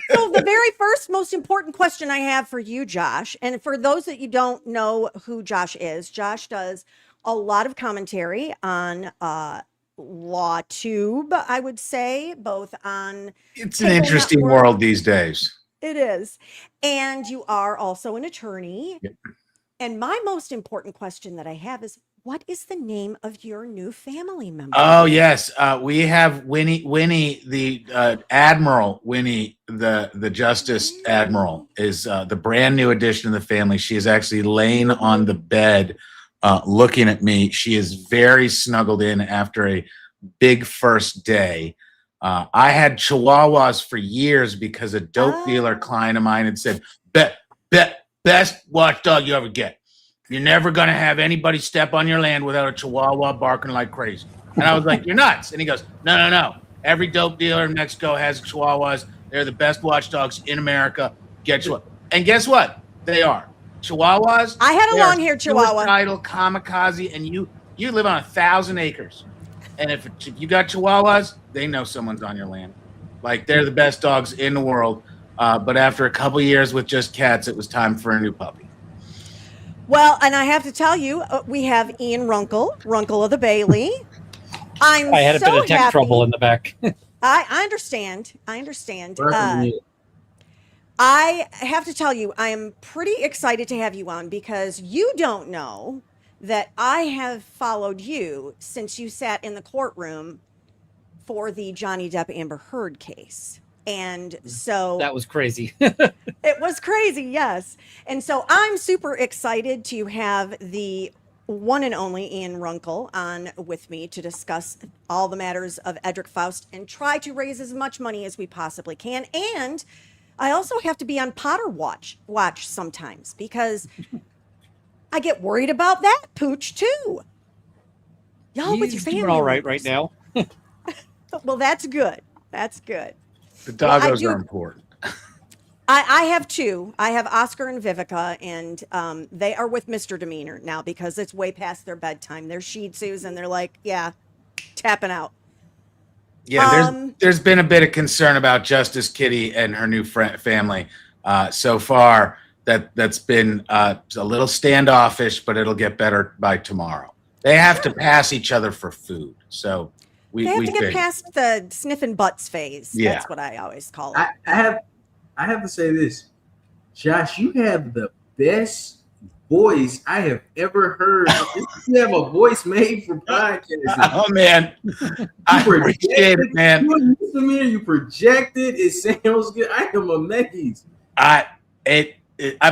So the very first most important question I have for you, Josh, and for those that you don't know who Josh is, Josh does a lot of commentary on LawTube, I would say, both on. It's an interesting world these days. It is. And you are also an attorney. Yep. And my most important question that I have is, what is the name of your new family member? Oh, yes. We have Winnie, the Admiral Winnie, the Justice Admiral, is the brand new addition to the family. She is actually laying on the bed looking at me. She is very snuggled in after a big first day. I had Chihuahuas for years because a dope dealer client of mine had said, best watchdog you ever get. You're never going to have anybody step on your land without a Chihuahua barking like crazy. And I was like, you're nuts. And he goes, no. Every dope dealer in Mexico has Chihuahuas. They're the best watchdogs in America. Get Chihuahua. And guess what? They are. Chihuahuas. I had a long-haired Chihuahua. Suicidal, kamikaze, and you live on 1,000 acres. And if you got Chihuahuas, they know someone's on your land. Like, they're the best dogs in the world. But after a couple years with just cats, it was time for a new puppy. Well, and I have to tell you, we have Ian Runkle of the Bailey. I had a bit of tech trouble in the back. I understand. I have to tell you, I am pretty excited to have you on because you don't know that I have followed you since you sat in the courtroom for the Johnny Depp Amber Heard case. And so that was crazy. It was crazy, yes. And so I'm super excited to have the one and only Ian Runkle on with me to discuss all the matters of Edrick Faust and try to raise as much money as we possibly can. And I also have to be on Potter watch sometimes because I get worried about that pooch too. Y'all with your family. Doing all right now. Well, that's good. That's good. The doggos are important. I have two. I have Oscar and Vivica, and they are with Mr. Demeanor now because it's way past their bedtime. They're Shih Tzus, and they're like, yeah, tapping out. Yeah, there's been a bit of concern about Justice Kitty and her new family so far. That's been a little standoffish, but it'll get better by tomorrow. They have to pass each other for food, so They have to get figured. past the sniffing butts phase. Yeah. That's what I always call it. I have to say this, Josh. You have the best voice I have ever heard. You have a voice made for podcasting. Oh man, I appreciate it, man. You projected. It sounds good. I am amazed. I've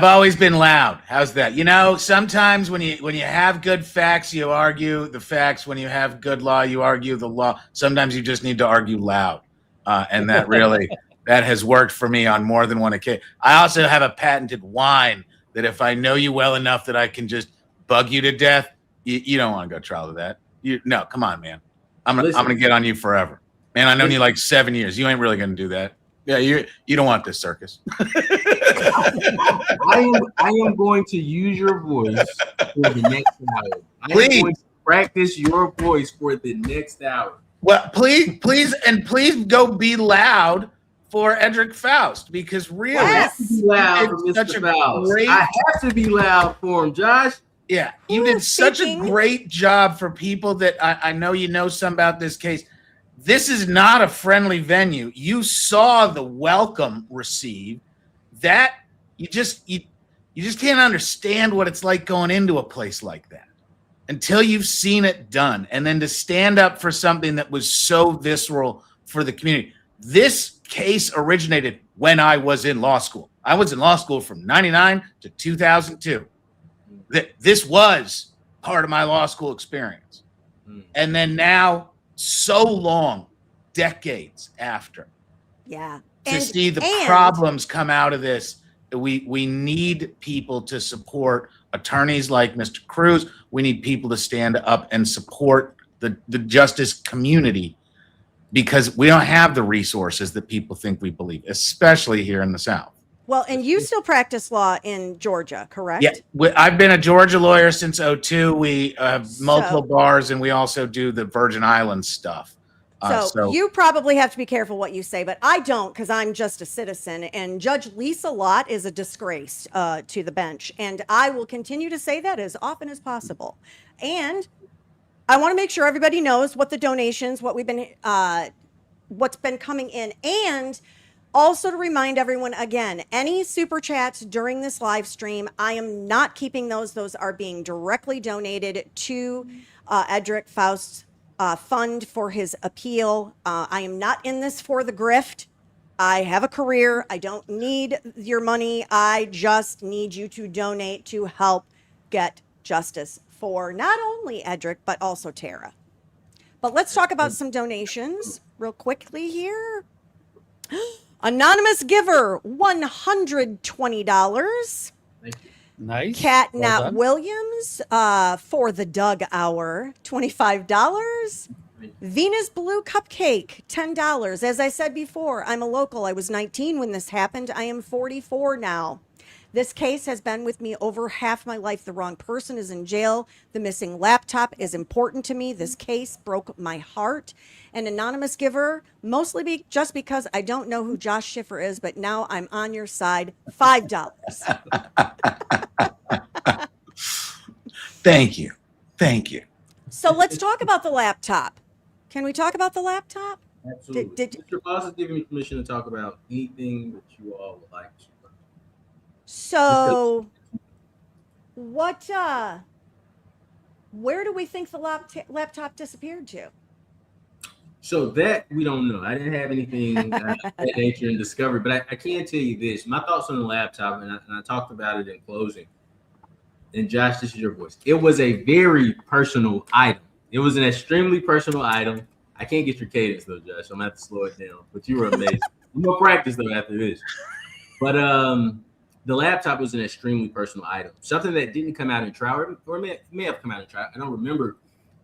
always been loud. How's that? You know, sometimes when you have good facts, you argue the facts. When you have good law, you argue the law. Sometimes you just need to argue loud, and that really that has worked for me on more than one occasion. I also have a patented whine that if I know you well enough that I can just bug you to death, you don't want to go trial to that. No, come on, man. I'm gonna get on you forever, man. I've known you like 7 years. You ain't really gonna do that. Yeah, you don't want this circus. I am going to use your voice for the next hour. Please. I'm going to practice your voice for the next hour. Well, please go be loud for Edrick Faust, because really, Yes. Be loud for Mr. Faust. I have to be loud for him, Josh. Yeah, you Who did is such speaking? a great job for people that I know you know some about this case. This is not a friendly venue. You saw the welcome received. That you just can't understand what it's like going into a place like that until you've seen it done. And then to stand up for something that was so visceral for the community. This case originated when I was in law school. I was in law school from 99 to 2002. This was part of my law school experience. And then now, so long, decades after, Yeah. to see the problems come out of this, we need people to support attorneys like Mr. Cruz. We need people to stand up and support the justice community, because we don't have the resources that people think we believe, especially here in the South. Well, and you still practice law in Georgia, correct? Yeah, I've been a Georgia lawyer since 2002. We have multiple bars, and we also do the Virgin Islands stuff. So you probably have to be careful what you say, but I don't, because I'm just a citizen. And Judge Lisa Lott is a disgrace to the bench, and I will continue to say that as often as possible. And I want to make sure everybody knows what the donations, what's been coming in, and also to remind everyone again, any super chats during this live stream, I am not keeping those. Those are being directly donated to Edrick Faust's fund for his appeal. I am not in this for the grift. I have a career. I don't need your money. I just need you to donate to help get justice for not only Edrick, but also Tara. But let's talk about some donations real quickly here. Anonymous giver, $120. Nice. Cat Well Nat done. Williams for the Doug Hour, $25. Venus Blue Cupcake, $10. As I said before, I'm a local. I was 19 when this happened. I am 44 now. This case has been with me over half my life. The wrong person is in jail. The missing laptop is important to me. This case broke my heart. An anonymous giver, mostly just because I don't know who Josh Schiffer is, but now I'm on your side, $5. Thank you. Thank you. So let's talk about the laptop. Can we talk about the laptop? Absolutely. Mr. Boss has given me permission to talk about anything that you all would like to. So where do we think the laptop disappeared to? So that we don't know. I didn't have anything that nature in discovery, but I can tell you this. My thoughts on the laptop, and I talked about it in closing. And Josh, this is your voice. It was a very personal item. It was an extremely personal item. I can't get your cadence though, Josh. I'm gonna have to slow it down. But you were amazing. I'm gonna practice though after this. But the laptop was an extremely personal item. Something that didn't come out in trial, or may have come out in trial. I don't remember.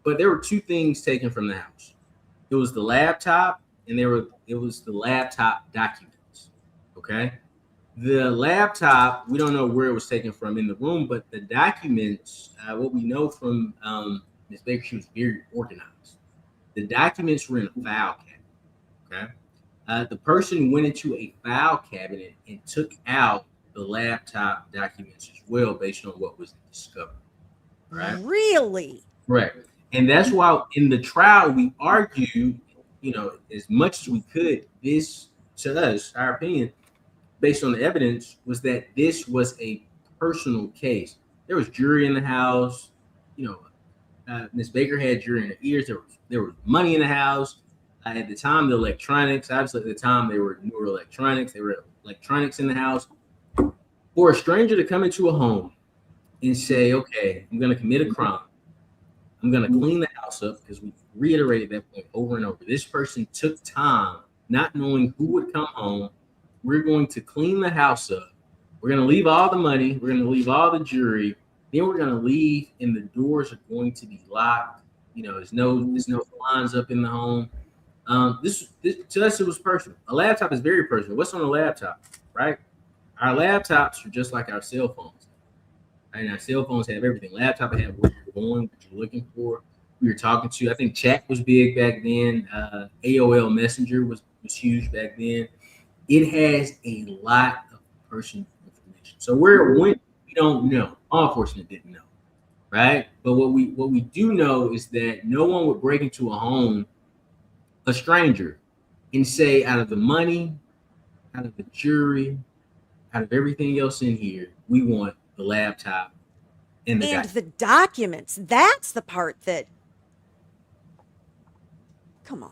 But there were two things taken from the house. It was the laptop, and it was the laptop documents. Okay. The laptop, we don't know where it was taken from in the room, but the documents, what we know from Ms. Baker, she was very organized. The documents were in a file cabinet. Okay, the person went into a file cabinet and took out the laptop documents as well, based on what was discovered. Right? Really? Correct. And that's why in the trial we argued, as much as we could, this to us, our opinion, based on the evidence, was that this was a personal case. There was jury in the house. Ms. Baker had jury in her ears. There was money in the house. At the time, the electronics, obviously at the time, they were newer electronics. There were electronics in the house. For a stranger to come into a home and say, okay, I'm going to commit a crime. I'm going to clean the house up, because we reiterated that point over and over. This person took time, not knowing who would come home. We're going to clean the house up. We're going to leave all the money. We're going to leave all the jewelry. Then we're going to leave, and the doors are going to be locked. There's no blinds up in the home. This to us, it was personal. A laptop is very personal. What's on a laptop, right? Our laptops are just like our cell phones. And our cell phones have everything. Laptop have where you're going, what you're looking for, who you're talking to. I think chat was big back then. AOL Messenger was huge back then. It has a lot of personal information. So where it went, we don't know. Law enforcement didn't know, right? But what we do know is that no one would break into a home, a stranger, and say, out of the money, out of the jewelry, out of everything else in here, we want the laptop and the documents. That's the part that, come on.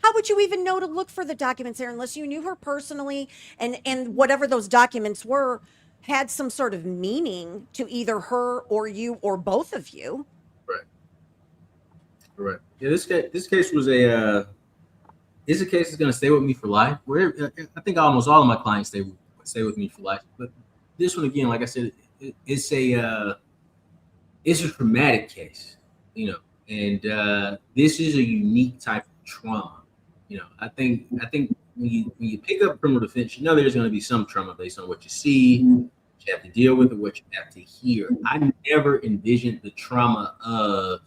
How would you even know to look for the documents there unless you knew her personally, and whatever those documents were had some sort of meaning to either her or you or both of you? Right. Yeah, this case was a case that's going to stay with me for life. I think almost all of my clients stay with me for life. But this one, again, like I said, it's a traumatic case, and this is a unique type of trauma. I think when you pick up criminal defense, there's going to be some trauma based on what you see, what you have to deal with, or what you have to hear. I never envisioned the trauma of,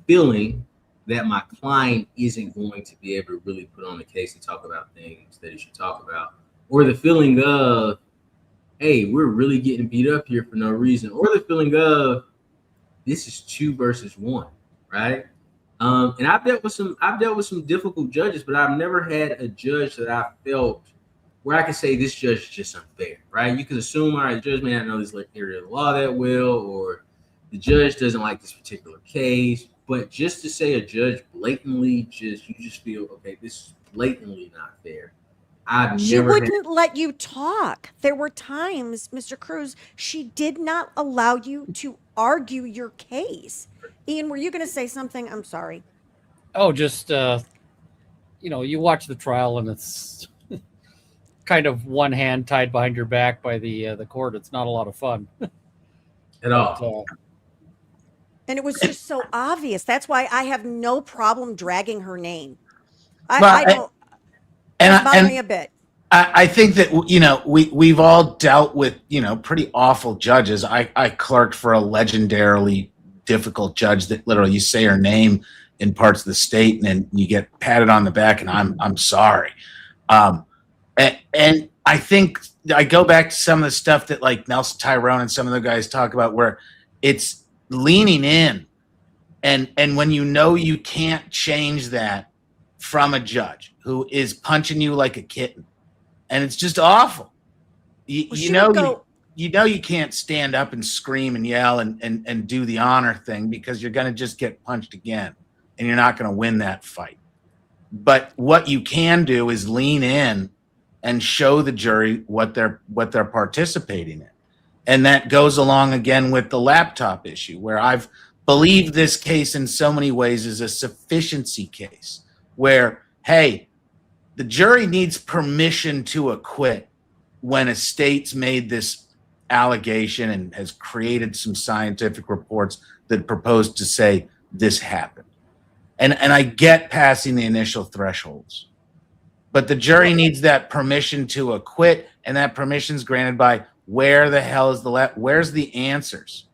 feeling that my client isn't going to be able to really put on a case and talk about things that he should talk about, or the feeling of, hey, we're really getting beat up here for no reason, or the feeling of, this is 2 versus 1, right? And I've dealt with some difficult judges, but I've never had a judge that I felt where I could say this judge is just unfair, right? You could assume, all right, the judge may not know this area of the law that well, or the judge doesn't like this particular case. But just to say a judge blatantly you just feel, okay, this is blatantly not fair. She wouldn't let you talk. There were times, Mr. Cruz, she did not allow you to argue your case. Ian, were you going to say something? I'm sorry. Oh, just, you watch the trial and it's kind of one hand tied behind your back by the court. It's not a lot of fun. At all. And it was just so obvious. That's why I have no problem dragging her name. Well, I don't. It bothered me a bit. I think that, we've all dealt with, pretty awful judges. I clerked for a legendarily difficult judge that literally you say her name in parts of the state and then you get patted on the back and I'm sorry. And I think I go back to some of the stuff that like Nelson Tyrone and some of the guys talk about where it's leaning in and when you can't change that from a judge who is punching you like a kitten, and it's just awful. You can't stand up and scream and yell and do the honor thing because you're going to just get punched again and you're not going to win that fight. But what you can do is lean in and show the jury what they're participating in. And that goes along again with the laptop issue, where I've believed this case in so many ways is a sufficiency case where, hey, the jury needs permission to acquit when a state's made this allegation and has created some scientific reports that propose to say this happened. And I get passing the initial thresholds. but the jury needs that permission to acquit, and that permission's granted by where the hell is where's the answers?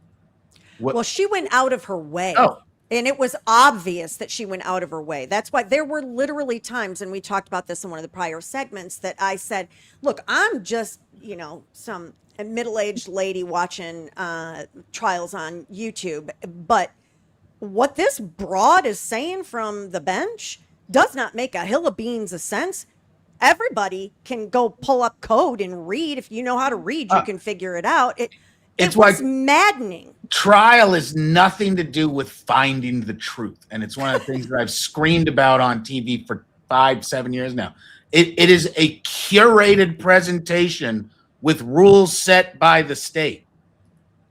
Well, she went out of her way. Oh. And it was obvious that she went out of her way. That's why there were literally times, and we talked about this in one of the prior segments, that I said, look, I'm just, some middle-aged lady watching trials on YouTube. But what this broad is saying from the bench does not make a hill of beans of sense. Everybody can go pull up code and read. If you know how to read, you can figure it out. It was maddening. Trial is nothing to do with finding the truth. And it's one of the things that I've screamed about on TV for 5-7 years now. It is a curated presentation with rules set by the state.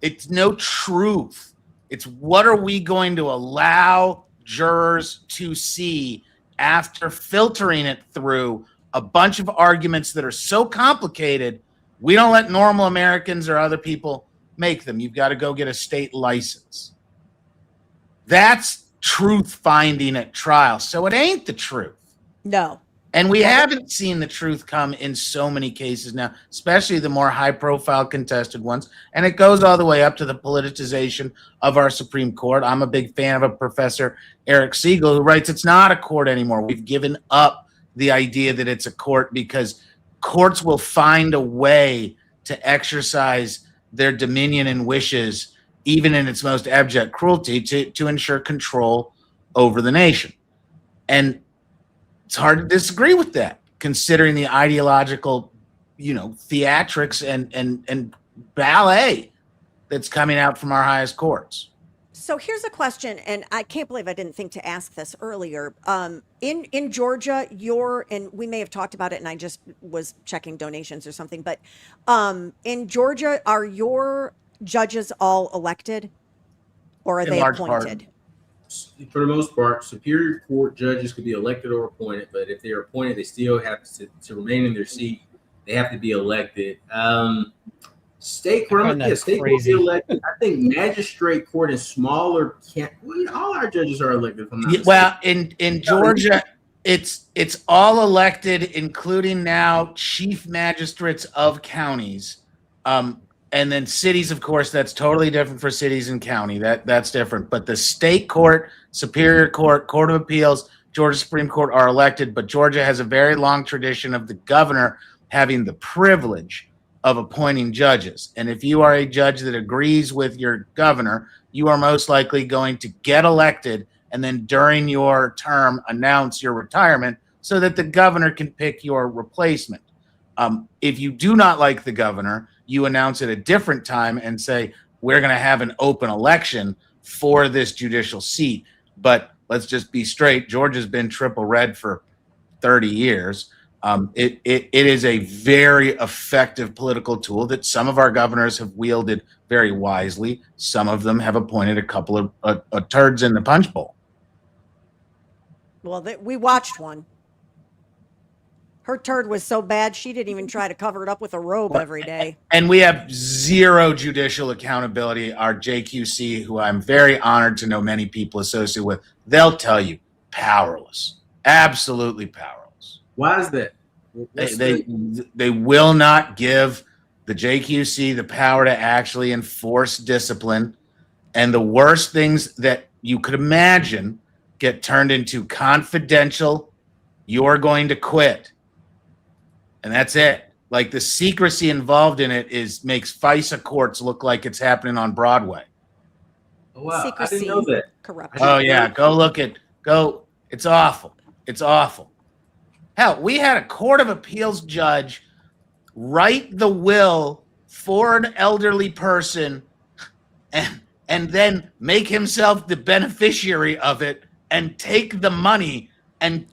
It's no truth. It's what are we going to allow jurors to see after filtering it through a bunch of arguments that are so complicated, we don't let normal Americans or other people make them. You've got to go get a state license. That's truth finding at trial. So it ain't the truth. No. And we haven't seen the truth come in so many cases now, especially the more high profile contested ones. And it goes all the way up to the politicization of our Supreme Court. I'm a big fan of a professor, Eric Siegel, who writes, it's not a court anymore. We've given up the idea that it's a court because courts will find a way to exercise their dominion and wishes, even in its most abject cruelty, to ensure control over the nation. And it's hard to disagree with that, considering the ideological, theatrics and ballet that's coming out from our highest courts. So here's a question, and I can't believe I didn't think to ask this earlier. In Georgia, and we may have talked about it, and I just was checking donations or something, but in Georgia, are your judges all elected, or are they appointed? For the most part, Superior Court judges could be elected or appointed, but if they're appointed, they still have to remain in their seat. They have to be elected. State court, state court be elected. I think magistrate court and smaller all our judges are elected. In Georgia, it's all elected, including now chief magistrates of counties, and then cities. Of course, that's totally different for cities and county. That's different. But the state court, Superior Court, Court of Appeals, Georgia Supreme Court are elected. But Georgia has a very long tradition of the governor having the privilege of appointing judges. And if you are a judge that agrees with your governor, you are most likely going to get elected and then during your term announce your retirement so that the governor can pick your replacement. If you do not like the governor, you announce at a different time and say, we're going to have an open election for this judicial seat. But let's just be straight. Georgia's been triple red for 30 years. It is a very effective political tool that some of our governors have wielded very wisely. Some of them have appointed a couple of turds in the punch bowl. Well, we watched one. Her turd was so bad, she didn't even try to cover it up with a robe every day. And we have zero judicial accountability. Our JQC, who I'm very honored to know many people associated with, they'll tell you, powerless. Absolutely powerless. Why is that? They will not give the JQC the power to actually enforce discipline. And the worst things that you could imagine get turned into confidential, you're going to quit. And that's it. Like the secrecy involved in it makes FISA courts look like it's happening on Broadway. Oh, wow. Secrecy, I didn't know that. corruption. Oh yeah, it's awful. It's awful. Hell, we had a Court of Appeals judge write the will for an elderly person and then make himself the beneficiary of it and take the money and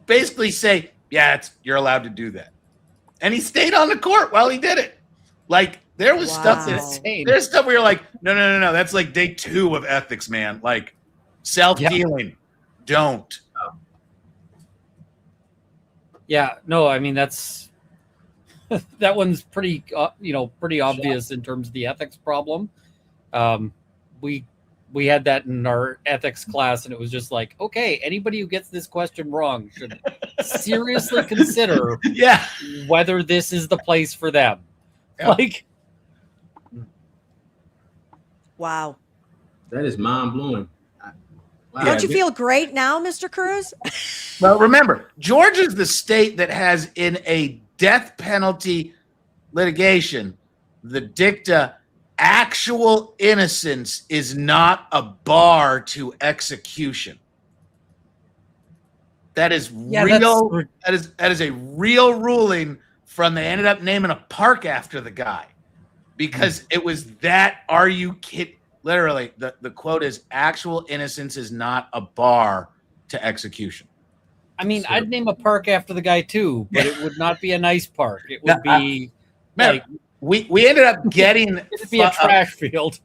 basically say, yeah, you're allowed to do that. And he stayed on the court while he did it. Like there was stuff there's stuff where you're like, no. That's like day 2 of ethics, man. Like self-dealing. Yep. Don't. Yeah, no, I mean that's that one's pretty pretty obvious in terms of the ethics problem. We we had that in our ethics class, and it was just like, okay, anybody who gets this question wrong should seriously consider whether this is the place for them. Yeah. Like, Wow. That is mind blowing. Wow. Don't you feel great now, Mr. Cruz? Well, remember, Georgia's the state that has in a death penalty litigation the dicta, actual innocence is not a bar to execution. That is real. That is a real ruling from, they ended up naming a park after the guy because it was that, are you kidding? Literally, the quote is, actual innocence is not a bar to execution. I mean, I'd name a park after the guy too, but it would not be a nice park. It would be like, we ended up getting it'd be a trash field.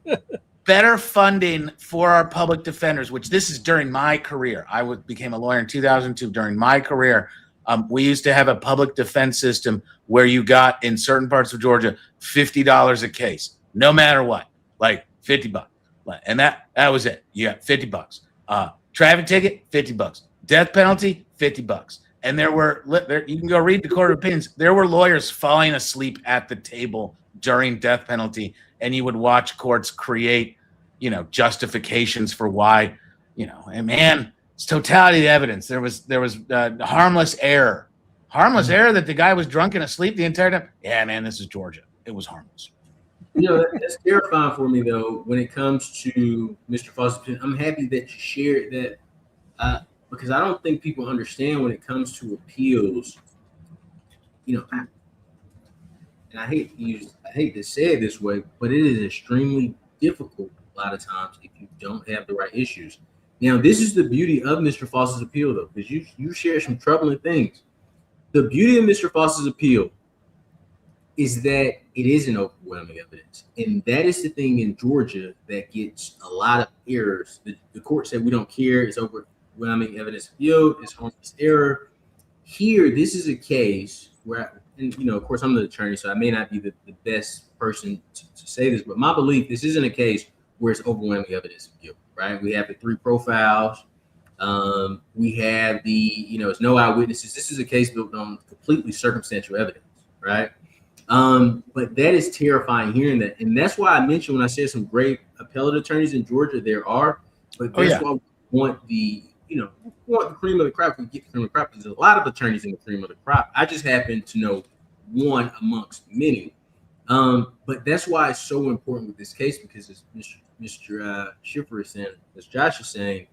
better funding for our public defenders, which this is during my career. I became a lawyer in 2002. During my career, we used to have a public defense system where you got, in certain parts of Georgia, $50 a case, no matter what, like $50. And that was it. You got $50. Traffic ticket, $50. Death penalty, $50. And you can go read the court of opinions. There were lawyers falling asleep at the table during death penalty, and you would watch courts create, justifications for why, and man, it's totality of the evidence. There was harmless error that the guy was drunk and asleep the entire time. Yeah, man, this is Georgia. It was harmless. That's terrifying for me, though, when it comes to Mr. Faust's opinion. I'm happy that you shared that because I don't think people understand when it comes to appeals. And I hate to say it this way, but it is extremely difficult a lot of times if you don't have the right issues. Now, this is the beauty of Mr. Faust's appeal, though, because you share some troubling things. The beauty of Mr. Faust's appeal is that it is an overwhelming evidence. And that is the thing in Georgia that gets a lot of errors. The court said we don't care. It's overwhelming evidence of guilt. It's harmless error. Here, this is a case where, of course, I'm the attorney, so I may not be the best person to say this, but my belief, this isn't a case where it's overwhelming evidence of guilt, right? We have the 3 profiles. We have it's no eyewitnesses. This is a case built on completely circumstantial evidence, right? But that is terrifying hearing that. And that's why I mentioned when I said some great appellate attorneys in Georgia, there are, but that's why we want the cream of the crop. We get the cream of the crop because there's a lot of attorneys in the cream of the crop. I just happen to know one amongst many. But that's why it's so important with this case, because as Mr. Schiffer is saying, as Josh is saying,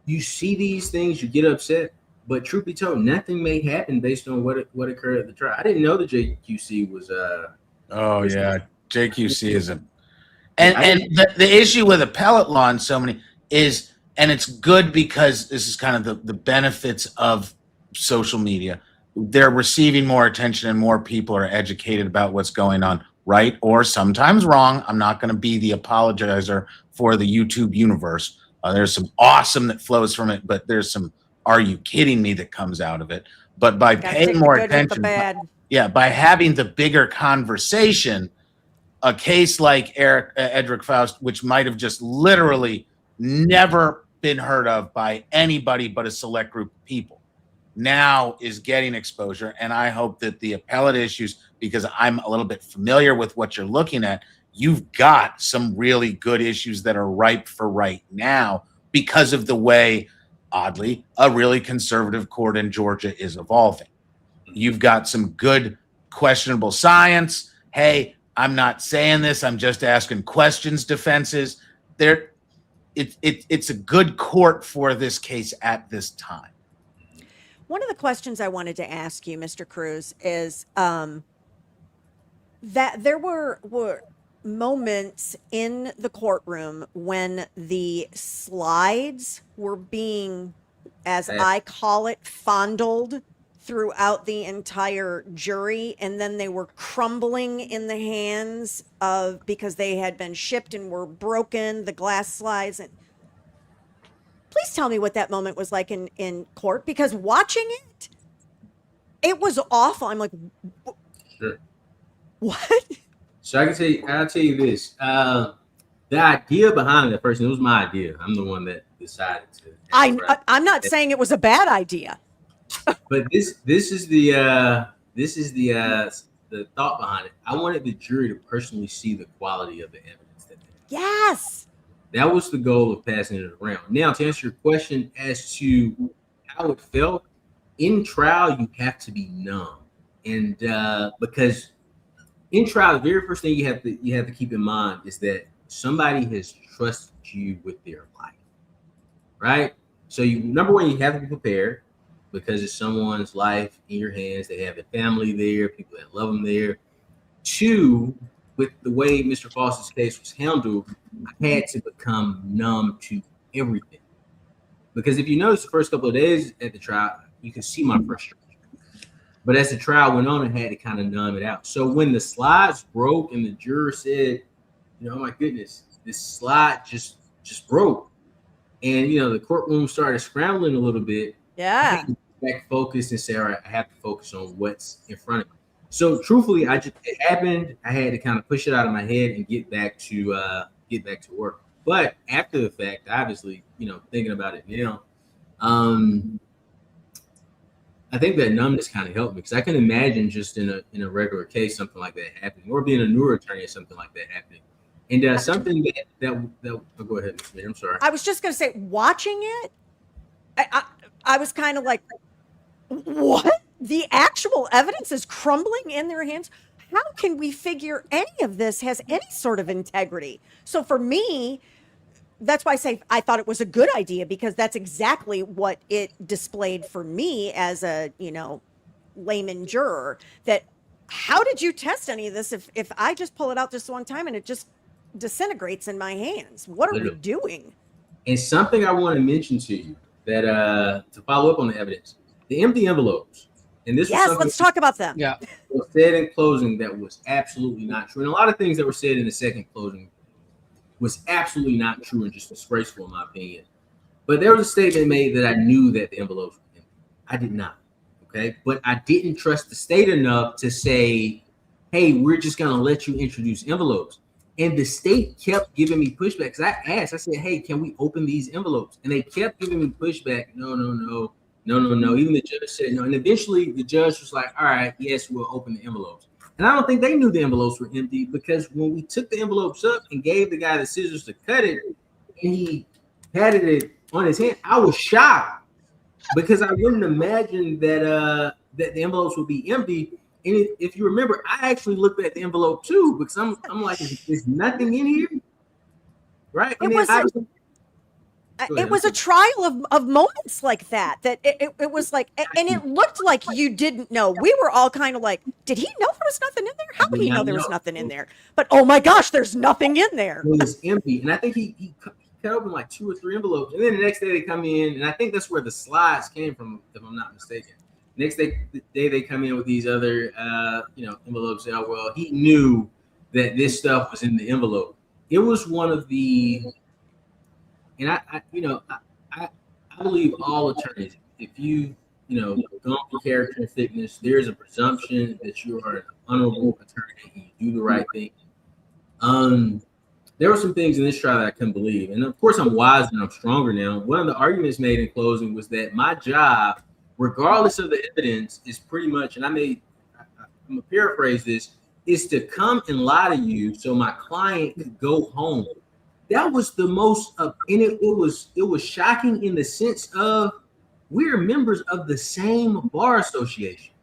you see these things, you get upset, but truth be told, nothing may happen based on what occurred at the trial. I didn't know the JQC was. JQC isn't. And the issue with appellate law and so many is, and it's good because this is kind of the benefits of social media. They're receiving more attention and more people are educated about what's going on, right or sometimes wrong. I'm not going to be the apologizer for the YouTube universe. There's some awesome that flows from it, but there's some "are you kidding me" that comes out of it. But by paying more attention, by having the bigger conversation, a case like Edrick Faust, which might have just literally never been heard of by anybody but a select group of people, now is getting exposure. And I hope that the appellate issues, because I'm a little bit familiar with what you're looking at, you've got some really good issues that are ripe for right now because of the way, oddly, a really conservative court in Georgia is evolving. You've got some good questionable science. Hey, I'm not saying this, I'm just asking questions, defenses. It's a good court for this case at this time. One of the questions I wanted to ask you, Mr. Cruz, is that there were moments in the courtroom when the slides were being, as I call it, fondled throughout the entire jury, and then they were crumbling in the hands of, because they had been shipped and were broken, the glass slides. And please tell me what that moment was like in court, because watching it was awful. I'm like, sure. What? So I'll tell you this. The The idea behind that person, it was my idea. I'm the one that decided to. I'm not saying it was a bad idea. But this is the thought behind it. I wanted the jury to personally see the quality of the evidence that they had. Yes. That was the goal of passing it around. Now, to answer your question as to how it felt, in trial, you have to be numb. And because in trial, the very first thing you have to keep in mind is that somebody has trusted you with their life, right? So number one, you have to be prepared because it's someone's life in your hands. They have a family there, people that love them there. Two, with the way Mr. Faust's case was handled, I had to become numb to everything. Because if you notice the first couple of days at the trial, you can see my frustration. But as the trial went on, I had to kind of numb it out. So when the slides broke and the juror said, oh my goodness, this slide just broke. And, the courtroom started scrambling a little bit. Yeah. I had to get back focused and say, all right, I have to focus on what's in front of me. So truthfully, it happened. I had to kind of push it out of my head and get back to work. But after the fact, obviously, thinking about it now, I think that numbness kind of helped me because I can imagine just in a regular case something like that happening, or being a newer attorney or something like that happening. And something that oh, go ahead, Ms. Mayor, I'm sorry. I was just going to say, watching it, I was kind of like, what? The actual evidence is crumbling in their hands. How can we figure any of this has any sort of integrity? So for me, that's why I say I thought it was a good idea, because that's exactly what it displayed for me as a, layman juror. That how did you test any of this if I just pull it out this one time and it just disintegrates in my hands? What are we doing? And something I want to mention to you that to follow up on the evidence, the empty envelopes. And this yes, let's talk about them. Yeah. Was said in closing that was absolutely not true. And a lot of things that were said in the second closing was absolutely not true and just disgraceful in my opinion. But there was a statement made that I knew that the envelopes were empty. I did not. Okay. But I didn't trust the state enough to say, hey, we're just going to let you introduce envelopes. And the state kept giving me pushback because I asked, I said, hey, can we open these envelopes? And they kept giving me pushback. No. Even the judge said no. And eventually the judge was like, all right, yes, we'll open the envelopes. And I don't think they knew the envelopes were empty, because when we took the envelopes up and gave the guy the scissors to cut it, and he patted it on his hand, I was shocked because I wouldn't imagine that that the envelopes would be empty. And if you remember, I actually looked at the envelope too, because I'm like, there's nothing in here, right? And it was a trial of moments like that it was like, and it looked like you didn't know. We were all kind of like, did he know there was nothing in there? How did he know there was nothing in there? But oh my gosh, there's nothing in there. It was empty. And I think he cut open like 2 or 3 envelopes. And then the next day they come in, and I think that's where the slides came from, if I'm not mistaken. Next day they come in with these other envelopes. Oh, well, he knew that this stuff was in the envelope. It was one of the, and I believe all attorneys, if you gone through character and fitness, there's a presumption that you are an honorable attorney and you do the right thing. There were some things in this trial that I couldn't believe, and of course I'm wiser and I'm stronger now. One of the arguments made in closing was that my job, regardless of the evidence, is pretty much, and I'm gonna paraphrase this, is to come and lie to you so my client could go home. That was the most, and it was shocking in the sense of we're members of the same bar association,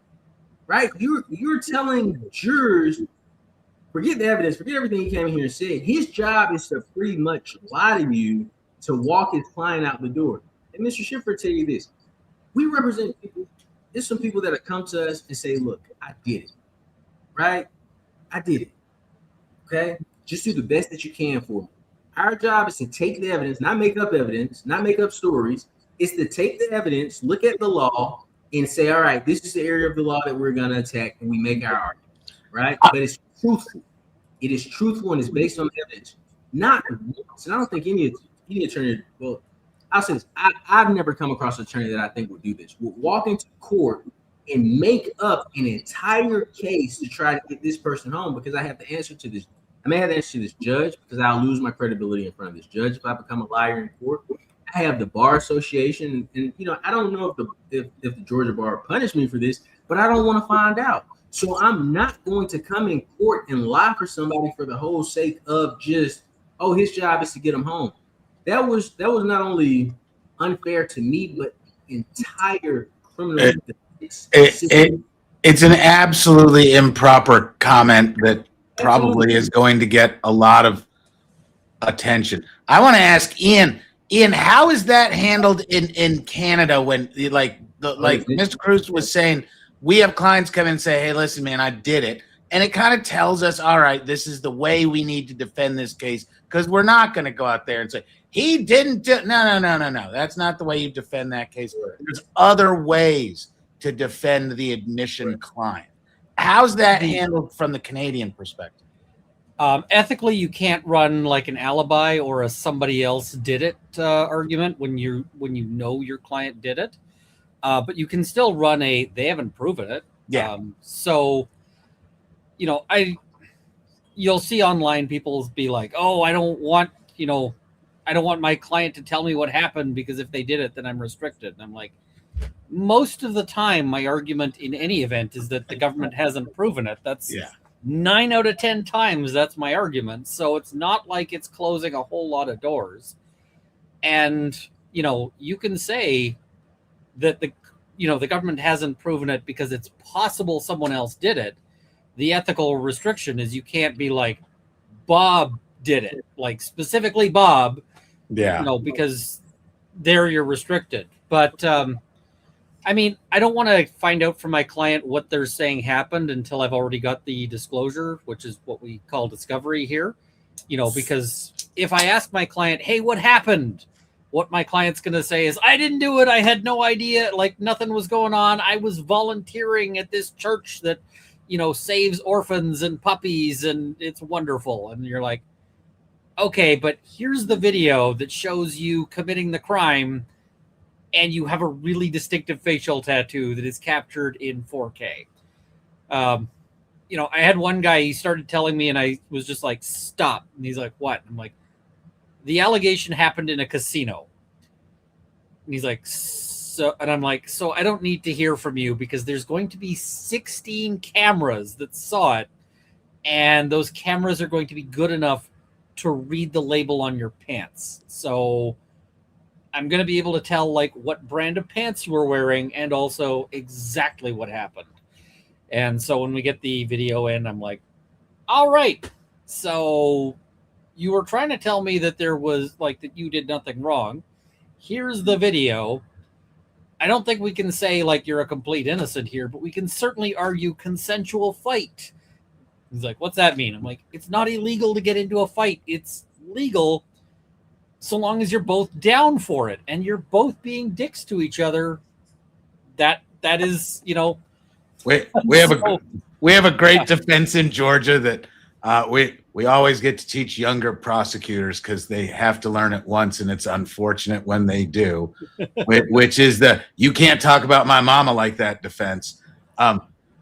right? You're telling jurors, forget the evidence, forget everything he came in here and said. His job is to pretty much lie to you to walk his client out the door. And Mr. Schiffer, tell you this, we represent people. There's some people that have come to us and say, look, I did it, right? I did it, okay? Just do the best that you can for me. Our job is to take the evidence, not make up evidence, not make up stories. It's to take the evidence, look at the law, and say, all right, this is the area of the law that we're going to attack, and we make our argument, right? But it's truthful. It is truthful, and it's based on evidence. Not once, and I don't think any attorney, well, I'll say this, I've never come across an attorney that I think would do this. Would walk into court and make up an entire case to try to get this person home because I have the answer to this I may have to answer to this judge because I'll lose my credibility in front of this judge if I become a liar in court. I have the Bar Association, and I don't know if the Georgia Bar punished me for this, but I don't want to find out. So I'm not going to come in court and lie for somebody for the whole sake of just, oh, his job is to get him home. That was not only unfair to me, but entire criminal. It's an absolutely improper comment that probably is going to get a lot of attention. I want to ask Ian, how is that handled in Canada when Mr. Cruz was saying, we have clients come in and say, hey, listen, man, I did it. And it kind of tells us, all right, this is the way we need to defend this case, because we're not going to go out there and say, he didn't do. No. That's not the way you defend that case. There's other ways to defend the admission client. How's that handled from the Canadian perspective? Ethically, you can't run like an alibi or a somebody else did it argument when you know your client did it. But you can still run they haven't proven it. Yeah. You'll see online people be like, oh, I don't want my client to tell me what happened because if they did it, then I'm restricted. And I'm like, most of the time, my argument in any event is that the government hasn't proven it. That's 9 out of 10 times. That's my argument. So it's not like it's closing a whole lot of doors. And, you can say that the government hasn't proven it because it's possible someone else did it. The ethical restriction is you can't be like, Bob did it, like specifically Bob, because there you're restricted. But I don't want to find out from my client what they're saying happened until I've already got the disclosure, which is what we call discovery here. Because if I ask my client, hey, what happened? What my client's going to say is, I didn't do it. I had no idea. Like nothing was going on. I was volunteering at this church that, saves orphans and puppies and it's wonderful. And you're like, okay, but here's the video that shows you committing the crime and you have a really distinctive facial tattoo that is captured in 4K. I had one guy, he started telling me and I was just like, stop. And he's like, what? I'm like, the allegation happened in a casino. And he's like, and I'm like, so I don't need to hear from you because there's going to be 16 cameras that saw it. And those cameras are going to be good enough to read the label on your pants. So I'm going to be able to tell like what brand of pants you were wearing and also exactly what happened. And so when we get the video in, I'm like, all right, so you were trying to tell me that there was like that you did nothing wrong. Here's the video. I don't think we can say like you're a complete innocent here, but we can certainly argue consensual fight. He's like, what's that mean? I'm like, it's not illegal to get into a fight. It's legal so long as you're both down for it and you're both being dicks to each other. That is, we have a great defense in Georgia that we always get to teach younger prosecutors because they have to learn it once, and it's unfortunate when they do, which is you can't talk about my mama like that defense.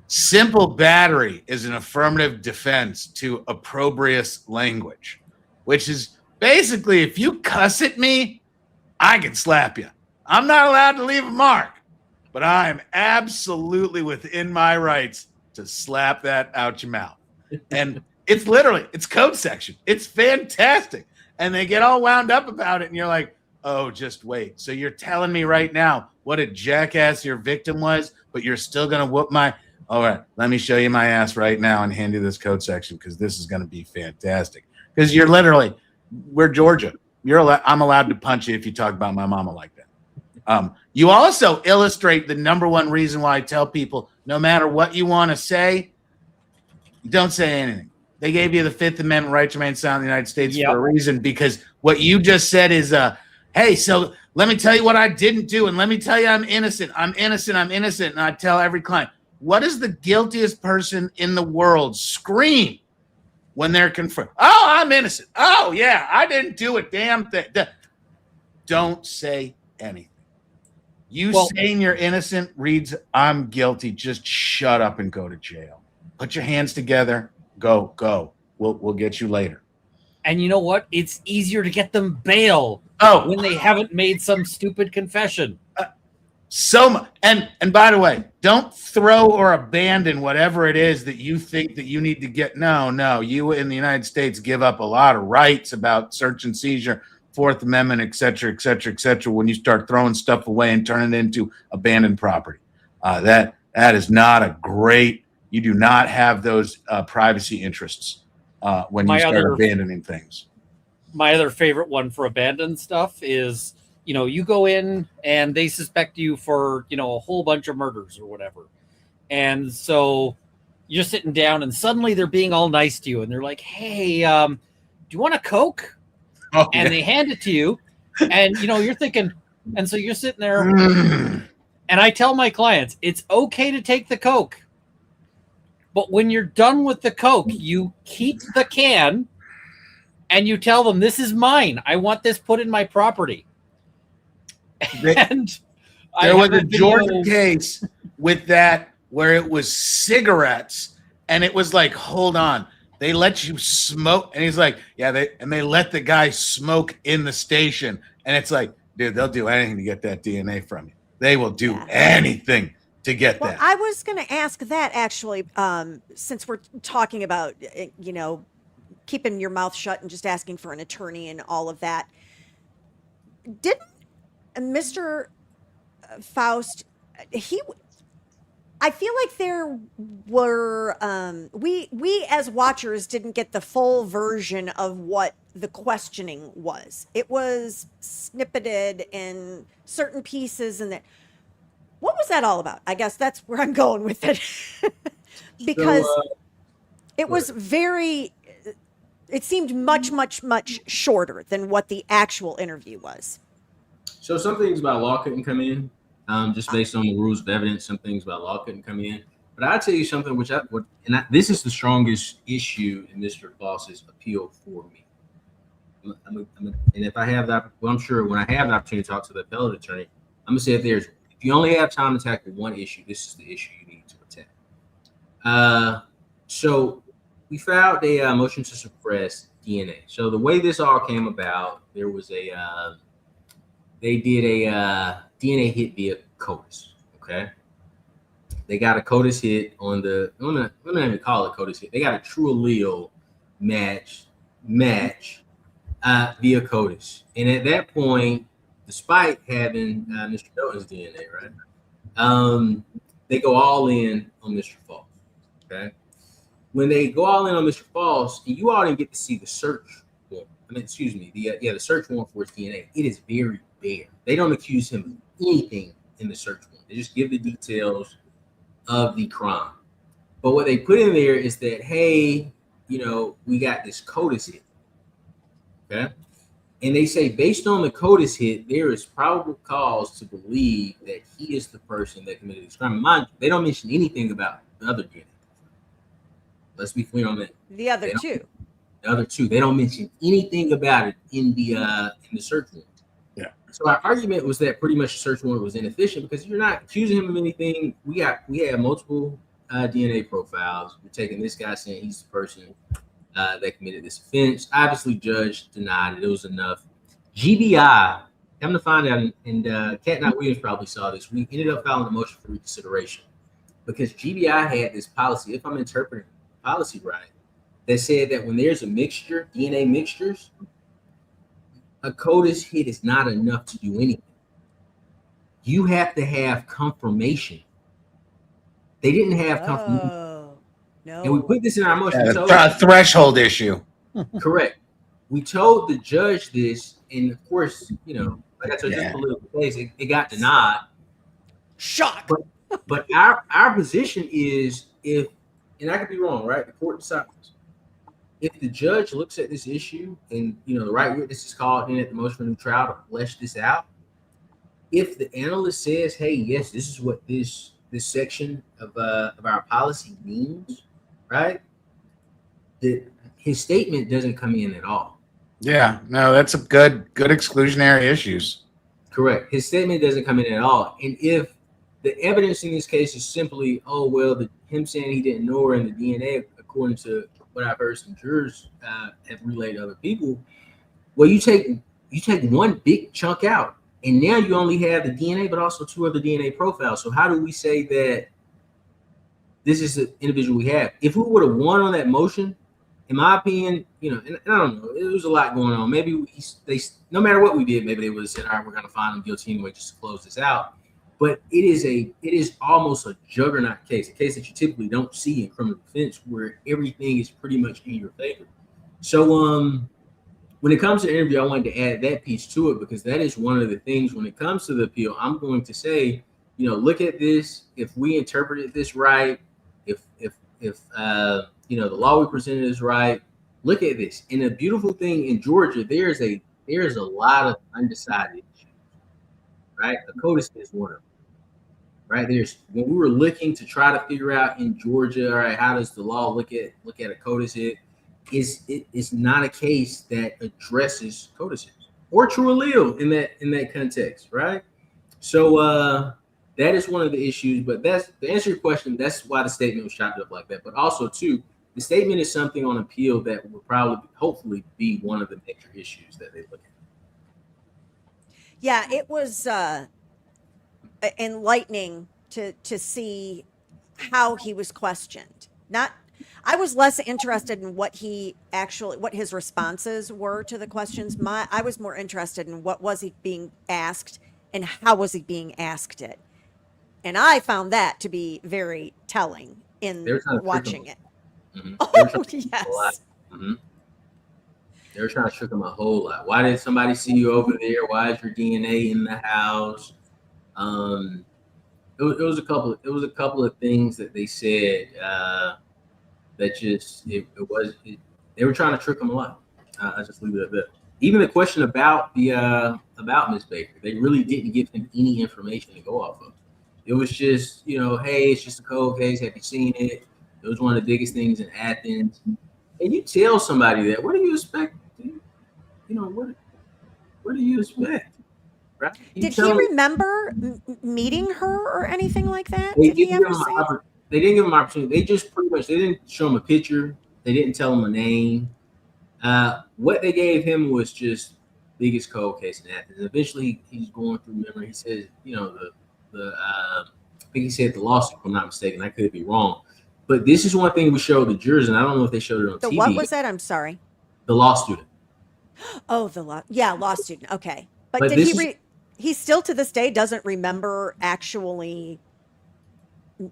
Simple battery is an affirmative defense to opprobrious language, which is basically if you cuss at me, I can slap you. I'm not allowed to leave a mark, but I am absolutely within my rights to slap that out your mouth. And it's code section. It's fantastic. And they get all wound up about it. And you're like, oh, just wait. So you're telling me right now what a jackass your victim was, but you're still going to whoop all right, let me show you my ass right now and hand you this code section because this is going to be fantastic. Because we're Georgia. I'm allowed to punch you if you talk about my mama like that. You also illustrate the number one reason why I tell people, no matter what you want to say, don't say anything. They gave you the Fifth Amendment right to remain silent in the United States for a reason, because what you just said is, hey, so let me tell you what I didn't do, and let me tell you I'm innocent. I'm innocent. I'm innocent. And I tell every client, what does the guiltiest person in the world scream when they're confronted? Oh, I'm innocent. Oh, yeah, I didn't do a damn thing. Don't say anything. Saying you're innocent reads I'm guilty. Just shut up and go to jail. Put your hands together. Go. we'll get you later. And you know what? It's easier to get them bail when they haven't made some stupid confession. So much. And by the way, don't throw or abandon whatever it is that you think that you need to get. No, you in the United States give up a lot of rights about search and seizure, Fourth Amendment, et cetera, et cetera, et cetera, when you start throwing stuff away and turning it into abandoned property. That is not a great, you do not have those privacy interests when you start abandoning things. My other favorite one for abandoned stuff is, you go in and they suspect you for, a whole bunch of murders or whatever. And so you're sitting down and suddenly they're being all nice to you. And they're like, hey, do you want a Coke? Oh, and they hand it to you. And, you're thinking, and so you're sitting there. And I tell my clients, it's okay to take the Coke. But when you're done with the Coke, you keep the can and you tell them, this is mine. I want this put in my property. And there was a Georgia case with that where it was cigarettes and it was like, hold on, they let you smoke. And he's like, yeah, they let the guy smoke in the station. And it's like, dude, they'll do anything to get that DNA from you. They will do anything to get that. I was going to ask that actually, since we're talking about, keeping your mouth shut and just asking for an attorney and all of that. Didn't Mr. Faust, I feel like there were, we as watchers didn't get the full version of what the questioning was. It was snippeted in certain pieces and that. What was that all about? I guess that's where I'm going with it. Because it was it seemed much, much, much shorter than what the actual interview was. So some things about law couldn't come in, just based on the rules of evidence. Some things about law couldn't come in. But I'll tell you something, this is the strongest issue in Mr. Faust's appeal for me. And if I have that, I'm sure when I have the opportunity to talk to the appellate attorney, I'm gonna say if you only have time to tackle one issue, this is the issue you need to attack. So we filed a motion to suppress DNA. So the way this all came about, there was they did a DNA hit via CODIS. Okay, they got a CODIS hit on the. I'm not even call it CODIS hit. They got a true allele match via CODIS, and at that point, despite having Mr. Dalton's DNA, right? They go all in on Mr. Faust. Okay, when they go all in on Mr. Faust, and you all didn't get to see the search warrant. The search warrant for his DNA. It is very bare. They don't accuse him of anything in the search warrant. They just give the details of the crime. But what they put in there is that, hey, we got this CODIS hit. Okay. And they say, based on the CODIS hit, there is probable cause to believe that he is the person that committed this crime. Mind you, they don't mention anything about the other DNA. Let's be clear on that. The other two. They don't mention anything about it in the search warrant. Yeah. So our argument was that pretty much the search warrant was inefficient because you're not accusing him of anything. We have multiple DNA profiles. We're taking this guy saying he's the person that committed this offense. Obviously, judge denied it. It was enough. GBI, come to find out, and Cat Knight Williams probably saw this. We ended up filing a motion for reconsideration because GBI had this policy, if I'm interpreting policy right, that said that when there's a mixture, DNA mixtures, a CODIS hit is not enough to do anything. You have to have confirmation. They didn't have confirmation. No. And we put this in our motion. A threshold issue. Correct. We told the judge this, and of course, like I told you, just political case, it got denied. Shock. But our position is and I could be wrong, right? The court decides. If the judge looks at this issue and the right witness is called in at the motion for new trial to flesh this out, if the analyst says, hey, yes, this is what this section of our policy means, right? His statement doesn't come in at all. Yeah, no, that's a good exclusionary issues. Correct. His statement doesn't come in at all. And if the evidence in this case is simply, him saying he didn't know her in the DNA, according to what I've heard some jurors have relayed to other people. Well, you take one big chunk out, and now you only have the DNA, but also 2 other DNA profiles. So how do we say that this is the individual we have? If we would have won on that motion, in my opinion, and I don't know, there was a lot going on. Maybe they no matter what we did, maybe they would have said, all right, we're going to find him guilty anyway, just to close this out. But it is almost a juggernaut case, a case that you typically don't see in criminal defense, where everything is pretty much in your favor. So when it comes to interview, I wanted to add that piece to it, because that is one of the things when it comes to the appeal. I'm going to say, look at this. If we interpreted this right, if the law we presented is right, look at this. And the beautiful thing in Georgia, there's a lot of undecided issues, right? The CODIS is one of them, right? When we were looking to try to figure out in Georgia, all right, how does the law look at a CODIS hit? It's not a case that addresses CODIS or true allele in that context, right? So that is one of the issues. But that's to answer your question. That's why the statement was chopped up like that. But also too, the statement is something on appeal that will hopefully be one of the major issues that they look at. Yeah, it was enlightening to see how he was questioned. I was less interested in what his responses were to the questions. I was more interested in what was he being asked and how was he being asked it. And I found that to be very telling in watching it. Mm-hmm. Oh, yes. Mm-hmm. They were trying to trick him a whole lot. Why did somebody see you over there? Why is your DNA in the house? It was a couple of things that they said that just they were trying to trick him a lot. I just leave it at that. Even the question about Ms. Baker, they really didn't give him any information to go off of. It was just, hey, it's just a cold case. Have you seen it? It was one of the biggest things in Athens. And you tell somebody that, what do you expect? What do you expect? Right? Did he remember meeting her or anything like that? They Did he ever say? They didn't give him an opportunity. They just pretty much, they didn't show him a picture. They didn't tell him a name. What they gave him was just biggest cold case in Athens. Eventually, he's going through memory. He says, I think he said the lawsuit, if I'm not mistaken. I could be wrong. But this is one thing we showed the jurors, and I don't know if they showed it on TV. What was that? I'm sorry. The law student. Oh, law student. Okay. But did he still to this day doesn't remember actually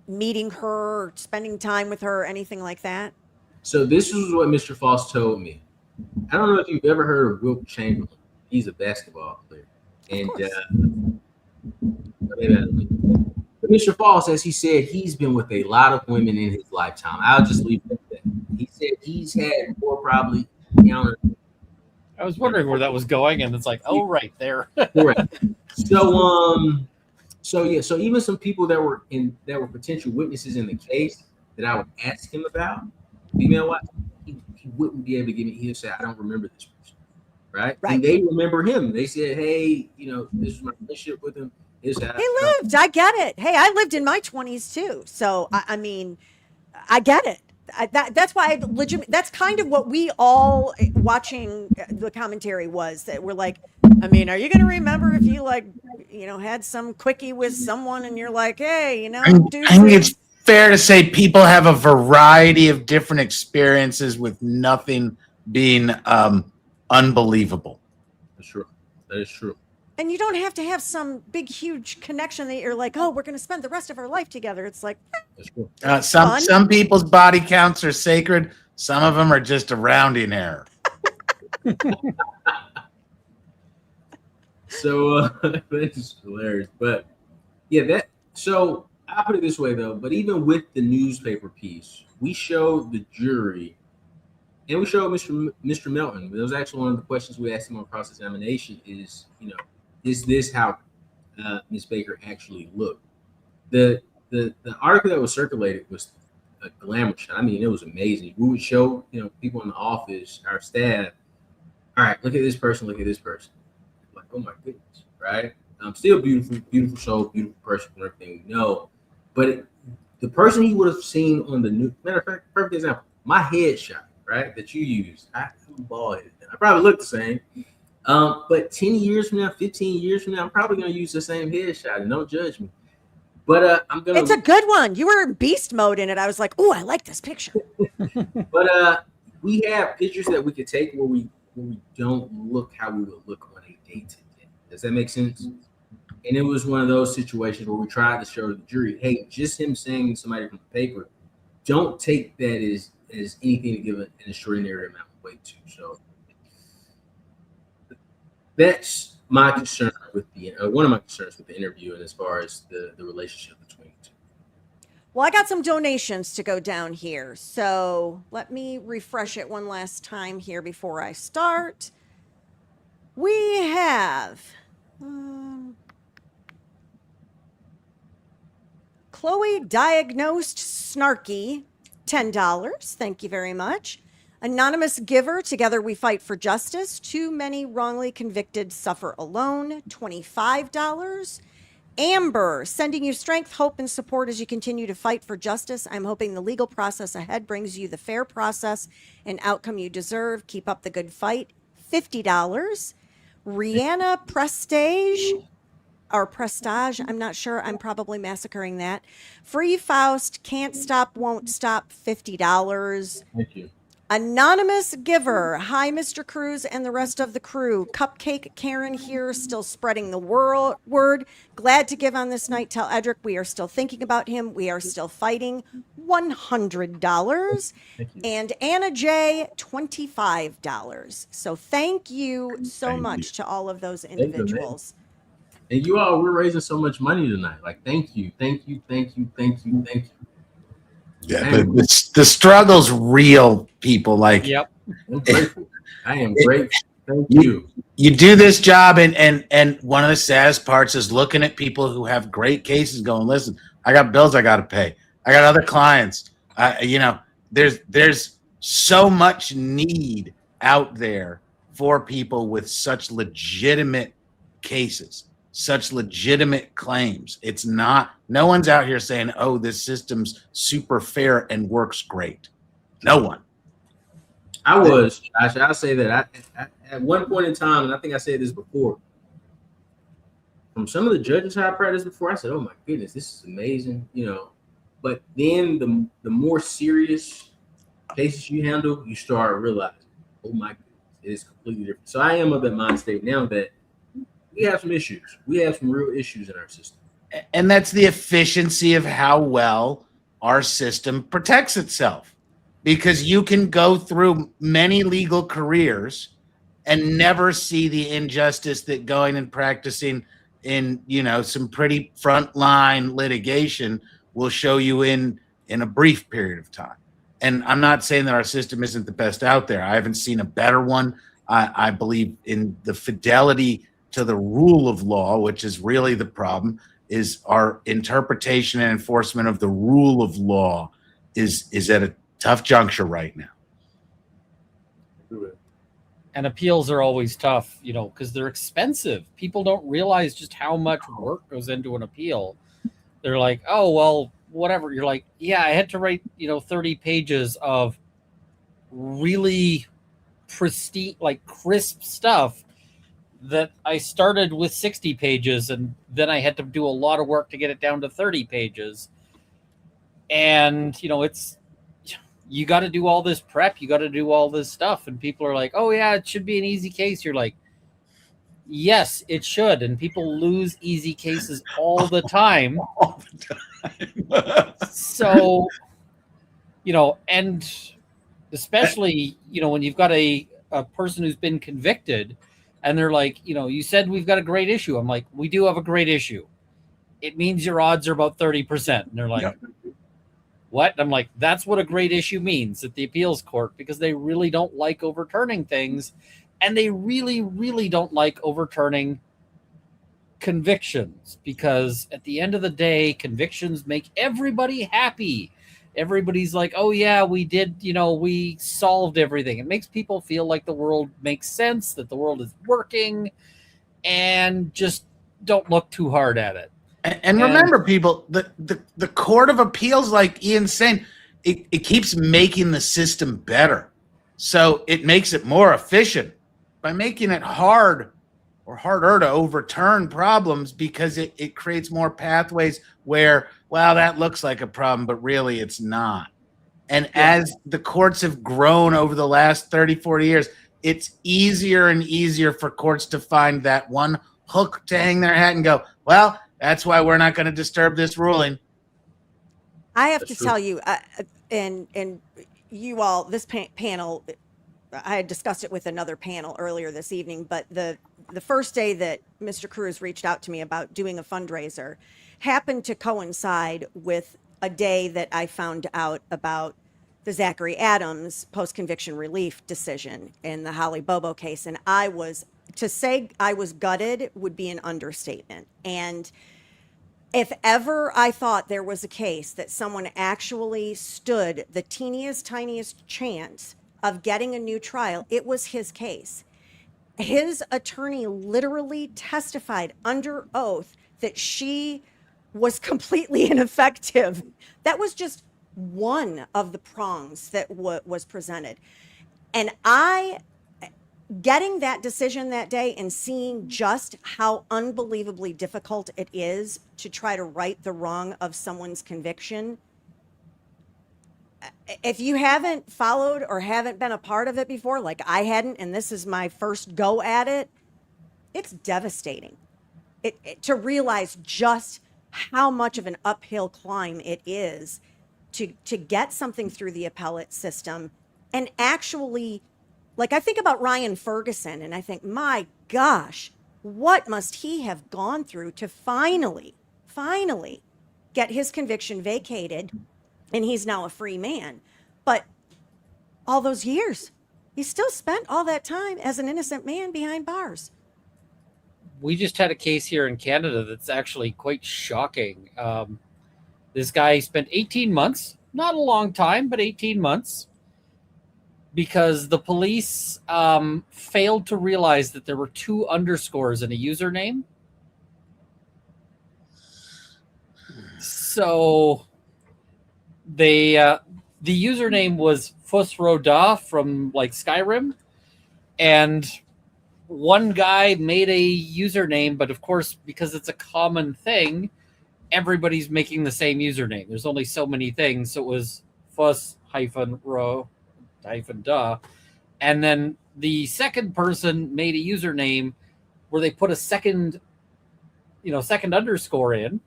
meeting her or spending time with her or anything like that? So this is what Mr. Faust told me. I don't know if you've ever heard of Wilt Chamberlain. He's a basketball player. And but Mr. Faust, as he said, he's been with a lot of women in his lifetime. I'll just leave it at that. He said he's had more probably encountered. I was wondering where that was going, and it's like, oh, right there. Correct. So even some people that were potential witnesses in the case that I would ask him about, female wife, he wouldn't be able to give me. He'll say, I don't remember this person, right? And they remember him. They said, hey, this is my relationship with him. He lived. I get it. Hey, I lived in my 20s too. So I mean, I get it. That's why that's kind of what we all watching the commentary was, that we're like, I mean, are you going to remember if you had some quickie with someone and you're like, hey, I think it's fair to say people have a variety of different experiences with nothing being unbelievable. That's true. That is true. And you don't have to have some big, huge connection that you're like, oh, we're going to spend the rest of our life together. It's like, some people's body counts are sacred. Some of them are just a rounding error. So that's hilarious. But yeah, so I'll put it this way though. But even with the newspaper piece, we showed the jury, and we showed Mr. Melton. It was actually one of the questions we asked him on cross-examination is, is this how Ms. Baker actually looked? The article that was circulated was a glamour shot. I mean, it was amazing. We would show, people in the office, our staff, all right, look at this person, look at this person. Like, oh my goodness, right? Still beautiful, beautiful soul, beautiful person, and everything we know. But the person he would have seen on the matter of fact, perfect example, my headshot. right, that you used. I'm bald headed. I probably look the same. But 10 years from now, 15 years from now, I'm probably going to use the same headshot, and don't judge me. But I'm going to. It's a good one. You were in beast mode in it. I was like, oh, I like this picture. But we have pictures that we could take where we don't look how we would look on a day-to-day. Does that make sense? And it was one of those situations where we tried to show the jury, hey, just him saying somebody from the paper, don't take that as anything to give an extraordinary amount of weight to. So that's my concern with one of my concerns with the interview, and as far as the relationship between the two. Well, I got some donations to go down here. So let me refresh it one last time here before I start. We have Chloe Diagnosed Snarky, $10. Thank you very much. Anonymous Giver, Together We Fight for Justice. Too many wrongly convicted suffer alone, $25. Amber, sending you strength, hope, and support as you continue to fight for justice. I'm hoping the legal process ahead brings you the fair process and outcome you deserve. Keep up the good fight. $50. Rihanna Prestige, I'm not sure. I'm probably massacring that. Free Faust, Can't Stop, Won't Stop, $50. Thank you. Anonymous Giver, hi, Mr. Cruz and the rest of the crew. Cupcake Karen here, still spreading the word. Glad to give on this night. Tell Edrick we are still thinking about him. We are still fighting. $100. And Anna J, $25. So thank you so much to all of those individuals. And you all, we're raising so much money tonight. Like, thank you. Yeah, the struggle's real, people. Like, Yep. I'm grateful. I am grateful. Thank you. You do this job, and one of the saddest parts is looking at people who have great cases going, listen, I got bills I got to pay. I got other clients. There's so much need out there for people with such legitimate cases, such legitimate claims. It's not, no one's out here saying, oh, this system's super fair and works great. No one. I'll say that I at one point in time, and I think I said this before, from some of the judges I practiced before, I said, oh my goodness, this is amazing, but then the more serious cases you handle, you start realizing, oh my goodness, it is completely different. So I am of that mind state now that we have some issues. We have some real issues in our system. And that's the efficiency of how well our system protects itself. Because you can go through many legal careers and never see the injustice that going and practicing in, some pretty frontline litigation will show you in a brief period of time. And I'm not saying that our system isn't the best out there. I haven't seen a better one. I believe in the fidelity to the rule of law, which is really the problem, is our interpretation and enforcement of the rule of law is at a tough juncture right now. And appeals are always tough, because they're expensive. People don't realize just how much work goes into an appeal. They're like, oh, well, whatever. You're like, yeah, I had to write, 30 pages of really pristine, like crisp stuff that I started with 60 pages, and then I had to do a lot of work to get it down to 30 pages. And, you got to do all this prep. You got to do all this stuff. And people are like, oh, yeah, it should be an easy case. You're like, yes, it should. And people lose easy cases all the time. All the time. So, and especially, when you've got a person who's been convicted and they're like, you said we've got a great issue. I'm like, we do have a great issue. It means your odds are about 30%. And they're like, yep. What? I'm like, that's what a great issue means at the appeals court, because they really don't like overturning things, and they really, really don't like overturning convictions, because at the end of the day, convictions make everybody happy. Everybody's like, oh yeah, we did, we solved everything. It makes people feel like the world makes sense, that the world is working, and just don't look too hard at it. And remember, people, the Court of Appeals, like Ian's saying, it keeps making the system better. So it makes it more efficient by making it hard or harder to overturn problems, because it creates more pathways where, well, that looks like a problem, but really it's not. And as the courts have grown over the last 30, 40 years, it's easier and easier for courts to find that one hook to hang their hat and go, well, that's why we're not going to disturb this ruling. I have to tell you, and you all, this panel, I had discussed it with another panel earlier this evening, but the first day that Mr. Cruz reached out to me about doing a fundraiser happened to coincide with a day that I found out about the Zachary Adams post-conviction relief decision in the Holly Bobo case. And to say I was gutted would be an understatement. And if ever I thought there was a case that someone actually stood the teeniest, tiniest chance of getting a new trial, it was his case. His attorney literally testified under oath that she was completely ineffective. That was just one of the prongs that was presented. And getting that decision that day and seeing just how unbelievably difficult it is to try to right the wrong of someone's conviction. If you haven't followed or haven't been a part of it before, like I hadn't, and this is my first go at it, it's devastating. To realize just how much of an uphill climb it is to get something through the appellate system. And actually, like, I think about Ryan Ferguson and I think, my gosh, what must he have gone through to finally get his conviction vacated, and he's now a free man. But all those years, he still spent all that time as an innocent man behind bars. We just had a case here in Canada that's actually quite shocking. This guy spent 18 months, not a long time, but 18 months, because the police failed to realize that there were 2 underscores in a username. So the username was Fusroda from like Skyrim, and one guy made a username, but of course, because it's a common thing, everybody's making the same username. There's only so many things, so it was Fus-Ro-Da, and then the second person made a username where they put a second underscore in,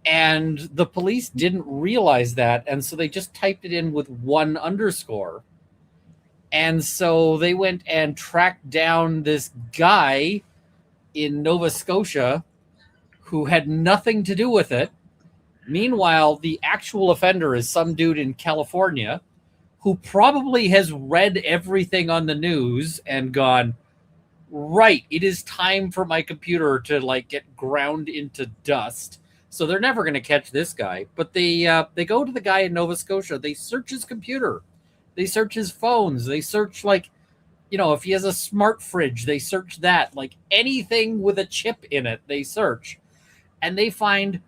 and the police didn't realize that, and so they just typed it in with 1 underscore. And so they went and tracked down this guy in Nova Scotia who had nothing to do with it. Meanwhile, the actual offender is some dude in California who probably has read everything on the news and gone, right, it is time for my computer to like get ground into dust. So they're never going to catch this guy. But they go to the guy in Nova Scotia. They search his computer. They search his phones. They search, like, if he has a smart fridge, they search that. Like anything with a chip in it, they search. And they find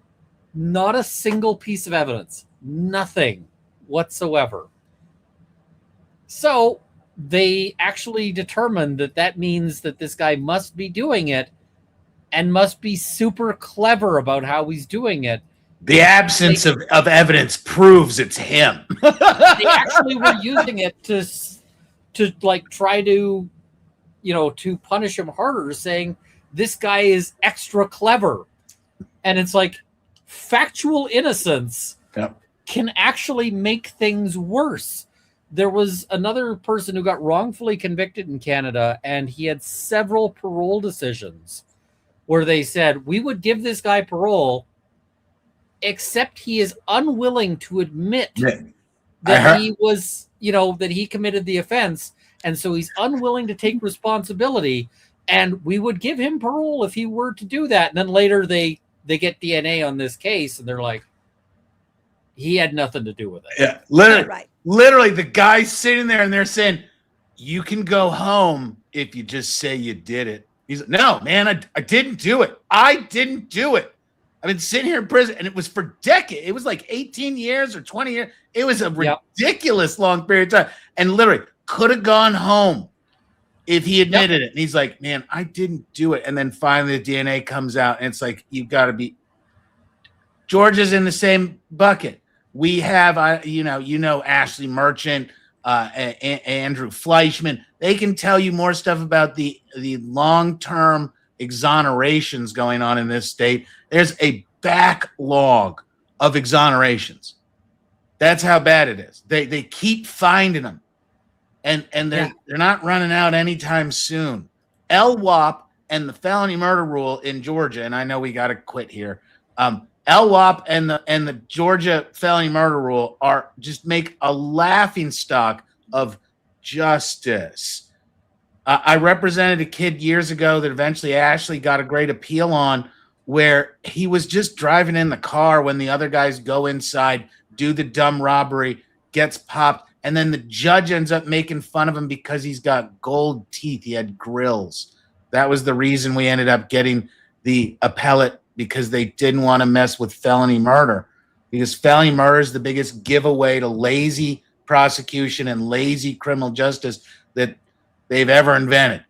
not a single piece of evidence. Nothing whatsoever. So they actually determined that means that this guy must be doing it and must be super clever about how he's doing it. The absence of evidence proves it's him. They actually were using it to like try to, to punish him harder, saying this guy is extra clever. And it's like factual innocence can actually make things worse. There was another person who got wrongfully convicted in Canada, and he had several parole decisions where they said, we would give this guy parole, except he is unwilling to admit that he was, that he committed the offense. And so he's unwilling to take responsibility. And we would give him parole if he were to do that. And then later they get DNA on this case, and they're like, he had nothing to do with it. Yeah, literally the guy's sitting there and they're saying, you can go home if you just say you did it. He's like, no, man, I didn't do it. I didn't do it. I've been sitting here in prison, and it was for decades. It was like 18 years or 20 years. It was a ridiculous long period of time. and literally could have gone home if he admitted it. And he's like, man, I didn't do it. And then finally the DNA comes out, and it's like, you've got to be. Georgia's in the same bucket. We have, Ashley Merchant, Andrew Fleischman. They can tell you more stuff about the long-term exonerations going on in this state. There's a backlog of exonerations. That's how bad it is. They keep finding them, and they're not running out anytime soon. LWOP and the felony murder rule in Georgia, and I know we got to quit here. LWOP and the Georgia felony murder rule are just make a laughing stock of justice. I represented a kid years ago that eventually Ashley got a great appeal on, where he was just driving in the car when the other guys go inside, do the dumb robbery, gets popped, and then the judge ends up making fun of him because he's got gold teeth. He had grills. That was the reason we ended up getting the appellate, because they didn't want to mess with felony murder, because felony murder is the biggest giveaway to lazy prosecution and lazy criminal justice that they've ever invented.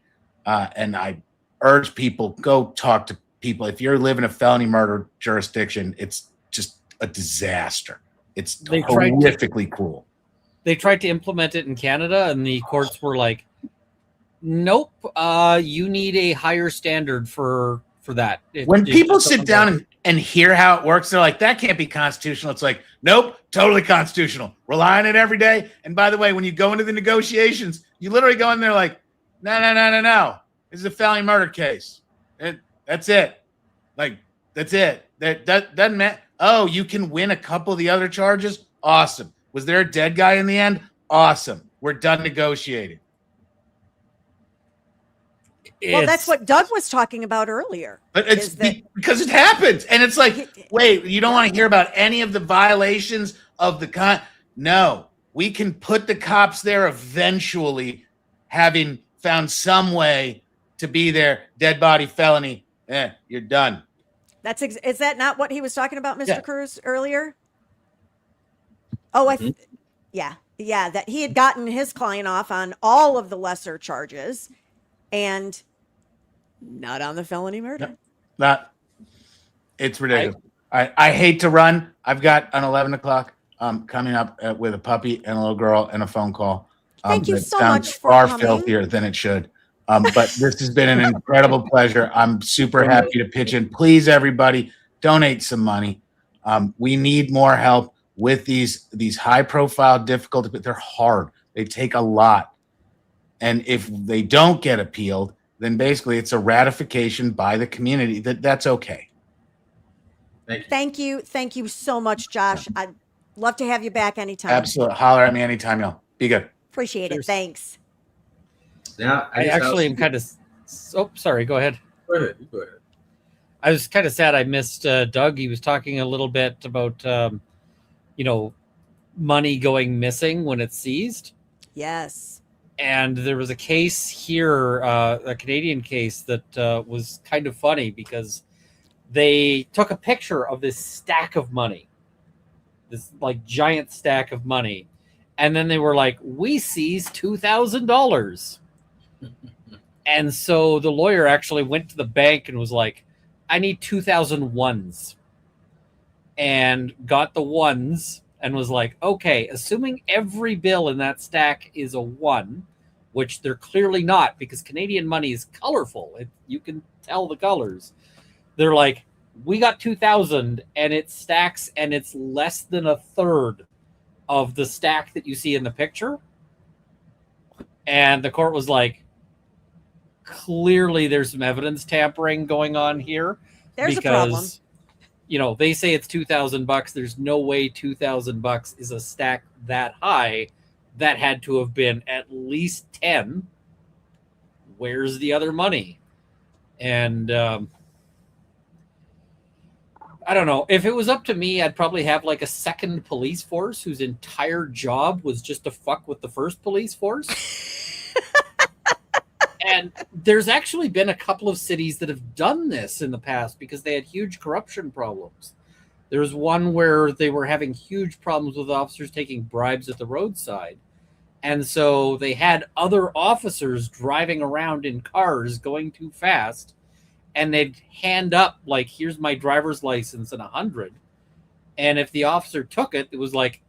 And I urge people, go talk to people. If you're living a felony murder jurisdiction, it's just a disaster. It's horrifically cruel. They tried to implement it in Canada, and the courts were like, nope, you need a higher standard for that. When people sit down and hear how it works, they're like, that can't be constitutional. It's like, nope, totally constitutional. Rely on it every day. And by the way, when you go into the negotiations, you literally go in there like, no. This is a felony murder case. That's it. Like, that's it. That doesn't matter. Oh, you can win a couple of the other charges? Awesome. Was there a dead guy in the end? Awesome. We're done negotiating. Well, that's what Doug was talking about earlier. But it's because it happens. And it's like, wait, you don't want to hear about any of the violations of the No, we can put the cops there eventually, having found some way to be there. Dead body felony. You're done. Is that not what he was talking about, Mr. Cruz, earlier? Oh, yeah, that he had gotten his client off on all of the lesser charges and not on the felony murder. It's ridiculous. I hate to run. I've got an 11 o'clock coming up with a puppy and a little girl and a phone call. Thank you so much for far coming. Filthier than it should. But this has been an incredible pleasure. I'm super happy to pitch in. Please, everybody, donate some money. We need more help with these high-profile, difficult, but they're hard. They take a lot. And if they don't get appealed, then basically it's a ratification by the community that's okay. Thank you. Thank you so much, Josh. I'd love to have you back anytime. Absolutely. Holler at me anytime, y'all. Be good. Appreciate it. Thanks. Now, I actually am kind of. Oh, sorry. Go ahead. Go ahead. I was kind of sad I missed Doug. He was talking a little bit about, money going missing when it's seized. Yes. And there was a case here, a Canadian case that was kind of funny because they took a picture of this stack of money, this like giant stack of money. And then they were like, we seized $2,000. And so the lawyer actually went to the bank and was like, I need 2,000 ones. And got the ones and was like, okay, assuming every bill in that stack is a one, which they're clearly not because Canadian money is colorful. You can tell the colors. They're like, we got 2,000 and it stacks and it's less than a third of the stack that you see in the picture. And the court was like, clearly there's some evidence tampering going on here. There's a problem. They say it's $2,000. There's no way $2,000 is a stack that high. That had to have been at least 10. Where's the other money? And I don't know. If it was up to me, I'd probably have like a second police force whose entire job was just to fuck with the first police force. And there's actually been a couple of cities that have done this in the past because they had huge corruption problems. There was one where they were having huge problems with officers taking bribes at the roadside. And so they had other officers driving around in cars going too fast, and they'd hand up like, here's my driver's license and 100. And if the officer took it, it was like,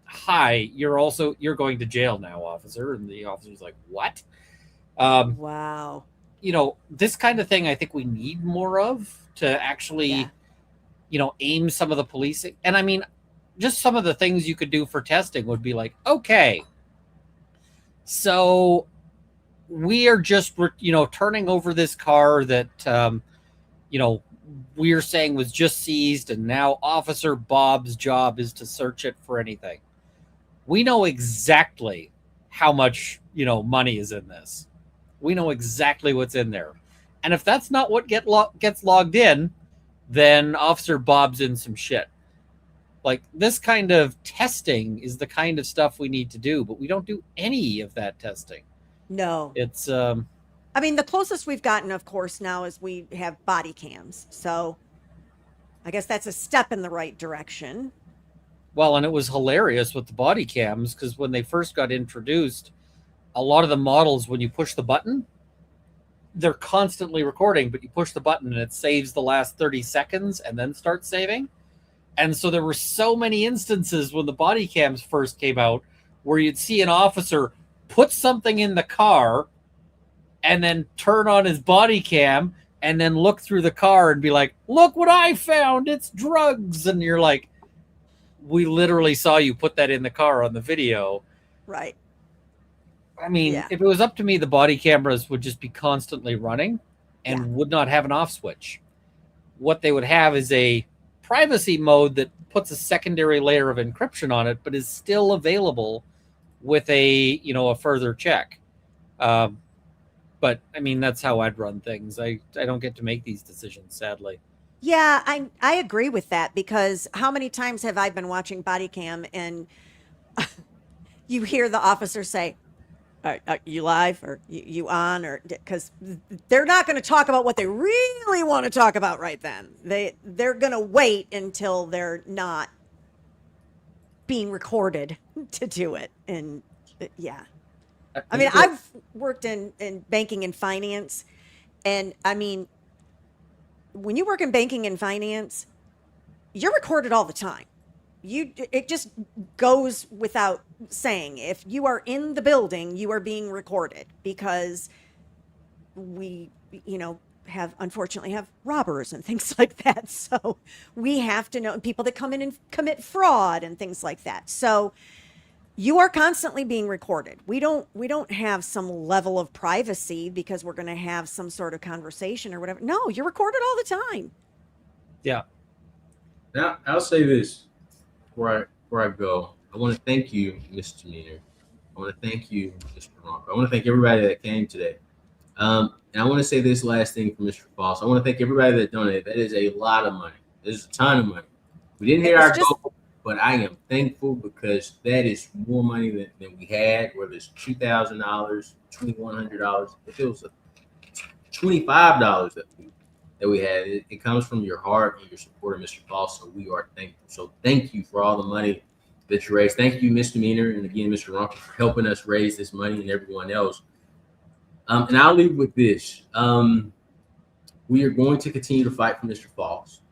hi, you're going to jail now, officer. And the officer's like, what? Wow. You know, this kind of thing I think we need more of to actually, you know, aim some of the policing. And I mean, just some of the things you could do for testing would be like, okay, so we are just, you know, turning over this car that, you know, we're saying was just seized, and now Officer Bob's job is to search it for anything. We know exactly how much, you know, money is in this. We know exactly what's in there. And if that's not what gets logged in, then Officer Bob's in some shit. Like, this kind of testing is the kind of stuff we need to do, but we don't do any of that testing. No. It's I mean, the closest we've gotten, of course, now is we have body cams. So I guess that's a step in the right direction. Well, and it was hilarious with the body cams, because when they first got introduced, a lot of the models, when you push the button, they're constantly recording, but you push the button and it saves the last 30 seconds and then starts saving. And so there were so many instances when the body cams first came out where you'd see an officer put something in the car and then turn on his body cam and then look through the car and be like, look what I found, it's drugs. And you're like, we literally saw you put that in the car on the video. Right. I mean, if it was up to me, the body cameras would just be constantly running and would not have an off switch. What they would have is a privacy mode that puts a secondary layer of encryption on it, but is still available with a, you know, a further check. But I mean, that's how I'd run things. I don't get to make these decisions, sadly. Yeah, I agree with that, because how many times have I been watching body cam and you hear the officer say, are you live, or you on, or because they're not going to talk about what they really want to talk about right then. They're going to wait until they're not being recorded to do it. And yeah, I mean, I've worked in banking and finance, and I mean, when you work in banking and finance, you're recorded all the time. It just goes without saying. If you are in the building, you are being recorded, because we, you know, unfortunately have robbers and things like that. So we have to know people that come in and commit fraud and things like that. So you are constantly being recorded. We don't have some level of privacy because we're going to have some sort of conversation or whatever. No, you're recorded all the time. Yeah. Now, I'll say this before I go. I want to thank you, Mr. Meaner. I want to thank you, Mr. Ronco. I want to thank everybody that came today. And I want to say this last thing for Mr. Faust. I want to thank everybody that donated. That is a lot of money. That is a ton of money. We didn't hear our goal, but I am thankful, because that is more money than we had, whether it's $2,000, $2,100. If it was $25 that we had, it comes from your heart and your support of Mr. Faust. So we are thankful. So thank you for all the money that you raised. Thank you, Mr. Meaner, and again, Mr. Ronco, for helping us raise this money, and everyone else. And I'll leave with this. We are going to continue to fight for Mr. Faust.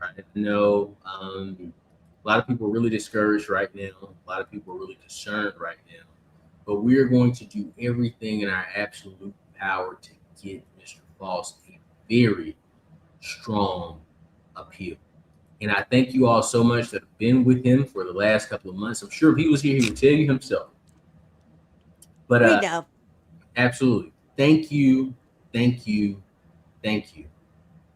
Right? I know a lot of people are really discouraged right now. A lot of people are really concerned right now. But we are going to do everything in our absolute power to get Mr. Faust a very strong appeal. And I thank you all so much that have been with him for the last couple of months. I'm sure if he was here, he would tell you himself. But we know. Absolutely. Thank you. Thank you. Thank you.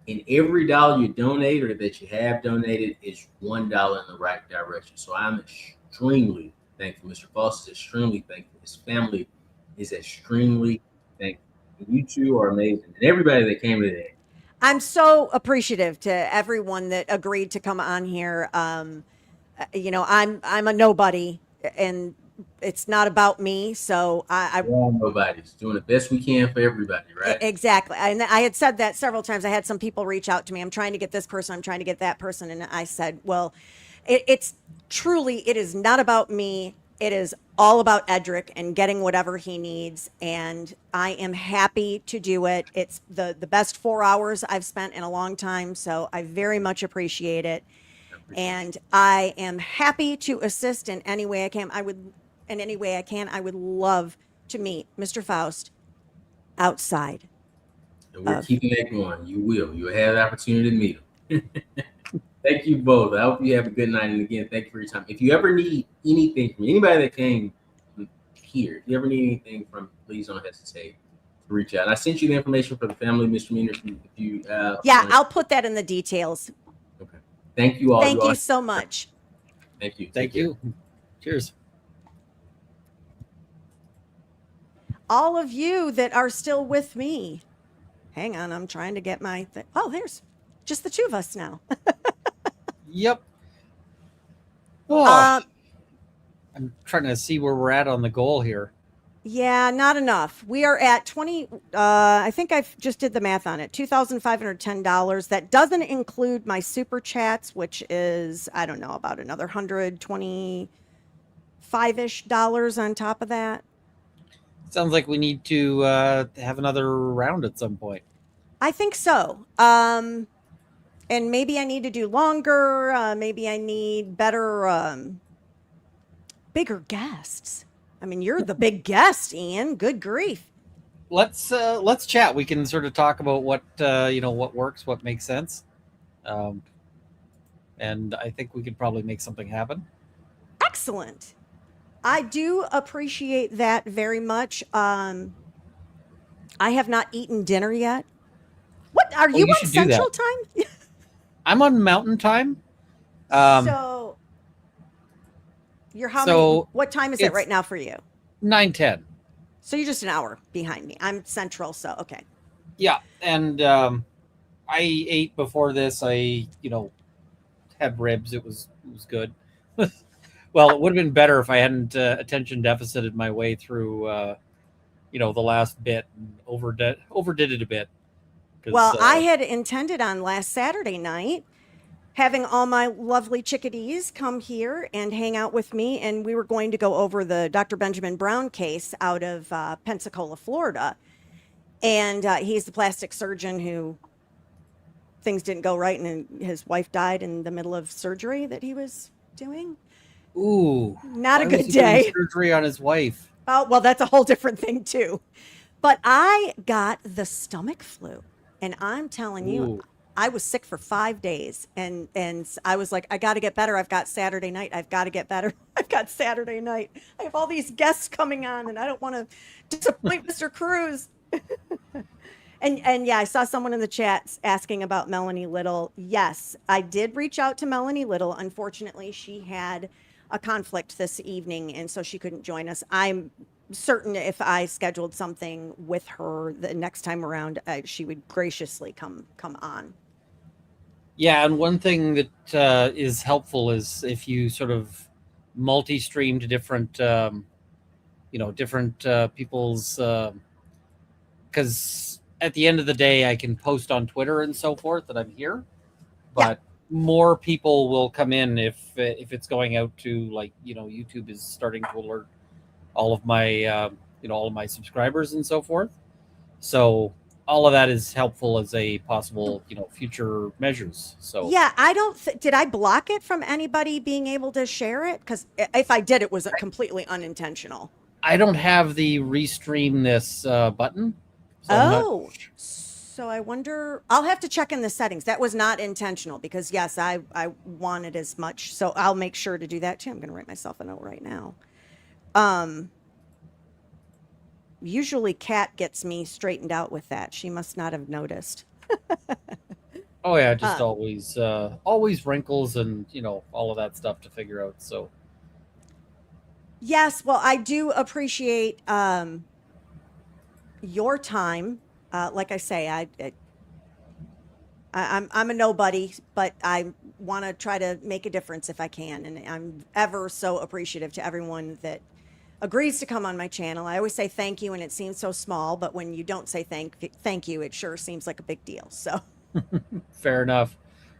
And every dollar you donate or that you have donated is $1 in the right direction. So I'm extremely thankful. Mr. Faust is extremely thankful. His family is extremely thankful. And you two are amazing. And everybody that came today. I'm so appreciative to everyone that agreed to come on here. You know, I'm a nobody, and it's not about me. So we're all nobodies doing the best we can for everybody, right? Exactly. And I had said that several times. I had some people reach out to me. I'm trying to get this person. I'm trying to get that person. And I said, well, it is not about me. It is all about Edrick and getting whatever he needs, and I am happy to do it. It's the best 4 hours I've spent in a long time, so I very much appreciate it. And I am happy to assist in any way I can. I would love to meet Mr. Faust outside. And we're keeping that going. You will. You'll have the opportunity to meet him. Thank you both. I hope you have a good night. And again, thank you for your time. If you ever need anything from anybody that came here, if you ever need anything from, please don't hesitate to reach out. I sent you the information for the family misdemeanor. I'll put that in the details. Okay. Thank you all. Thank you so much. Thank you. Thank you. Cheers. All of you that are still with me. Hang on, I'm trying to get my there's just the two of us now. Yep. Oh, I'm trying to see where we're at on the goal here. Yeah, not enough. We are at 20. I think I just did the math on it. $2,510. That doesn't include my super chats, which is, I don't know, about another $125-ish on top of that. Sounds like we need to have another round at some point. I think so. And maybe I need to do longer. Maybe I need better, bigger guests. I mean, you're the big guest, Ian. Good grief. Let's chat. We can sort of talk about what what works, what makes sense, and I think we could probably make something happen. Excellent. I do appreciate that very much. I have not eaten dinner yet. What are you on Central Time? I'm on Mountain Time. So you're how many? What time is it right now for you? 9:10. So you're just an hour behind me. I'm Central, so okay. Yeah, and I ate before this. I had ribs. It was good. Well, it would have been better if I hadn't attention deficited my way through the last bit and overdid it a bit. Well, I had intended on last Saturday night having all my lovely chickadees come here and hang out with me, and we were going to go over the Dr. Benjamin Brown case out of Pensacola, Florida. And he's the plastic surgeon who things didn't go right, and his wife died in the middle of surgery that he was doing. Ooh, not a good day. Surgery on his wife. Oh, well, that's a whole different thing too. But I got the stomach flu, and I'm telling you, Ooh. I was sick for 5 days, and I was like, I got to get better. I've got Saturday night. I've got to get better. I've got Saturday night. I have all these guests coming on, and I don't want to disappoint Mr. Cruz. And yeah, I saw someone in the chat asking about Melanie Little. Yes, I did reach out to Melanie Little. Unfortunately, she had a conflict this evening, and so she couldn't join us. I'm certain if I scheduled something with her the next time around, she would graciously come on. Yeah, and one thing that is helpful is if you sort of multi-stream to different, people's, because at the end of the day, I can post on Twitter and so forth that I'm here, but more people will come in if it's going out to YouTube is starting to alert all of my all of my subscribers and so forth. So all of that is helpful as a possible future measures. So yeah, I don't did I block it from anybody being able to share it? Because if I did, it was completely unintentional. I don't have the restream this button. So so I wonder, I'll have to check in the settings. That was not intentional, because yes, I wanted as much, so I'll make sure to do that too. I'm going to write myself a note right now. Usually Kat gets me straightened out with that. She must not have noticed. Oh yeah, just always wrinkles and all of that stuff to figure out. So yes, well, I do appreciate your time. Like I say, I'm a nobody, but I want to try to make a difference if I can, and I'm ever so appreciative to everyone that agrees to come on my channel. I always say thank you, and it seems so small, but when you don't say thank you, it sure seems like a big deal. So fair enough.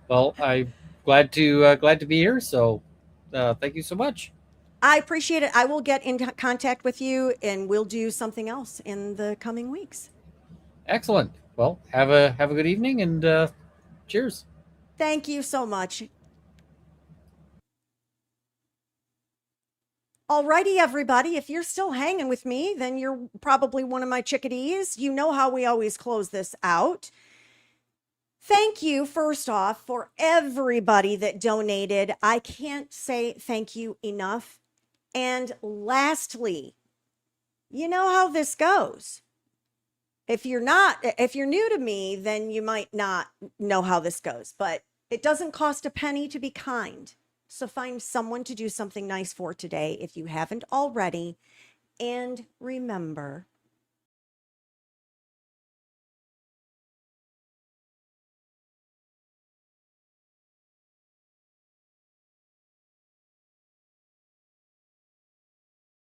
Well, I'm glad to be here. So thank you so much. I appreciate it. I will get in contact with you and we'll do something else in the coming weeks. Excellent. Well, have a good evening and cheers. Thank you so much. Alrighty, everybody. If you're still hanging with me, then you're probably one of my chickadees. You know how we always close this out. Thank you, first off, for everybody that donated. I can't say thank you enough. And lastly, you know how this goes. If you're new to me, then you might not know how this goes, but it doesn't cost a penny to be kind. So find someone to do something nice for today if you haven't already. And remember,